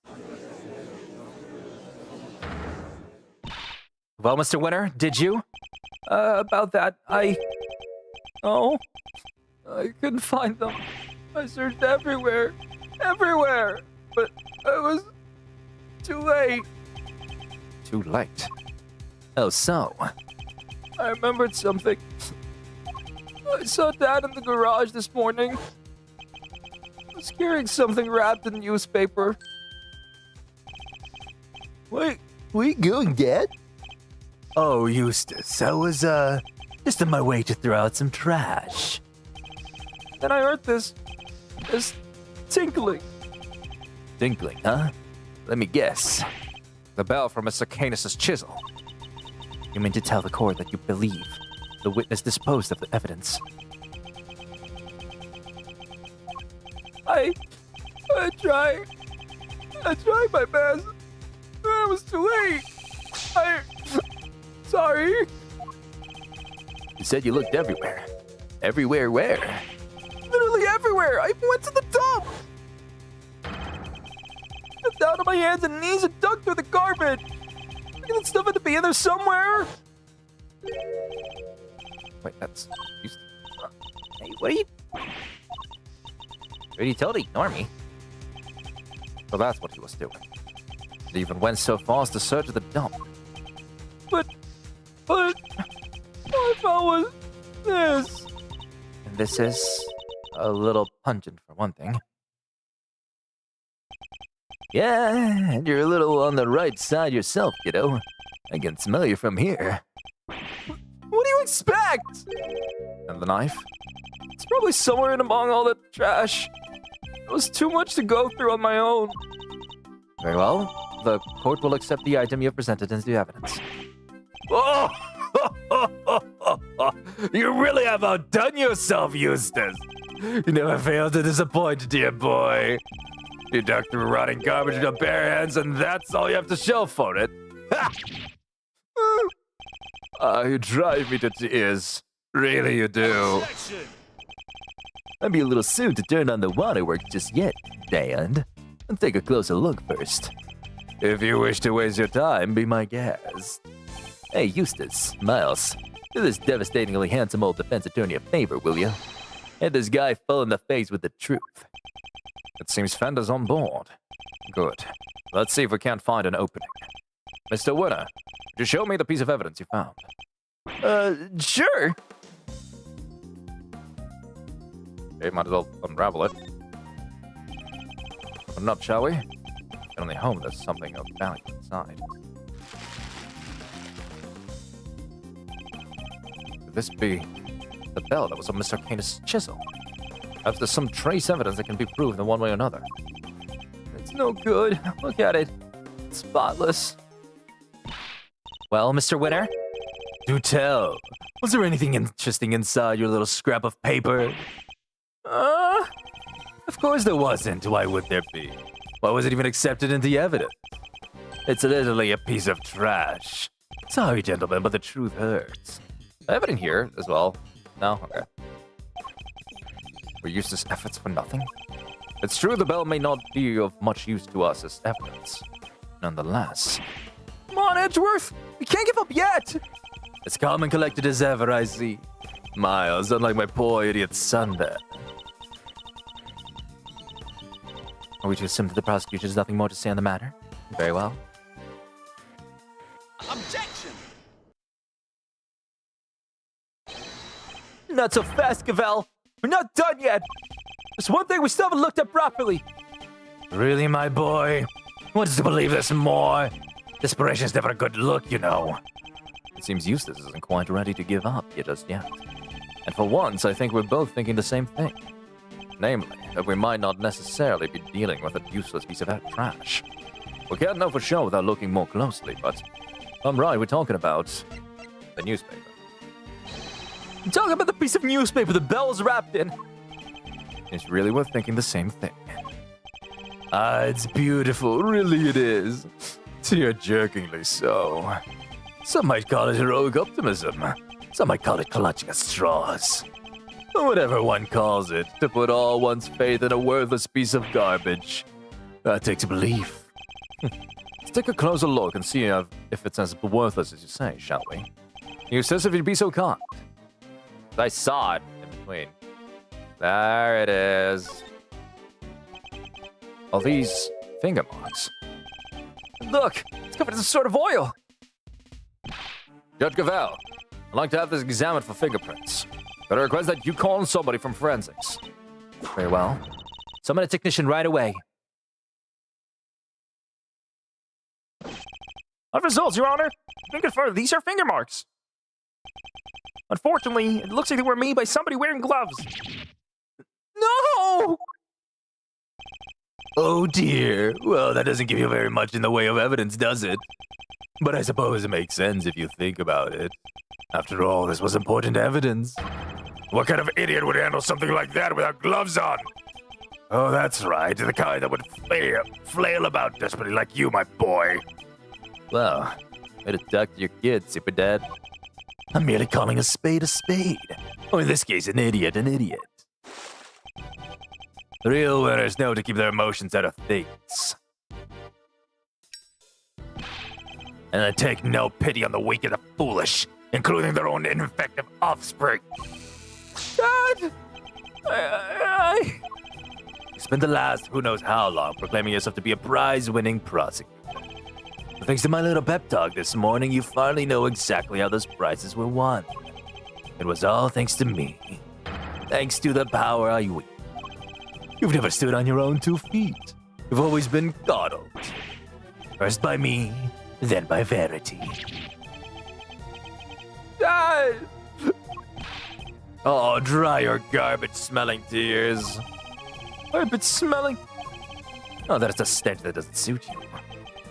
Well, Mr. Winter, did you? About that, I couldn't find them. I searched everywhere, but I was too late. Too late. Oh, so? I remembered something. I saw Dad in the garage this morning. He was carrying something wrapped in newspaper. Where you going, Dad? Oh, Eustace, I was, just on my way to throw out some trash. Then I heard this tinkling. Tinkling, huh? Let me guess. The bell from Mr. Canis's chisel. You mean to tell the court that you believe the witness disposed of the evidence? I tried my best. It was too late. Sorry. You said you looked everywhere. Everywhere where? Literally everywhere. I went to the dump. Got down on my hands and knees and dug through the garbage. That stuff had to be in there somewhere. Wait, that's... Hey, what are you... You totally ignore me. So that's what he was doing. It even went so far as to search the dump. But all I found was this. And this is a little pungent for one thing. Yeah, and you're a little on the right side yourself, kiddo. I can smell you from here. What do you expect? And the knife? It's probably somewhere in among all the trash. It was too much to go through on my own. Very well. The court will accept the item you have presented into evidence. Oh! You really have outdone yourself, Eustace. You never fail to disappoint, dear boy. You dug through rotting garbage with your bare hands, and that's all you have to show for it. You drive me to tears. Really, you do. Might be a little soon to turn on the waterworks just yet, Dan. And take a closer look first. If you wish to waste your time, be my guest. Hey, Eustace, Miles, do this devastatingly handsome old defense attorney a favor, will you? Hit this guy full in the face with the truth. It seems Fender's on board. Good. Let's see if we can't find an opening. Mr. Winner, could you show me the piece of evidence you found? Sure. Okay, might as well unravel it. Open it up, shall we? Only home there's something of value inside. Could this be the bell that was on Mr. Canis' chisel? Perhaps there's some trace evidence that can be proved in one way or another. It's no good. Look at it. It's spotless. Well, Mr. Winner? Do tell. Was there anything interesting inside your little scrap of paper? Of course there wasn't. Why would there be? Why was it even accepted into evidence? It's literally a piece of trash. Sorry, gentlemen, but the truth hurts. I have it in here as well. No? Okay. We used his efforts for nothing? It's true the bell may not be of much use to us as evidence. Nonetheless. Come on, Edgeworth! You can't give up yet! As calm and collected as ever, I see. Miles, unlike my poor idiot son there. Are we to assume that the prosecution has nothing more to say on the matter? Very well. Objection! Not so fast, Cavell. We're not done yet. There's one thing we still haven't looked at properly. Really, my boy? You want us to believe this more? Desperation's never a good look, you know. It seems Eustace isn't quite ready to give up just yet. And for once, I think we're both thinking the same thing. Namely, that we might not necessarily be dealing with a useless piece of trash. We can't know for sure without looking more closely, but I'm right, we're talking about the newspaper. I'm talking about the piece of newspaper the bell was wrapped in. It's really worth thinking the same thing. It's beautiful, really it is. Tear-jerkingly so. Some might call it heroic optimism. Some might call it clutching at straws. Whatever one calls it, to put all one's faith in a worthless piece of garbage. That takes belief. Let's take a closer look and see if it's as worthless as you say, shall we? Eustace, if you'd be so kind. I saw it in between. There it is. All these finger marks. Look, it's covered in some sort of oil. Judge Gavel, I'd like to have this examined for fingerprints. But I request that you call in somebody from forensics. Very well. Summon a technician right away. Of results, Your Honor. I can confirm these are finger marks. Unfortunately, it looks like they were made by somebody wearing gloves. No! Oh dear. Well, that doesn't give you very much in the way of evidence, does it? But I suppose it makes sense if you think about it. After all, this was important evidence. What kind of idiot would handle something like that without gloves on? Oh, that's right. The kind that would flail about desperately like you, my boy. Well, way to talk to your kid, Super Dad. I'm merely calling a spade a spade. Or in this case, an idiot an idiot. Real winners know to keep their emotions out of things. And they take no pity on the weak and the foolish, including their own ineffective offspring. Dad! You spent the last who knows how long proclaiming yourself to be a prize-winning prosecutor. But thanks to my little pep talk this morning, you finally know exactly how those prizes were won. It was all thanks to me. Thanks to the power I wield. You've never stood on your own 2 feet. You've always been coddled. First by me, then by Verity. Dad! Oh, dry your garbage-smelling tears. Garbage-smelling? Oh, that's a stench that doesn't suit you.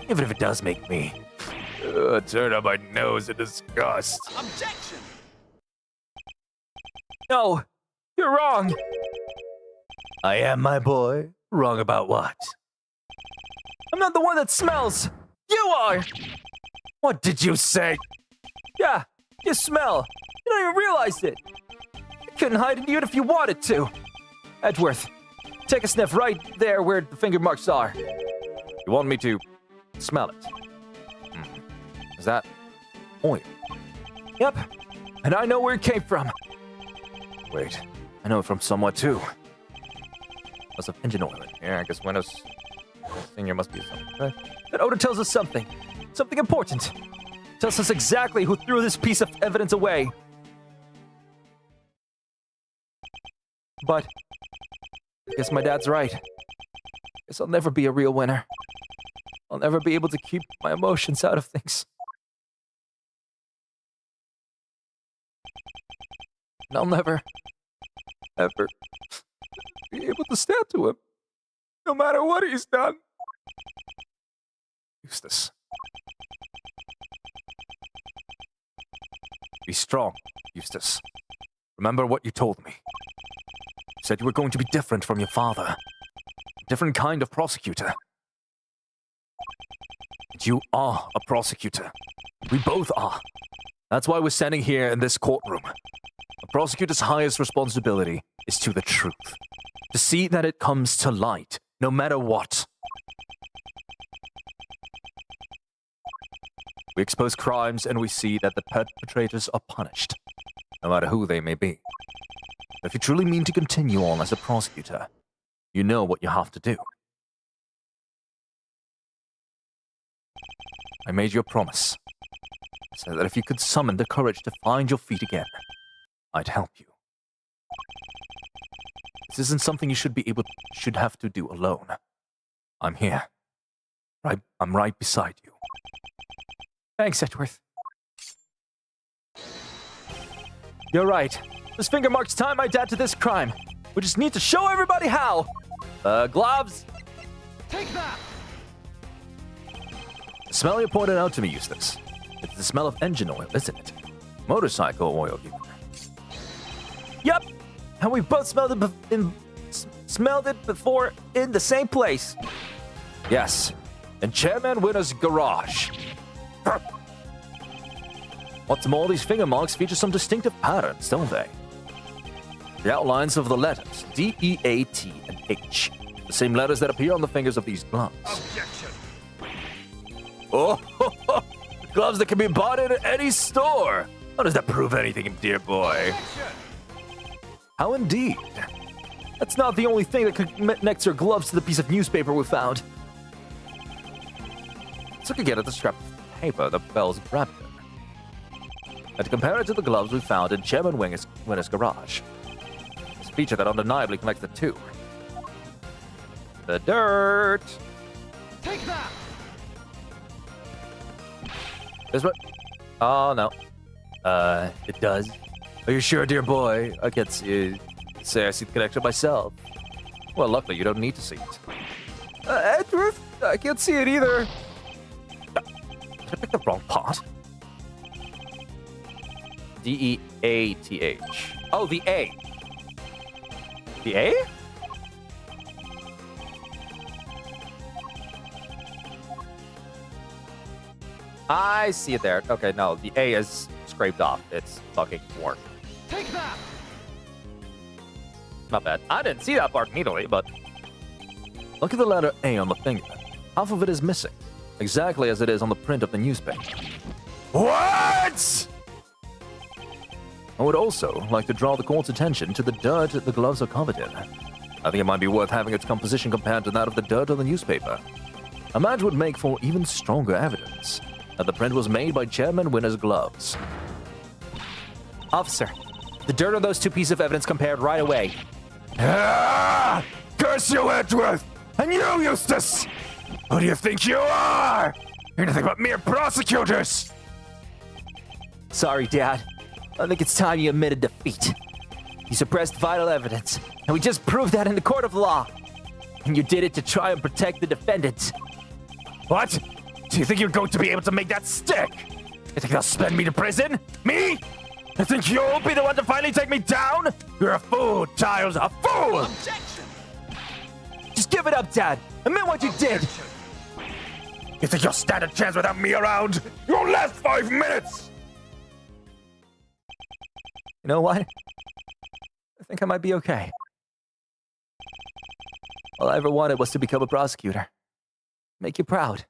Even if it does make me turn up my nose in disgust. Objection! No, you're wrong. I am, my boy. Wrong about what? I'm not the one that smells. You are. What did you say? Yeah, you smell. You don't even realize it. You couldn't hide it even if you wanted to. Edgeworth, take a sniff right there where the finger marks are. You want me to smell it? Is that oil? Yep, and I know where it came from. Wait, I know it from somewhere too. Must have engine oil in here. I guess Windows Senior must be something. Right? That odor tells us something. Something important. Tells us exactly who threw this piece of evidence away. But I guess my dad's right. Guess I'll never be a real winner. I'll never be able to keep my emotions out of things. And I'll never, ever be able to stand to him, no matter what he's done. Eustace. Be strong, Eustace. Remember what you told me. You said you were going to be different from your father. A different kind of prosecutor. You are a prosecutor. We both are. That's why we're standing here in this courtroom. A prosecutor's highest responsibility is to the truth. To see that it comes to light, no matter what. We expose crimes and we see that the perpetrators are punished, no matter who they may be. If you truly mean to continue on as a prosecutor, you know what you have to do. I made you a promise. I said that if you could summon the courage to find your feet again, I'd help you. This isn't something you should have to do alone. I'm here. I'm right beside you. Thanks, Edgeworth. You're right. This finger marks tie my dad to this crime. We just need to show everybody how. Gloves. Take that! The smell you pointed out to me, Eustace. It's the smell of engine oil, isn't it? Motorcycle oil, you. Yep. And we both smelled it before in the same place. Yes, in Chairman Winner's garage. What's more, these finger marks feature some distinctive patterns, don't they? The outlines of the letters D, E, A, T, and H. The same letters that appear on the fingers of these gloves. Objection! Oh, gloves that can be bought in any store. How does that prove anything, dear boy? How indeed? That's not the only thing that connects your gloves to the piece of newspaper we found. Let's look again at the scrap of paper the bells wrapped in. and compare it to the gloves we found in Chairman Winner's garage. It's a feature that undeniably connects the two. The dirt! Take that! This what? Oh, no. It does. Are you sure, dear boy? I can't say I see the connection myself. Well, luckily, you don't need to see it. Edgeworth? I can't see it either. Did I pick the wrong part? D-E-A-T-H. Oh, the A. The A? I see it there. Okay, no, the A is scraped off. It's fucking work. Take that! Not bad. I didn't see that part immediately, but Look at the letter A on the finger. Half of it is missing, exactly as it is on the print of the newspaper. What? I would also like to draw the court's attention to the dirt the gloves are covered in. I think it might be worth having its composition compared to that of the dirt on the newspaper. A match would make for even stronger evidence that the print was made by Chairman Winner's gloves. officer, the dirt on those two pieces of evidence compared right away. Ah! Curse you, Edgeworth! And you, Eustace! Who do you think you are? You're nothing but mere prosecutors! Sorry, Dad. I think it's time you admitted defeat. You suppressed vital evidence, and we just proved that in the court of law. And you did it to try and protect the defendants. What? Do you think you're going to be able to make that stick? You think they'll send me to prison? Me? You think you'll be the one to finally take me down? You're a fool, Giles, a fool! Objection! Just give it up, Dad. Admit what you did. You think you'll stand a chance without me around? You won't last 5 minutes! You know what? I think I might be okay. All I ever wanted was to become a prosecutor. Make you proud.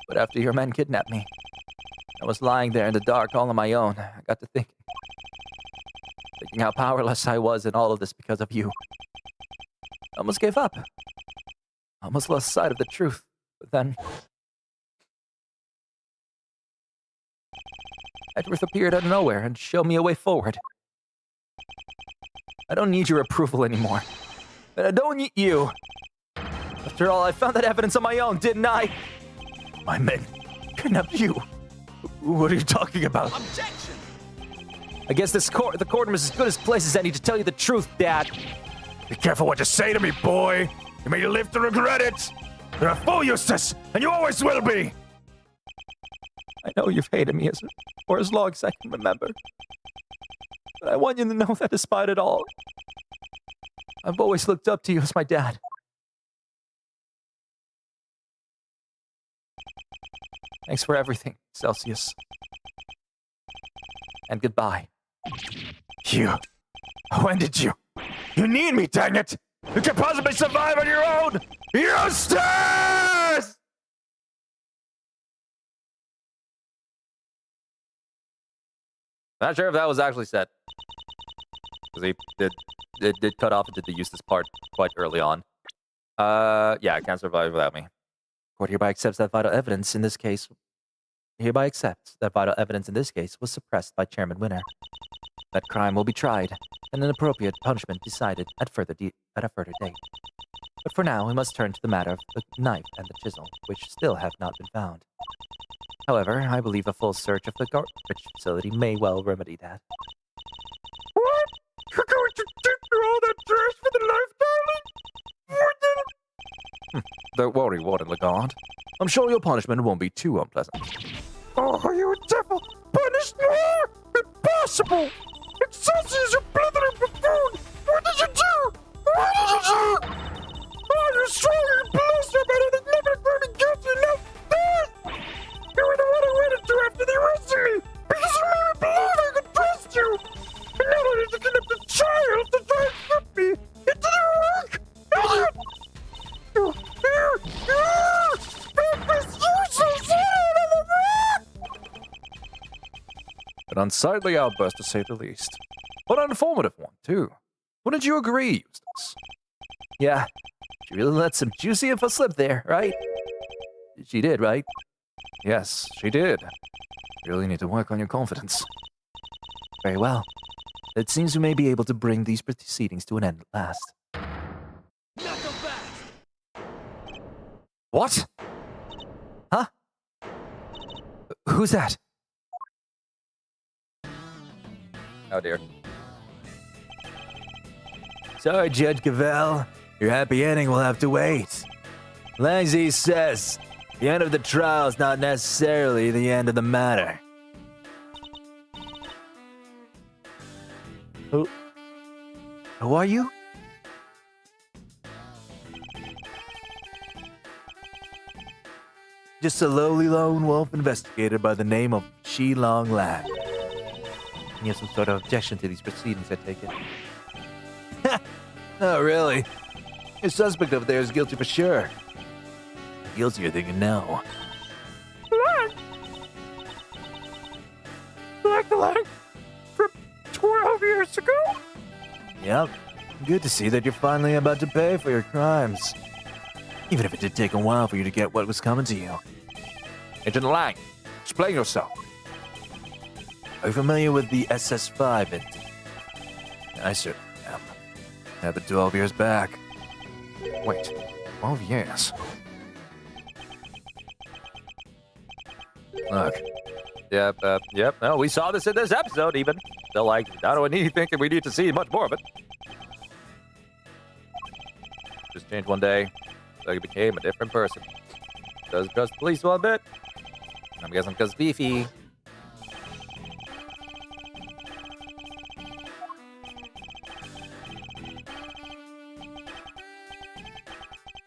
But after your men kidnapped me, I was lying there in the dark all on my own. I got to thinking how powerless I was in all of this because of you. I almost gave up. I almost lost sight of the truth. But then Edgeworth appeared out of nowhere and showed me a way forward. I don't need your approval anymore. And I don't need you. After all, I found that evidence on my own, didn't I? My men kidnapped you. What are you talking about? Objection! I guess the courtroom is as good a place as any to tell you the truth, Dad. Be careful what you say to me, boy. You may live to regret it. You're a fool, Eustace, and you always will be. I know you've hated me for as long as I can remember. But I want you to know that despite it all, I've always looked up to you as my dad. Thanks for everything, Celsius. And goodbye. You. When did you? You need me, dang it! You can possibly survive on your own! Eustace! Not sure if that was actually said. Because it did cut off into the Eustace part quite early on. Yeah, it can't survive without me. Court hereby accepts that vital evidence in this case. Hereby accepts that vital evidence in this case was suppressed by Chairman Winner. That crime will be tried, and an appropriate punishment decided at a further date. But for now, we must turn to the matter of the knife and the chisel, which still have not been found. However, I believe a full search of the garbage facility may well remedy that. What? You're going to dig through all that trash for the knife, darling? Don't worry, Warden Lagarde. I'm sure your punishment won't be too unpleasant. Oh, you devil! Punish more! Impossible! Excelsius, you blithering buffoon! What did you do? What did you do? Oh, you're strong and bluster, but I think never going to get you enough this! You were the one I waited to after they arrested me! Because you made me believe I could trust you! And now I need to get up the child to try and flip me! It didn't work! Idiot! An unsightly outburst, to say the least. But an informative one, too. Wouldn't you agree, Eustace? Yeah, she really let some juicy info slip there, right? She did, right? Yes, she did. You really need to work on your confidence. Very well. It seems we may be able to bring these proceedings to an end at last. What? Huh? Who's that? Oh dear. Sorry, Judge Cavell. Your happy ending will have to wait. Langsy says, the end of the trial is not necessarily the end of the matter. Who are you? Just a lowly lone wolf investigator by the name of Shi Long Lan. You have some sort of objection to these proceedings, I take it. Not really. Your suspect over there is guilty for sure. Guiltier than you know. Like the line from 12 years ago? Yep. Good to see that you're finally about to pay for your crimes. Even if it did take a while for you to get what was coming to you. Agent Lang, explain yourself. Are you familiar with the SS5 and I certainly am. Happened 12 years back. Wait, 12 years? Look, Yep. No, we saw this in this episode even. So, like, I don't need thinking we need to see much more of it. Just changed one day, so he became a different person. Does trust the police one bit. I'm guessing because beefy.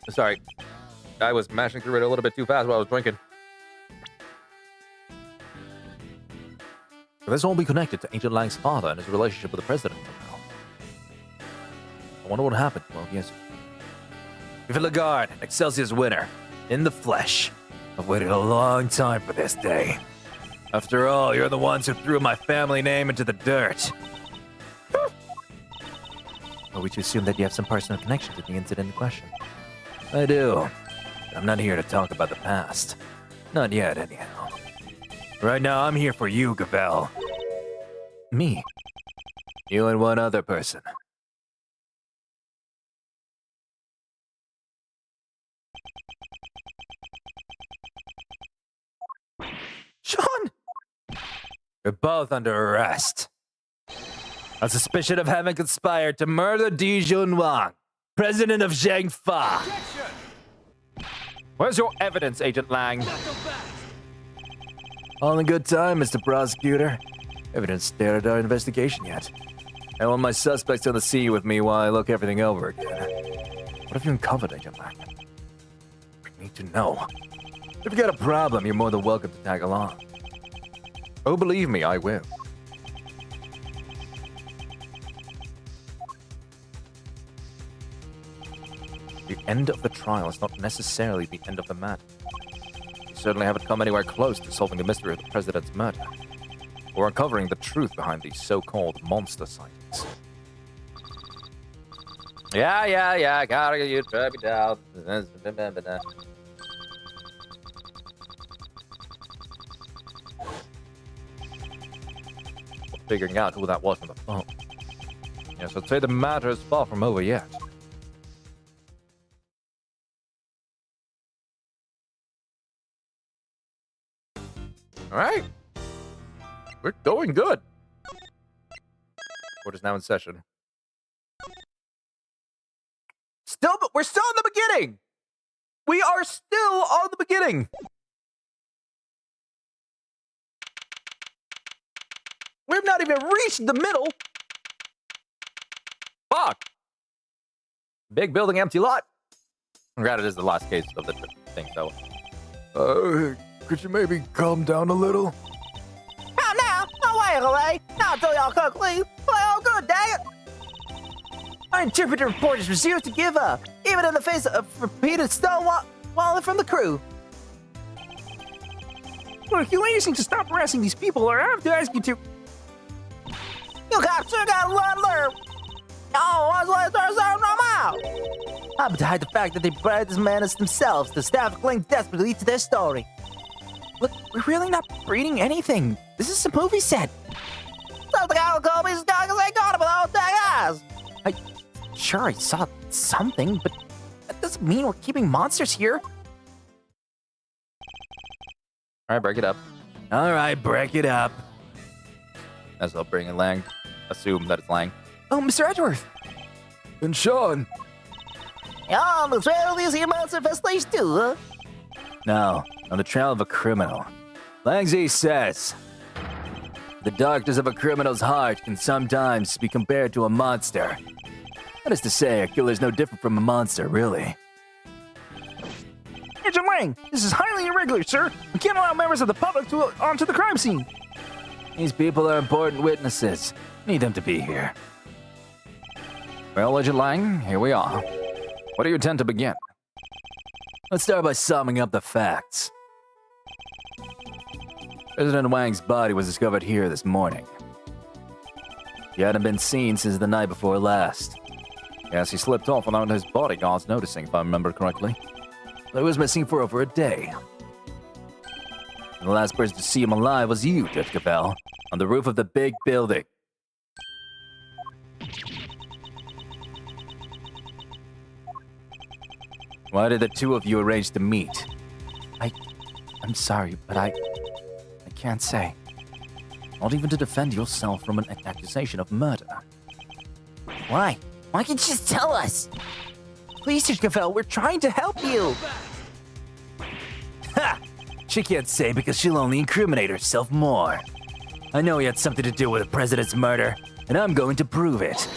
Sorry, I was mashing through it a little bit too fast while I was drinking. this all be connected to Agent Lang's father and his relationship with the president somehow. I wonder what happened. Well, yes. Vive la Garde, Excelsior's winner. In the flesh. I've waited a long time for this day. After all, you're the ones who threw my family name into the dirt. Are we to assume that you have some personal connection to the incident in question? I do. But I'm not here to talk about the past. Not yet, anyhow. Right now, I'm here for you, Gavel. Me? You and one other person. Sean! You're both under arrest. On suspicion of having conspired to murder Di Junwang, president of Zhengfa. Where's your evidence, Agent Lang? All in good time, Mr. Prosecutor. Evidence started our investigation yet. I want my suspects on the scene with me while I look everything over again. What have you uncovered, Agent Lang? We need to know. If you got a problem, you're more than welcome to tag along. Oh, believe me, I will. The end of the trial is not necessarily the end of the matter. You certainly haven't come anywhere close to solving the mystery of the president's murder, or uncovering the truth behind these so-called monster sightings. Yeah, gotta get you to me down. Figuring out who that was on the phone. Yes, I'd say the matter is far from over yet. All right. We're going good. Court is now in session. We're still in the beginning. We are still on the beginning. We've not even reached the middle. Fuck. Big building, empty lot. Granted, it is the last case of the thing, so. Could you maybe calm down a little? Now, away, away. Not until y'all cook leave. Play all good, dang it. Our interpreter reporters refuse to give up, even in the face of repeated stonewalling from the crew. Look, you ladies need to stop harassing these people, or I have to ask you to. You got sure got one learn. Oh, what's like there's no out. How about to hide the fact that they bribed this man as themselves, the staff cling desperately to their story. Look, we're really not breeding anything. This is a movie set. Something I will call me as dark as I got him with all dang eyes. Sure, I saw something, but that doesn't mean we're keeping monsters here. All right, break it up. All right, break it up. As well, bring in Lang. Assume that it's Lang. Oh, Mr. Edgeworth. And Sean. You're on the trail of these here monster infestation too, huh? No, on the trail of a criminal. Langzy says, the darkness of a criminal's heart can sometimes be compared to a monster. That is to say, a killer is no different from a monster, really. Agent Lang, this is highly irregular, sir. We can't allow members of the public onto the crime scene. These people are important witnesses. Need them to be here. Well, Agent Lang, here we are. What do you intend to begin? Let's start by summing up the facts. President Wang's body was discovered here this morning. He hadn't been seen since the night before last. Yes, he slipped off without his bodyguards noticing, if I remember correctly. But he was missing for over a day. And the last person to see him alive was you, Judge Cavell, on the roof of the big building. Why did the two of you arrange to meet? I'm sorry, but I can't say. Not even to defend yourself from an accusation of murder. Why? Why can't you just tell us? Please, Judge Cavell, we're trying to help you. Ha! She can't say because she'll only incriminate herself more. I know he had something to do with the president's murder, and I'm going to prove it.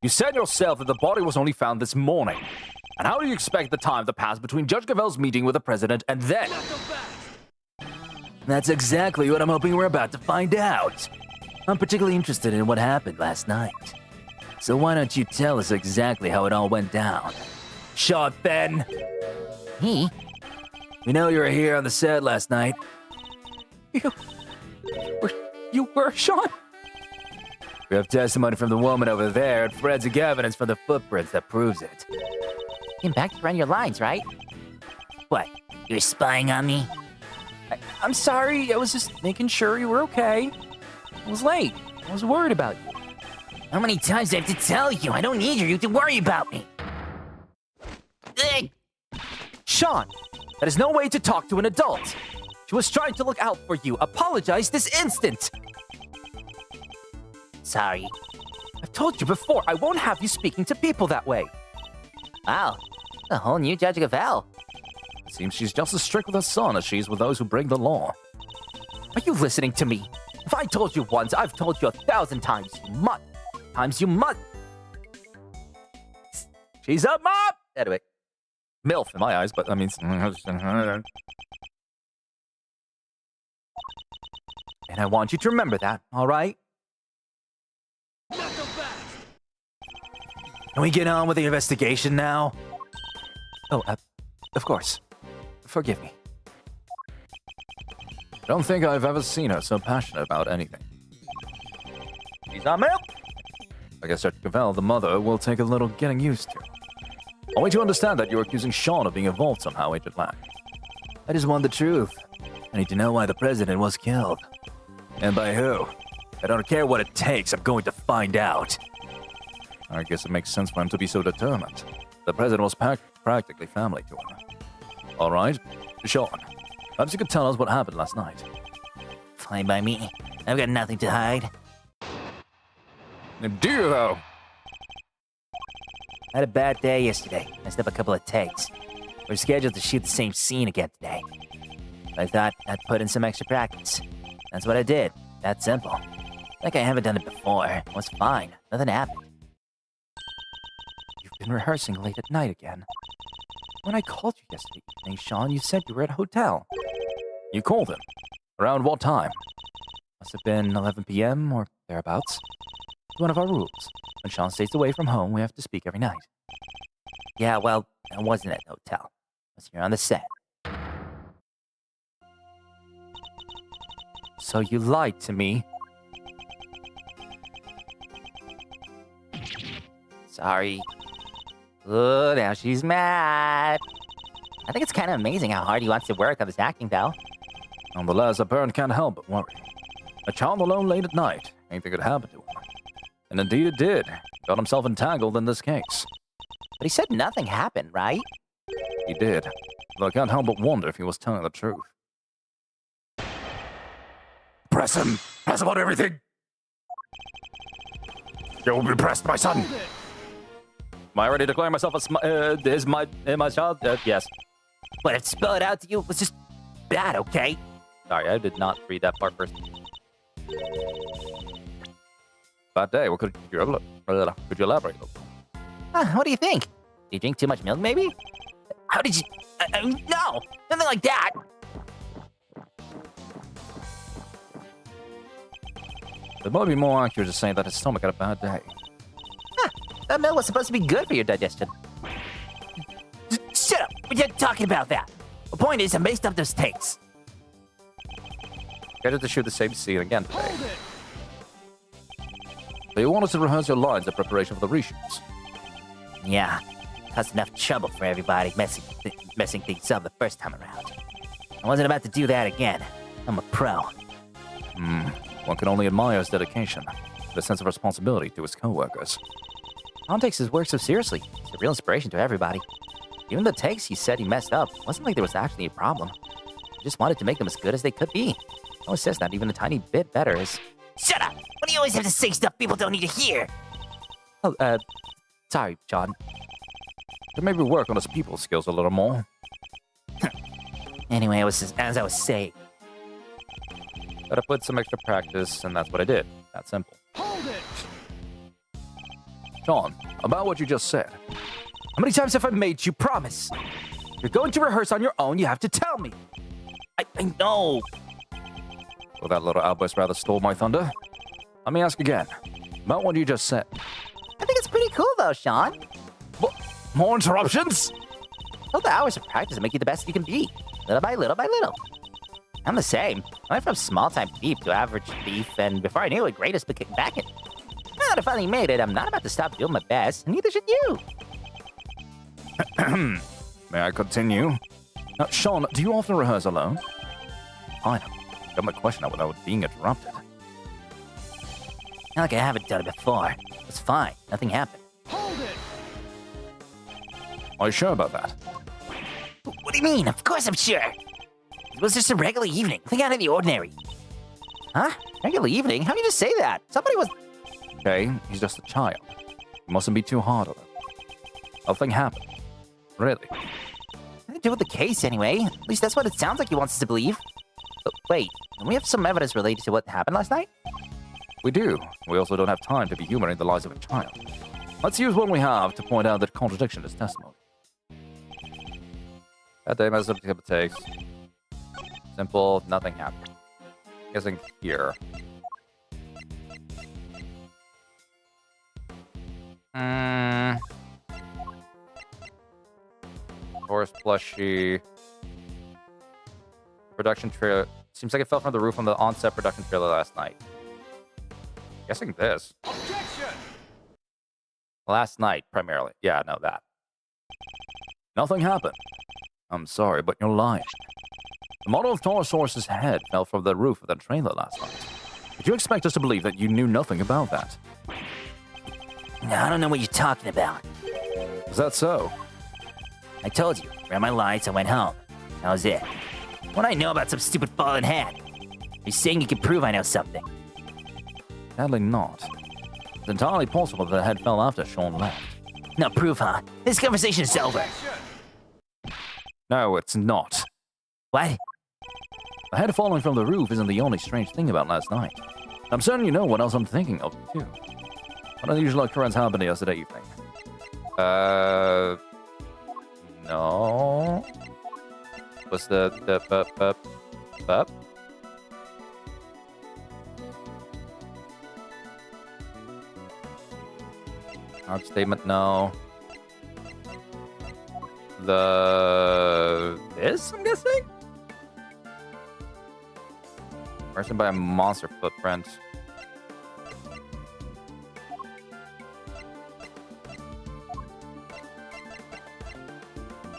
You said yourself that the body was only found this morning. And how do you expect the time to pass between Judge Cavell's meeting with the president and then? That's exactly what I'm hoping we're about to find out. I'm particularly interested in what happened last night. So why don't you tell us exactly how it all went down? Sean Fenn! Me? We know you were here on the set last night. You were, Sean? We have testimony from the woman over there and forensic evidence from the footprints that proves it. Came back to run your lines, right? What? You're spying on me? I'm sorry, I was just making sure you were okay. I was late. I was worried about you. How many times do I have to tell you? I don't need you to worry about me. Ugh. Sean, that is no way to talk to an adult. She was trying to look out for you. Apologize this instant. Sorry. I've told you before, I won't have you speaking to people that way. Wow. A whole new Judge Cavell. It seems she's just as strict with her son as she is with those who break the law. Are you listening to me? If I told you once, I've told you 1,000 times. You must. She's up, Mom! Anyway. MILF in my eyes, but I mean... And I want you to remember that, all right? Can we get on with the investigation now? Oh, of course. Forgive me. I don't think I've ever seen her so passionate about anything. She's not MILF! I guess Judge Cavell, the mother, will take a little getting used to. I want you to understand that you're accusing Sean of being involved somehow, Agent Lang. I just want the truth. I need to know why the president was killed. And by who? I don't care what it takes, I'm going to find out. I guess it makes sense for him to be so determined. The president was practically family to him. All right, Sean, perhaps you could tell us what happened last night. Fine by me. I've got nothing to hide. Do you, though? I had a bad day yesterday. Messed up a couple of takes. We're scheduled to shoot the same scene again today. I thought I'd put in some extra practice. That's what I did. That simple. Like I haven't done it before. It was fine. Nothing happened. You've been rehearsing late at night again. When I called you yesterday evening, Sean, you said you were at a hotel. You called him. Around what time? Must have been 11 p.m. or thereabouts. It's one of our rules. When Sean stays away from home, we have to speak every night. Yeah, well, I wasn't at the hotel. I was here on the set. So you lied to me. Sorry. Oh, now she's mad. I think it's kind of amazing how hard he wants to work on his acting, though. Nonetheless, a parent can't help but worry. A child alone late at night, anything could happen to him. And indeed it did. Got himself entangled in this case. But he said nothing happened, right? He did. Though I can't help but wonder if he was telling the truth. Press him! Press him on everything! You will be pressed, my son! Hold it. Am I ready to declare myself as my child? Yes. But if spell it out to you was just bad, okay? Sorry, I did not read that part first. Bad day. What could you elaborate a little? What do you think? Did you drink too much milk, maybe? How did you... no! Nothing like that! It might be more accurate to say that his stomach had a bad day. That milk was supposed to be good for your digestion. Shut up! We're not talking about that. The point is, I mixed up those takes. Scheduled to shoot the same scene again. Hold it. So you wanted to rehearse your lines in preparation for the reshoots. Yeah, caused enough trouble for everybody messing things up the first time around. I wasn't about to do that again. I'm a pro. One can only admire his dedication, the sense of responsibility to his co-workers. John takes his work so seriously. He's a real inspiration to everybody. Even the takes he said he messed up, wasn't like there was actually a problem. He just wanted to make them as good as they could be. No one says that even a tiny bit better is... Shut up! Why do you always have to say stuff people don't need to hear? Oh, sorry, John. Could maybe work on his people skills a little more. Anyway, as I was saying... Gotta put some extra practice, and that's what I did. That simple. Hold it. John, about what you just said. How many times have I made you promise? You're going to rehearse on your own, you have to tell me. I know. Well, that little outburst rather stole my thunder. Let me ask again. About what you just said. I think it's pretty cool, though, Sean. What? More interruptions? All the hours of practice to make you the best you can be. Little by little by little. I'm the same. I went from small-time thief to average thief, and before I knew it, greatest became back it. Now that I finally made it, I'm not about to stop doing my best, and neither should you. May I continue? Now, Sean, do you often rehearse alone? Fine. Got my question out without being interrupted. Not like I haven't done it before. It's fine. Nothing happened. Hold it. Are you sure about that? What do you mean? Of course I'm sure. It was just a regular evening. Nothing out of the ordinary. Huh? Regular evening? How can you just say that? Somebody was... Okay, he's just a child. You mustn't be too hard on him. Nothing happened. Really. Nothing to do with the case, anyway. At least that's what it sounds like he wants us to believe. But wait, don't we have some evidence related to what happened last night? We do. We also don't have time to be humoring the lives of a child. Let's use what we have to point out that contradiction is testimony. That day, messed up the takes. Simple, nothing happened. Guessing here. Horse plushie. Production trailer. Seems like it fell from the roof on the on-set production trailer last night. Guessing this. Objection. Last night, primarily. Yeah, no, that. Nothing happened. I'm sorry, but you're lying. The model of Taurosaurus's head fell from the roof of the trailer last night. Did you expect us to believe that you knew nothing about that? No, I don't know what you're talking about. Is that so? I told you. Ran my lights, I went home. That was it. What do I know about some stupid fallen head? You're saying you can prove I know something. Sadly not. It's entirely possible that the head fell after Sean left. No proof, huh? This conversation is over. No, it's not. What? The head falling from the roof isn't the only strange thing about last night. I'm certain you know what else I'm thinking of, too. What unusual occurrence happened yesterday evening? No. Was the bup? Hard statement, no. This, I'm guessing? Person by a monster footprint.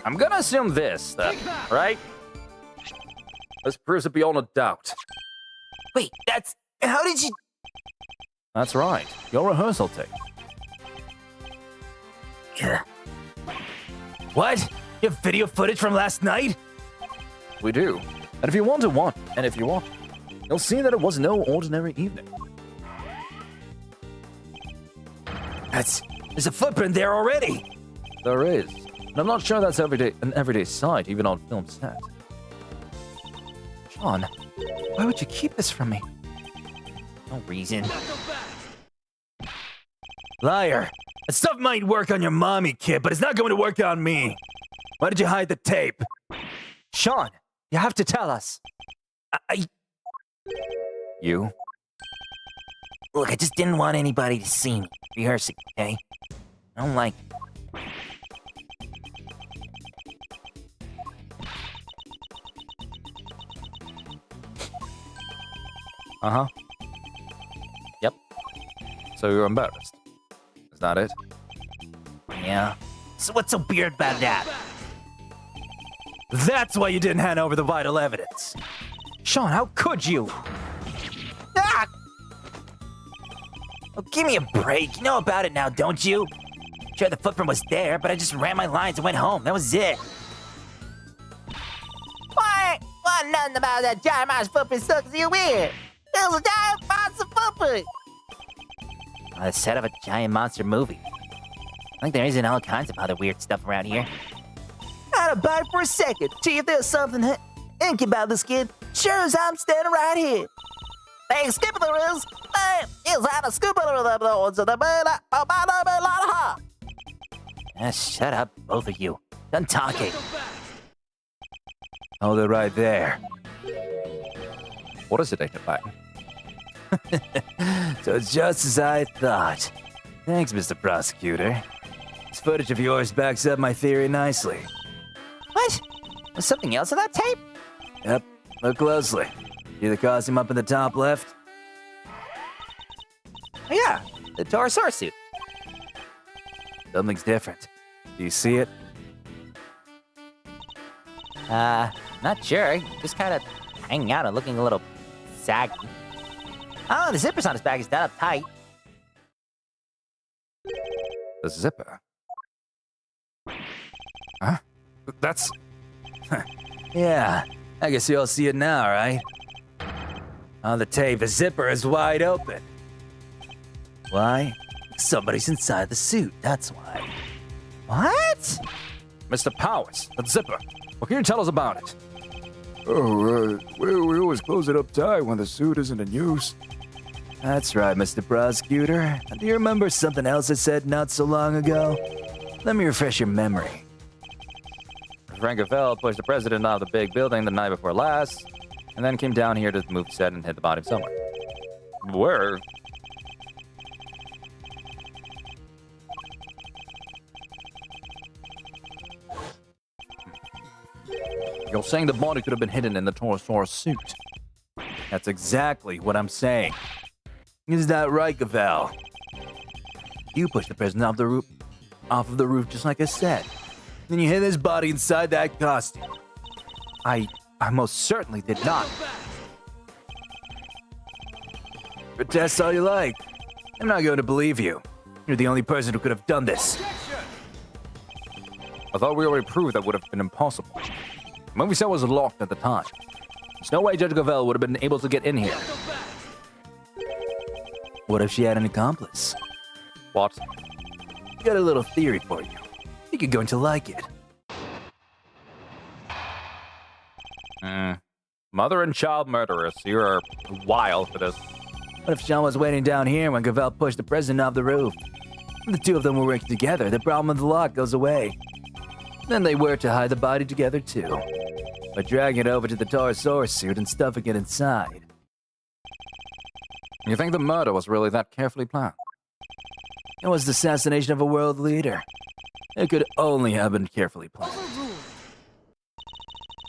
I'm gonna assume this, then, right? This proves it beyond a doubt. Wait, how did you... That's right. Your rehearsal tape. What? You have video footage from last night? We do. And if you want, you'll see that it was no ordinary evening. There's a footprint there already. There is. And I'm not sure that's an everyday sight, even on film set. Sean, why would you keep this from me? No reason. Liar. That stuff might work on your mommy, kid, but it's not going to work on me. Why did you hide the tape? Sean, you have to tell us. You? Look, I just didn't want anybody to see me rehearsing, okay? I don't like it. Uh-huh. Yep. So you're embarrassed. Is that it? Yeah. So what's so weird about that? That's why you didn't hand over the vital evidence. Sean, how could you? Ah! Oh, give me a break. You know about it now, don't you? Sure, the footprint was there, but I just ran my lines and went home. That was it. What? Well, nothing about that giant mouse footprint sucks you weird. It was a giant monster footprint. On the set of a giant monster movie. I think there isn't all kinds of other weird stuff around here. Not about it for a second. See if there's something ink about this kid. Sure as I'm standing right here. Hey, skip the rules. Is that a scoop of the ones of the shut up, both of you. Done talking. Hold it right there. What is it, Agent Lang? So it's just as I thought. Thanks, Mr. Prosecutor. This footage of yours backs up my theory nicely. What? Was something else on that tape? Yep. Look closely. See the costume up in the top left? Oh yeah, the Taurosaurus suit. Something's different. Do you see it? Not sure. Just kind of hanging out and looking a little saggy. Oh, the zippers on his bag is done up tight. The zipper. Huh? That's... Yeah, I guess you all see it now, right? On the tape, the zipper is wide open. Why? Somebody's inside the suit, that's why. What? Mr. Powers, the zipper. What can you tell us about it? Oh, we always close it up tight when the suit isn't in use. That's right, Mr. Prosecutor. Do you remember something else I said not so long ago? Let me refresh your memory. Frank Avell pushed the president out of the big building the night before last, and then came down here to the movie set and hid the body somewhere. Where? You're saying the body could have been hidden in the Taurosaurus suit? That's exactly what I'm saying. Is that right, Gavel? You pushed the president off of the roof just like I said. Then you hid his body inside that costume. I most certainly did not. Protest all you like. I'm not going to believe you. You're the only person who could have done this. I thought we already proved that would have been impossible. The movie set was locked at the time. There's no way Judge Gavel would have been able to get in here. What if she had an accomplice? What? Got a little theory for you. I think you're going to like it. Mother and child murderers. You're wild for this. What if Sean was waiting down here when Gavel pushed the president off the roof? When the two of them were working together, the problem with the lock goes away. Then they were to hide the body together too. By dragging it over to the Taurosaurus suit and stuffing it inside. You think the murder was really that carefully planned? It was the assassination of a world leader. It could only have been carefully planned.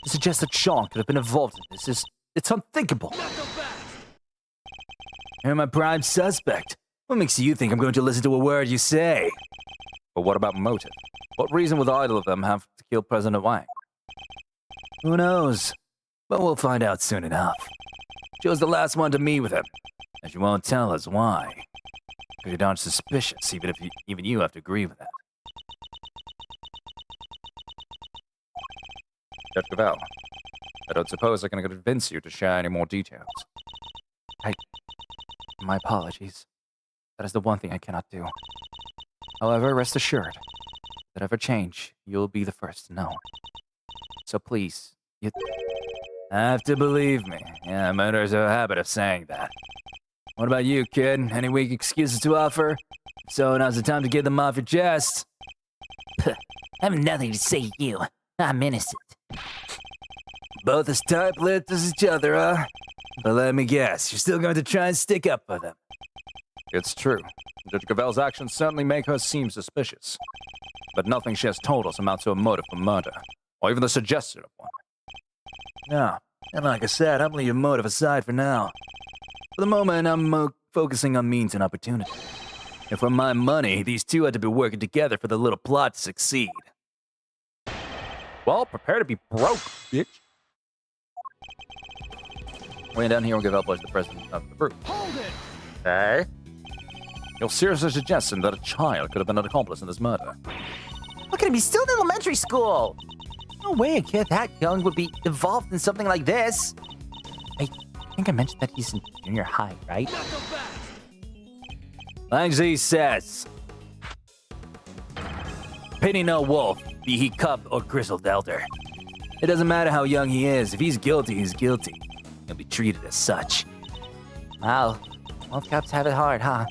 To suggest that Sean could have been involved in this it's unthinkable. You're my prime suspect. What makes you think I'm going to listen to a word you say? But what about motive? What reason would either of them have to kill President Wang? Who knows? But we'll find out soon enough. She was the last one to meet with him, and she won't tell us why. Pretty darn suspicious, even you have to agree with that. Judge Cavell, I don't suppose I can convince you to share any more details. My apologies. That is the one thing I cannot do. However, rest assured, that if I change, you'll be the first to know. So please, you have to believe me. Yeah, murderers have a habit of saying that. What about you, kid? Any weak excuses to offer? So now's the time to get them off your chest. I have nothing to say to you. I'm innocent. Both as tight-lipped as each other, huh? But let me guess, you're still going to try and stick up for them. It's true. Judge Cavell's actions certainly make her seem suspicious. But nothing she has told us amounts to a motive for murder, or even the suggestion of one. No, and like I said, I'm leaving motive aside for now. For the moment, I'm focusing on means and opportunity. And for my money, these two had to be working together for the little plot to succeed. Well, prepare to be broke, bitch. Way down here will give Elbow as the president of the group. Hold it! Okay. You're seriously suggesting that a child could have been an accomplice in this murder? Look at him, he's still in elementary school. No way a kid that young would be involved in something like this. I think I mentioned that he's in junior high, right? Like Z says, pity no wolf, be he cub or grizzled elder. It doesn't matter how young he is. If he's guilty, he's guilty. He'll be treated as such. Wow, wolf cops have it hard, huh?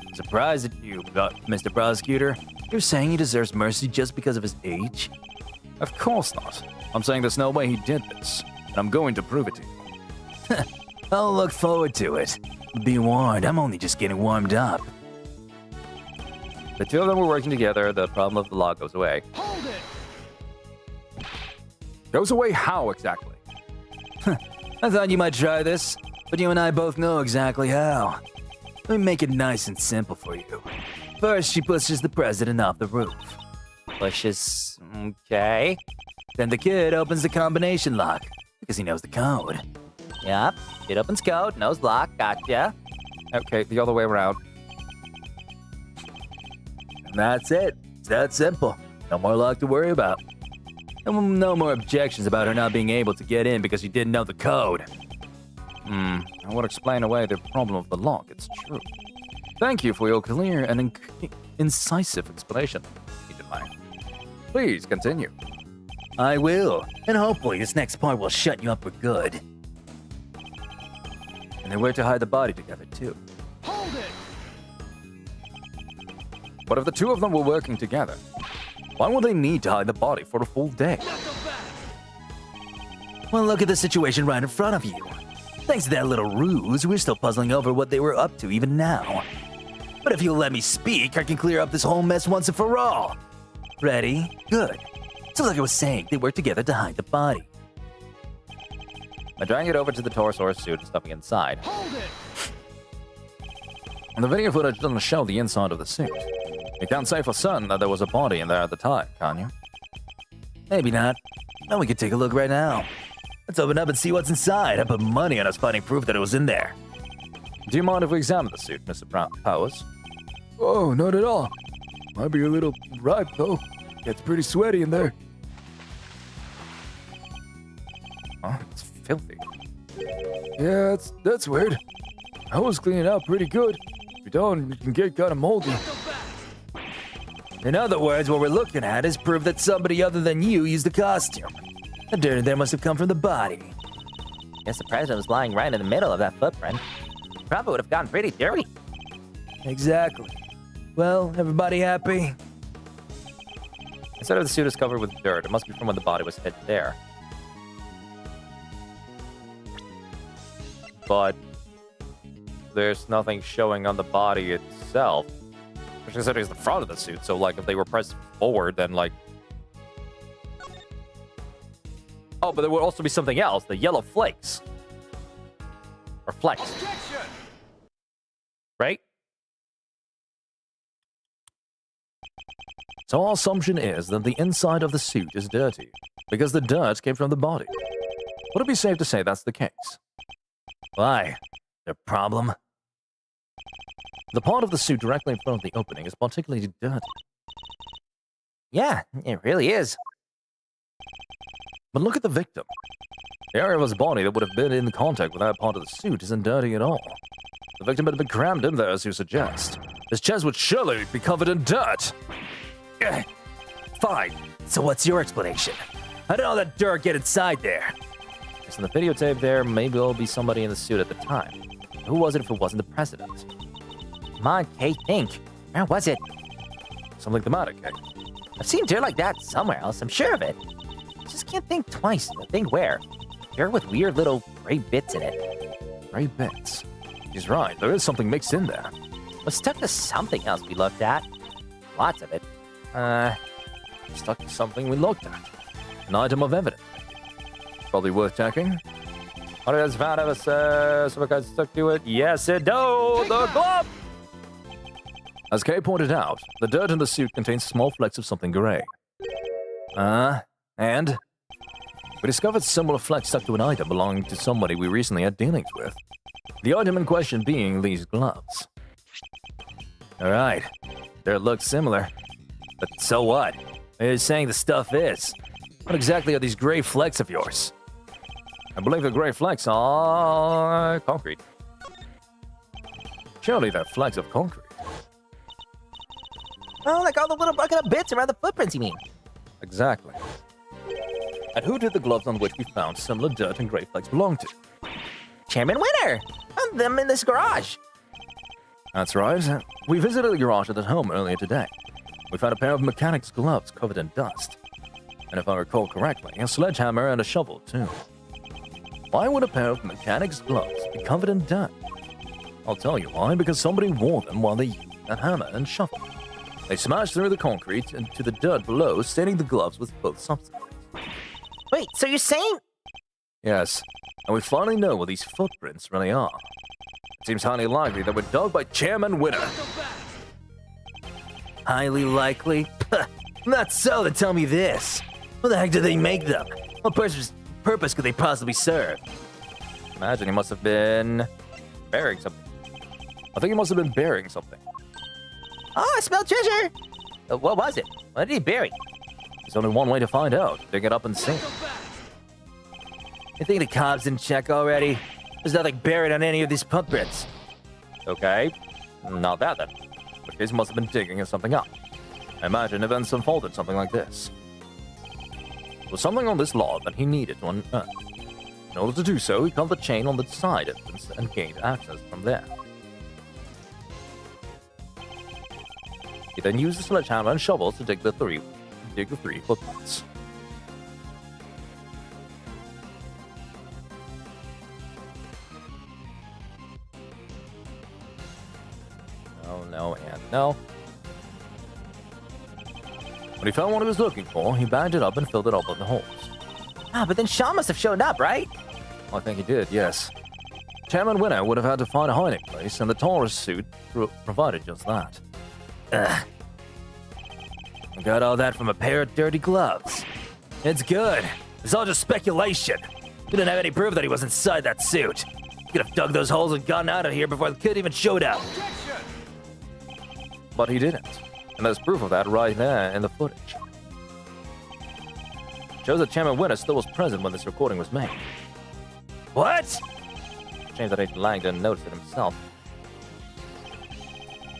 I'm surprised at you, Mr. Prosecutor. You're saying he deserves mercy just because of his age? Of course not. I'm saying there's no way he did this, and I'm going to prove it to you. I'll look forward to it. Be warned, I'm only just getting warmed up. The two of them were working together, the problem of the law goes away. Hold it! Goes away how exactly? I thought you might try this, but you and I both know exactly how. Let me make it nice and simple for you. First, she pushes the president off the roof. Pushes. Okay. Then the kid opens the combination lock, because he knows the code. Yep. Kid opens code, knows lock, gotcha. Okay, the other way around. And that's it. It's that simple. No more lock to worry about. And no more objections about her not being able to get in because she didn't know the code. I would explain away the problem of the lock, it's true. Thank you for your clear and incisive explanation, Agent Lang. Please continue. I will. And hopefully this next part will shut you up for good. And they were to hide the body together, too. Hold it! But if the two of them were working together, why would they need to hide the body for a full day? Well, look at the situation right in front of you. Thanks to that little ruse, we're still puzzling over what they were up to even now. But if you'll let me speak, I can clear up this whole mess once and for all. Ready? Good. So like I was saying, they worked together to hide the body. By dragging it over to the Taurosaurus suit and stuffing it inside. Hold it! And the video footage doesn't show the inside of the suit. You can't say for certain that there was a body in there at the time, can you? Maybe not. Now we can take a look right now. Let's open up and see what's inside. I put money on us finding proof that it was in there. Do you mind if we examine the suit, Mr. Powers? Oh, not at all. Might be a little ripe, though. Gets pretty sweaty in there. Oh, it's filthy. Yeah, that's weird. I was cleaning out pretty good. If you don't, it can get kind of moldy. In other words, what we're looking at is proof that somebody other than you used the costume. The dirt in there must have come from the body. Guess the president was lying right in the middle of that footprint. Probably would have gotten pretty dirty. Exactly. Well, everybody happy? Instead of the suit is covered with dirt, it must be from when the body was hit there. But there's nothing showing on the body itself. Which is the front of the suit, so like if they were pressed forward, then like... Oh, but there would also be something else, the yellow flakes. Or flecks. Objection! Right? So our assumption is that the inside of the suit is dirty, because the dirt came from the body. Would it be safe to say that's the case? Why? The problem? The part of the suit directly in front of the opening is particularly dirty. Yeah, it really is. But look at the victim. The area of his body that would have been in contact with that part of the suit isn't dirty at all. The victim had been crammed in there, as you suggest. His chest would surely be covered in dirt. Fine. So what's your explanation? How did all that dirt get inside there? Because in the videotape there, maybe it'll be somebody in the suit at the time. Who was it if it wasn't the president? Come on, Kate, think. Where was it? Something thematic, eh? I've seen dirt like that somewhere else, I'm sure of it. Just can't think twice to think where. Dirt with weird little gray bits in it. Gray bits. He's right, there is something mixed in there. Was stuck to something else we looked at. Lots of it. Stuck to something we looked at. An item of evidence. Probably worth checking. What has found of us, some guys stuck to it? Yes, it does. The glove! As Kay pointed out, the dirt in the suit contains small flecks of something gray. And? We discovered similar flecks stuck to an item belonging to somebody we recently had dealings with. The item in question being these gloves. Alright, dirt looks similar. But so what? You're saying the stuff is. What exactly are these gray flecks of yours? I believe the gray flecks are concrete. Surely they're flecks of concrete. Oh, like all the little bucket of bits around the footprints, you mean? Exactly. And who did the gloves on which we found similar dirt and gray flecks belong to? Chairman Winter! Found them in this garage. That's right. We visited the garage at his home earlier today. We found a pair of mechanic's gloves covered in dust. And if I recall correctly, a sledgehammer and a shovel, too. Why would a pair of mechanic's gloves be covered in dirt? I'll tell you why, because somebody wore them while they used a hammer and shovel. They smashed through the concrete into the dirt below, staining the gloves with both substances. Wait, so you're saying? Yes, and we finally know what these footprints really are. It seems highly likely that we're dug by Chairman Winter. Highly likely? Not so, then tell me this. What the heck did they make them? What purpose could they possibly serve? Imagine he must have been burying something. I think he must have been burying something. Oh, I smell treasure! What was it? What did he bury? There's only one way to find out. Dig it up and sink. You think the cops didn't check already? There's nothing buried on any of these footprints. Okay, not that then. In which case he must have been digging something up. I imagine events unfolded something like this. There was something on this log that he needed to unearth. In order to do so, he cut the chain on the side entrance and gained access from there. He then used the sledgehammer and shovels to dig the three footprints. No, and no. When he found what he was looking for, he bagged it up and filled it up with the holes. Ah, but then Sean must have shown up, right? I think he did, yes. Chairman Winner would have had to find a hiding place, and the Taurus suit provided just that. Ugh. I got all that from a pair of dirty gloves. It's good. It's all just speculation. We didn't have any proof that he was inside that suit. He could have dug those holes and gotten out of here before the kid even showed up. But he didn't. And there's proof of that right there in the footage. Shows that Chairman Winner still was present when this recording was made. What? Shame that Agent Lang didn't notice it himself.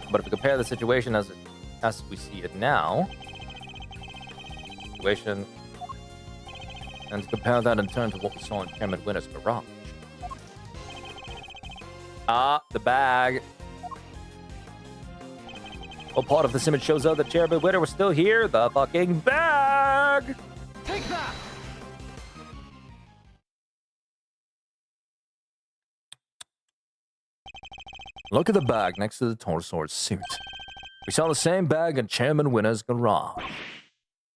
But if we compare the situation as we see it now, and compare that in turn to what we saw in Chairman Winner's garage. Ah, the bag. What part of this image shows out that Chairman Winner was still here? The fucking bag! Take that! Look at the bag next to the Taurosaur's suit. We saw the same bag in Chairman Winner's garage.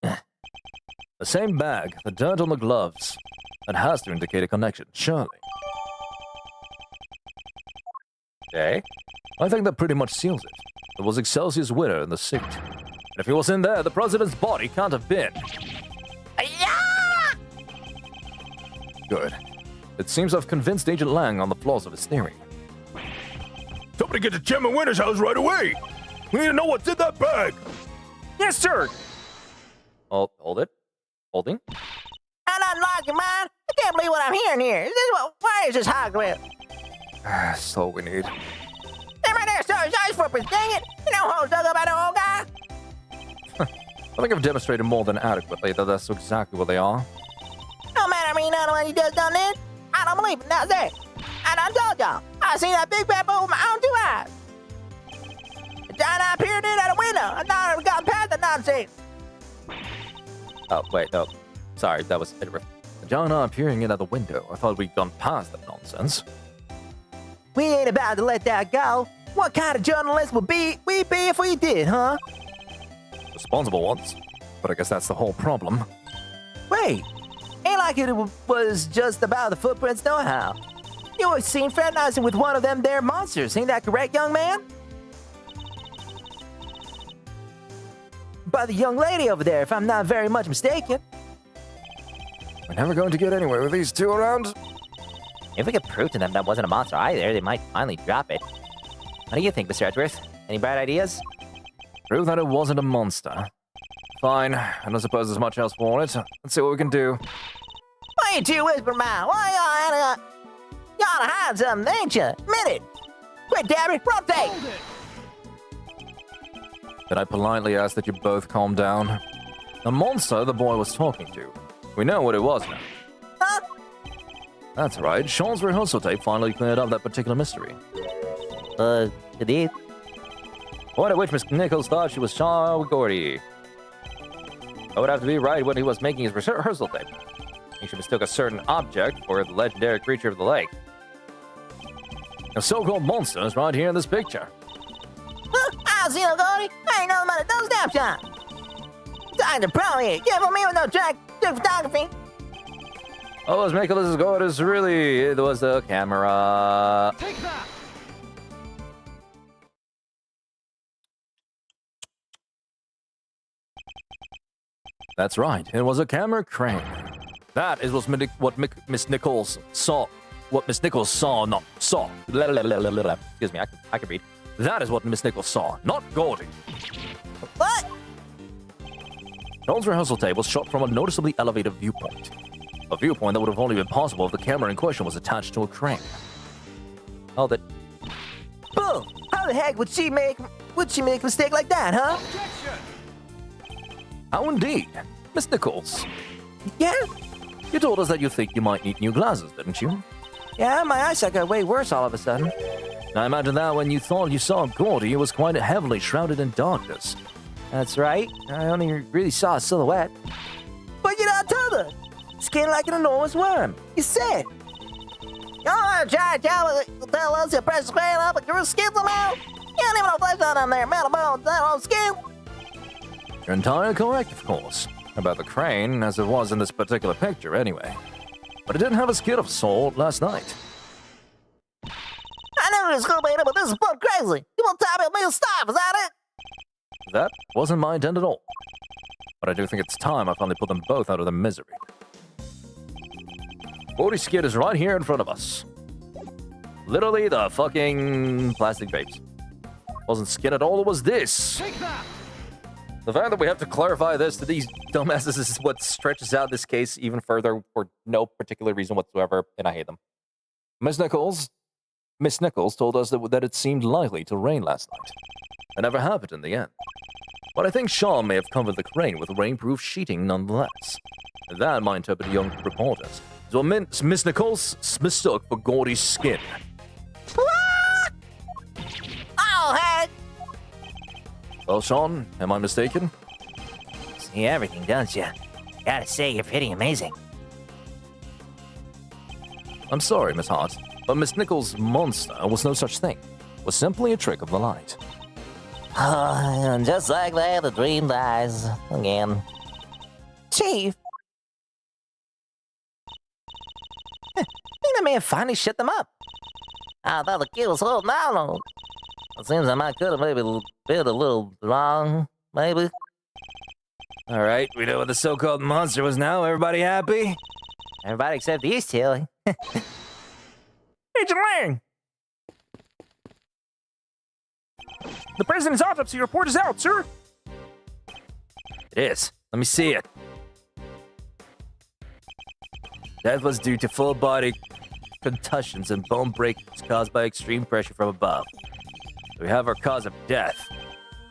The same bag, the dirt on the gloves. That has to indicate a connection, surely. Okay. I think that pretty much seals it. It was Excelsior's Winner in the suit. And if he was in there, the president's body can't have been. Yeah! Good. It seems I've convinced Agent Lang on the flaws of his theory. Somebody get to Chairman Winter's house right away! We need to know what's in that bag! Yes, sir. Oh, hold it. Holding. I'm not lost your mind. I can't believe what I'm hearing here. Where is this hologram? That's all we need. They're right there, sorry, footprints, dang it! You know who's dug up by the old guy? I think I've demonstrated more than adequately that that's exactly what they are. No matter me, none of what he does done this. I don't believe it, that's it. I done told y'all. I seen that big bad bull with my own 2 eyes. The giant eye peered in at a window. I thought I got past the nonsense. Oh, wait, no. Sorry, that was a John and I peering in at the window. I thought we'd gone past that nonsense. We ain't about to let that go. What kind of journalist would we be if we did, huh? Responsible ones. But I guess that's the whole problem. Wait, ain't like it was just about the footprints no how. You was seen fraternizing with one of them there monsters, ain't that correct, young man? By the young lady over there, if I'm not very much mistaken. We're never going to get anywhere with these two around. If we could prove to them that wasn't a monster either, they might finally drop it. What do you think, Mr. Edgeworth? Any bright ideas? Prove that it wasn't a monster. Fine. I don't suppose there's much else for it. Let's see what we can do. Why you two whisper mouth? Why y'all ought to hide something, ain't you? Admit it. Quick, Dabby, rotate. Hold it. Did I politely ask that you both calm down? The monster the boy was talking to. We know what it was now. Huh? That's right. Sean's rehearsal tape finally cleared up that particular mystery. It did. point at which Miss Nichols thought she was Sean Gordy. I would have to be right when he was making his rehearsal tape. He should mistook a certain object for the legendary creature of the lake. The so-called monster is right here in this picture. Huh? I see no Gordy. I ain't nothing but a those snapshot. Dr. Pro here. Give me with no track photography. Oh, Miss Nicholas' Gordy is really... It was the camera. Take that! That's right. It was a camera crane. That is what Miss Nichols saw. What Miss Nichols saw, not saw. Excuse me, I can read. That is what Miss Nichols saw, not Gordy. What? Sean's rehearsal tape was shot from a noticeably elevated viewpoint. A viewpoint that would have only been possible if the camera in question was attached to a crane. Oh, that... Boom! How the heck would she make a mistake like that, huh? Objection! How indeed? Miss Nichols, Yeah? you told us that you think you might need new glasses, didn't you? Yeah, my eyesight got way worse all of a sudden. I imagine that when you thought you saw Gordy, it was quite heavily shrouded in darkness. That's right. I only really saw a silhouette. But you don't tell her. Skin like an enormous worm. You said. You want to try to tell us you press the screen up and grew skin somehow? You don't even know flesh on there, metal bones, that old skin. You're entirely correct, of course. About the crane, as it was in this particular picture, anyway. But it didn't have a skin of salt last night. I knew this was going to be, but this is both crazy. You want to tell me to stop, is that it? That wasn't my intent at all. But I do think it's time I finally put them both out of their misery. Gordy's skin is right here in front of us. Literally the fucking plastic vapes. Wasn't skin at all, it was this. Take that! The fact that we have to clarify this to these dumbasses is what stretches out this case even further for no particular reason whatsoever, and I hate them. Miss Nichols told us that it seemed likely to rain last night. It never happened in the end. But I think Sean may have covered the crane with rainproof sheeting nonetheless. That might interpret young reporters. So Miss Nichols mistook for Gordy's skin. What? Oh, heck. Well, Sean, am I mistaken? See everything, don't you? Gotta say, you're pretty amazing. I'm sorry, Miss Hart, but Miss Nichols' monster was no such thing. It was simply a trick of the light. Oh, and just like that, the dream dies again. Chief. I may have finally shut them up. I thought the kid was holding out on. It seems I might could have maybe been a little wrong, maybe. All right, we know what the so-called monster was now. Everybody happy? Everybody except these two. Agent Lang! The president's autopsy report is out, sir. It is. Let me see it. Death was due to full body contusions and bone breakage caused by extreme pressure from above. We have our cause of death.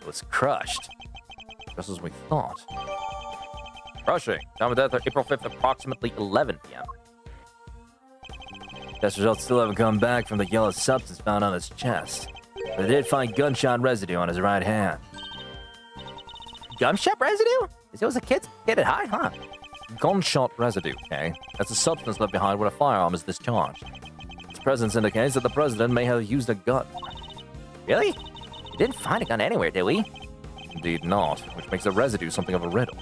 It was crushed. Just as we thought. Crushing. Time of death, April 5th, approximately 11 p.m. Test results still haven't come back from the yellow substance found on his chest. But they did find gunshot residue on his right hand. Gunshot residue? This was a kid at high, huh? Gunshot residue, okay? That's a substance left behind when a firearm is discharged. Its presence indicates that the president may have used a gun. Really? We didn't find a gun anywhere, did we? Indeed not, which makes the residue something of a riddle.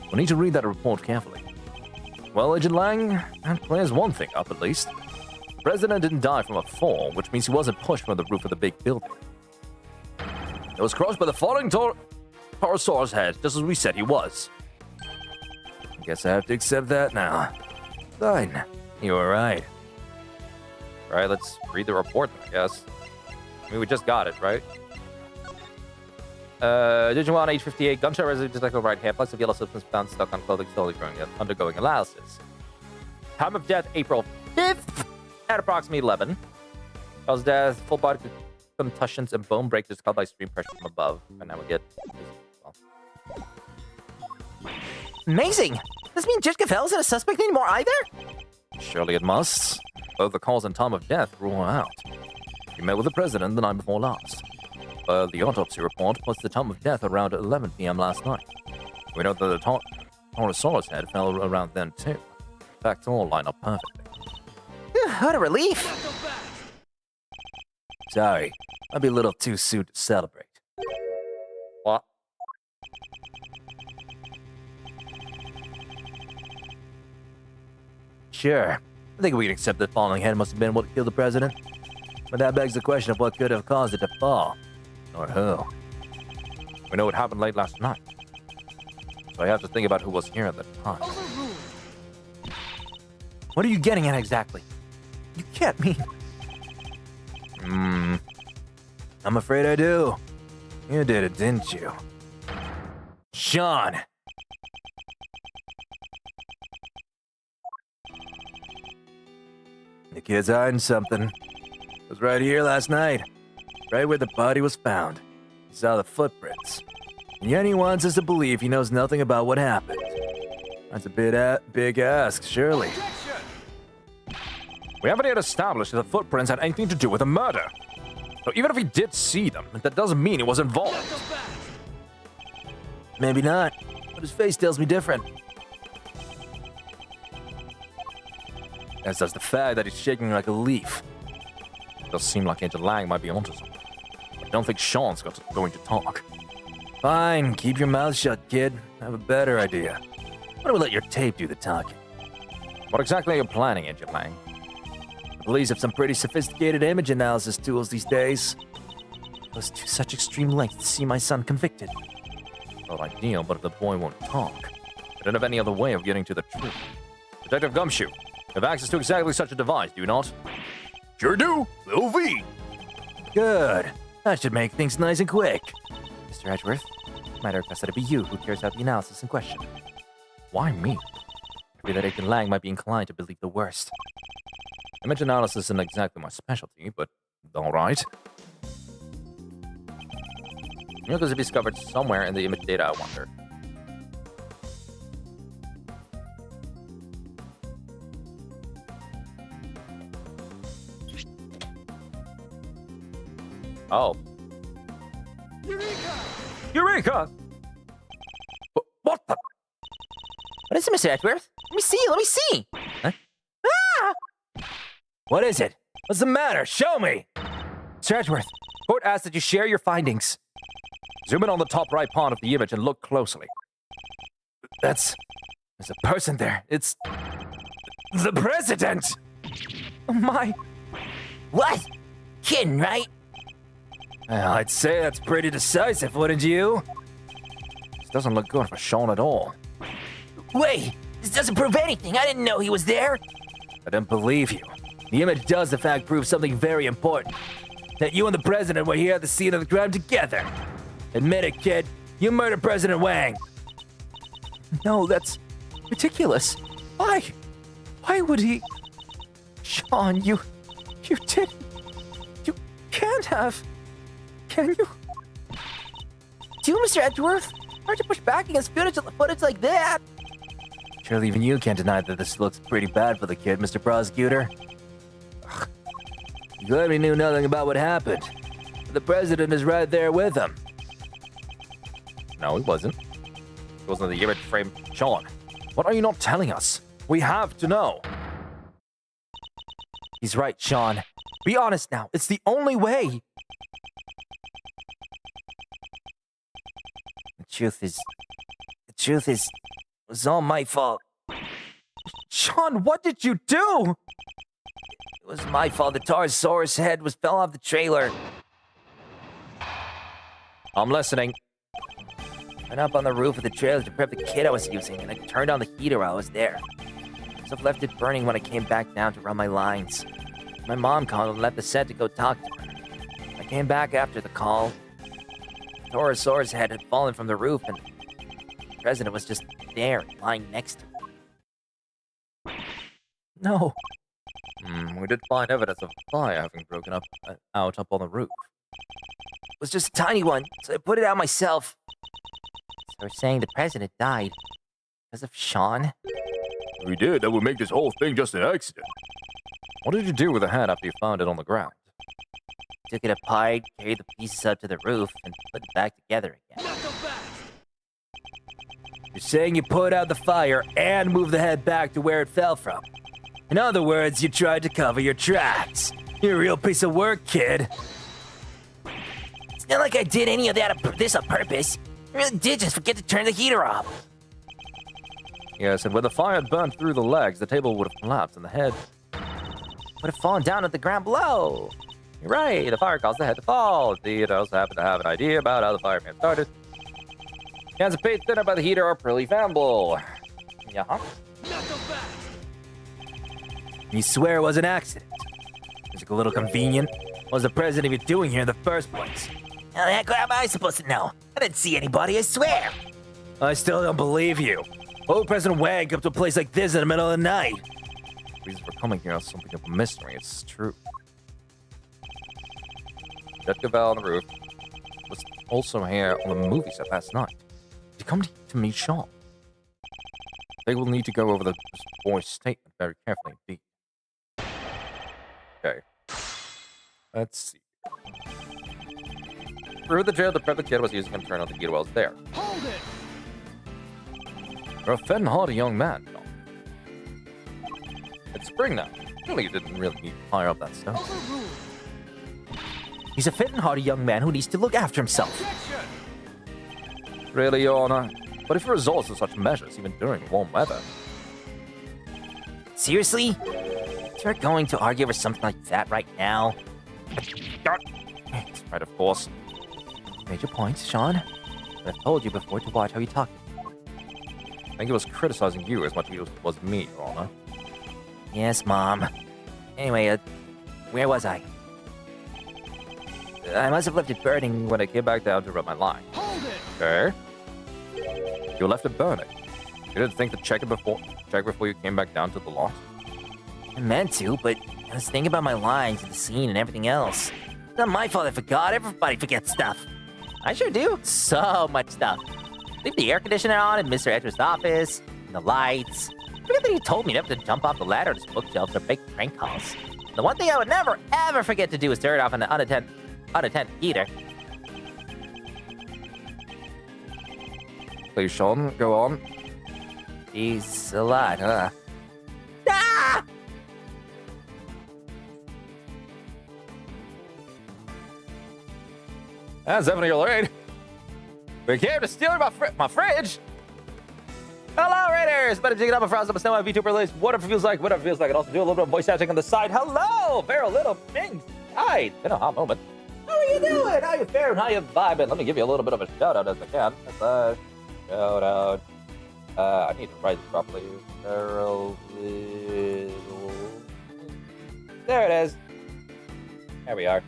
We'll need to read that report carefully. Well, Agent Lang, that clears one thing up at least. The president didn't die from a fall, which means he wasn't pushed from the roof of the big building. He was crushed by the falling Taurosaurus head, just as we said he was. I guess I have to accept that now. Fine. You were right. All right, let's read the report, I guess. I mean, we just got it, right? Division 1, age 58, gunshot residue detected right hand, flecks of yellow substance found stuck on clothing, slowly growing, undergoing analysis. Time of death, April 5th, at approximately 11. Cause of death, full body contusions and bone breakage caused by extreme pressure from above. And now we get this as well. Amazing! Does this mean Judge Cavell isn't a suspect anymore either? Surely it must. Both the cause and time of death rule out. He met with the president the night before last. The autopsy report puts the time of death around 11 p.m. last night. We know that the Taurosaurus head fell around then too. Facts all line up perfectly. What a relief! Sorry. Might be a little too soon to celebrate. What? Sure. I think we can accept that falling head must have been what killed the president. But that begs the question of what could have caused it to fall. Or who? We know what happened late last night. So I have to think about who was here at the time. What are you getting at exactly? You can't mean... I'm afraid I do. You did it, didn't you? Sean! The kid's hiding something. It was right here last night. Right where the body was found. He saw the footprints. And yet he wants us to believe he knows nothing about what happened. That's a big ask, surely. We haven't yet established that the footprints had anything to do with the murder. So even if he did see them, that doesn't mean he was involved. Maybe not, but his face tells me different. As does the fact that he's shaking like a leaf. It does seem like Agent Lang might be onto something. I don't think Sean's going to talk. Fine, keep your mouth shut, kid. I have a better idea. Why don't we let your tape do the talking? What exactly are you planning, Agent Lang? The police have some pretty sophisticated image analysis tools these days. It goes to such extreme lengths to see my son convicted. Not ideal, but if the boy won't talk, I don't have any other way of getting to the truth. Detective Gumshoe, you have access to exactly such a device, do you not? Sure do. Lil V. Good. That should make things nice and quick. Mr. Edgeworth, might I request that it be you who carries out the analysis in question? Why me? I fear that Agent Lang might be inclined to believe the worst. Image analysis isn't exactly my specialty, but all right. Miracles to be discovered somewhere in the image data, I wonder. Oh. Eureka! What the? What is it, Mr. Edgeworth? Let me see, let me see! Huh? Ah! What is it? What's the matter? Show me! Mr. Edgeworth, court asks that you share your findings. Zoom in on the top right part of the image and look closely. There's a person there. It's the president! Oh my! What? Kidding, right? Well, I'd say that's pretty decisive, wouldn't you? doesn't look good for Sean at all. Wait, this doesn't prove anything. I didn't know he was there. I don't believe you. The image does, in fact, prove something very important. That you and the president were here at the scene of the crime together. Admit it, kid. You murdered President Wang. No, that's ridiculous. Why? Why would he? Sean, you didn't. You can't have. Can you? Do you, Mr. Edgeworth? Hard to push back against footage like that. Surely even you can't deny that this looks pretty bad for the kid, Mr. Prosecutor. Ugh. You clearly knew nothing about what happened. The president is right there with him. No, he wasn't. He wasn't the image frame. Sean, what are you not telling us? We have to know. He's right, Sean. Be honest now. It's the only way. The truth is, it was all my fault. Sean, what did you do? It was my fault. The Taurosaurus head fell off the trailer. I'm listening. I went up on the roof of the trailer to prep the kit I was using, and I turned on the heater while I was there. So I left it burning when I came back down to run my lines. My mom called and left the set to go talk to her. I came back after the call. The Taurosaurus head had fallen from the roof, and the president was just there, lying next to me. No. We did find evidence of a fire having broken out up on the roof. It was just a tiny one, so I put it out myself. So they're saying the president died because of Sean? We did. That would make this whole thing just an accident. What did you do with the head after you found it on the ground? Took it apart, carried the pieces up to the roof, and put it back together again. You're saying you put out the fire and moved the head back to where it fell from. In other words, you tried to cover your tracks. You're a real piece of work, kid. It's not like I did any of this on purpose. I really did just forget to turn the heater off. Yes, and when the fire had burned through the legs, the table would have collapsed and the head Would have fallen down at the ground below. You're right, the fire caused the head to fall. It also happened to have an idea about how the fire may have started. Cans of paint thinner by the heater are pretty flammable. Yeah. You swear it was an accident? It's a little convenient. What was the president even doing here in the first place? How the heck am I supposed to know? I didn't see anybody, I swear. I still don't believe you. Why would President Wang come to a place like this in the middle of the night? The reason for coming here is something of a mystery. It's true. Jet Gavel on the roof was also here on the movie set last night. Did you come to meet Sean? They will need to go over the boy's statement very carefully indeed. Okay. Let's see. Through the jail, the prep the kid was using and turned on the heater while it's there. Hold it! You're a fit and hardy young man, Sean. It's spring now. Surely you didn't really need to fire up that stove. Overruled. He's a fit and hardy young man who needs to look after himself. Objection! Really, Your Honor? But if it results in such measures, even during warm weather, Seriously? You're going to argue over something like that right now? right, of course. Made your point, Sean. But I've told you before to watch how you talk. I think he was criticizing you as much as it was me, Your Honor. Yes, Mom. Anyway, where was I? I must have left it burning when I came back down to run my line. Hold it! Okay. You left it burning. You didn't think to check before you came back down to the lot? I meant to, but I was thinking about my lines and the scene and everything else. It's not my fault I forgot. Everybody forgets stuff. I sure do. So much stuff. Leave the air conditioner on in Mr. Edgeworth's office, and the lights. Forget that he told me never to jump off the ladder to his bookshelves or make prank calls. The one thing I would never, ever forget to do is turn off an unattended heater. Please, Sean, go on. He's a lot, huh? Ah! That's definitely late. We came to steal my fridge. Hello, Raiders! Better dig it up and frost up a snow on VTuber list. Whatever feels like. And also do a little bit of voice acting on the side. Hello, Feral Little Things. Hi, it's been a hot moment. How are you doing? How you faring? How you vibing? Let me give you a little bit of a shout out as I can. Shout out. I need to write this properly. Feral little. There it is. There we are.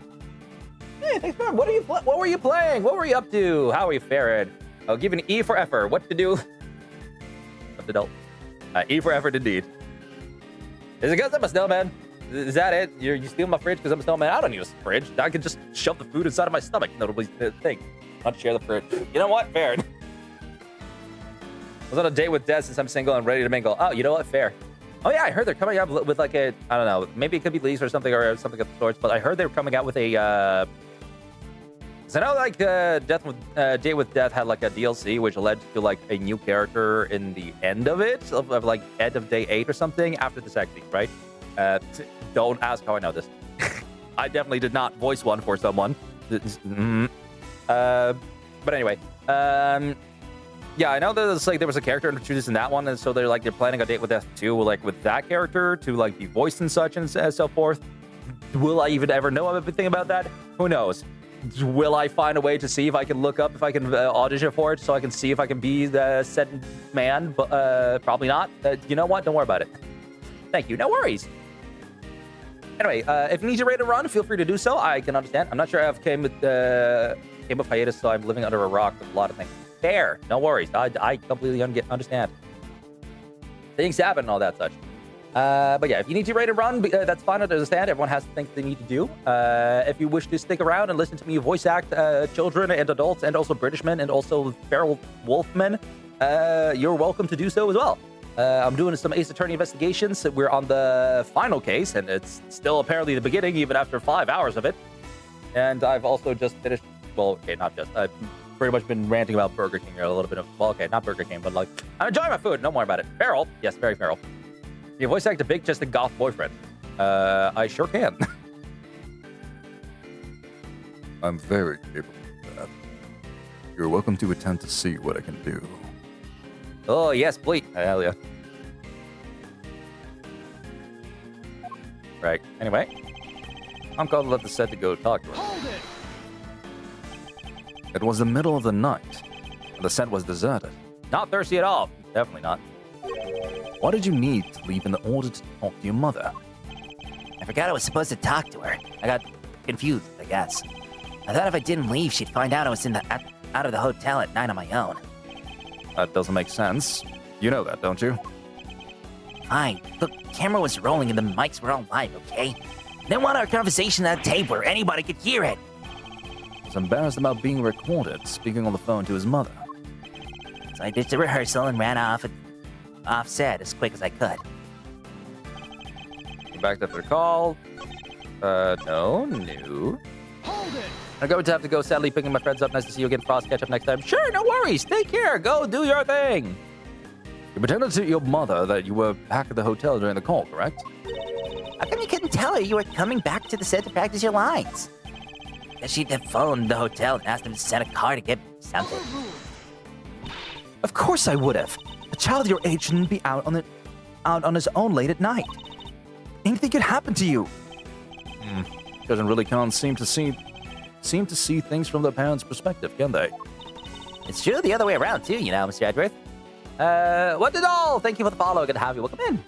Hey, thanks for what were you playing? What were you up to? How are you faring? I'll give you an E for effort. What to do? What to do? E for effort indeed. Is it because I'm a snowman? Is that it? You steal my fridge because I'm a snowman? I don't need a fridge. I can just shove the food inside of my stomach. Notably, thing. Not share the fridge. You know what? Fair. I was on a date with Des since I'm single and ready to mingle. Oh, you know what? Fair. Oh yeah, I heard they're coming out with like a, I don't know, maybe it could be leaks or something of the sorts, but I heard they were coming out with a, cause I know like Date with Death had like a DLC which led to like a new character in the end of it, of like end of day 8 or something after the sex scene, right? Don't ask how I know this. I definitely did not voice one for someone. But anyway, yeah, I know there's like there was a character introduced in that one, and so they're planning a Date with Death 2, like with that character to like be voiced and such and so forth. Will I even ever know everything about that? Who knows? Will I find a way to see if I can look up if I can audition for it so I can see if I can be the said man? But probably not. You know what? Don't worry about it. Thank you. No worries. Anyway, if you need to rate a run, feel free to do so. I can understand. I'm not sure I've came with hiatus, so I'm living under a rock with a lot of things. Fair. No worries. I completely understand. Things happen and all that such. But yeah, if you need to rate a run, that's fine. I understand. Everyone has things they need to do. If you wish to stick around and listen to me voice act children and adults and also British men and also feral wolfmen, you're welcome to do so as well. I'm doing some Ace Attorney investigations. We're on the final case, and it's still apparently the beginning, even after 5 hours of it. And I've also just finished, well, okay, not just, I've pretty much been ranting about Burger King a little bit of, well, okay, not Burger King, but like, I'm enjoying my food, no more about it. Feral, yes, very feral. You voice act a big-chested goth boyfriend. I sure can. I'm very capable of that. You're welcome to attempt to see what I can do. Oh, yes, please. Hell yeah. Right. Anyway, I'm going to let the set to go talk to her. Hold it! It was the middle of the night, and the set was deserted. Not thirsty at all. Definitely not. Why did you need to leave in order to talk to your mother? I forgot I was supposed to talk to her. I got confused, I guess. I thought if I didn't leave, she'd find out I was out of the hotel at night on my own. That doesn't make sense. You know that, don't you? Fine. The camera was rolling and the mics were all live, okay? I didn't want our conversation at a tape where anybody could hear it. He's embarrassed about being recorded, speaking on the phone to his mother. So I ditched the rehearsal and ran off set as quick as I could. You backed up their call. No. Hold it! I'm going to have to go, sadly, picking my friends up. Nice to see you again, Frost. Catch up next time. Sure, no worries. Take care. Go do your thing. You pretended to your mother that you were back at the hotel during the call, correct? How come you couldn't tell her you were coming back to the set to practice your lines? Guess she'd have phoned the hotel and asked them to send a car to get something. Of course I would have. A child your age shouldn't be out on his own late at night. Anything could happen to you. Children really can't seem to see things from their parents' perspective, can they? It's true the other way around, too, you know, Mr. Edgeworth. What did all? Thank you for the follow. Good to have you. Welcome in.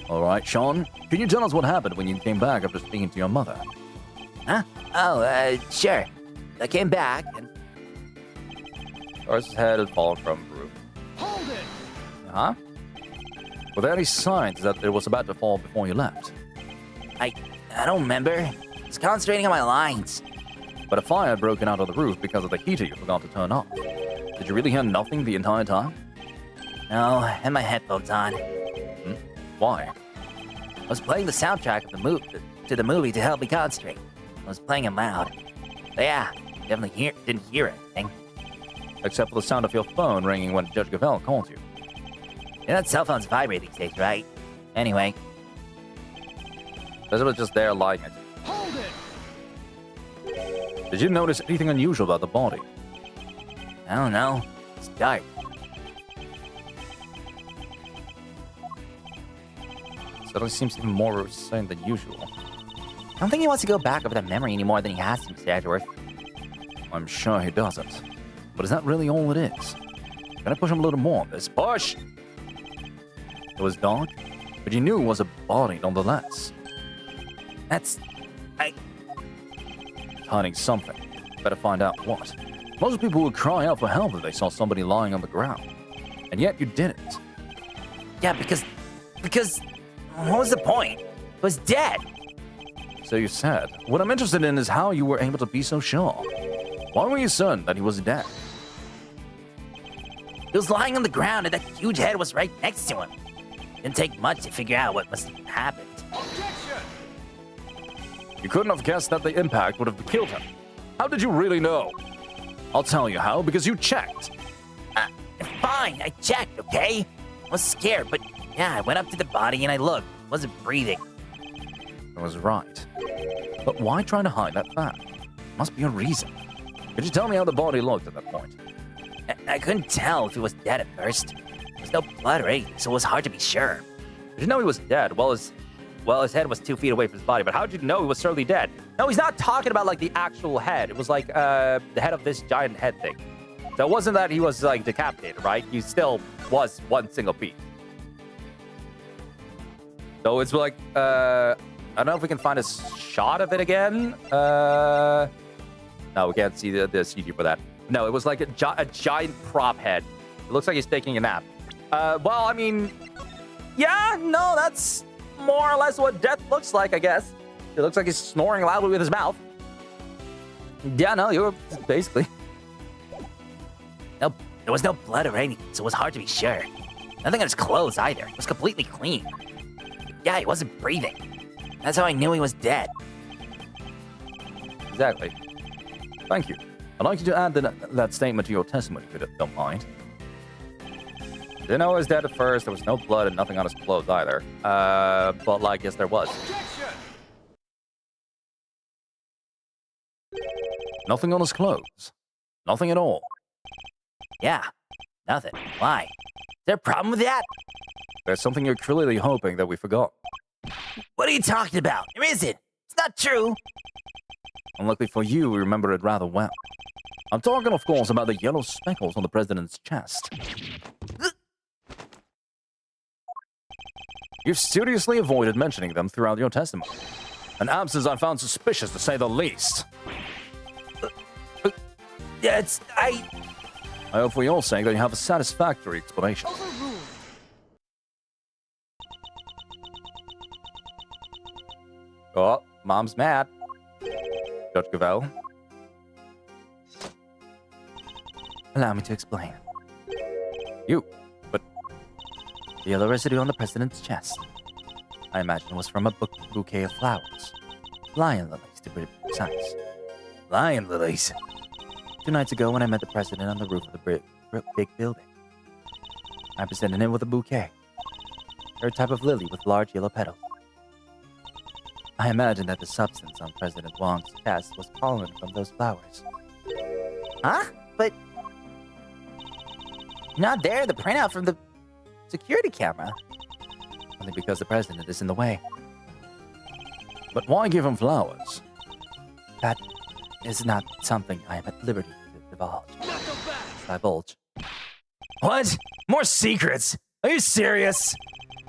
All right, Sean, can you tell us what happened when you came back after speaking to your mother? Huh? Oh, sure. I came back and... Doris' head had fallen from the roof. Hold it! Huh? Were there any signs that it was about to fall before you left? I don't remember. I was concentrating on my lines. But a fire had broken out of the roof because of the heater you forgot to turn off. Did you really hear nothing the entire time? No, I had my headphones on. Why? I was playing the soundtrack of the movie to help me concentrate. I was playing it loud. But yeah, definitely didn't hear anything. Except for the sound of your phone ringing when Judge Gavell called you. You know that cell phones vibrate these days, right? Anyway. This was just there lying at you. Hold it! Did you notice anything unusual about the body? I don't know. It's dark. Suddenly seems even more insane than usual. I don't think he wants to go back over that memory any more than he has to, Mr. Edgeworth. I'm sure he doesn't. But is that really all it is? Can I push him a little more on this? Push! It was dark, but you knew it was a body nonetheless. That's. It's hiding something. Better find out what. Most people would cry out for help if they saw somebody lying on the ground. And yet you didn't. Yeah, because. What was the point? It was dead. So you said. What I'm interested in is how you were able to be so sure. Why were you certain that he was dead? He was lying on the ground and that huge head was right next to him. Didn't take much to figure out what must have happened. You couldn't have guessed that the impact would have killed him. How did you really know? I'll tell you how, because you checked. Fine, I checked, okay? I was scared, but yeah, I went up to the body and I looked. It wasn't breathing. I was right. But why try to hide that fact? Must be a reason. Could you tell me how the body looked at that point? I couldn't tell if he was dead at first. There was no blood or anything, so it was hard to be sure. Did you know he was dead? Well, his head was 2 feet away from his body, but how did you know he was certainly dead? No, he's not talking about, like, the actual head. It was, like, the head of this giant head thing. So it wasn't that he was, like, decapitated, right? He still was one single piece. So it's like, I don't know if we can find a shot of it again. No, we can't see the CG for that. No, it was like a giant prop head. It looks like he's taking a nap. Well, I mean, yeah, no, that's more or less what death looks like, I guess. It looks like he's snoring loudly with his mouth. Yeah, no, you were basically. No, there was no blood or anything, so it was hard to be sure. Nothing on his clothes either. It was completely clean. Yeah, he wasn't breathing. That's how I knew he was dead. Exactly. Thank you. I'd like you to add that statement to your testimony, if you don't mind. Didn't know he was dead at first. There was no blood and nothing on his clothes either. But, like, yes, there was. Nothing on his clothes. Nothing at all. Yeah, nothing. Why? Is there a problem with that? There's something you're clearly hoping that we forgot. What are you talking about? There isn't. It's not true. Unluckily for you, we remember it rather well. I'm talking, of course, about the yellow speckles on the president's chest. You've studiously avoided mentioning them throughout your testimony. An absence I found suspicious, to say the least. Yeah, I hope for your sake that you have a satisfactory explanation. Oh, Mom's mad. Judge Gavel. Allow me to explain. You, but The yellow residue on the president's chest. I imagine it was from a bouquet of flowers. Lion lilies, to be precise. Lion lilies. 2 nights ago when I met the president on the roof of the big building. I presented him with a bouquet. Her type of lily with large yellow petals. I imagine that the substance on President Wong's chest was pollen from those flowers. Huh? But not there. The printout from the security camera. Only because the president is in the way. But why give him flowers? That is not something I am at liberty to divulge. What? More secrets? Are you serious?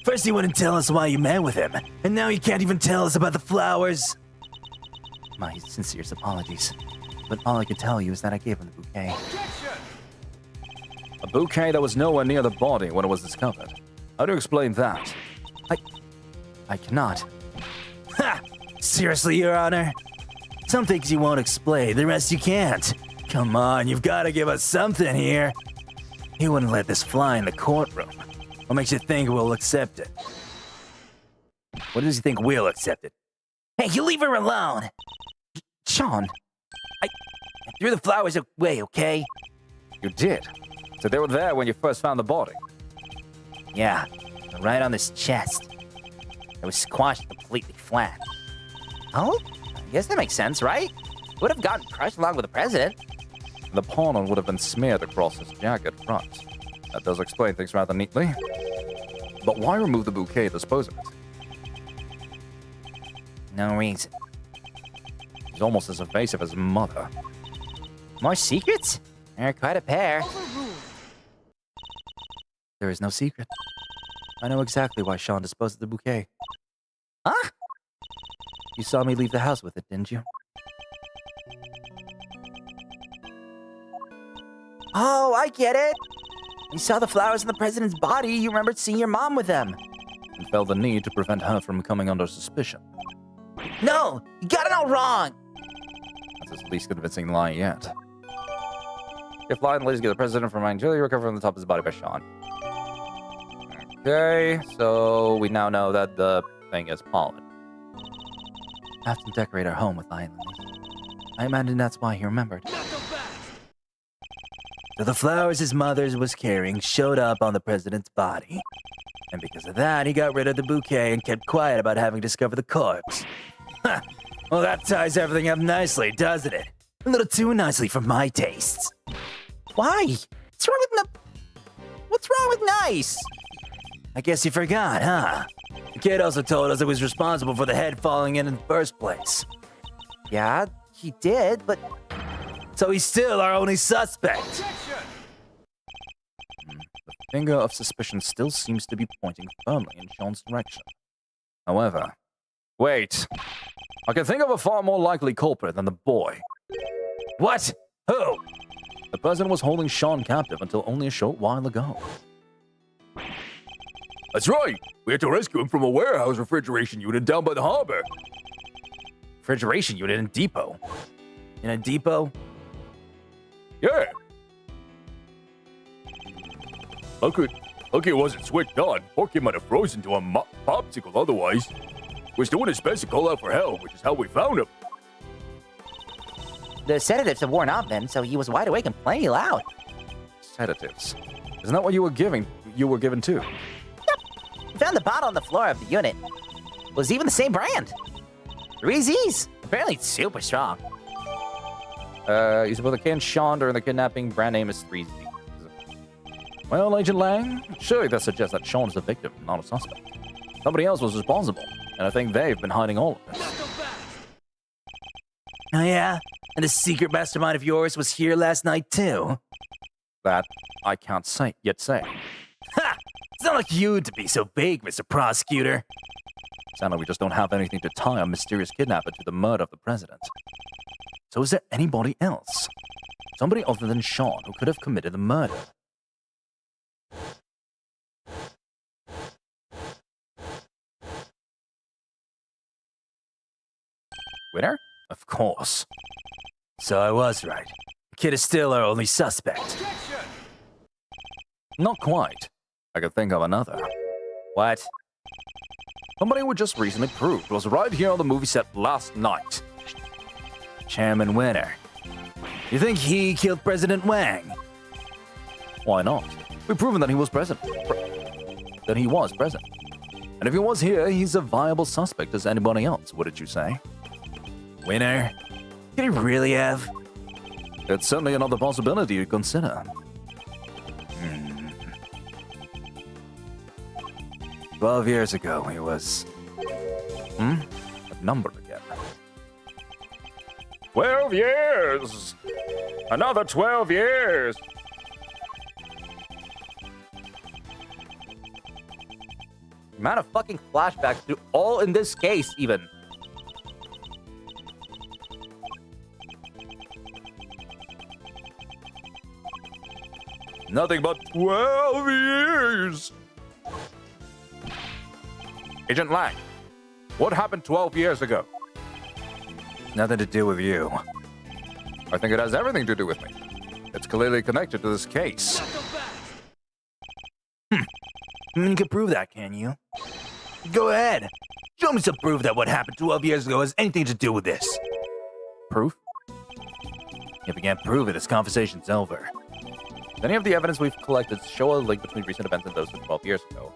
First you wouldn't tell us why you met with him, and now you can't even tell us about the flowers. My sincerest apologies. But all I can tell you is that I gave him the bouquet. A bouquet that was nowhere near the body when it was discovered. How do you explain that? I cannot. Ha! Seriously, Your Honor? Some things you won't explain, the rest you can't. Come on, you've got to give us something here. He wouldn't let this fly in the courtroom. What makes you think we'll accept it? What does he think we'll accept it? Hey, you leave her alone! Sean! I threw the flowers away, okay? You did. So they were there when you first found the body. Yeah, right on this chest. It was squashed completely flat. Oh, I guess that makes sense, right? It would have gotten crushed along with the president. The pollen would have been smeared across his jacket front. That does explain things rather neatly. But why remove the bouquet to dispose of it? No reason. He's almost as evasive as his mother. More secrets? They're quite a pair. There is no secret. I know exactly why Sean disposed of the bouquet. Huh? You saw me leave the house with it, didn't you? Oh, I get it. You saw the flowers in the president's body. You remembered seeing your mom with them. And felt the need to prevent her from coming under suspicion. No, you got it all wrong. That's his least convincing lie yet. If lie and ladies get the president from mine, Julie recovered from the top of his body by Sean. Okay, so we now know that the thing is pollen. Have to decorate our home with lie and lilies. I imagine that's why he remembered. So the flowers his mother was carrying showed up on the president's body. And because of that, he got rid of the bouquet and kept quiet about having discovered the corpse. Huh. Well, that ties everything up nicely, doesn't it? A little too nicely for my tastes. Why? What's wrong with nice? I guess you forgot, huh? The kid also told us it was responsible for the head falling in the first place. Yeah, he did, but So he's still our only suspect. The finger of suspicion still seems to be pointing firmly in Sean's direction. However, wait. I can think of a far more likely culprit than the boy. What? Who? The president was holding Sean captive until only a short while ago. That's right. We had to rescue him from a warehouse refrigeration unit down by the harbor. Refrigeration unit in depot. In a depot? Yeah. Lucky it wasn't switched on. Poor kid might have frozen to a popsicle otherwise. Was doing his best to call out for help, which is how we found him. the sedatives have worn off then, so he was wide awake and plenty loud. Sedatives. Isn't that what you were given too? We found the bottle on the floor of the unit. It was even the same brand. 3Z's. Apparently it's super strong. You suppose the kid Sean during the kidnapping brand name is 3Z. Well, Agent Lang, surely that suggests that Sean is the victim, not a suspect. Somebody else was responsible, and I think they've been hiding all of this. Oh yeah? And the secret mastermind of yours was here last night too? That I can't say. Ha! It's not like you to be so vague, Mr. Prosecutor. Sound like we just don't have anything to tie a mysterious kidnapper to the murder of the president. So is there anybody else? Somebody other than Sean who could have committed the murder? Winner? Of course. So I was right. The kid is still our only suspect. Not quite. I could think of another. What? Somebody we just recently proved was right here on the movie set last night. Chairman Winner. You think he killed President Wang? Why not? We've proven that he was present. That he was present. And if he was here, he's a viable suspect as anybody else, wouldn't you say? Winner? Could he really have? It's certainly another possibility to consider. 12 years ago, he was... That number again. 12 years! Another 12 years! The amount of fucking flashbacks through all in this case, even. Nothing but 12 years! Agent Lang, what happened 12 years ago? Nothing to do with you. I think it has everything to do with me. It's clearly connected to this case. You can prove that, can you? Go ahead. Show me some proof that what happened 12 years ago has anything to do with this. Proof? If we can't prove it, this conversation's over. Does any of the evidence we've collected show a link between recent events and those from 12 years ago?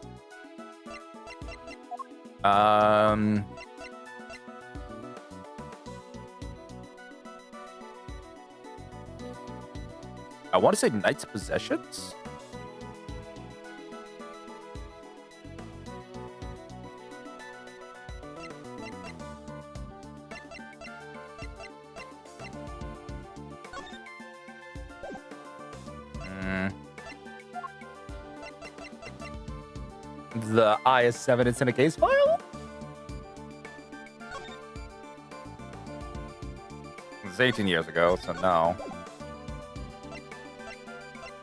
I want to say Knight's Possessions? The IS-7 it's in a case file? It was 18 years ago, so no.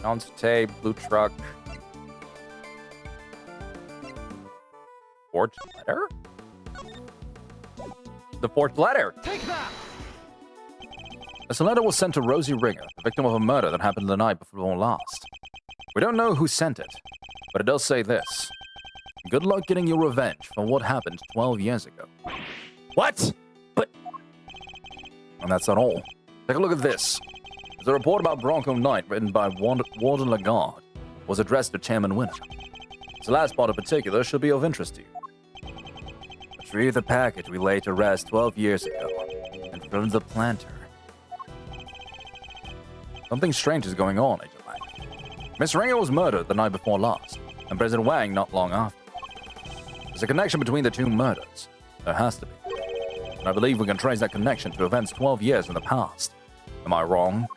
Ounce tape, blue truck. Forged letter? The forged letter! Take that! This letter was sent to Rosie Ringer, the victim of a murder that happened the night before last. We don't know who sent it, but it does say this. Good luck getting your revenge for what happened 12 years ago. What? But And that's not all. Take a look at this. There's a report about Bronco Knight written by Warden Lagarde. Was addressed to Chairman Winter. This last part in particular should be of interest to you. Retrieve the package we laid to rest 12 years ago, and from the planter. Something strange is going on, Agent Lang. Miss Ringer was murdered the night before last, and President Wang not long after. There's a connection between the two murders. There has to be. And I believe we can trace that connection to events 12 years in the past. Am I wrong?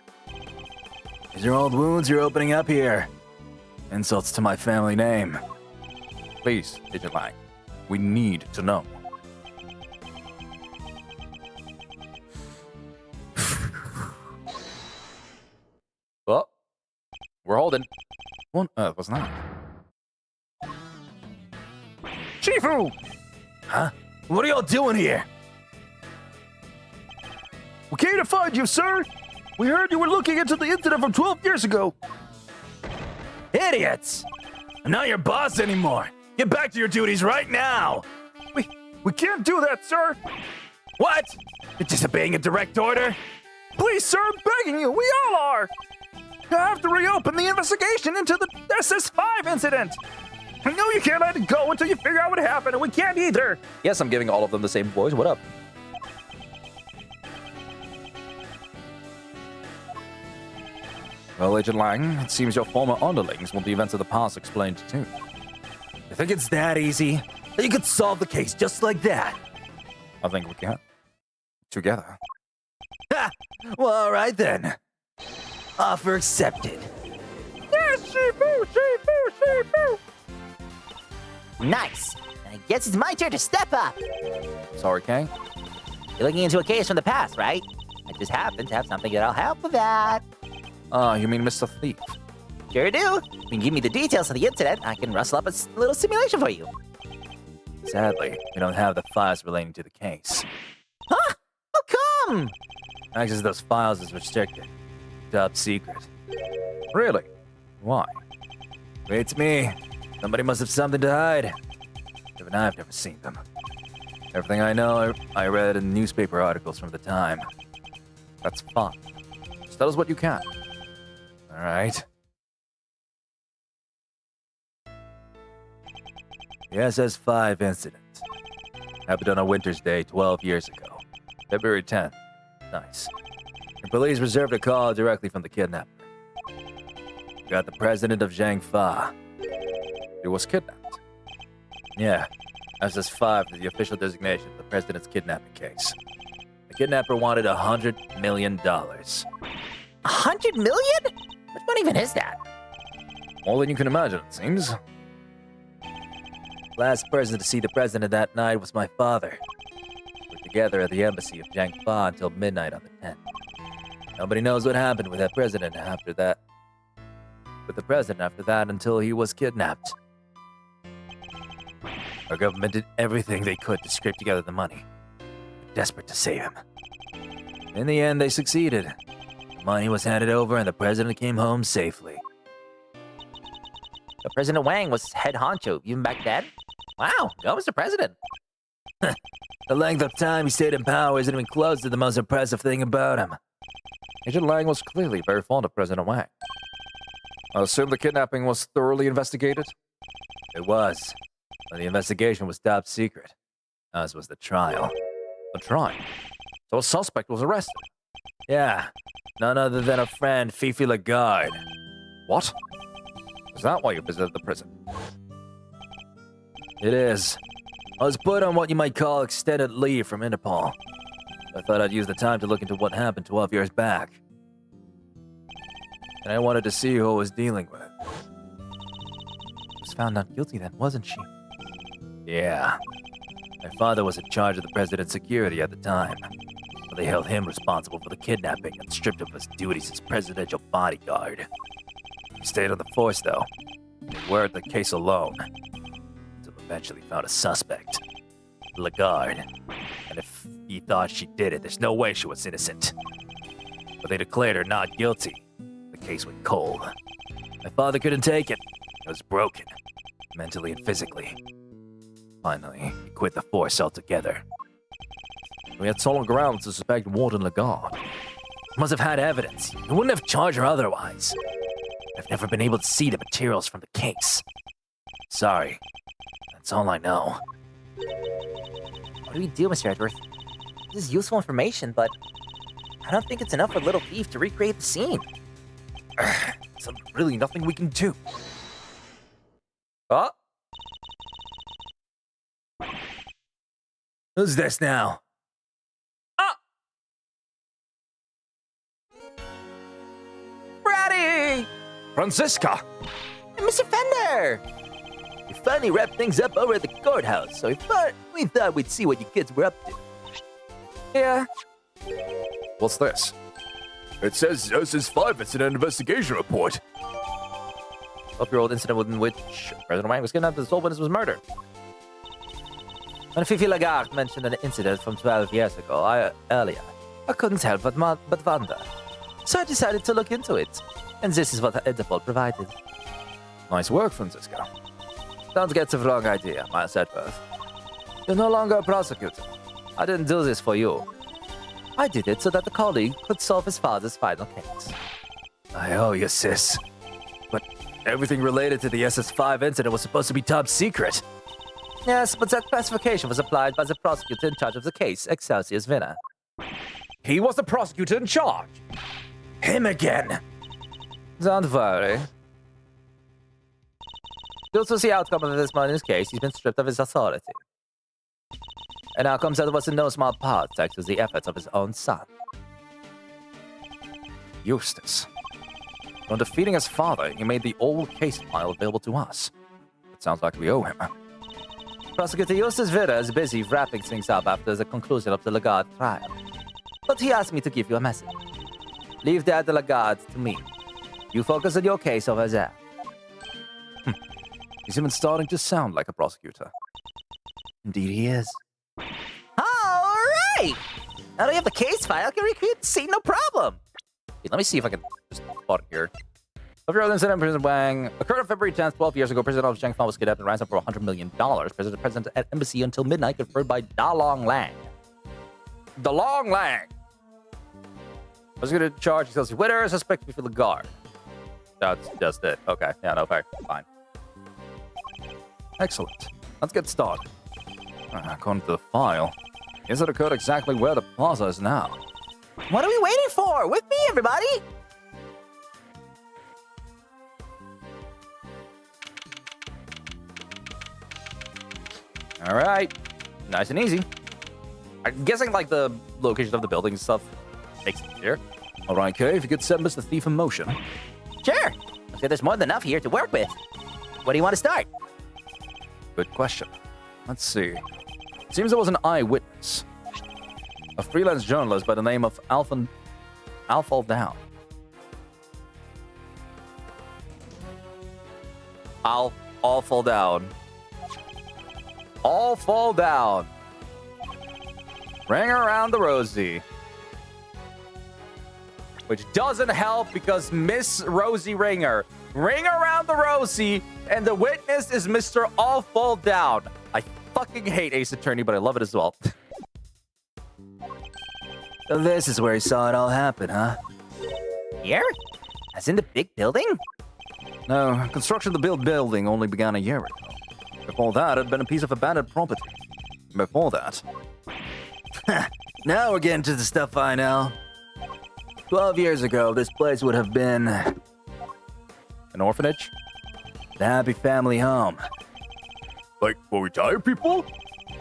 These are old wounds you're opening up here. Insults to my family name. Please, Agent Lang. We need to know. Well, we're holding. What on earth was that? Chifu! Huh? What are y'all doing here? We came to find you, sir! We heard you were looking into the incident from 12 years ago! idiots! I'm not your boss anymore. Get back to your duties right now. We can't do that, sir! What? You're disobeying a direct order? Please, sir, I'm begging you, we all are! You have to reopen the investigation into the SS5 incident! I know you can't let it go until you figure out what happened, and we can't either! Yes, I'm giving all of them the same voice. What up? Well, Agent Lang, it seems your former underlings want the events of the past explained too. You think it's that easy? That you could solve the case just like that? I think we can. Together. Ha! Well, all right then. Offer accepted. Yes, Shifu, Shifu, Shifu! Nice. I guess it's my turn to step up. Sorry, Kang? You're looking into a case from the past, right? I just happen to have something that'll help with that. Ah, you mean Mr. Thief? Sure do. You can give me the details of the incident. I can rustle up a little simulation for you. Sadly, we don't have the files relating to the case. Huh? How come? Access to those files is restricted. Top secret. Really? Why? It's me. Somebody must have something to hide. Even I've never seen them. Everything I know, I read in newspaper articles from the time. That's fine. Just tell us what you can. All right. The SS5 incident happened on a winter's day 12 years ago. February 10th. Nice. The police reserved a call directly from the kidnapper. We got the president of Zhangfa. He was kidnapped. Yeah, SS5 is the official designation of the president's kidnapping case. The kidnapper wanted $100 million. 100 million? Which one even is that? More than you can imagine, it seems. Last person to see the president that night was my father. We were together at the embassy of Zhangfa until midnight on the 10th. Nobody knows what happened with that president after that. With the president after that until he was kidnapped. Our government did everything they could to scrape together the money. We're desperate to save him. In the end, they succeeded. The money was handed over and the president came home safely. So President Wang was head honcho even back then? Wow, go Mr. President. The length of time he stayed in power isn't even close to the most impressive thing about him. Agent Lang was clearly very fond of President Wang. I assume the kidnapping was thoroughly investigated? It was. But the investigation was top secret, as was the trial. The trial? So a suspect was arrested? Yeah, none other than a friend, Fifi Lagarde. What? Is that why you visited the prison? It is. I was put on what you might call extended leave from Interpol. I thought I'd use the time to look into what happened 12 years back. And I wanted to see who I was dealing with. This found not guilty then, wasn't she? Yeah. My father was in charge of the president's security at the time. But they held him responsible for the kidnapping and stripped him of his duties as presidential bodyguard. He stayed on the force, though. They worked the case alone. Until eventually found a suspect. Lagarde. And if he thought she did it, there's no way she was innocent. But they declared her not guilty. The case went cold. My father couldn't take it. He was broken, mentally and physically. Finally, he quit the force altogether. We had solid grounds to suspect Warden Lagarde. Must have had evidence. He wouldn't have charged her otherwise. I've never been able to see the materials from the case. Sorry. That's all I know. What do we do, Mr. Edgeworth? This is useful information, but I don't think it's enough for Little Thief to recreate the scene. There's really nothing we can do. Oh, Who's this now? Brady! Franziska! Mr. Fender! We finally wrapped things up over at the courthouse, so we thought we'd see what you kids were up to. Yeah. What's this? It says SS5 incident investigation report. 12-year-old incident in which President Wang was kidnapped and the sole witness was murdered. When Fifi Lagarde mentioned an incident from 12 years ago, earlier, I couldn't help but wonder. So I decided to look into it. And this is what Interpol provided. Nice work, Franziska. Don't get the wrong idea, Miles Edgeworth. You're no longer a prosecutor. I didn't do this for you. I did it so that the colleague could solve his father's final case. I owe you, sis. But everything related to the SS5 incident was supposed to be top secret. Yes, but that classification was applied by the prosecutor in charge of the case, Excelsius Vinner. He was the prosecutor in charge. Him again! Don't worry. Due to the outcome of this morning's case, he's been stripped of his authority. And outcomes that was in no small part thanks to the efforts of his own son. Eustace. From defeating his father, he made the old case file available to us. It sounds like we owe him. Prosecutor Eustace Vinner is busy wrapping things up after the conclusion of the Lagarde trial. But he asked me to give you a message. Leave that the Lagarde to me. You focus on your case over there. He's even starting to sound like a prosecutor. Indeed he is. All right! Now that we have the case file, I can recreate the scene, no problem. Let me see if I can just spot it here. 12-year-old incident in President Wang occurred on February 10th, 12 years ago. President of Zheng Fan was kidnapped and ransomed for $100 million. President present at embassy until midnight, conferred by Da Long Lang. Da Long Lang! Prosecutor charged Excelsior Winner, suspect before the guard. That's just it. Okay. Yeah, no, fair. Fine. Excellent. Let's get started. According to the file, it occurred exactly where the plaza is now. What are we waiting for? With me, everybody! All right. Nice and easy. I'm guessing, like, the location of the building and stuff makes it easier. All right, Kay, if you could set Mr. Thief in motion. Sure. So there's more than enough here to work with. What do you want to start? Good question. Let's see. It seems there was an eyewitness. A freelance journalist by the name of Alfal Down. All fall down. All fall down. Ring around the rosy. Which doesn't help because Miss Rosie Ringer. Ring around the rosy, and the witness is Mr. All Fall Down. I fucking hate Ace Attorney, but I love it as well. So this is where he saw it all happen, huh? Here? As in the big building? No, construction of the building only began a year ago. Before that, it had been a piece of abandoned property. Before that... Now we're getting to the stuff I know. 12 years ago, this place would have been An orphanage? the happy family home. Like for retired people?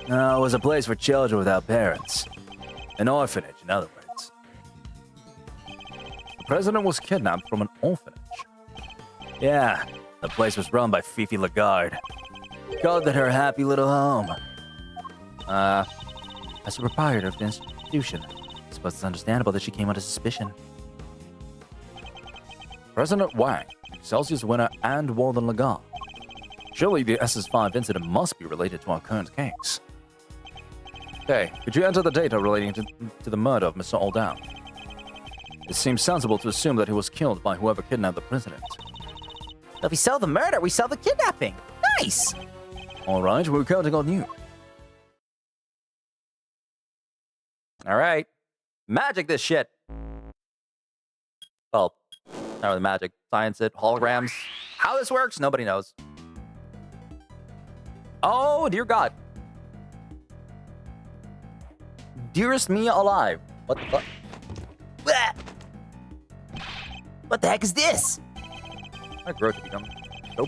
No, it was a place for children without parents. An orphanage, in other words. The president was kidnapped from an orphanage. Yeah, the The place was run by Fifi Lagarde. Called it her happy little home. As the proprietor of the institution, I suppose it's understandable that she came under suspicion. President Wang, Celsius winner, and Walden Lagarde. Surely the SS5 incident must be related to our current case. Okay, could you enter the data relating to the murder of Mr. Aldown? It seems sensible to assume that he was killed by whoever kidnapped the president. If we solve the murder, we solve the kidnapping. Nice! All right, we're counting on you. All right. Magic this shit. Well, not really magic. Science it. Holograms. How this works, nobody knows. Oh, dear God. Dearest me alive. What the fuck? What the heck is this? I grow to become so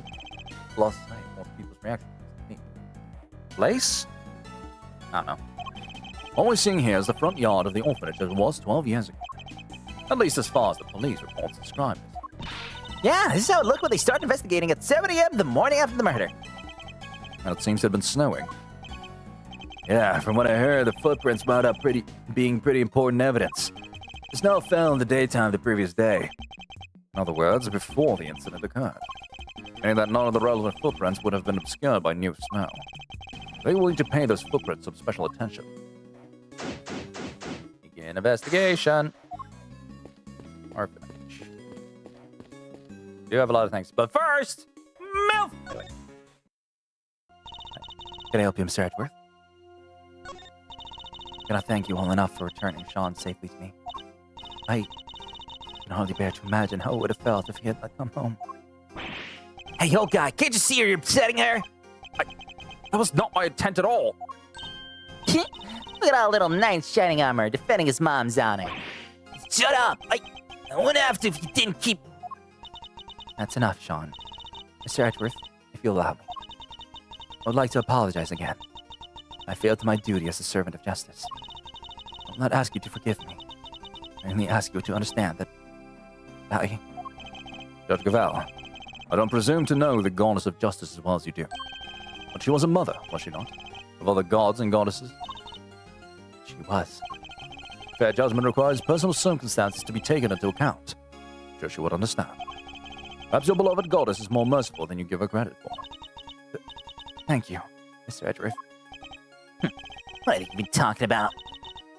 plus most people's reactions. Place? I don't know. All we're seeing here is the front yard of the orphanage as it was 12 years ago. At least as far as the police reports describe it. Yeah, this is how it looked when they started investigating at 7 a.m. the morning after the murder. And it seems to have been snowing. Yeah, from what I heard, the footprints wound up being pretty important evidence. The snow fell in the daytime the previous day. In other words, before the incident occurred. Meaning that none of the relevant footprints would have been obscured by new snow. They were willing to pay those footprints some special attention. Begin investigation. Orphanage. Do have a lot of things. But first, MILF! Anyway. Can I help you, Mr. Edgeworth? Can I thank you all enough for returning Sean safely to me? I can hardly bear to imagine how it would have felt if he had not come home. Hey, old guy, can't you see her? You're upsetting her? That was not my intent at all. Look at our little knight shining armor defending his mom's honor. Shut up! I wouldn't have to if you didn't keep... That's enough, Sean. Mr. Edgeworth, if you'll allow me. I would like to apologize again. I failed to my duty as a servant of justice. I will not ask you to forgive me. I only ask you to understand that Judge Gaval, I don't presume to know the goddess of justice as well as you do. But she was a mother, was she not? Of other gods and goddesses? She was. Fair judgment requires personal circumstances to be taken into account. Sure she would understand. Perhaps your beloved goddess is more merciful than you give her credit for. Thank you, Mr. Edgeworth. What have you been talking about?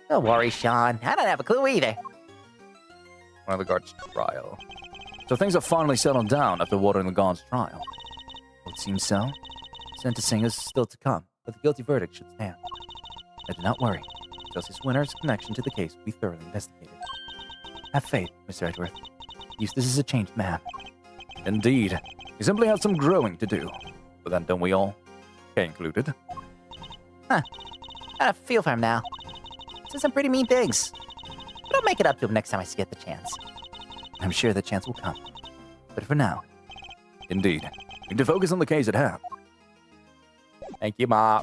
Don't worry, Sean. I don't have a clue either. One of the guards' trial. So things have finally settled down after watering the guard's trial. Well, it seems so. Sentencing is still to come, but the guilty verdict should stand. But do not worry. Justice Winter's connection to the case will be thoroughly investigated. Have faith, Mr. Edgeworth. Eustace is a changed man. Indeed. He simply has some growing to do. But then don't we all? Kay included. I got a feel for him now. Says some pretty mean things. But I'll make it up to him next time I get the chance. I'm sure the chance will come. But for now, Indeed. We need to focus on the case at hand. Thank you, Ma.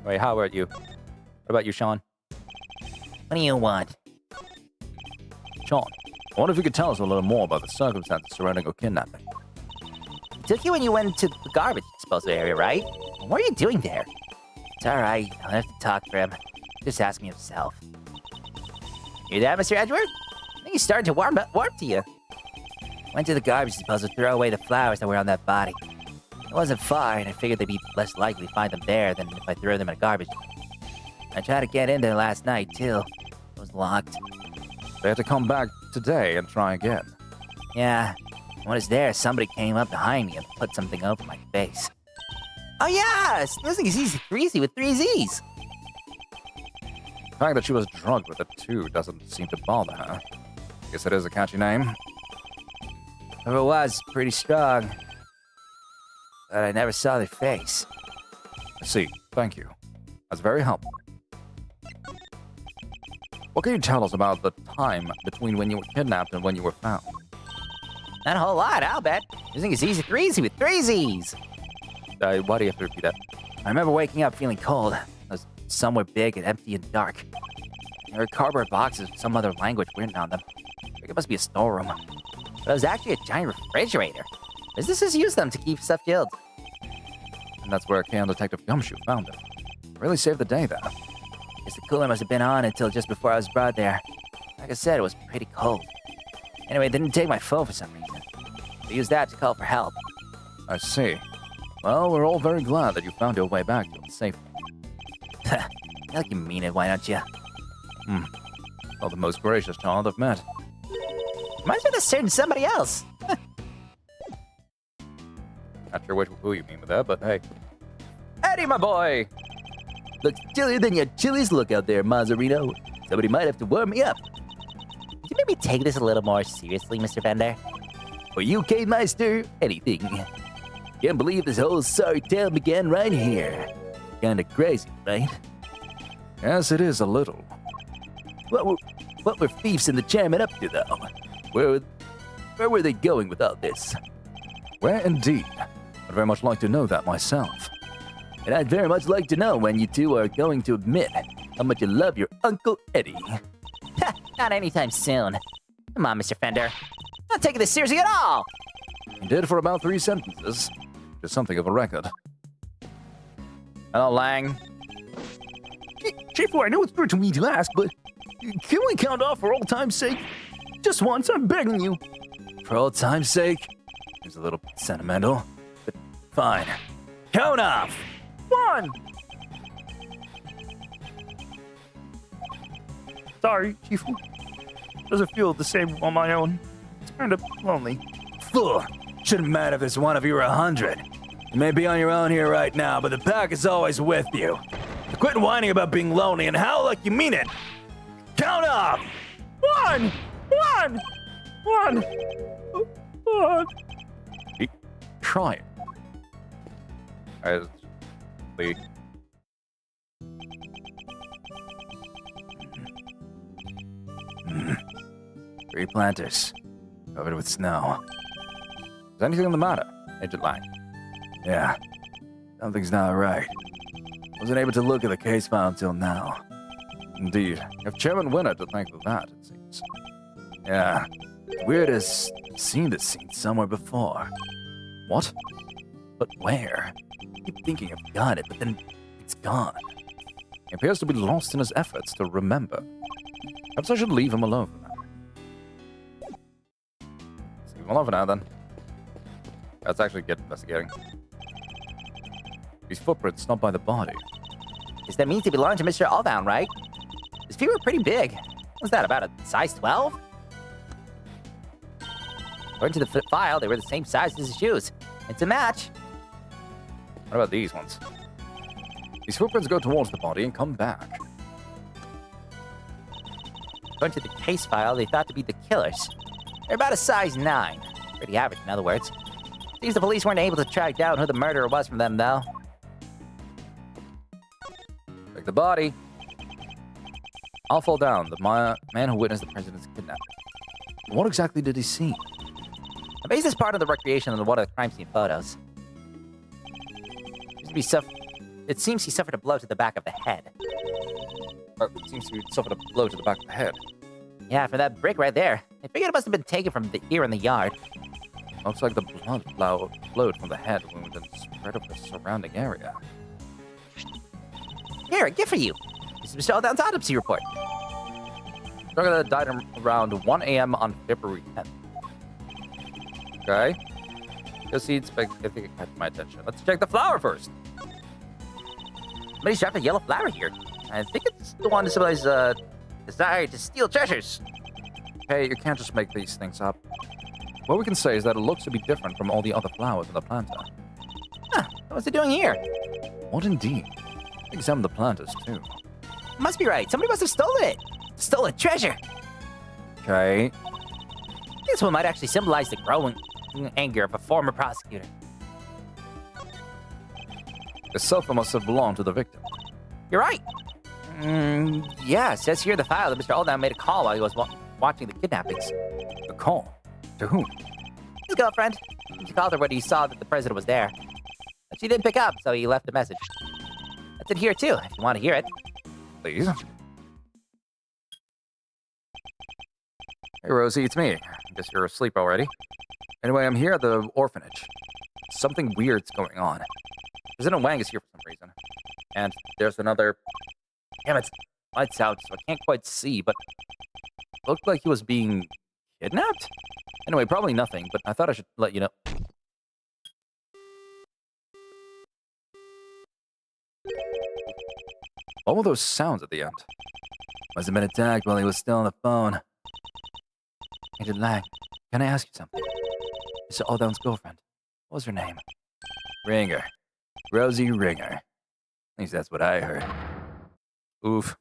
Wait, how about you? What about you, Sean? What do you want? Sean, I wonder if you could tell us a little more about the circumstances surrounding your kidnapping. He took you when you went to the garbage disposal area, right? What are you doing there? It's alright. I don't have to talk for him. Just ask me himself. Hear that, Mr. Edgeworth? I think he's starting to warm to you. Went to the garbage disposal to throw away the flowers that were on that body. It wasn't far, and I figured they'd be less likely to find them there than if I threw them in a garbage. I tried to get in there last night, too. It was locked. They had to come back today and try again. Yeah. When I was there, somebody came up behind me and put something over my face. Oh yeah! Snoozing is easy greasy with 3 Z's. The fact that she was drugged with it too doesn't seem to bother her. Guess it is a catchy name. Whoever it was, pretty strong. But I never saw their face. I see. Thank you. That's very helpful. What can you tell us about the time between when you were kidnapped and when you were found? Not a whole lot, I'll bet. Snoozing is easy greasy with 3 Z's. Why do you have to repeat that? I remember waking up feeling cold. I was somewhere big and empty and dark. There were cardboard boxes with some other language written on them. I think it must be a storeroom. But it was actually a giant refrigerator. Businesses use them to keep stuff chilled. And that's where K.O. Detective Gumshoe found it. Really saved the day there. Guess the cooler must have been on until just before I was brought there. Like I said, it was pretty cold. Anyway, it didn't take my phone for some reason. I used that to call for help. I see. Well, we're all very glad that you found your way back to it safely. Like you mean it, why don't you? Well, the most gracious child I've met. Reminds me of a certain somebody else. Not sure who you mean with that, but hey. Eddie, my boy! Looks chillier than your chilliest look out there, Mazzarino. Somebody might have to warm me up. Could you maybe take this a little more seriously, Mr. Fender? For you, K-Meister, anything. Can't believe this whole sorry tale began right here. Kinda crazy, right? Yes, it is a little. What were Thiefs and the Chairman up to, though? Where were they going with all this? Where indeed? I'd very much like to know that myself. And I'd very much like to know when you two are going to admit how much you love your Uncle Eddie. Not anytime soon. Come on, Mr. Fender. Not taking this seriously at all. He did for about 3 sentences. Just something of a record. Hello, Lang. Chief, I know it's rude to me to ask, but can we count off for old time's sake? Just once, I'm begging you. For old time's sake? It's a little bit sentimental, but fine. Count off! 1. Sorry, Chief. Doesn't feel the same on my own. It's kind of lonely. Fool! Shouldn't matter if there's one of you or 100. You may be on your own here right now, but the pack is always with you. So quit whining about being lonely and howl like you mean it. Count off! 1. 1. 1. 1. Try it. Three planters, covered with snow. Is anything the matter, Agent Lang? Yeah, something's not right. Wasn't able to look at the case file until now. Indeed, you have Chairman Winner to thank for that, it seems. Yeah, Weird has seen this scene somewhere before. What? But where? I keep thinking I've got it, but then it's gone. He appears to be lost in his efforts to remember. Perhaps I should leave him alone for now. Let's leave him alone for now, then. Let's actually get investigating. These footprints not by the body. Guess that means they belong to Mr. Alldown, right? His feet were pretty big. Was that about a size 12? According to the file, they were the same size as his shoes. It's a match. What about these ones? These footprints go towards the body and come back. According to the case file, they thought to be the killers. They're about a size 9. Pretty average, in other words. Seems the police weren't able to track down who the murderer was from them, though. Take the body. I'll fall down, the man who witnessed the president's kidnapping. What exactly did he see? I based this part of the recreation on one of the crime scene photos. It seems he suffered a blow to the back of the head. It seems to have suffered a blow to the back of the head. Yeah, for that brick right there. I figured it must have been taken from here in the yard. Looks like the blood flowed from the head wound and spread over the surrounding area. Here, a gift for you. This is Mr. Alldown's autopsy report. Drugger died around 1 a.m. on February 10th. Okay. Proceeds, I think it caught my attention. Let's check the flower first. Somebody's dropped a yellow flower here. I think it's the one that symbolizes desire to steal treasures. Hey, you can't just make these things up. What we can say is that it looks to be different from all the other flowers in the planter. Huh, what's it doing here? What indeed? Examine the planters, too. Must be right. Somebody must have stolen it. Stolen treasure. Okay. This one might actually symbolize the growing anger of a former prosecutor. The sulfur must have belonged to the victim. You're right. Yeah, it says here in the file that Mr. Alldown made a call while he was watching the kidnappings. A call? To whom? His girlfriend. He called her when he saw that the president was there. But she didn't pick up, so he left a message. That's it here, too, if you want to hear it. Please. Hey, Rosie, it's me. I guess you're asleep already. Anyway, I'm here at the orphanage. Something weird's going on. President Wang is here for some reason. And there's another... Damn it. Lights out, so I can't quite see, but... Looked like he was being kidnapped? Anyway, probably nothing, but I thought I should let you know. What were those sounds at the end? Must have been attacked while he was still on the phone. Agent Lang, can I ask you something? This is Aldown's girlfriend. What was her name? Ringer. Rosie Ringer. At least that's what I heard. Oof.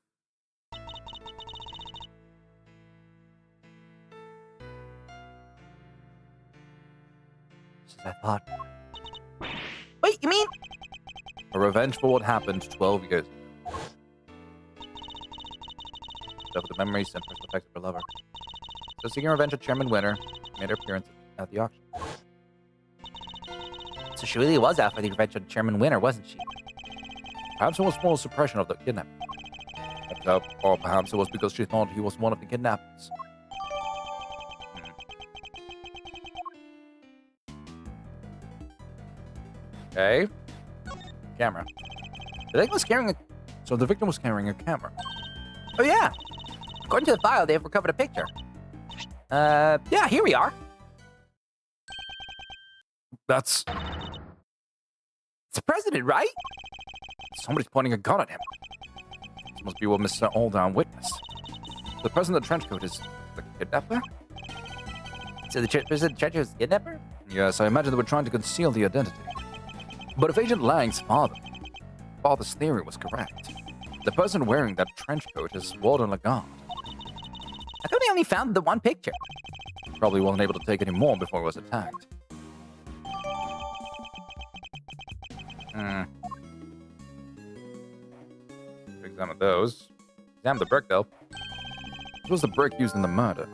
Just as I thought. Wait, you mean? A revenge for what happened 12 years ago. Stuff with the memories and personal effects of her lover. So seeking revenge at Chairman Winner made her appearance at the auction. So she really was out for the revenge on Chairman Winner, wasn't she? Perhaps it was for suppression of the kidnapping. Or perhaps it was because she thought he was one of the kidnappers. Okay. Camera. The victim was carrying a... So the victim was carrying a camera. Oh, yeah. According to the file, they've recovered a picture. Yeah, here we are. That's... It's the president, right? Somebody's pointing a gun at him. This must be what Mr. Aldown witnessed. The person in the trench coat is the kidnapper? So the president trench coat is the kidnapper? Yes, I imagine they were trying to conceal the identity. But if Agent Lang's father's theory was correct, the person wearing that trench coat is Walden Lagarde. I thought they only found the one picture. Probably wasn't able to take any more before he was attacked. Examine those. Examine the brick, though. This was the brick used in the murder.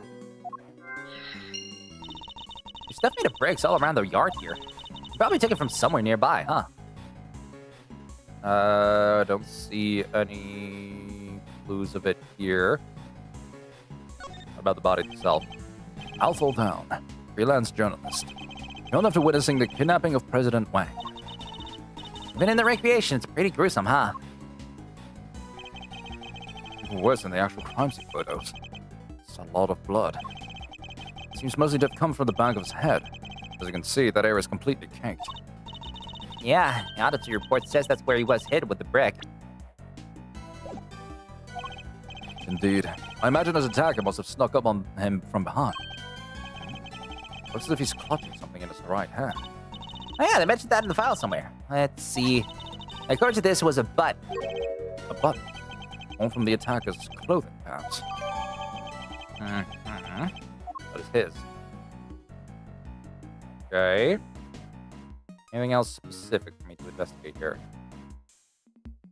There's stuff made of bricks all around the yard here. Probably took it from somewhere nearby, huh? I don't see any clues of it here. What about the body itself? Althol Down, freelance journalist. Known after witnessing the kidnapping of President Wang. Been in the recreation, it's pretty gruesome, huh? Even worse than the actual crime scene photos. It's a lot of blood. Seems mostly to have come from the back of his head. As you can see, that area is completely caked. Yeah, the autopsy report says that's where he was hit with the brick. Indeed. I imagine his attacker must have snuck up on him from behind. Looks as if he's clutching something in his right hand. Oh yeah, they mentioned that in the file somewhere. Let's see. According to this, it was a butt. A button. One from the attacker's clothing, perhaps. That is his. Okay. Anything else specific for me to investigate here?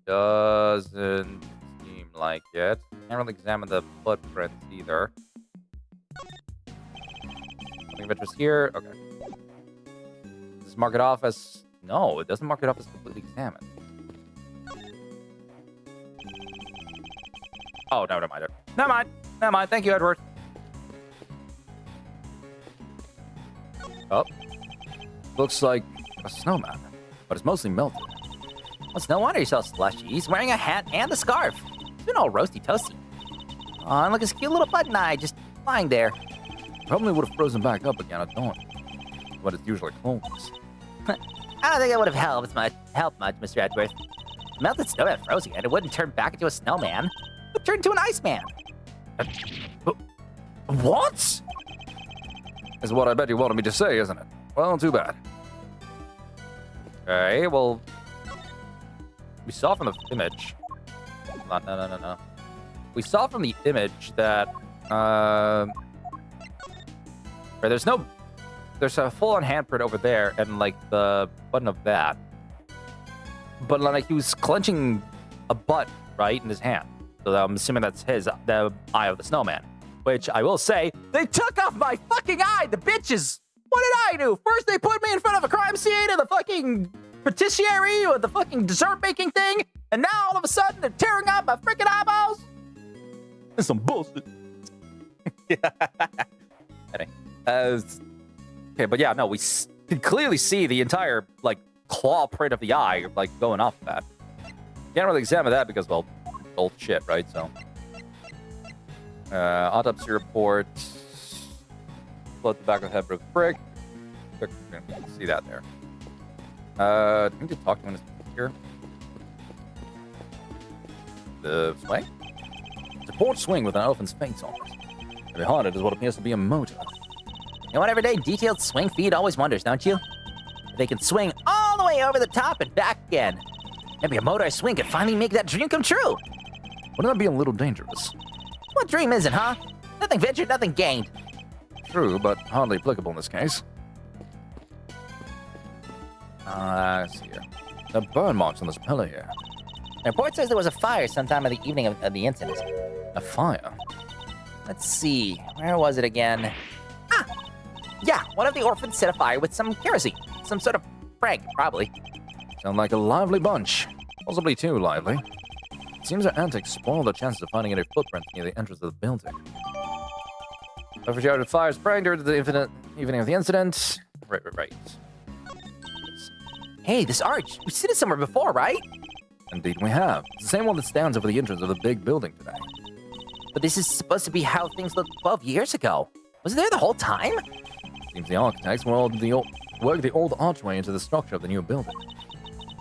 Doesn't seem like it. Can't really examine the footprints either. Something of interest here? Okay. Does this mark it off as... No, it doesn't mark it off as completely examined. Oh, no, never mind. Never mind. Never mind. Thank you, Edward. Oh. Looks like a snowman, but it's mostly melted. Well, it's no wonder he's so slushy. He's wearing a hat and a scarf. He's been all roasty toasty. Oh, and look at his cute little button eye just lying there. Probably would have frozen back up again at dawn. But it's usually clones. I don't think that would have helped much, Mr. Edworth. Melted snow had frozen and it wouldn't turn back into a snowman. It would turn into an iceman. What? Is what I bet you wanted me to say, isn't it? Well, too bad. Okay, well... We saw from the image... No. We saw from the image that... Where there's no... There's a full-on handprint over there and, like, the button of that. But, like, he was clenching a butt, right, in his hand. So I'm assuming that's his, the eye of the snowman. Which, I will say, they took off my fucking eye, the bitches! What did I do? First they put me in front of a crime scene and the fucking patisserie with the fucking dessert making thing, and now all of a sudden they're tearing out my freaking eyeballs? It's some bullshit. Okay, but yeah, no, we can clearly see the entire, like, claw print of the eye, like, going off that. Can't really examine that because, well, old shit, right? So, autopsy report. Float the back of the head with a brick. You can see that there. Do we need to talk to him here? The swing? It's a port swing with an elephant's face on it. And behind it is what appears to be a motor. You know what, everyday detailed swing feed always wonders, don't you? They can swing all the way over the top and back again. Maybe a motorized swing could finally make that dream come true. Wouldn't that be a little dangerous? What dream isn't, huh? Nothing ventured, nothing gained. True, but hardly applicable in this case. Let's see here. The burn marks on this pillar here. The report says there was a fire sometime in the evening of the incident. A fire? Let's see, where was it again? Ah! Yeah, one of the orphans set a fire with some kerosene. Some sort of prank, probably. Sound like a lively bunch. Possibly too lively. It seems their antics spoil their chances of finding any footprints near the entrance of the building. Overshadowed fire sprang during the evening of the incident. Right. Hey, this arch. We've seen it somewhere before, right? Indeed we have. It's the same one that stands over the entrance of the big building today. But this is supposed to be how things looked 12 years ago. Was it there the whole time? Seems the architects worked the old archway into the structure of the new building.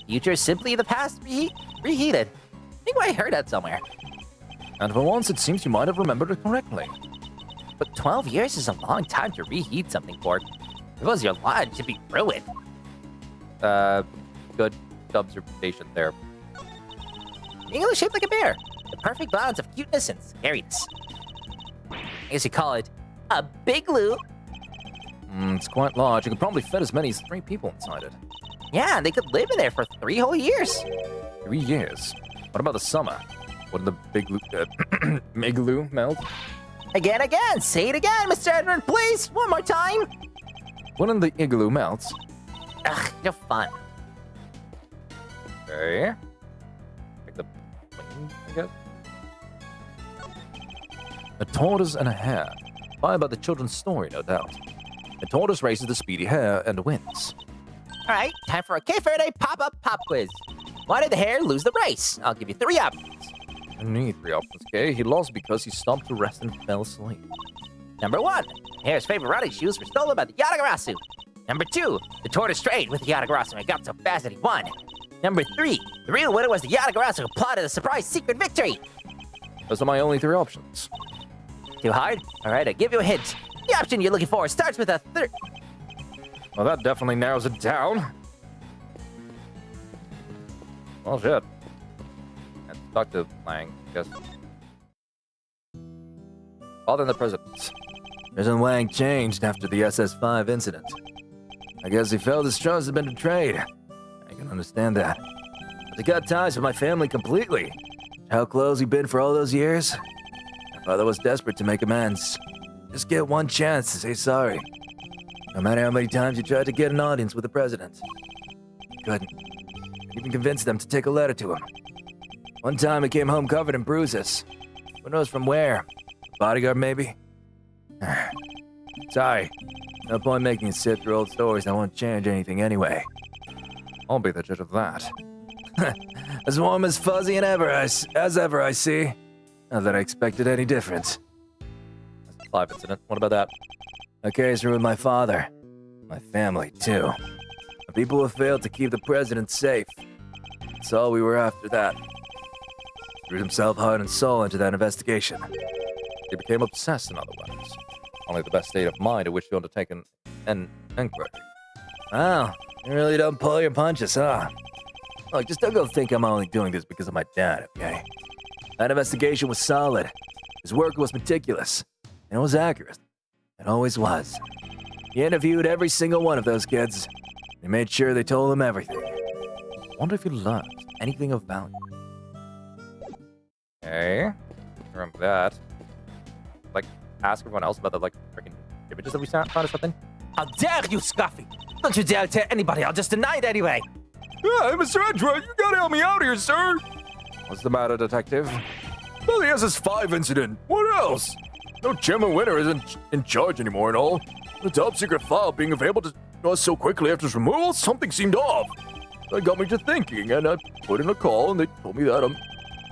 Future is simply the past reheated. I think I heard that somewhere. And for once, it seems you might have remembered it correctly. But 12 years is a long time to reheat something for. If it was your lot, it should be ruined. Good observation there. English shaped like a bear. The perfect balance of cuteness and scariness. I guess you call it a big loot. It's quite large. You could probably fit as many as 3 people inside it. Yeah, they could live in there for 3 whole years. 3 years? What about the summer? Wouldn't the big Migloo melt? Again, say it again, Mr. Edward, please, one more time. Wouldn't the igloo melt? Ugh, you're fun. Okay. Like the wing, I guess. A tortoise and a hare. Inspired by the children's story, no doubt. The tortoise races the speedy hare and wins. All right, time for a K Faraday pop-up pop quiz. Why did the hare lose the race? I'll give you 3 options. I need 3 options, okay? He lost because he stopped to rest and fell asleep. Number 1, the hare's favorite running shoes were stolen by the Yatagarasu. Number 2, the tortoise strayed with the Yatagarasu and got so fast that he won. Number 3, the real winner was the Yatagarasu who plotted a surprise secret victory. Those are my only 3 options. Too hard? All right, I'll give you a hint. The option you're looking for starts with a third. Well, that definitely narrows it down. Well, shit. Let's talk to Lang, I guess. Father and the President. President Wang changed after the SS5 incident. I guess he felt his trust had been betrayed. I can understand that. But he cut ties with my family completely. How close he'd been for all those years? My father was desperate to make amends. Just get one chance to say sorry. No matter how many times he tried to get an audience with the president. He couldn't. He even convinced them to take a letter to him. One time he came home covered in bruises. Who knows from where? Bodyguard, maybe? Sorry. No point making you sit through old stories that won't change anything anyway. I'll be the judge of that. As warm as fuzzy and as ever, I see. Not that I expected any difference. That's the 5 incident. What about that? A case ruined my father. My family, too. The people who failed to keep the president safe. That's all we were after that. He threw himself heart and soul into that investigation. He became obsessed, in other words. Only the best state of mind at which to undertake an inquiry. Wow, you really don't pull your punches, huh? Look, just don't go think I'm only doing this because of my dad, okay? That investigation was solid. His work was meticulous. And it was accurate. It always was. He interviewed every single one of those kids. He made sure they told him everything. I wonder if he learned anything of value. Okay. Remember that. Like, ask everyone else about the, like, freaking images that we found or something. How dare you, Scuffy! Don't you dare tell anybody, I'll just deny it anyway! Hey, Mr. Edgeworth, you gotta help me out here, sir! What's the matter, detective? Well, the SS5 incident. What else? No Chairman Winter isn't in charge anymore and all. The top secret file being available to us so quickly after its removal, something seemed off. That got me to thinking, and I put in a call, and they told me that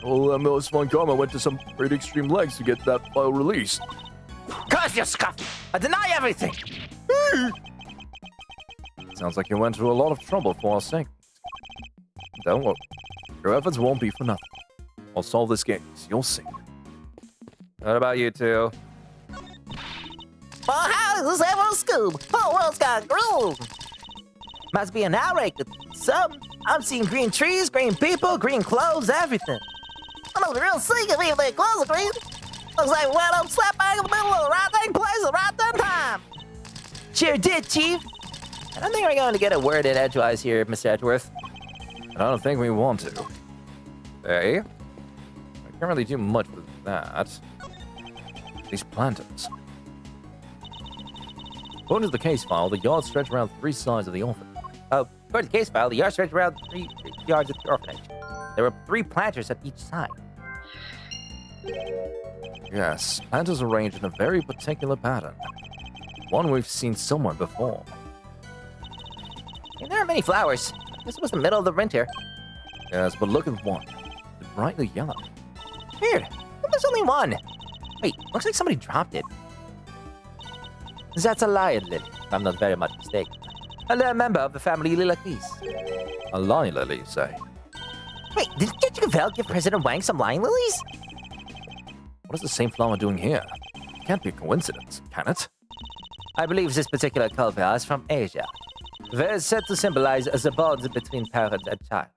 Milos von Karma went to some pretty extreme lengths to get that file released. Curse you, Scuffy! I deny everything! Sounds like you went through a lot of trouble for our sake. Don't worry. Your efforts won't be for nothing. I'll solve this case. You'll see. What about you two? Well, how does this ever scoop? Whole world's got groove. Must be an outbreak of some. I'm seeing green trees, green people, green clothes, everything. I must be real sick of even their clothes are green. Looks like we went up slap bang in the middle of the right thing place at the right thing time. Sure did, Chief. I don't think we're going to get a word in edgewise here, Mr. Edgeworth. I don't think we want to. Hey? I can't really do much with that. These planters. According to the case file, the yard stretched around 3 sides of the orphanage. According to the case file, the yard stretched around 3 yards of the orphanage. There were 3 planters at each side. Yes, planters arranged in a very particular pattern. One we've seen somewhere before. And there are many flowers. This was the middle of the winter. Yes, but look at one. It's brightly yellow. Weird. There's only one. Wait, looks like somebody dropped it. That's a lion lily, if I'm not very much mistaken. A member of the family Lilakis. A lion lily, you say? Wait, did Gavel give President Wang some lion lilies? What is the same flower doing here? It can't be a coincidence, can it? I believe this particular cultivar is from Asia. It is said to symbolize the bond between parent and child.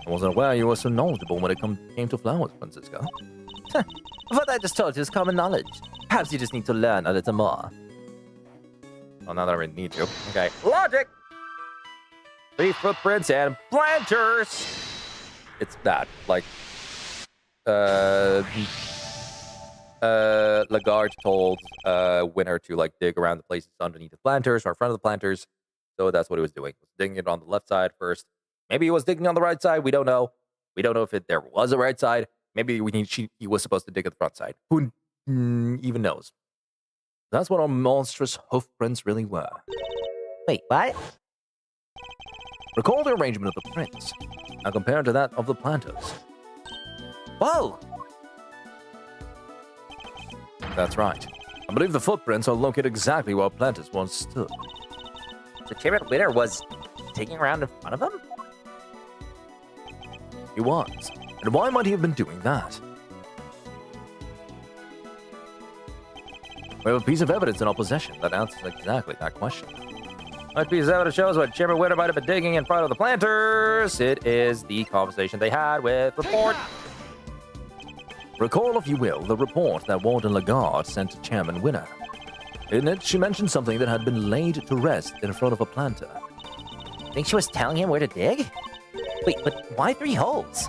I wasn't aware you were so knowledgeable when it came to flowers, Francisco. What I just told you is common knowledge. Perhaps you just need to learn a little more. Well, now that I really need to. Okay. Logic! 3 footprints and planters! It's that. Like, Lagarde told Winner to, like, dig around the places underneath the planters or in front of the planters. So that's what he was doing. He was digging it on the left side first. Maybe he was digging on the right side. We don't know. We don't know if there was a right side. Maybe he was supposed to dig at the front side. Who even knows? That's what our monstrous hoof prints really were. Wait, what? Recall the arrangement of the prints, now compared to that of the planters. Whoa! That's right. I believe the footprints are located exactly where planters once stood. The Chairman Winner was digging around in front of him? He was. And why might he have been doing that? We have a piece of evidence in our possession that answers exactly that question. That piece of evidence shows what Chairman Winter might have been digging in front of the planters. It is the conversation they had with Report. Recall, if you will, the report that Warden Lagarde sent to Chairman Winner. In it, she mentioned something that had been laid to rest in front of a planter. Think she was telling him where to dig? Wait, but why 3 holes?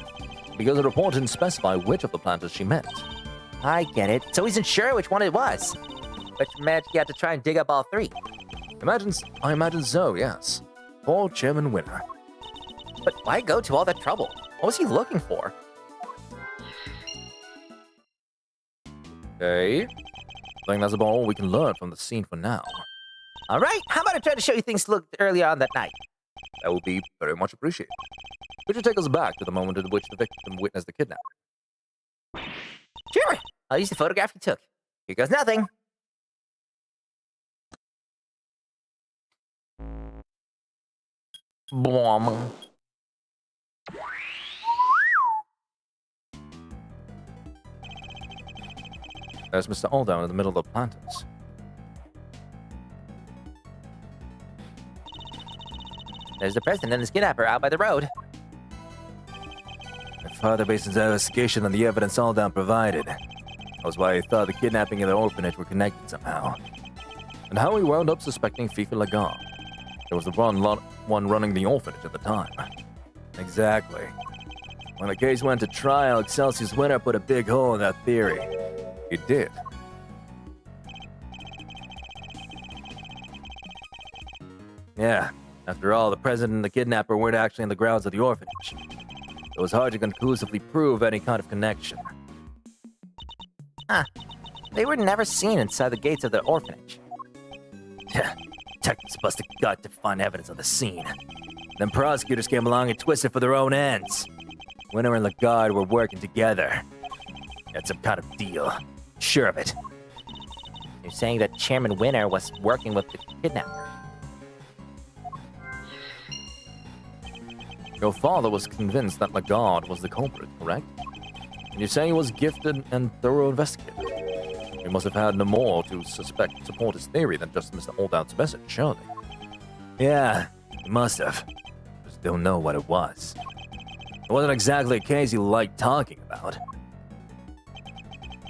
Because the report didn't specify which of the planters she meant. I get it. So he's unsure which one it was. Which meant he had to try and dig up all 3. I imagine so, yes. Poor Chairman Winner. But why go to all that trouble? What was he looking for? Okay. I think that's about all we can learn from the scene for now. All right, how about I try to show you things looked earlier on that night? That would be very much appreciated. Could you take us back to the moment in which the victim witnessed the kidnapping? Sure. I'll use the photograph you took. Here goes nothing. Blom. There's Mr. Aldown in the middle of the planters. There's the president and his kidnapper out by the road. It further based his investigation on the evidence Aldown provided. That was why he thought the kidnapping and the orphanage were connected somehow. And how he wound up suspecting Fifi Lagarde. There was the one running the orphanage at the time. Exactly. When the case went to trial, Excelsior's Winner put a big hole in that theory. He did. Yeah, after all, the president and the kidnapper weren't actually in the grounds of the orphanage. It was hard to conclusively prove any kind of connection. They were never seen inside the gates of the orphanage. Detectives busted gut to find evidence of the scene. Then prosecutors came along and twisted for their own ends. Winter and Lagarde were working together. Had some kind of deal. Sure of it. You're saying that Chairman Winter was working with the kidnapper? Your father was convinced that Lagarde was the culprit, correct? And you're saying he was gifted and thorough investigator. He must have had no more to support his theory than just Mr. Olddown's message, surely. Yeah, he must have. Just don't know what it was. It wasn't exactly a case he liked talking about.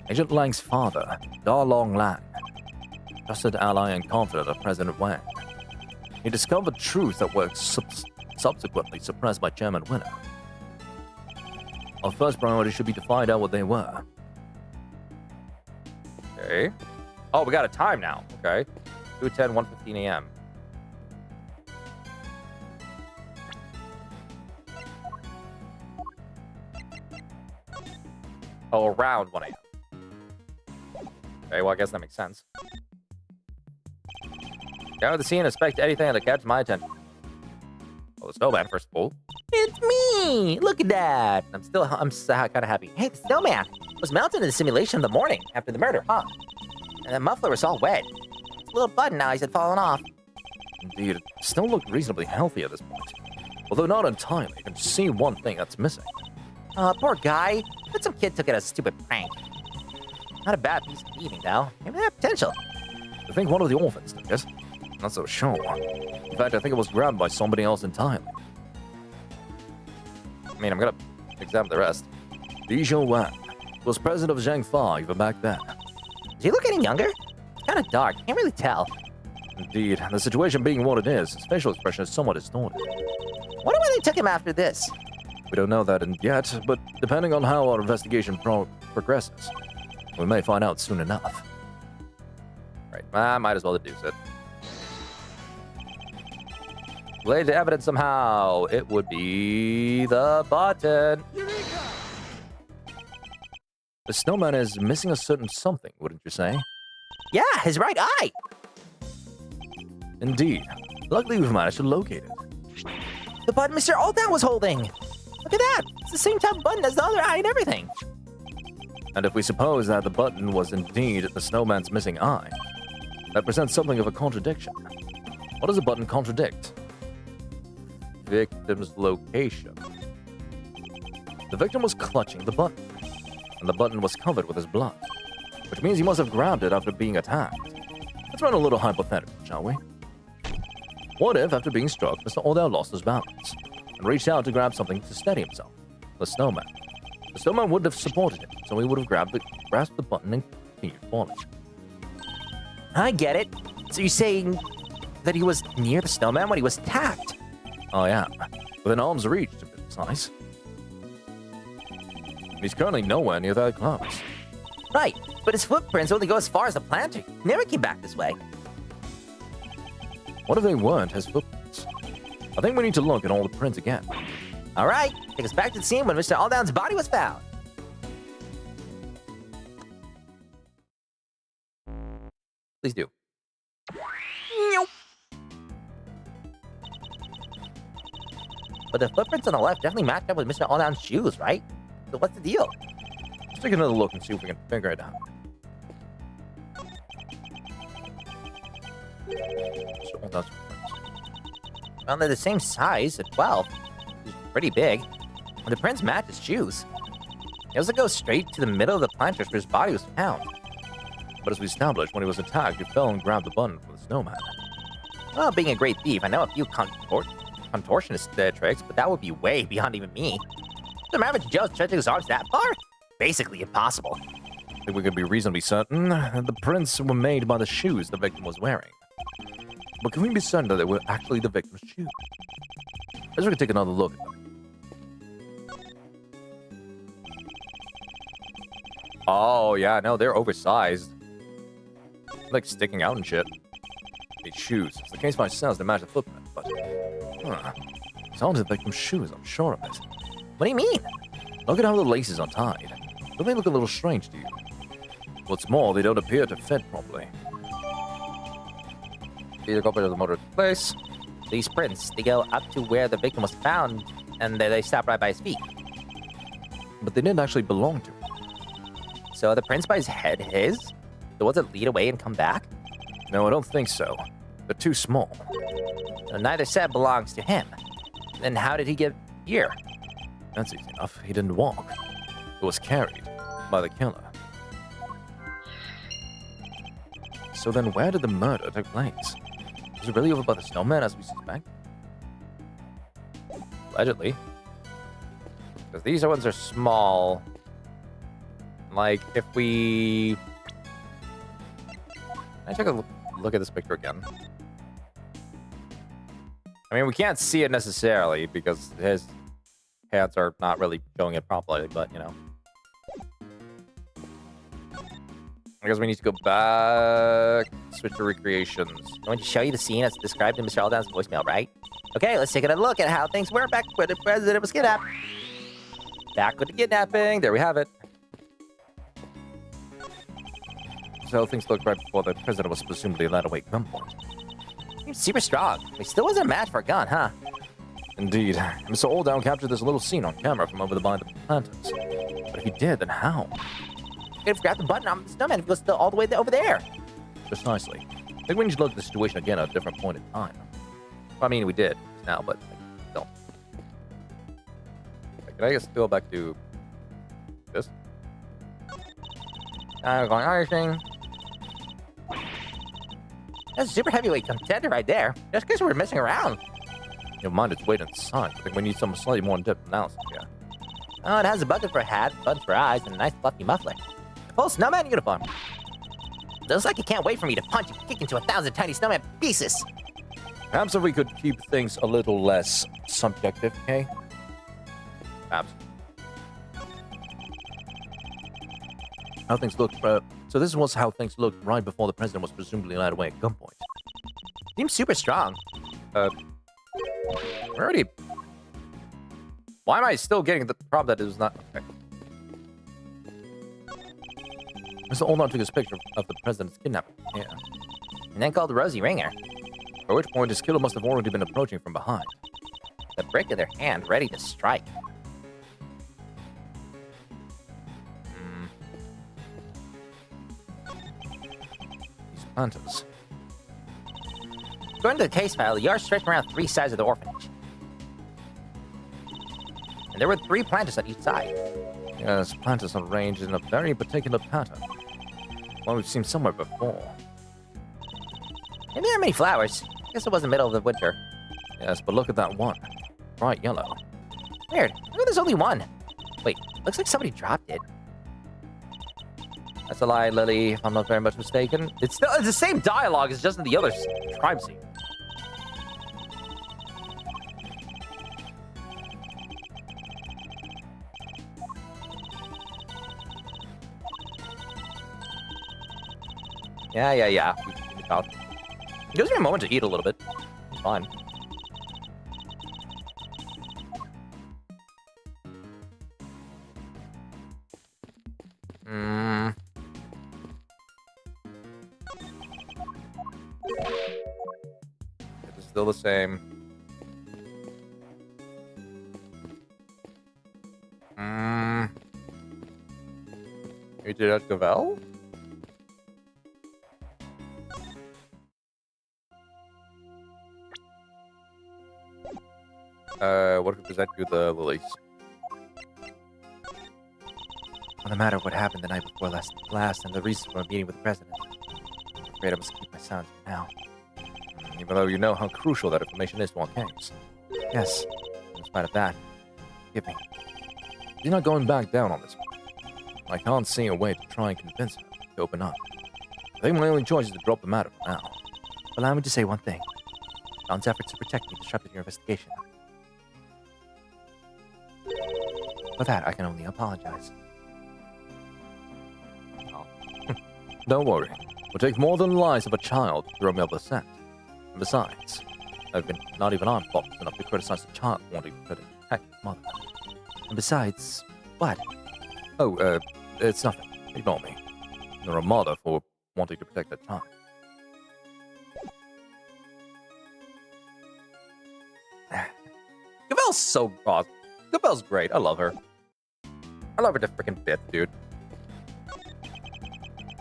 Agent Lang's father, Da Long Lang, trusted ally and confidant of President Wang. He discovered truths that were subsequently suppressed by Chairman Winner. Our first priority should be to find out what they were. Okay. Oh, we got a time now. Okay. 2:10, 1:15 a.m. Oh, around 1 a.m. Okay, well, I guess that makes sense. Go to the scene and inspect anything that catches my attention. Oh, the snowman, first of all. It's me! Look at that! I'm kind of happy. Hey, the snowman was melted in the simulation in the morning after the murder, huh? And the muffler was all wet. It's a little button now, he said fallen off. Indeed, it still looked reasonably healthy at this point. Although not entirely, you can see one thing that's missing. Poor guy. But some kid took it as a stupid prank. Not a bad piece of thieving, though. Maybe they have potential. I think one of the orphans took it. Not so sure. In fact, I think it was grabbed by somebody else entirely. I mean, I'm gonna examine the rest. Li Wang was president of Zhangfa even back then. Does he look any younger? It's kind of dark. Can't really tell. Indeed, the situation being what it is, his facial expression is somewhat distorted. Wonder why they took him after this. We don't know that yet, but depending on how our investigation progresses, we may find out soon enough. Right, I might as well deduce it. Related to evidence somehow, it would be the button. The snowman is missing a certain something, wouldn't you say? Yeah, his right eye. Indeed. Luckily, we've managed to locate it. The button Mr. Olddown was holding. Look at that. It's the same type of button as the other eye and everything. And if we suppose that the button was indeed the snowman's missing eye, that presents something of a contradiction. What does the button contradict? Victim's location. The victim was clutching the button, and the button was covered with his blood, which means he must have grabbed it after being attacked. Let's run a little hypothetical, shall we? What if, after being struck, Mr. Olddown lost his balance and reached out to grab something to steady himself? The snowman. The snowman would have supported him, so he would have grasped the button and continued falling. I get it. So you're saying that he was near the snowman when he was attacked? I am. Within arm's reach, to be precise. He's currently nowhere near that close. Right, but his footprints only go as far as the planter. He never came back this way. What if they weren't his footprints? I think we need to look at all the prints again. All right, take us back to the scene when Mr. Olddown's body was found. Please do. But the footprints on the left definitely match up with Mr. Olddown's shoes, right? So what's the deal? Let's take another look and see if we can figure it out. So, that's Well, they're the same size at 12. He's pretty big. And the prints match his shoes. He also goes straight to the middle of the planters where his body was found. But as we established, when he was attacked, he fell and grabbed the button from the snowman. Well, being a great thief, I know a few contortionist tricks, but that would be way beyond even me. Does average Joe stretching his arms that far? Basically impossible. I think we can be reasonably certain that the prints were made by the shoes the victim was wearing. But can we be certain that they were actually the victim's shoes? Let's take another look at them. Oh, yeah, no, they're oversized. Like sticking out and shit. These shoes. It's the case by cells that match the footprint, but... It's all the victim's shoes, I'm sure of it. What do you mean? Look at how the laces are tied. Don't they look a little strange to you? What's more, they don't appear to fit properly. Either culprit of the motor place. These prints, they go up to where the victim was found, and they stop right by his feet. But they didn't actually belong to him. So are the prints by his head his? The ones that lead away and come back? No, I don't think so. They're too small. So neither set belongs to him. Then how did he get here? That's easy enough. He didn't walk. It was carried by the killer. So then where did the murder take place? Was it really over by the snowman as we suspect? Allegedly. Because these ones are small. Like, if we... Can I take a look at this picture again? I mean, we can't see it necessarily because his hands are not really showing it properly, but, you know. I guess we need to go back, switch to recreations. I'm going to show you the scene as described in Mr. Aldown's voicemail, right? Okay, let's take a look at how things were back when the president was kidnapped. Back with the kidnapping. There we have it. So how things looked right before the president was presumably led away at gunpoint. Seems super strong. He still wasn't a match for a gun, huh? Indeed. Mr. Olddown captured this little scene on camera from over the behind the planters. But if he did, then how? He could have grabbed the button on the snowman if he was still all the way over there. Precisely. I think we need to look at the situation again at a different point in time. I mean, we did now, but still. Can I just go back to this? I'm going anything. That's a super heavyweight contender right there. Just because we're messing around. Never mind its weight and size. I think we need some slightly more in-depth analysis here. Oh, it has a bucket for a hat, buttons for eyes, and a nice fluffy muffler. Full snowman uniform. Looks like he can't wait for me to punch and kick into 1,000 tiny snowman pieces. Perhaps if we could keep things a little less subjective, okay? Perhaps. How things looked. So this was how things looked right before the president was presumably led away at gunpoint. Seems super strong. We're already... Why am I still getting the problem that it was not... Okay. Mr. Olddown took his picture of the president's kidnapping. Yeah. And then called Rosie Ringer. At which point his killer must have already been approaching from behind. The brick in their hand, ready to strike. These planters. According to the case file, the yard stretched around 3 sides of the orphanage. And there were 3 planters on each side. Yes, planters are arranged in a very particular pattern. One we've seen somewhere before. And there are many flowers. Guess it was the middle of the winter. Yes, but look at that one. Bright yellow. Weird. Look, there's only one. Wait, looks like somebody dropped it. That's a lie, Lily, if I'm not very much mistaken. It's the same dialogue as just in the other crime scene. Yeah. We can talk. It gives me a moment to eat a little bit. It's fine. It's still the same. You did that, Gavel? What if we present you the lilies? No matter what happened the night before last and the reason for a meeting with the president, I'm afraid I must keep my silence for now. Even though you know how crucial that information is to our case. Yes, in spite of that, forgive me. You're not going back down on this. I can't see a way to try and convince her to open up. I think my only choice is to drop the matter for now. Allow me to say one thing. John's efforts to protect me disrupted your investigation. For that, I can only apologize. Don't worry. It will take more than the lies of a child to throw me off the scent. And besides, not even I'm faultless enough to criticize a child wanting to protect his mother. And besides, what? Oh, it's nothing. Ignore me. You're a mother for wanting to protect that child. Bell's so awesome. Good Bell's great. I love her. I love her to freaking bit, dude.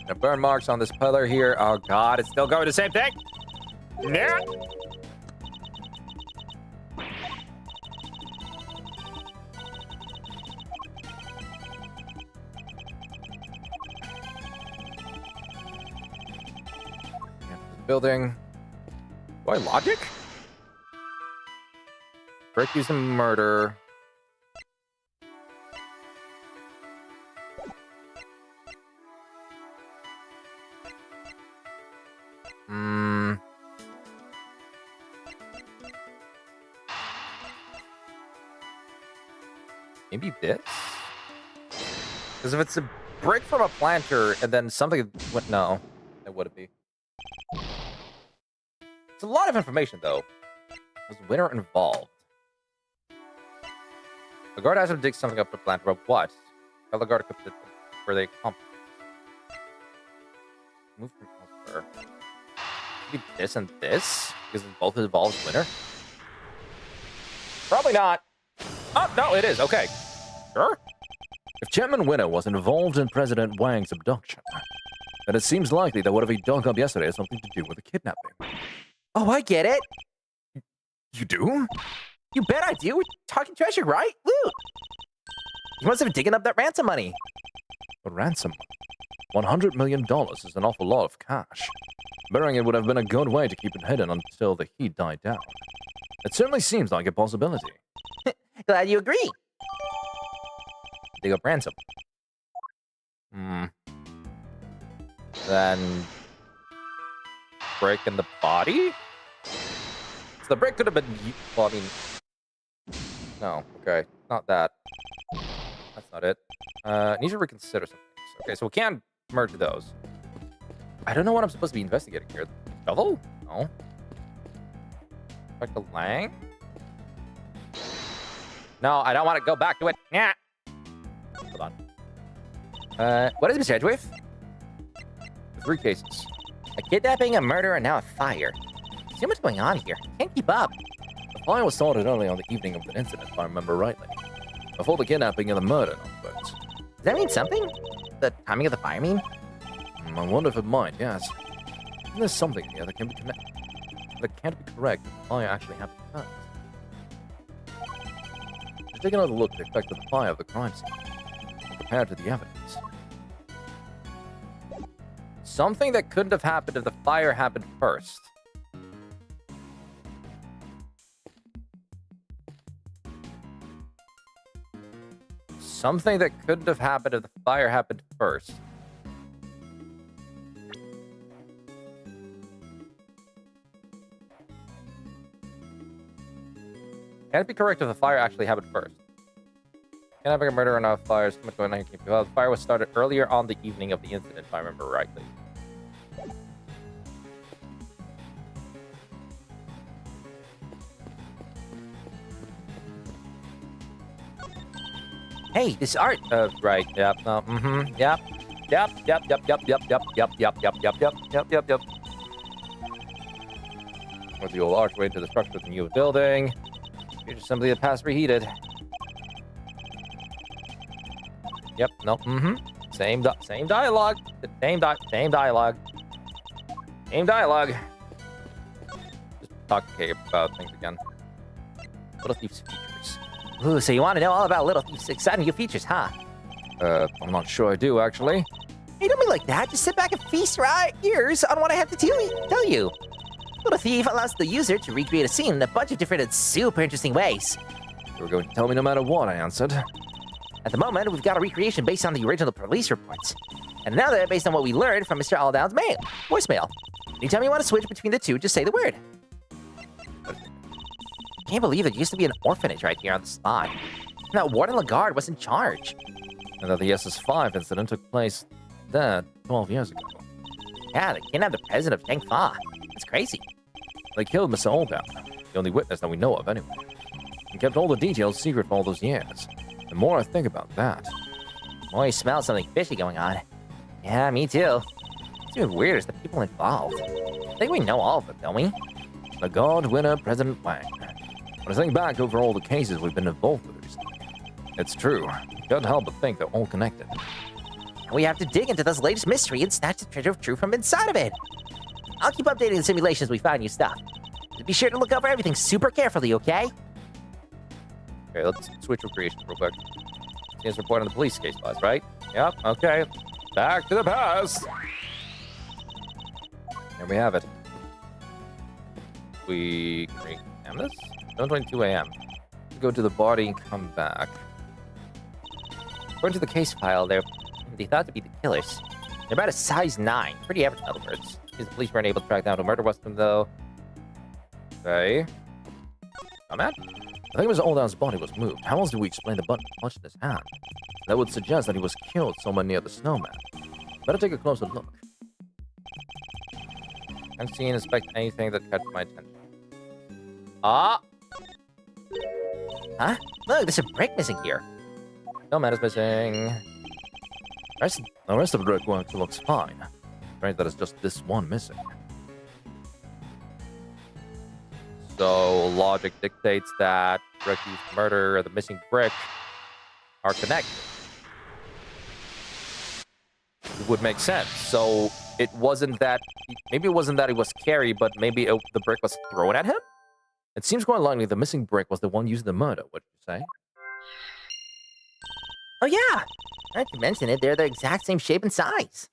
Now, burn marks on this pillar here. Oh god, it's still going the same thing. Yeah. Building. Do I logic? Brick using murder. Maybe this? Because if it's a brick from a planter and then something... What? No, it wouldn't be. It's a lot of information, though. Was winner involved? The guard asked him to dig something up the planter, but what? Tell the guard to where they come. Move from elsewhere. Maybe this and this? Because both involves winner? Probably not. Oh, no, it is. Okay. Sure. If Chairman Winner was involved in President Wang's abduction, then it seems likely that whatever he dug up yesterday has something to do with the kidnapping. Oh, I get it. You do? You bet I do. We're talking treasure, right? Loot. He must have digging up that ransom money. A ransom? $100 million is an awful lot of cash. Burying it would have been a good way to keep it hidden until the heat died down. It certainly seems like a possibility. Glad you agree. Dig up ransom. Then break in the body? So the break could have been... Well, I mean... No, okay. Not that. That's not it. Need to reconsider some things. Okay, so we can merge those. I don't know what I'm supposed to be investigating here. Shovel? No. Back to Lang? No, I don't want to go back to it. Yeah. Hold on. What is he charged with? 3 cases. A kidnapping, a murder, and now a fire. Too much going on here. Can't keep up. The fire was started early on the evening of the incident, if I remember rightly. Before the kidnapping and the murder, no words. Does that mean something? The timing of the fire mean? I wonder if it might, yes. There's something here that can be connected. That can't be correct if the fire actually happened first. Take another look at the effect of the fire of the crime scene, and compared to the evidence. Something that couldn't have happened if the fire happened first. Something that couldn't have happened if the fire happened first. Can it be correct if the fire actually happened first? Can I make a murder or not fires? Well, the fire was started earlier on the evening of the incident, if I remember rightly. Hey, this art. Right, yep, no, yep. Yep. With the old archway to the structure of the new building. You're just simply the past reheated. Yep, no, Same dialogue. Same dialogue. Same dialogue. Just talking about things again. Little Thief's features. Ooh, so you want to know all about Little Thief's exciting new features, huh? I'm not sure I do, actually. Hey, don't be like that. Just sit back and feast your ears on what I have to tell you. Little Thief allows the user to recreate a scene in a bunch of different and super interesting ways. You were going to tell me no matter what, I answered. At the moment, we've got a recreation based on the original police reports, and another based on what we learned from Mr. Aldown's voicemail. Anytime you want to switch between the two, just say the word. Can't believe there used to be an orphanage right here on the spot. And that Warden Lagarde was in charge. And that the SS5 incident took place there 12 years ago. Yeah, they kidnapped the president of Changfa. It's crazy. They killed Mr. Alldown, the only witness that we know of anyway, and kept all the details secret for all those years. The more I think about that... Boy, you smell something fishy going on. Yeah, me too. It's even weird as the people involved. I think we know all of them, don't we? Lagarde, Winner, President Wang. When I think back over all the cases we've been involved with recently, it's true. Can't help but think they're all connected. We have to dig into this latest mystery and snatch the treasure of truth from inside of it. I'll keep updating the simulations we find new stuff. Be sure to look over everything super carefully, okay? Okay, let's switch recreations real quick. Seems report on the police case files, right? Yep, okay. Back to the past. There we have it. We can this? 7:22 a.m. Go to the body and come back. According to the case file, they thought to be the killers. They're about a size 9. Pretty average, in other words. Because the police weren't able to track down a murder weapon, though. Okay. Oh, man. I think Mr. Olddown's body was moved. How else do we explain the button punched in his hand? That would suggest that he was killed somewhere near the snowman. Better take a closer look. Can't see and inspect anything that caught my attention. Ah! Huh? Look, there's a brick missing here. No man is missing. The rest of the brickwork looks fine. Right, that is just this one missing. So logic dictates that brick used to murder the missing brick are connected. It would make sense. So it wasn't that, maybe it wasn't that he was carried, but maybe the brick was thrown at him? It seems quite likely the missing brick was the one used in the murder, would you say? Oh, yeah. Now that you mention it, they're the exact same shape and size.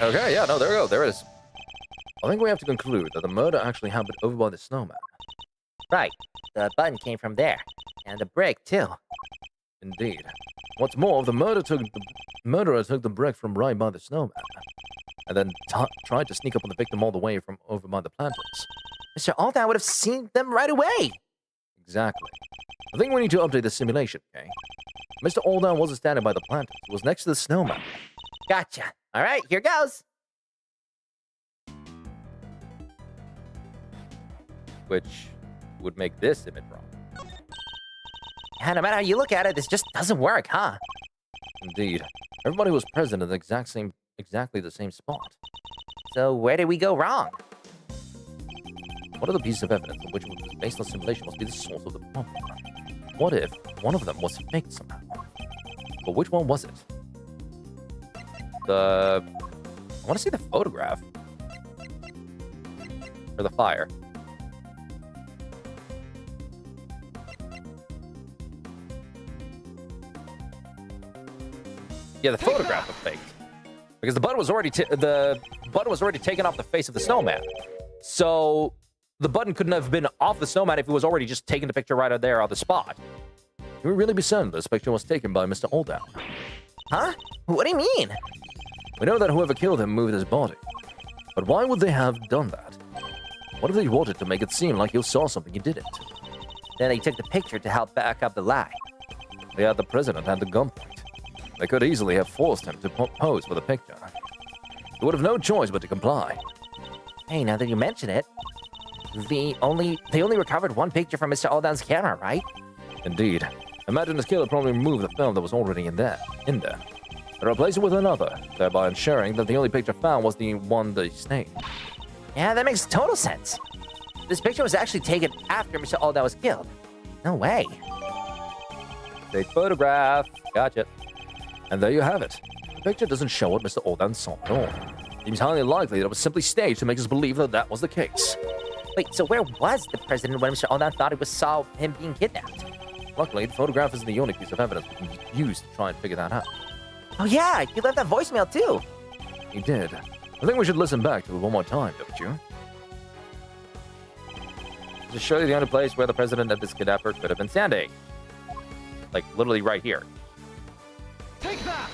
Okay, yeah, no, there we go. There it is. I think we have to conclude that the murder actually happened over by the snowman. Right. The button came from there. And the brick, too. Indeed. What's more, the murderer took the brick from right by the snowman, and then tried to sneak up on the victim all the way from over by the planters. Mr. Aldown would have seen them right away. Exactly. I think we need to update the simulation, okay? Mr. Aldown wasn't standing by the planters. He was next to the snowman. Gotcha. All right, here goes. Which would make this image wrong. Yeah, no matter how you look at it, this just doesn't work, huh? Indeed. Everybody was present at the exactly the same spot. So where did we go wrong? What other pieces of evidence on which it was based on simulation must be the source of the problem? What if one of them was faked somehow? But which one was it? I want to see the photograph. For the fire. Yeah, the photograph was faked. Because the button was already taken off the face of the snowman. So the button couldn't have been off the snowman if it was already just taking the picture right out there on the spot. Can we really be certain this picture was taken by Mr. Olddown? Huh? What do you mean? We know that whoever killed him moved his body. But why would they have done that? What if they wanted to make it seem like you saw something you didn't? Then they took the picture to help back up the lie. They had the president at the gunpoint. They could easily have forced him to pose for the picture. He would have no choice but to comply. Hey, now that you mention it, they only recovered one picture from Mr. Aldown's camera, right? Indeed. Imagine this killer probably removed the film that was already in there, and replaced it with another, thereby ensuring that the only picture found was the one they snaked. Yeah, that makes total sense. This picture was actually taken after Mr. Aldown was killed. No way. Fake photograph. Gotcha. And there you have it. The picture doesn't show what Mr. Aldown saw at all. Seems highly likely that it was simply staged to make us believe that that was the case. Wait, so where was the president when Mr. Aldown thought he saw him being kidnapped? Luckily, the photograph isn't the only piece of evidence we can use to try and figure that out. Oh yeah, you left that voicemail too. He did. I think we should listen back to it one more time, don't you? This is surely the only place where the president of this kidnapper could have been standing. Like, literally right here. Take that!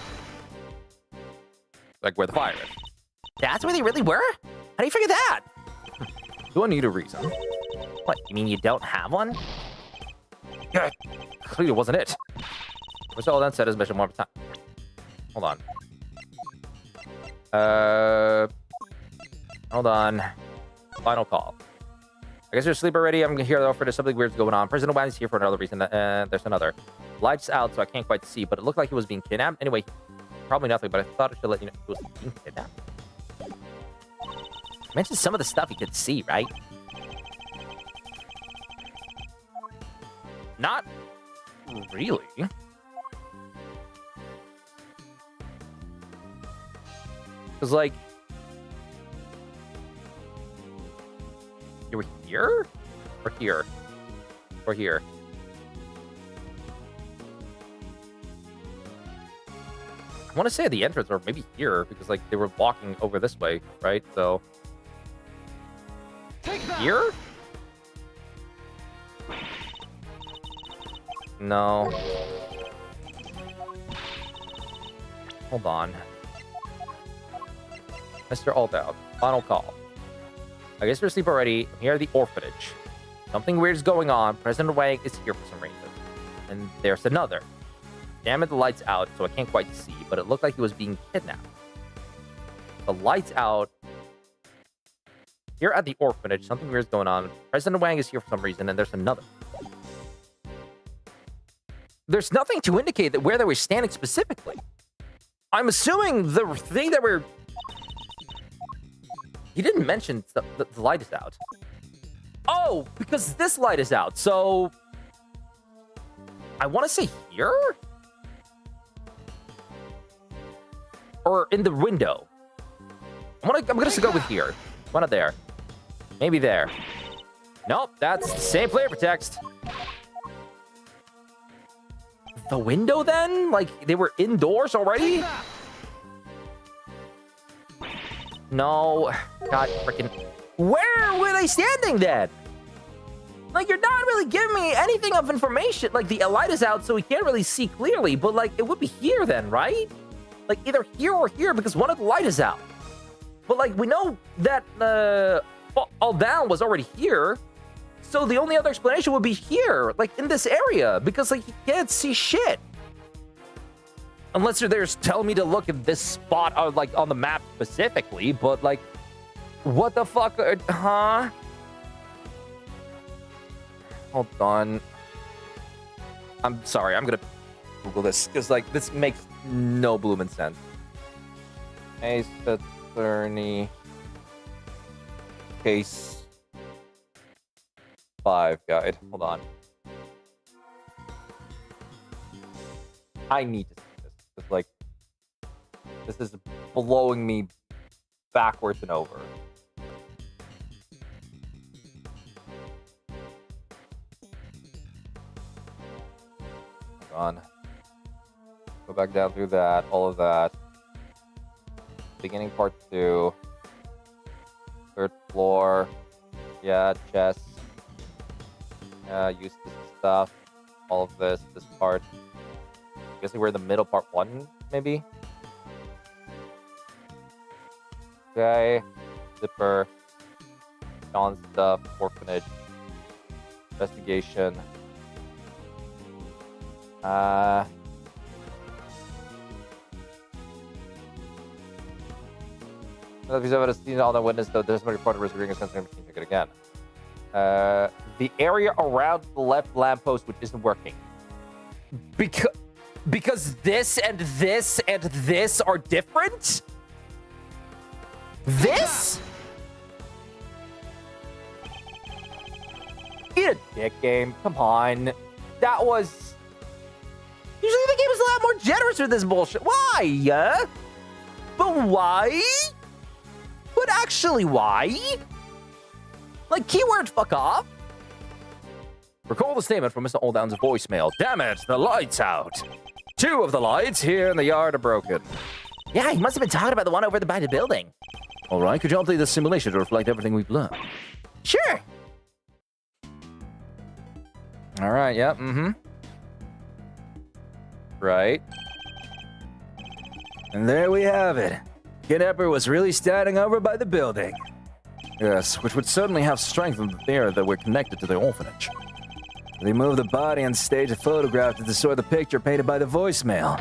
Like where the fire is. That's where they really were? How do you figure that? Do I need a reason? What, you mean you don't have one? Yeah, clearly it wasn't it. Mr. Aldown said his mission one more time. Hold on. Hold on. Final call. I guess you're asleep already. I'm here though for there's something weird's going on. President Obama's here for another reason. There's another. Lights out, so I can't quite see, but it looked like he was being kidnapped. Anyway, probably nothing, but I thought I should let you know he was being kidnapped. Mentioned some of the stuff you could see, right? Not really. Because, like, you were here? Or here? Or here? I want to say at the entrance, or maybe here, because, like, they were walking over this way, right? So... Here? No. Hold on. Mr. Aldout, final call. I guess you're asleep already. I'm here at the orphanage. Something weird is going on. President Wang is here for some reason. And there's another. Damn it, the light's out, so I can't quite see, but it looked like he was being kidnapped. The light's out. Here at the orphanage, something weird is going on. President Wang is here for some reason, and there's another. There's nothing to indicate that where they were standing specifically. I'm assuming the thing that we're... He didn't mention the light is out. Oh, because this light is out, so... I want to say here? Or in the window. I'm gonna go with here. Why not there? Maybe there. Nope, that's the same flavor text. The window then? Like, they were indoors already? No. God freaking... Where were they standing then? Like, you're not really giving me anything of information. Like, the light is out, so we can't really see clearly. But, like, it would be here then, right? Like, either here or here, because one of the light is out. But, like, we know that All Down was already here. So the only other explanation would be here, like, in this area. Because, like, you can't see shit. Unless you're there telling me to look at this spot, like, on the map specifically. But, like, what the fuck? Huh? Hold on. I'm sorry. I'm gonna Google this. Because, like, this makes no blooming sense. Ace Attorney. Case 5 guide. Hold on. I need to see this. It's like, this is blowing me backwards and over. Hold on. Go back down through that, all of that. Beginning part 2. 3rd floor. Yeah, chest. Use this stuff. All of this part. I'm guessing we're in the middle, part 1, maybe? Okay. Zipper. Sean's stuff. Orphanage. Investigation. If you've ever seen all the witness, though, there's no report of reserving a sensory machine. Check it again. The area around the left lamppost, which isn't working. Because this and this and this are different? This? Eat a dick, game. Come on. That was... Usually the game is a lot more generous with this bullshit. Why? But why? But actually, why? Like, keyword fuck off. Recall the statement from Mr. Olddown's voicemail. Damn it, the light's out. 2 of the lights here in the yard are broken. Yeah, he must have been talking about the one over by the building. All right, could you update the simulation to reflect everything we've learned? Sure. All right, yeah, Right. And there we have it. Kidnapper was really standing over by the building. Yes, which would certainly have strengthened the theory that we're connected to the orphanage. They moved the body and staged a photograph to distort the picture painted by the voicemail,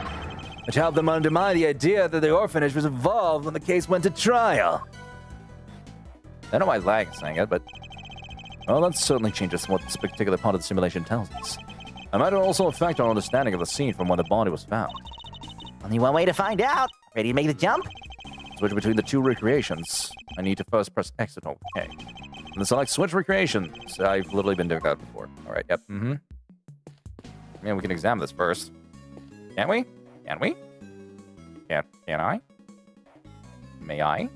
which helped them undermine the idea that the orphanage was involved when the case went to trial. I don't know why Lag is saying it, but... Well, that certainly changes what this particular part of the simulation tells us. It might also affect our understanding of the scene from when the body was found. Only one way to find out. Ready to make the jump? Switch between the two recreations. I need to first press exit. Okay. And then select switch recreations. I've literally been doing that before. All right, yep. Mm-hmm. Yeah, we can examine this first. Can't we? Can we? Can I? May I?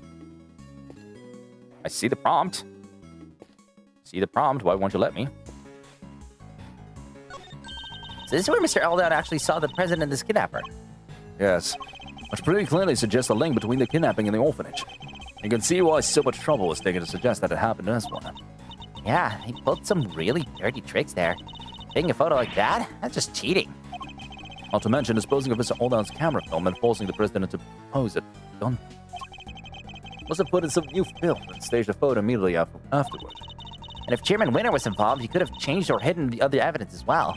I see the prompt. Why won't you let me? So this is where Mr. Eldown actually saw the president of this kidnapper. Yes. Which pretty clearly suggests a link between the kidnapping and the orphanage. You can see why so much trouble was taken to suggest that it happened in this one. Yeah, he pulled some really dirty tricks there. Taking a photo like that? That's just cheating. Not to mention disposing of Mr. Oldown's camera film and forcing the president to pose it. Gun. Must have put in some new film and staged a photo immediately afterward. And if Chairman Winter was involved, he could have changed or hidden the other evidence as well.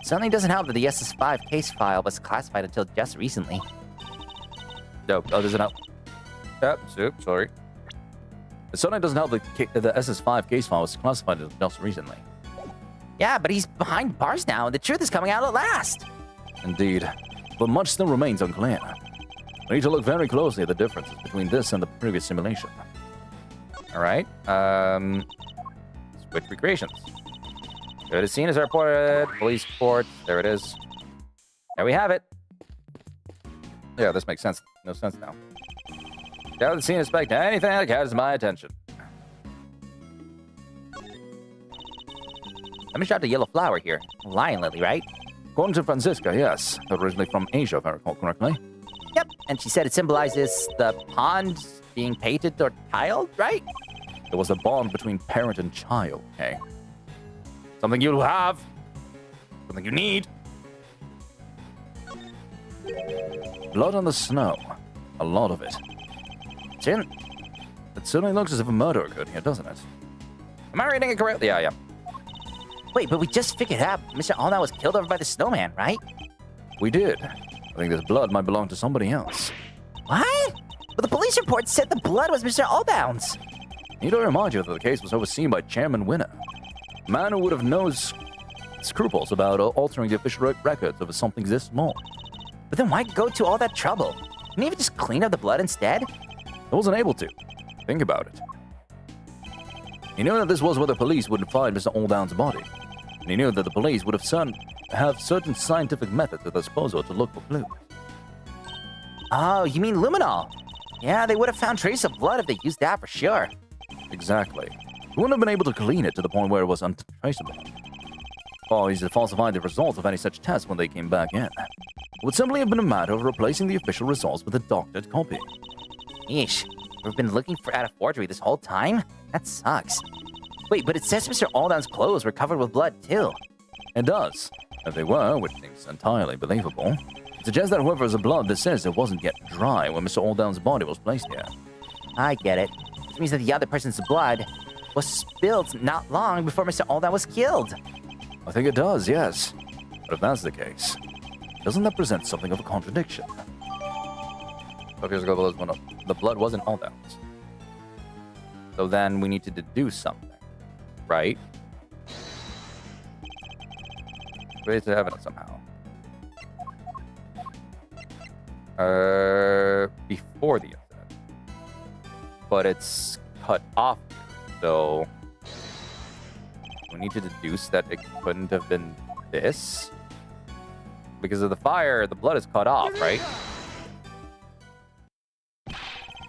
Certainly doesn't help that the SS5 case file was classified until just recently. No, doesn't help. Yep, sorry. It certainly doesn't help that the SS5 case file was classified just recently. Yeah, but he's behind bars now, and the truth is coming out at last. Indeed. But much still remains unclear. We need to look very closely at the differences between this and the previous simulation. Alright, switch recreations. Go to scene as reported, police report, there it is. There we have it. Yeah, this makes sense. No sense now. Go to the scene, inspect anything that catches my attention. Let me shot the yellow flower here. Lion lily, right? According to Francisca, yes. Originally from Asia, if I recall correctly. Yep, and she said it symbolizes the pond being painted or tiled, right? It was a bond between parent and child, okay? Something you have. Something you need. Blood on the snow. A lot of it. It certainly looks as if a murder occurred here, doesn't it? Am I reading it correctly? Yeah. Wait, but we just figured out Mr. Allnow was killed over by the snowman, right? We did. I think this blood might belong to somebody else. What? But the police report said the blood was Mr. Alldown's. I need to remind you that the case was overseen by Chairman Winner. A man who would have no scruples about altering the official records of something this small. But then why go to all that trouble? Couldn't he even just clean up the blood instead? I wasn't able to. Think about it. He knew that this was where the police would find Mr. Alldown's body. And he knew that the police would have certain scientific methods at their disposal to look for clues. Oh, you mean luminol? Yeah, they would have found traces of blood if they used that for sure. Exactly. He wouldn't have been able to clean it to the point where it was untraceable. Or easy to falsify the results of any such tests when they came back in. It would simply have been a matter of replacing the official results with a doctored copy. Yeesh, we've been looking at a forgery this whole time? That sucks. Wait, but it says Mr. Alldown's clothes were covered with blood too. It does. If they were, which seems entirely believable, it suggests that whoever's blood this is, it wasn't yet dry when Mr. Alldown's body was placed here. I get it. Which means that the other person's blood was spilled not long before Mr. Alldown was killed. I think it does, yes. But if that's the case, doesn't that present something of a contradiction? 12 years ago, the blood wasn't Alldown's. So then we need to deduce something, right? Create the evidence somehow. Before the incident. But it's cut off, so we need to deduce that it couldn't have been this. Because of the fire, the blood is cut off, right?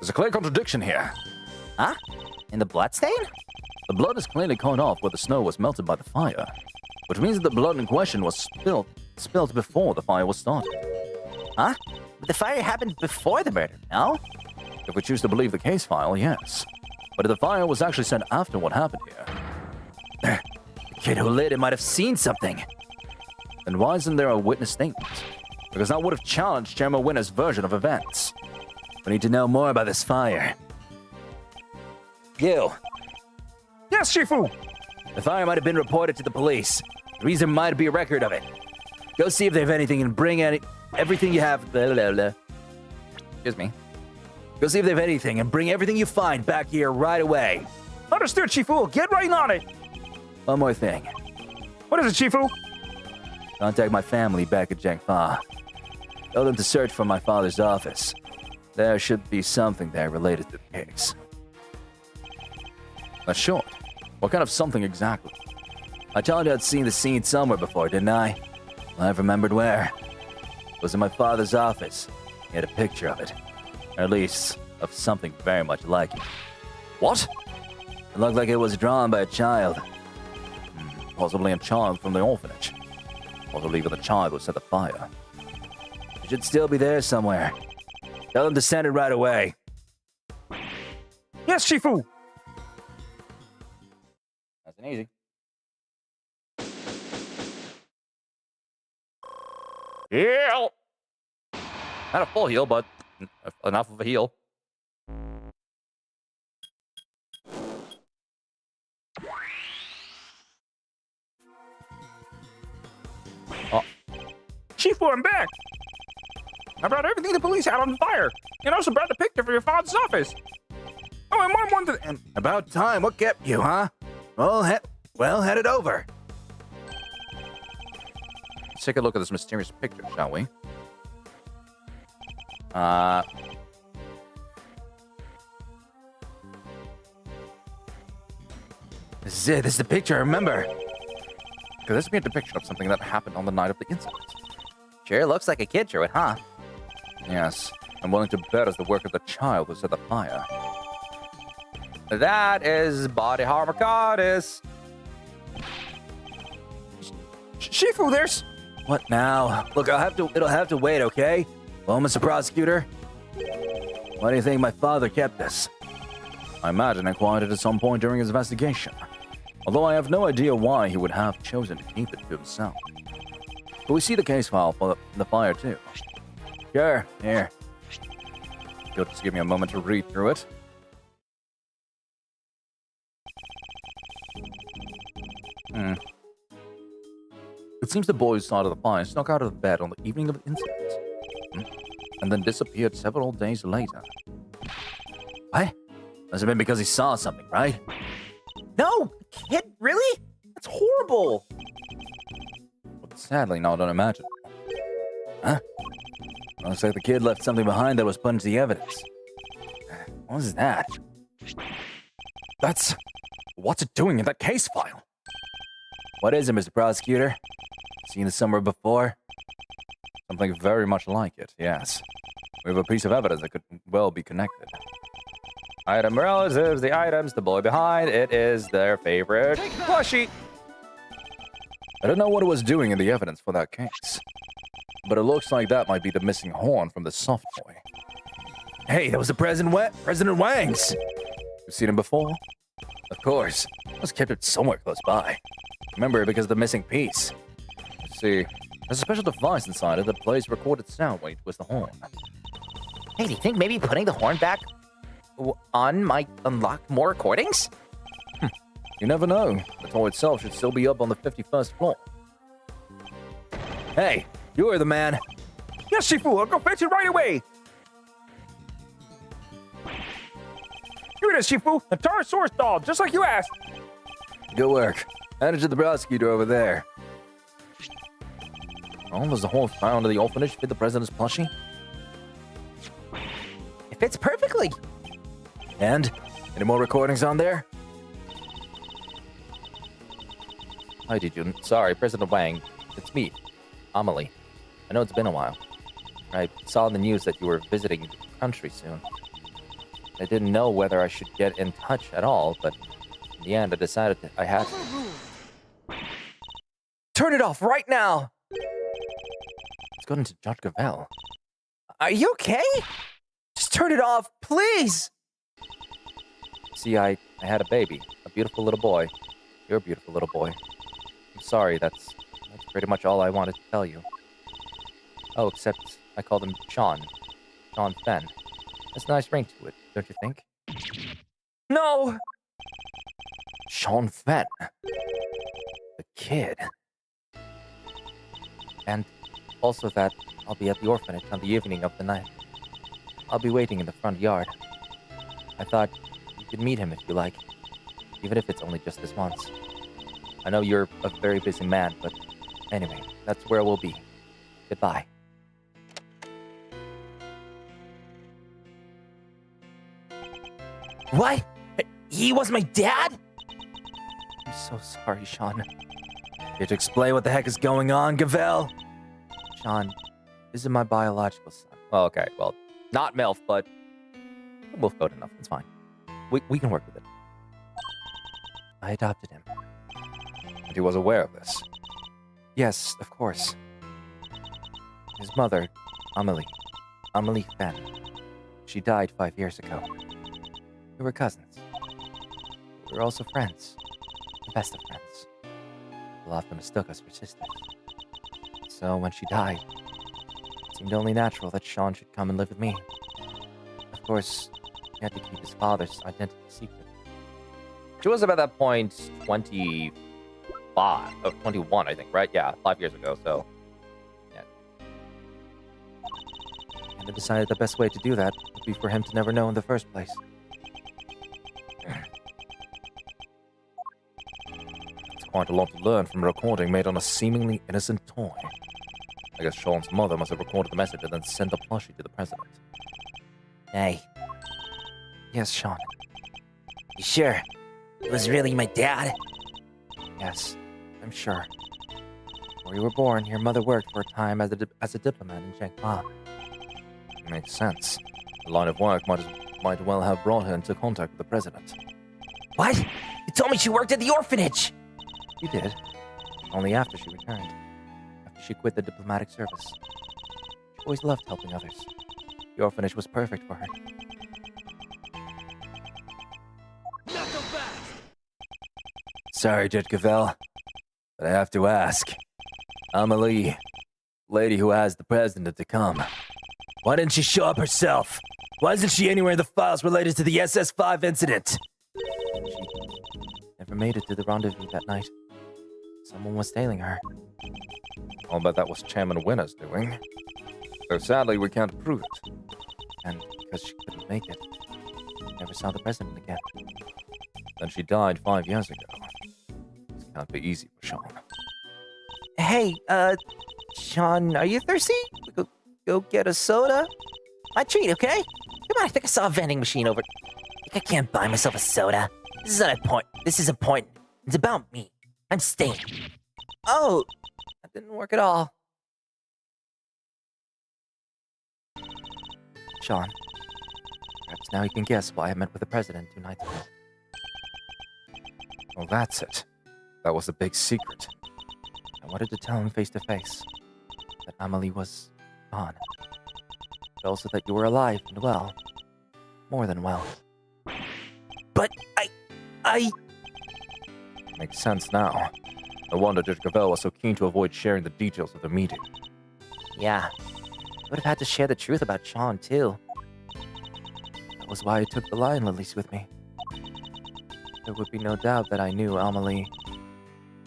There's a clear contradiction here. Huh? In the bloodstain? The blood is clearly cut off where the snow was melted by the fire, which means that the blood in question was spilled before the fire was started. Huh? But the fire happened before the murder, no? If we choose to believe the case file, yes. But if the fire was actually set after what happened here, the kid who lit it might have seen something. Then why isn't there a witness statement? Because that would have challenged Chairman Winner's version of events. We need to know more about this fire. You. Yes, Shifu! The fire might have been reported to the police. The reason might be a record of it. Go see if they have anything and bring everything you have. Blah, blah, blah. Excuse me. Go see if they have anything and bring everything you find back here right away. Understood, Shifu. Get right on it. One more thing. What is it, Shifu? Contact my family back at Jangfa. Tell them to search for my father's office. There should be something there related to the case. Sure. What kind of something exactly? I told you I'd seen the scene somewhere before, didn't I? Well, I've remembered where. It was in my father's office. He had a picture of it. Or at least, of something very much like it. What? It looked like it was drawn by a child. Possibly a child from the orphanage. Possibly even the child who set the fire. It should still be there somewhere. Tell them to send it right away. Yes, Shifu. Nice and easy. Heal. Not a full heal, but enough of a heal. Shifu, I'm back. I brought everything the police had on fire, and also brought the picture for your father's office. Oh, and one to and About time. What kept you, huh? Well, head it over. Let's take a look at this mysterious picture, shall we? This is it. This is the picture I remember. Could this be a depiction of something that happened on the night of the incident? Sure looks like a kid drew it, huh? Yes, I'm willing to bet it's the work of the child who set the fire. That is body armor goddess. Shifu, there's. What now? Look, it'll have to wait, okay? Well, Mr. Prosecutor, why do you think my father kept this? I imagine I acquired it at some point during his investigation. Although I have no idea why he would have chosen to keep it to himself. But we see the case file for the fire too. Sure, here. You'll just give me a moment to read through it. It seems the boy who started the fire snuck out of the bed on the evening of the incident. And then disappeared several days later. What? Must have been because he saw something, right? No! Kid, really? That's horrible! But sadly not unimaginable. Huh? Looks like the kid left something behind that was put into the evidence. What was that? What's it doing in that case file? What is it, Mr. Prosecutor? Seen this somewhere before? Something very much like it, yes. We have a piece of evidence that could well be connected. Item relatives, the items, the boy behind, it is their favorite plushie. I don't know what it was doing in the evidence for that case. But it looks like that might be the missing horn from the soft toy. Hey, that was the President Wang's! You've seen him before? Of course. I was kept it somewhere close by. Remember, because of the missing piece. See, there's a special device inside it that plays recorded sound when you twist the horn. Hey, do you think maybe putting the horn back on might unlock more recordings? You never know. The toy itself should still be up on the 51st floor. Hey, you are the man. Yes, Shifu, I'll go fetch it right away. Here it is, Shifu, the Tarasaurus doll, just like you asked. Good work. Hand it to the prosecutor over there. Oh, was the horn found in the orphanage fit the president's plushie? It fits perfectly. And? Any more recordings on there? Hi, Jun. Sorry, President Wang. It's me, Amelie. I know it's been a while. I saw in the news that you were visiting the country soon. I didn't know whether I should get in touch at all, but in the end, I decided that I had to. Turn it off right now. Let's go into Judge Gavel. Are you okay? Just turn it off, please. See, I had a baby, a beautiful little boy. You're a beautiful little boy. I'm sorry, that's pretty much all I wanted to tell you. Oh, except I called him Sean. Sean Fenn. That's a nice ring to it, don't you think? No. Sean Fenn. The kid. And also that I'll be at the orphanage on the evening of the night. I'll be waiting in the front yard. I thought you could meet him if you like, even if it's only just this once. I know you're a very busy man, but anyway, that's where we'll be. Goodbye. What? He was my dad? I'm so sorry, Sean. Here to explain what the heck is going on, Gavel? Sean, this is my biological son. Oh, okay, well, not MILF, but we'll good enough. It's fine. We can work with it. I adopted him. And he was aware of this. Yes, of course. His mother, Amelie Fenn. She died 5 years ago. We were cousins. We were also friends. The best of friends. People often mistook us for sisters. So when she died, it seemed only natural that Sean should come and live with me. Of course, he had to keep his father's identity secret. She was about that point 21, I think, right? Yeah, 5 years ago, so. Yeah. And I decided the best way to do that would be for him to never know in the first place. It's quite a lot to learn from a recording made on a seemingly innocent toy. I guess Sean's mother must have recorded the message and then sent the plushie to the president. Hey, Yes, Sean. you sure? It was really my dad? Yes, I'm sure. Before you were born, your mother worked for a time as a diplomat in Shanghai. Makes sense. The line of work might well have brought her into contact with the president. What? You told me she worked at the orphanage! You did. Only after she returned. After she quit the diplomatic service. She always loved helping others. The orphanage was perfect for her. Sorry, Judge Gavel, but I have to ask. Amelie, lady who asked the president to come. Why didn't she show up herself? Why isn't she anywhere in the files related to the SS5 incident? She never made it to the rendezvous that night. Someone was tailing her. I'll bet that was Chairman Winner's doing. Though sadly, we can't prove it. And because she couldn't make it, she never saw the president again. Then she died 5 years ago. This can't be easy for Sean. Hey, Sean, are you thirsty? Go get a soda? My treat, okay? Come on, I think I saw a vending machine over. I think I can't buy myself a soda. This is not important. This is important. It's about me. I'm staying. Oh, that didn't work at all. Sean, perhaps now you can guess why I met with the president 2 nights ago. Well, that's it. That was the big secret. I wanted to tell him face to face that Amelie was gone. But also that you were alive and well. More than well. But I... Makes sense now. No wonder Judge Gavel was so keen to avoid sharing the details of the meeting. Yeah. I would have had to share the truth about Sean, too. That was why I took the lion lilies with me. There would be no doubt that I knew Amelie.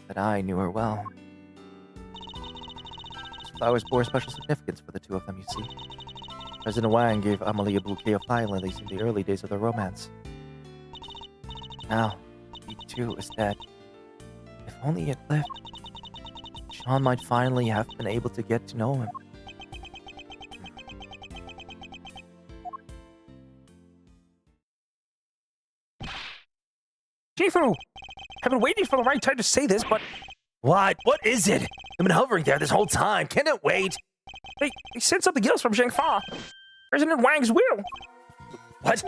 That I knew her well. Those flowers bore special significance for the two of them, you see. President Wang gave Amelie a bouquet of lion lilies in the early days of their romance. Now, he too is dead. If only he had lived, Sean might finally have been able to get to know him. Shifu, I've been waiting for the right time to say this, but What? What is it? I've been hovering there this whole time. Can it wait? they sent something else from Zhengfa. President Wang's will. What?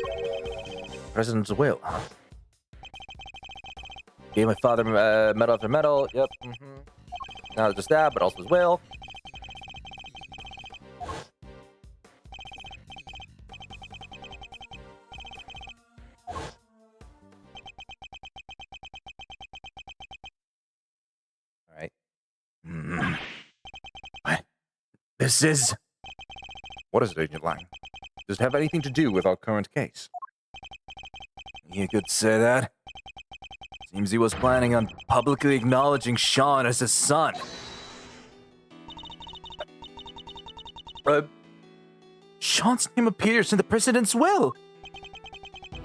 President's will, huh? Gave my father medal after medal. Yep. Not just that, but also his will. All right. What? This is... What is it, Agent Lang? Does it have anything to do with our current case? You could say that. Seems he was planning on publicly acknowledging Sean as his son. Sean's name appears in the president's will.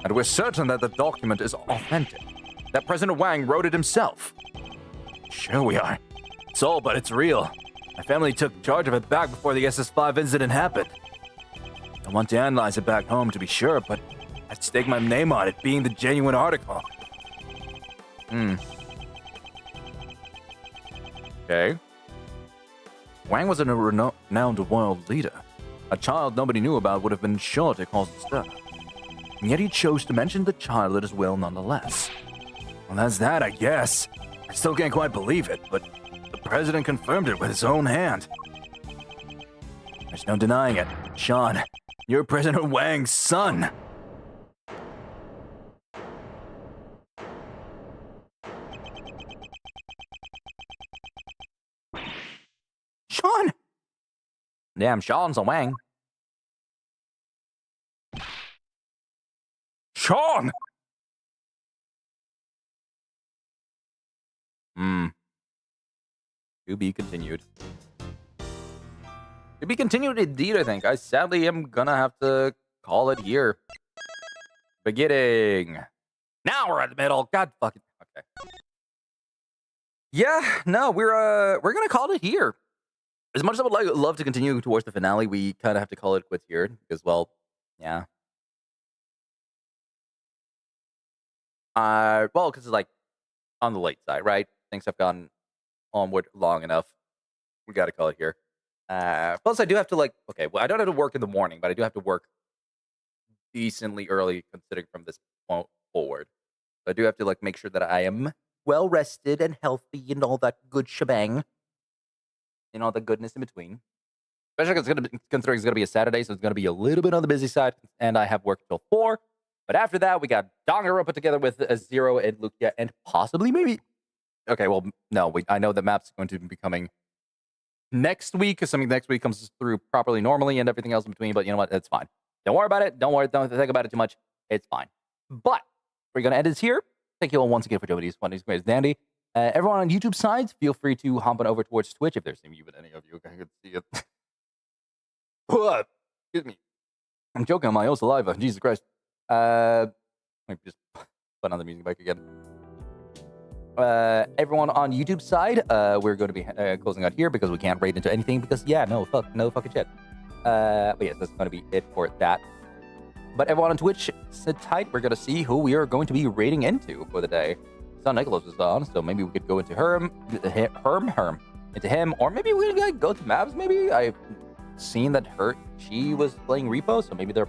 And we're certain that the document is authentic. That President Wang wrote it himself. Sure we are. It's all but it's real. My family took charge of it back before the SS5 incident happened. I want to analyze it back home to be sure, but I'd stake my name on it being the genuine article. Okay. Wang was a renowned world leader. A child nobody knew about would have been sure to cause a stir. And yet he chose to mention the child at his will nonetheless. Well, that's that, I guess. I still can't quite believe it, but the president confirmed it with his own hand. There's no denying it. Sean, you're President Wang's son. Sean! Damn, Sean's a Wang. Sean! To be continued. To be continued indeed, I think. I sadly am gonna have to call it here. Beginning. Now we're at the middle. God fucking. Okay. Yeah, no, we're gonna call it here. As much as I would love to continue towards the finale, we kind of have to call it quits here because, well, yeah. Well, because it's like on the late side, right? Things have gone onward long enough. We got to call it here. Plus, I do have to okay, well, I don't have to work in the morning, but I do have to work decently early considering from this point forward. So I do have to make sure that I am well rested and healthy and all that good shebang. And all the goodness in between. Especially considering it's going to be a Saturday, so it's going to be a little bit on the busy side. And I have work till 4. But after that, we got Dongero put together with Zero and Lukia and possibly maybe... Okay, well, no, I know that map's going to be coming next week, assuming next week comes through properly normally and everything else in between. But you know what? It's fine. Don't worry about it. Don't think about it too much. It's fine. But we're going to end this here. Thank you all once again for joining these funnies, great dandy. Everyone on YouTube sides, feel free to hop on over towards Twitch if there's even any of you. I could see it. Excuse me. I'm joking on my own saliva. Jesus Christ. Let me just put on the music back again. Everyone on YouTube side, we're going to be closing out here because we can't raid into anything because, yeah, no fucking shit. But yes, that's going to be it for that. But everyone on Twitch, sit tight. We're going to see who we are going to be raiding into for the day. Son Nicholas is on, so maybe we could go into into him, or maybe we could go to Mavs. Maybe I've seen that she was playing Repo, so maybe they're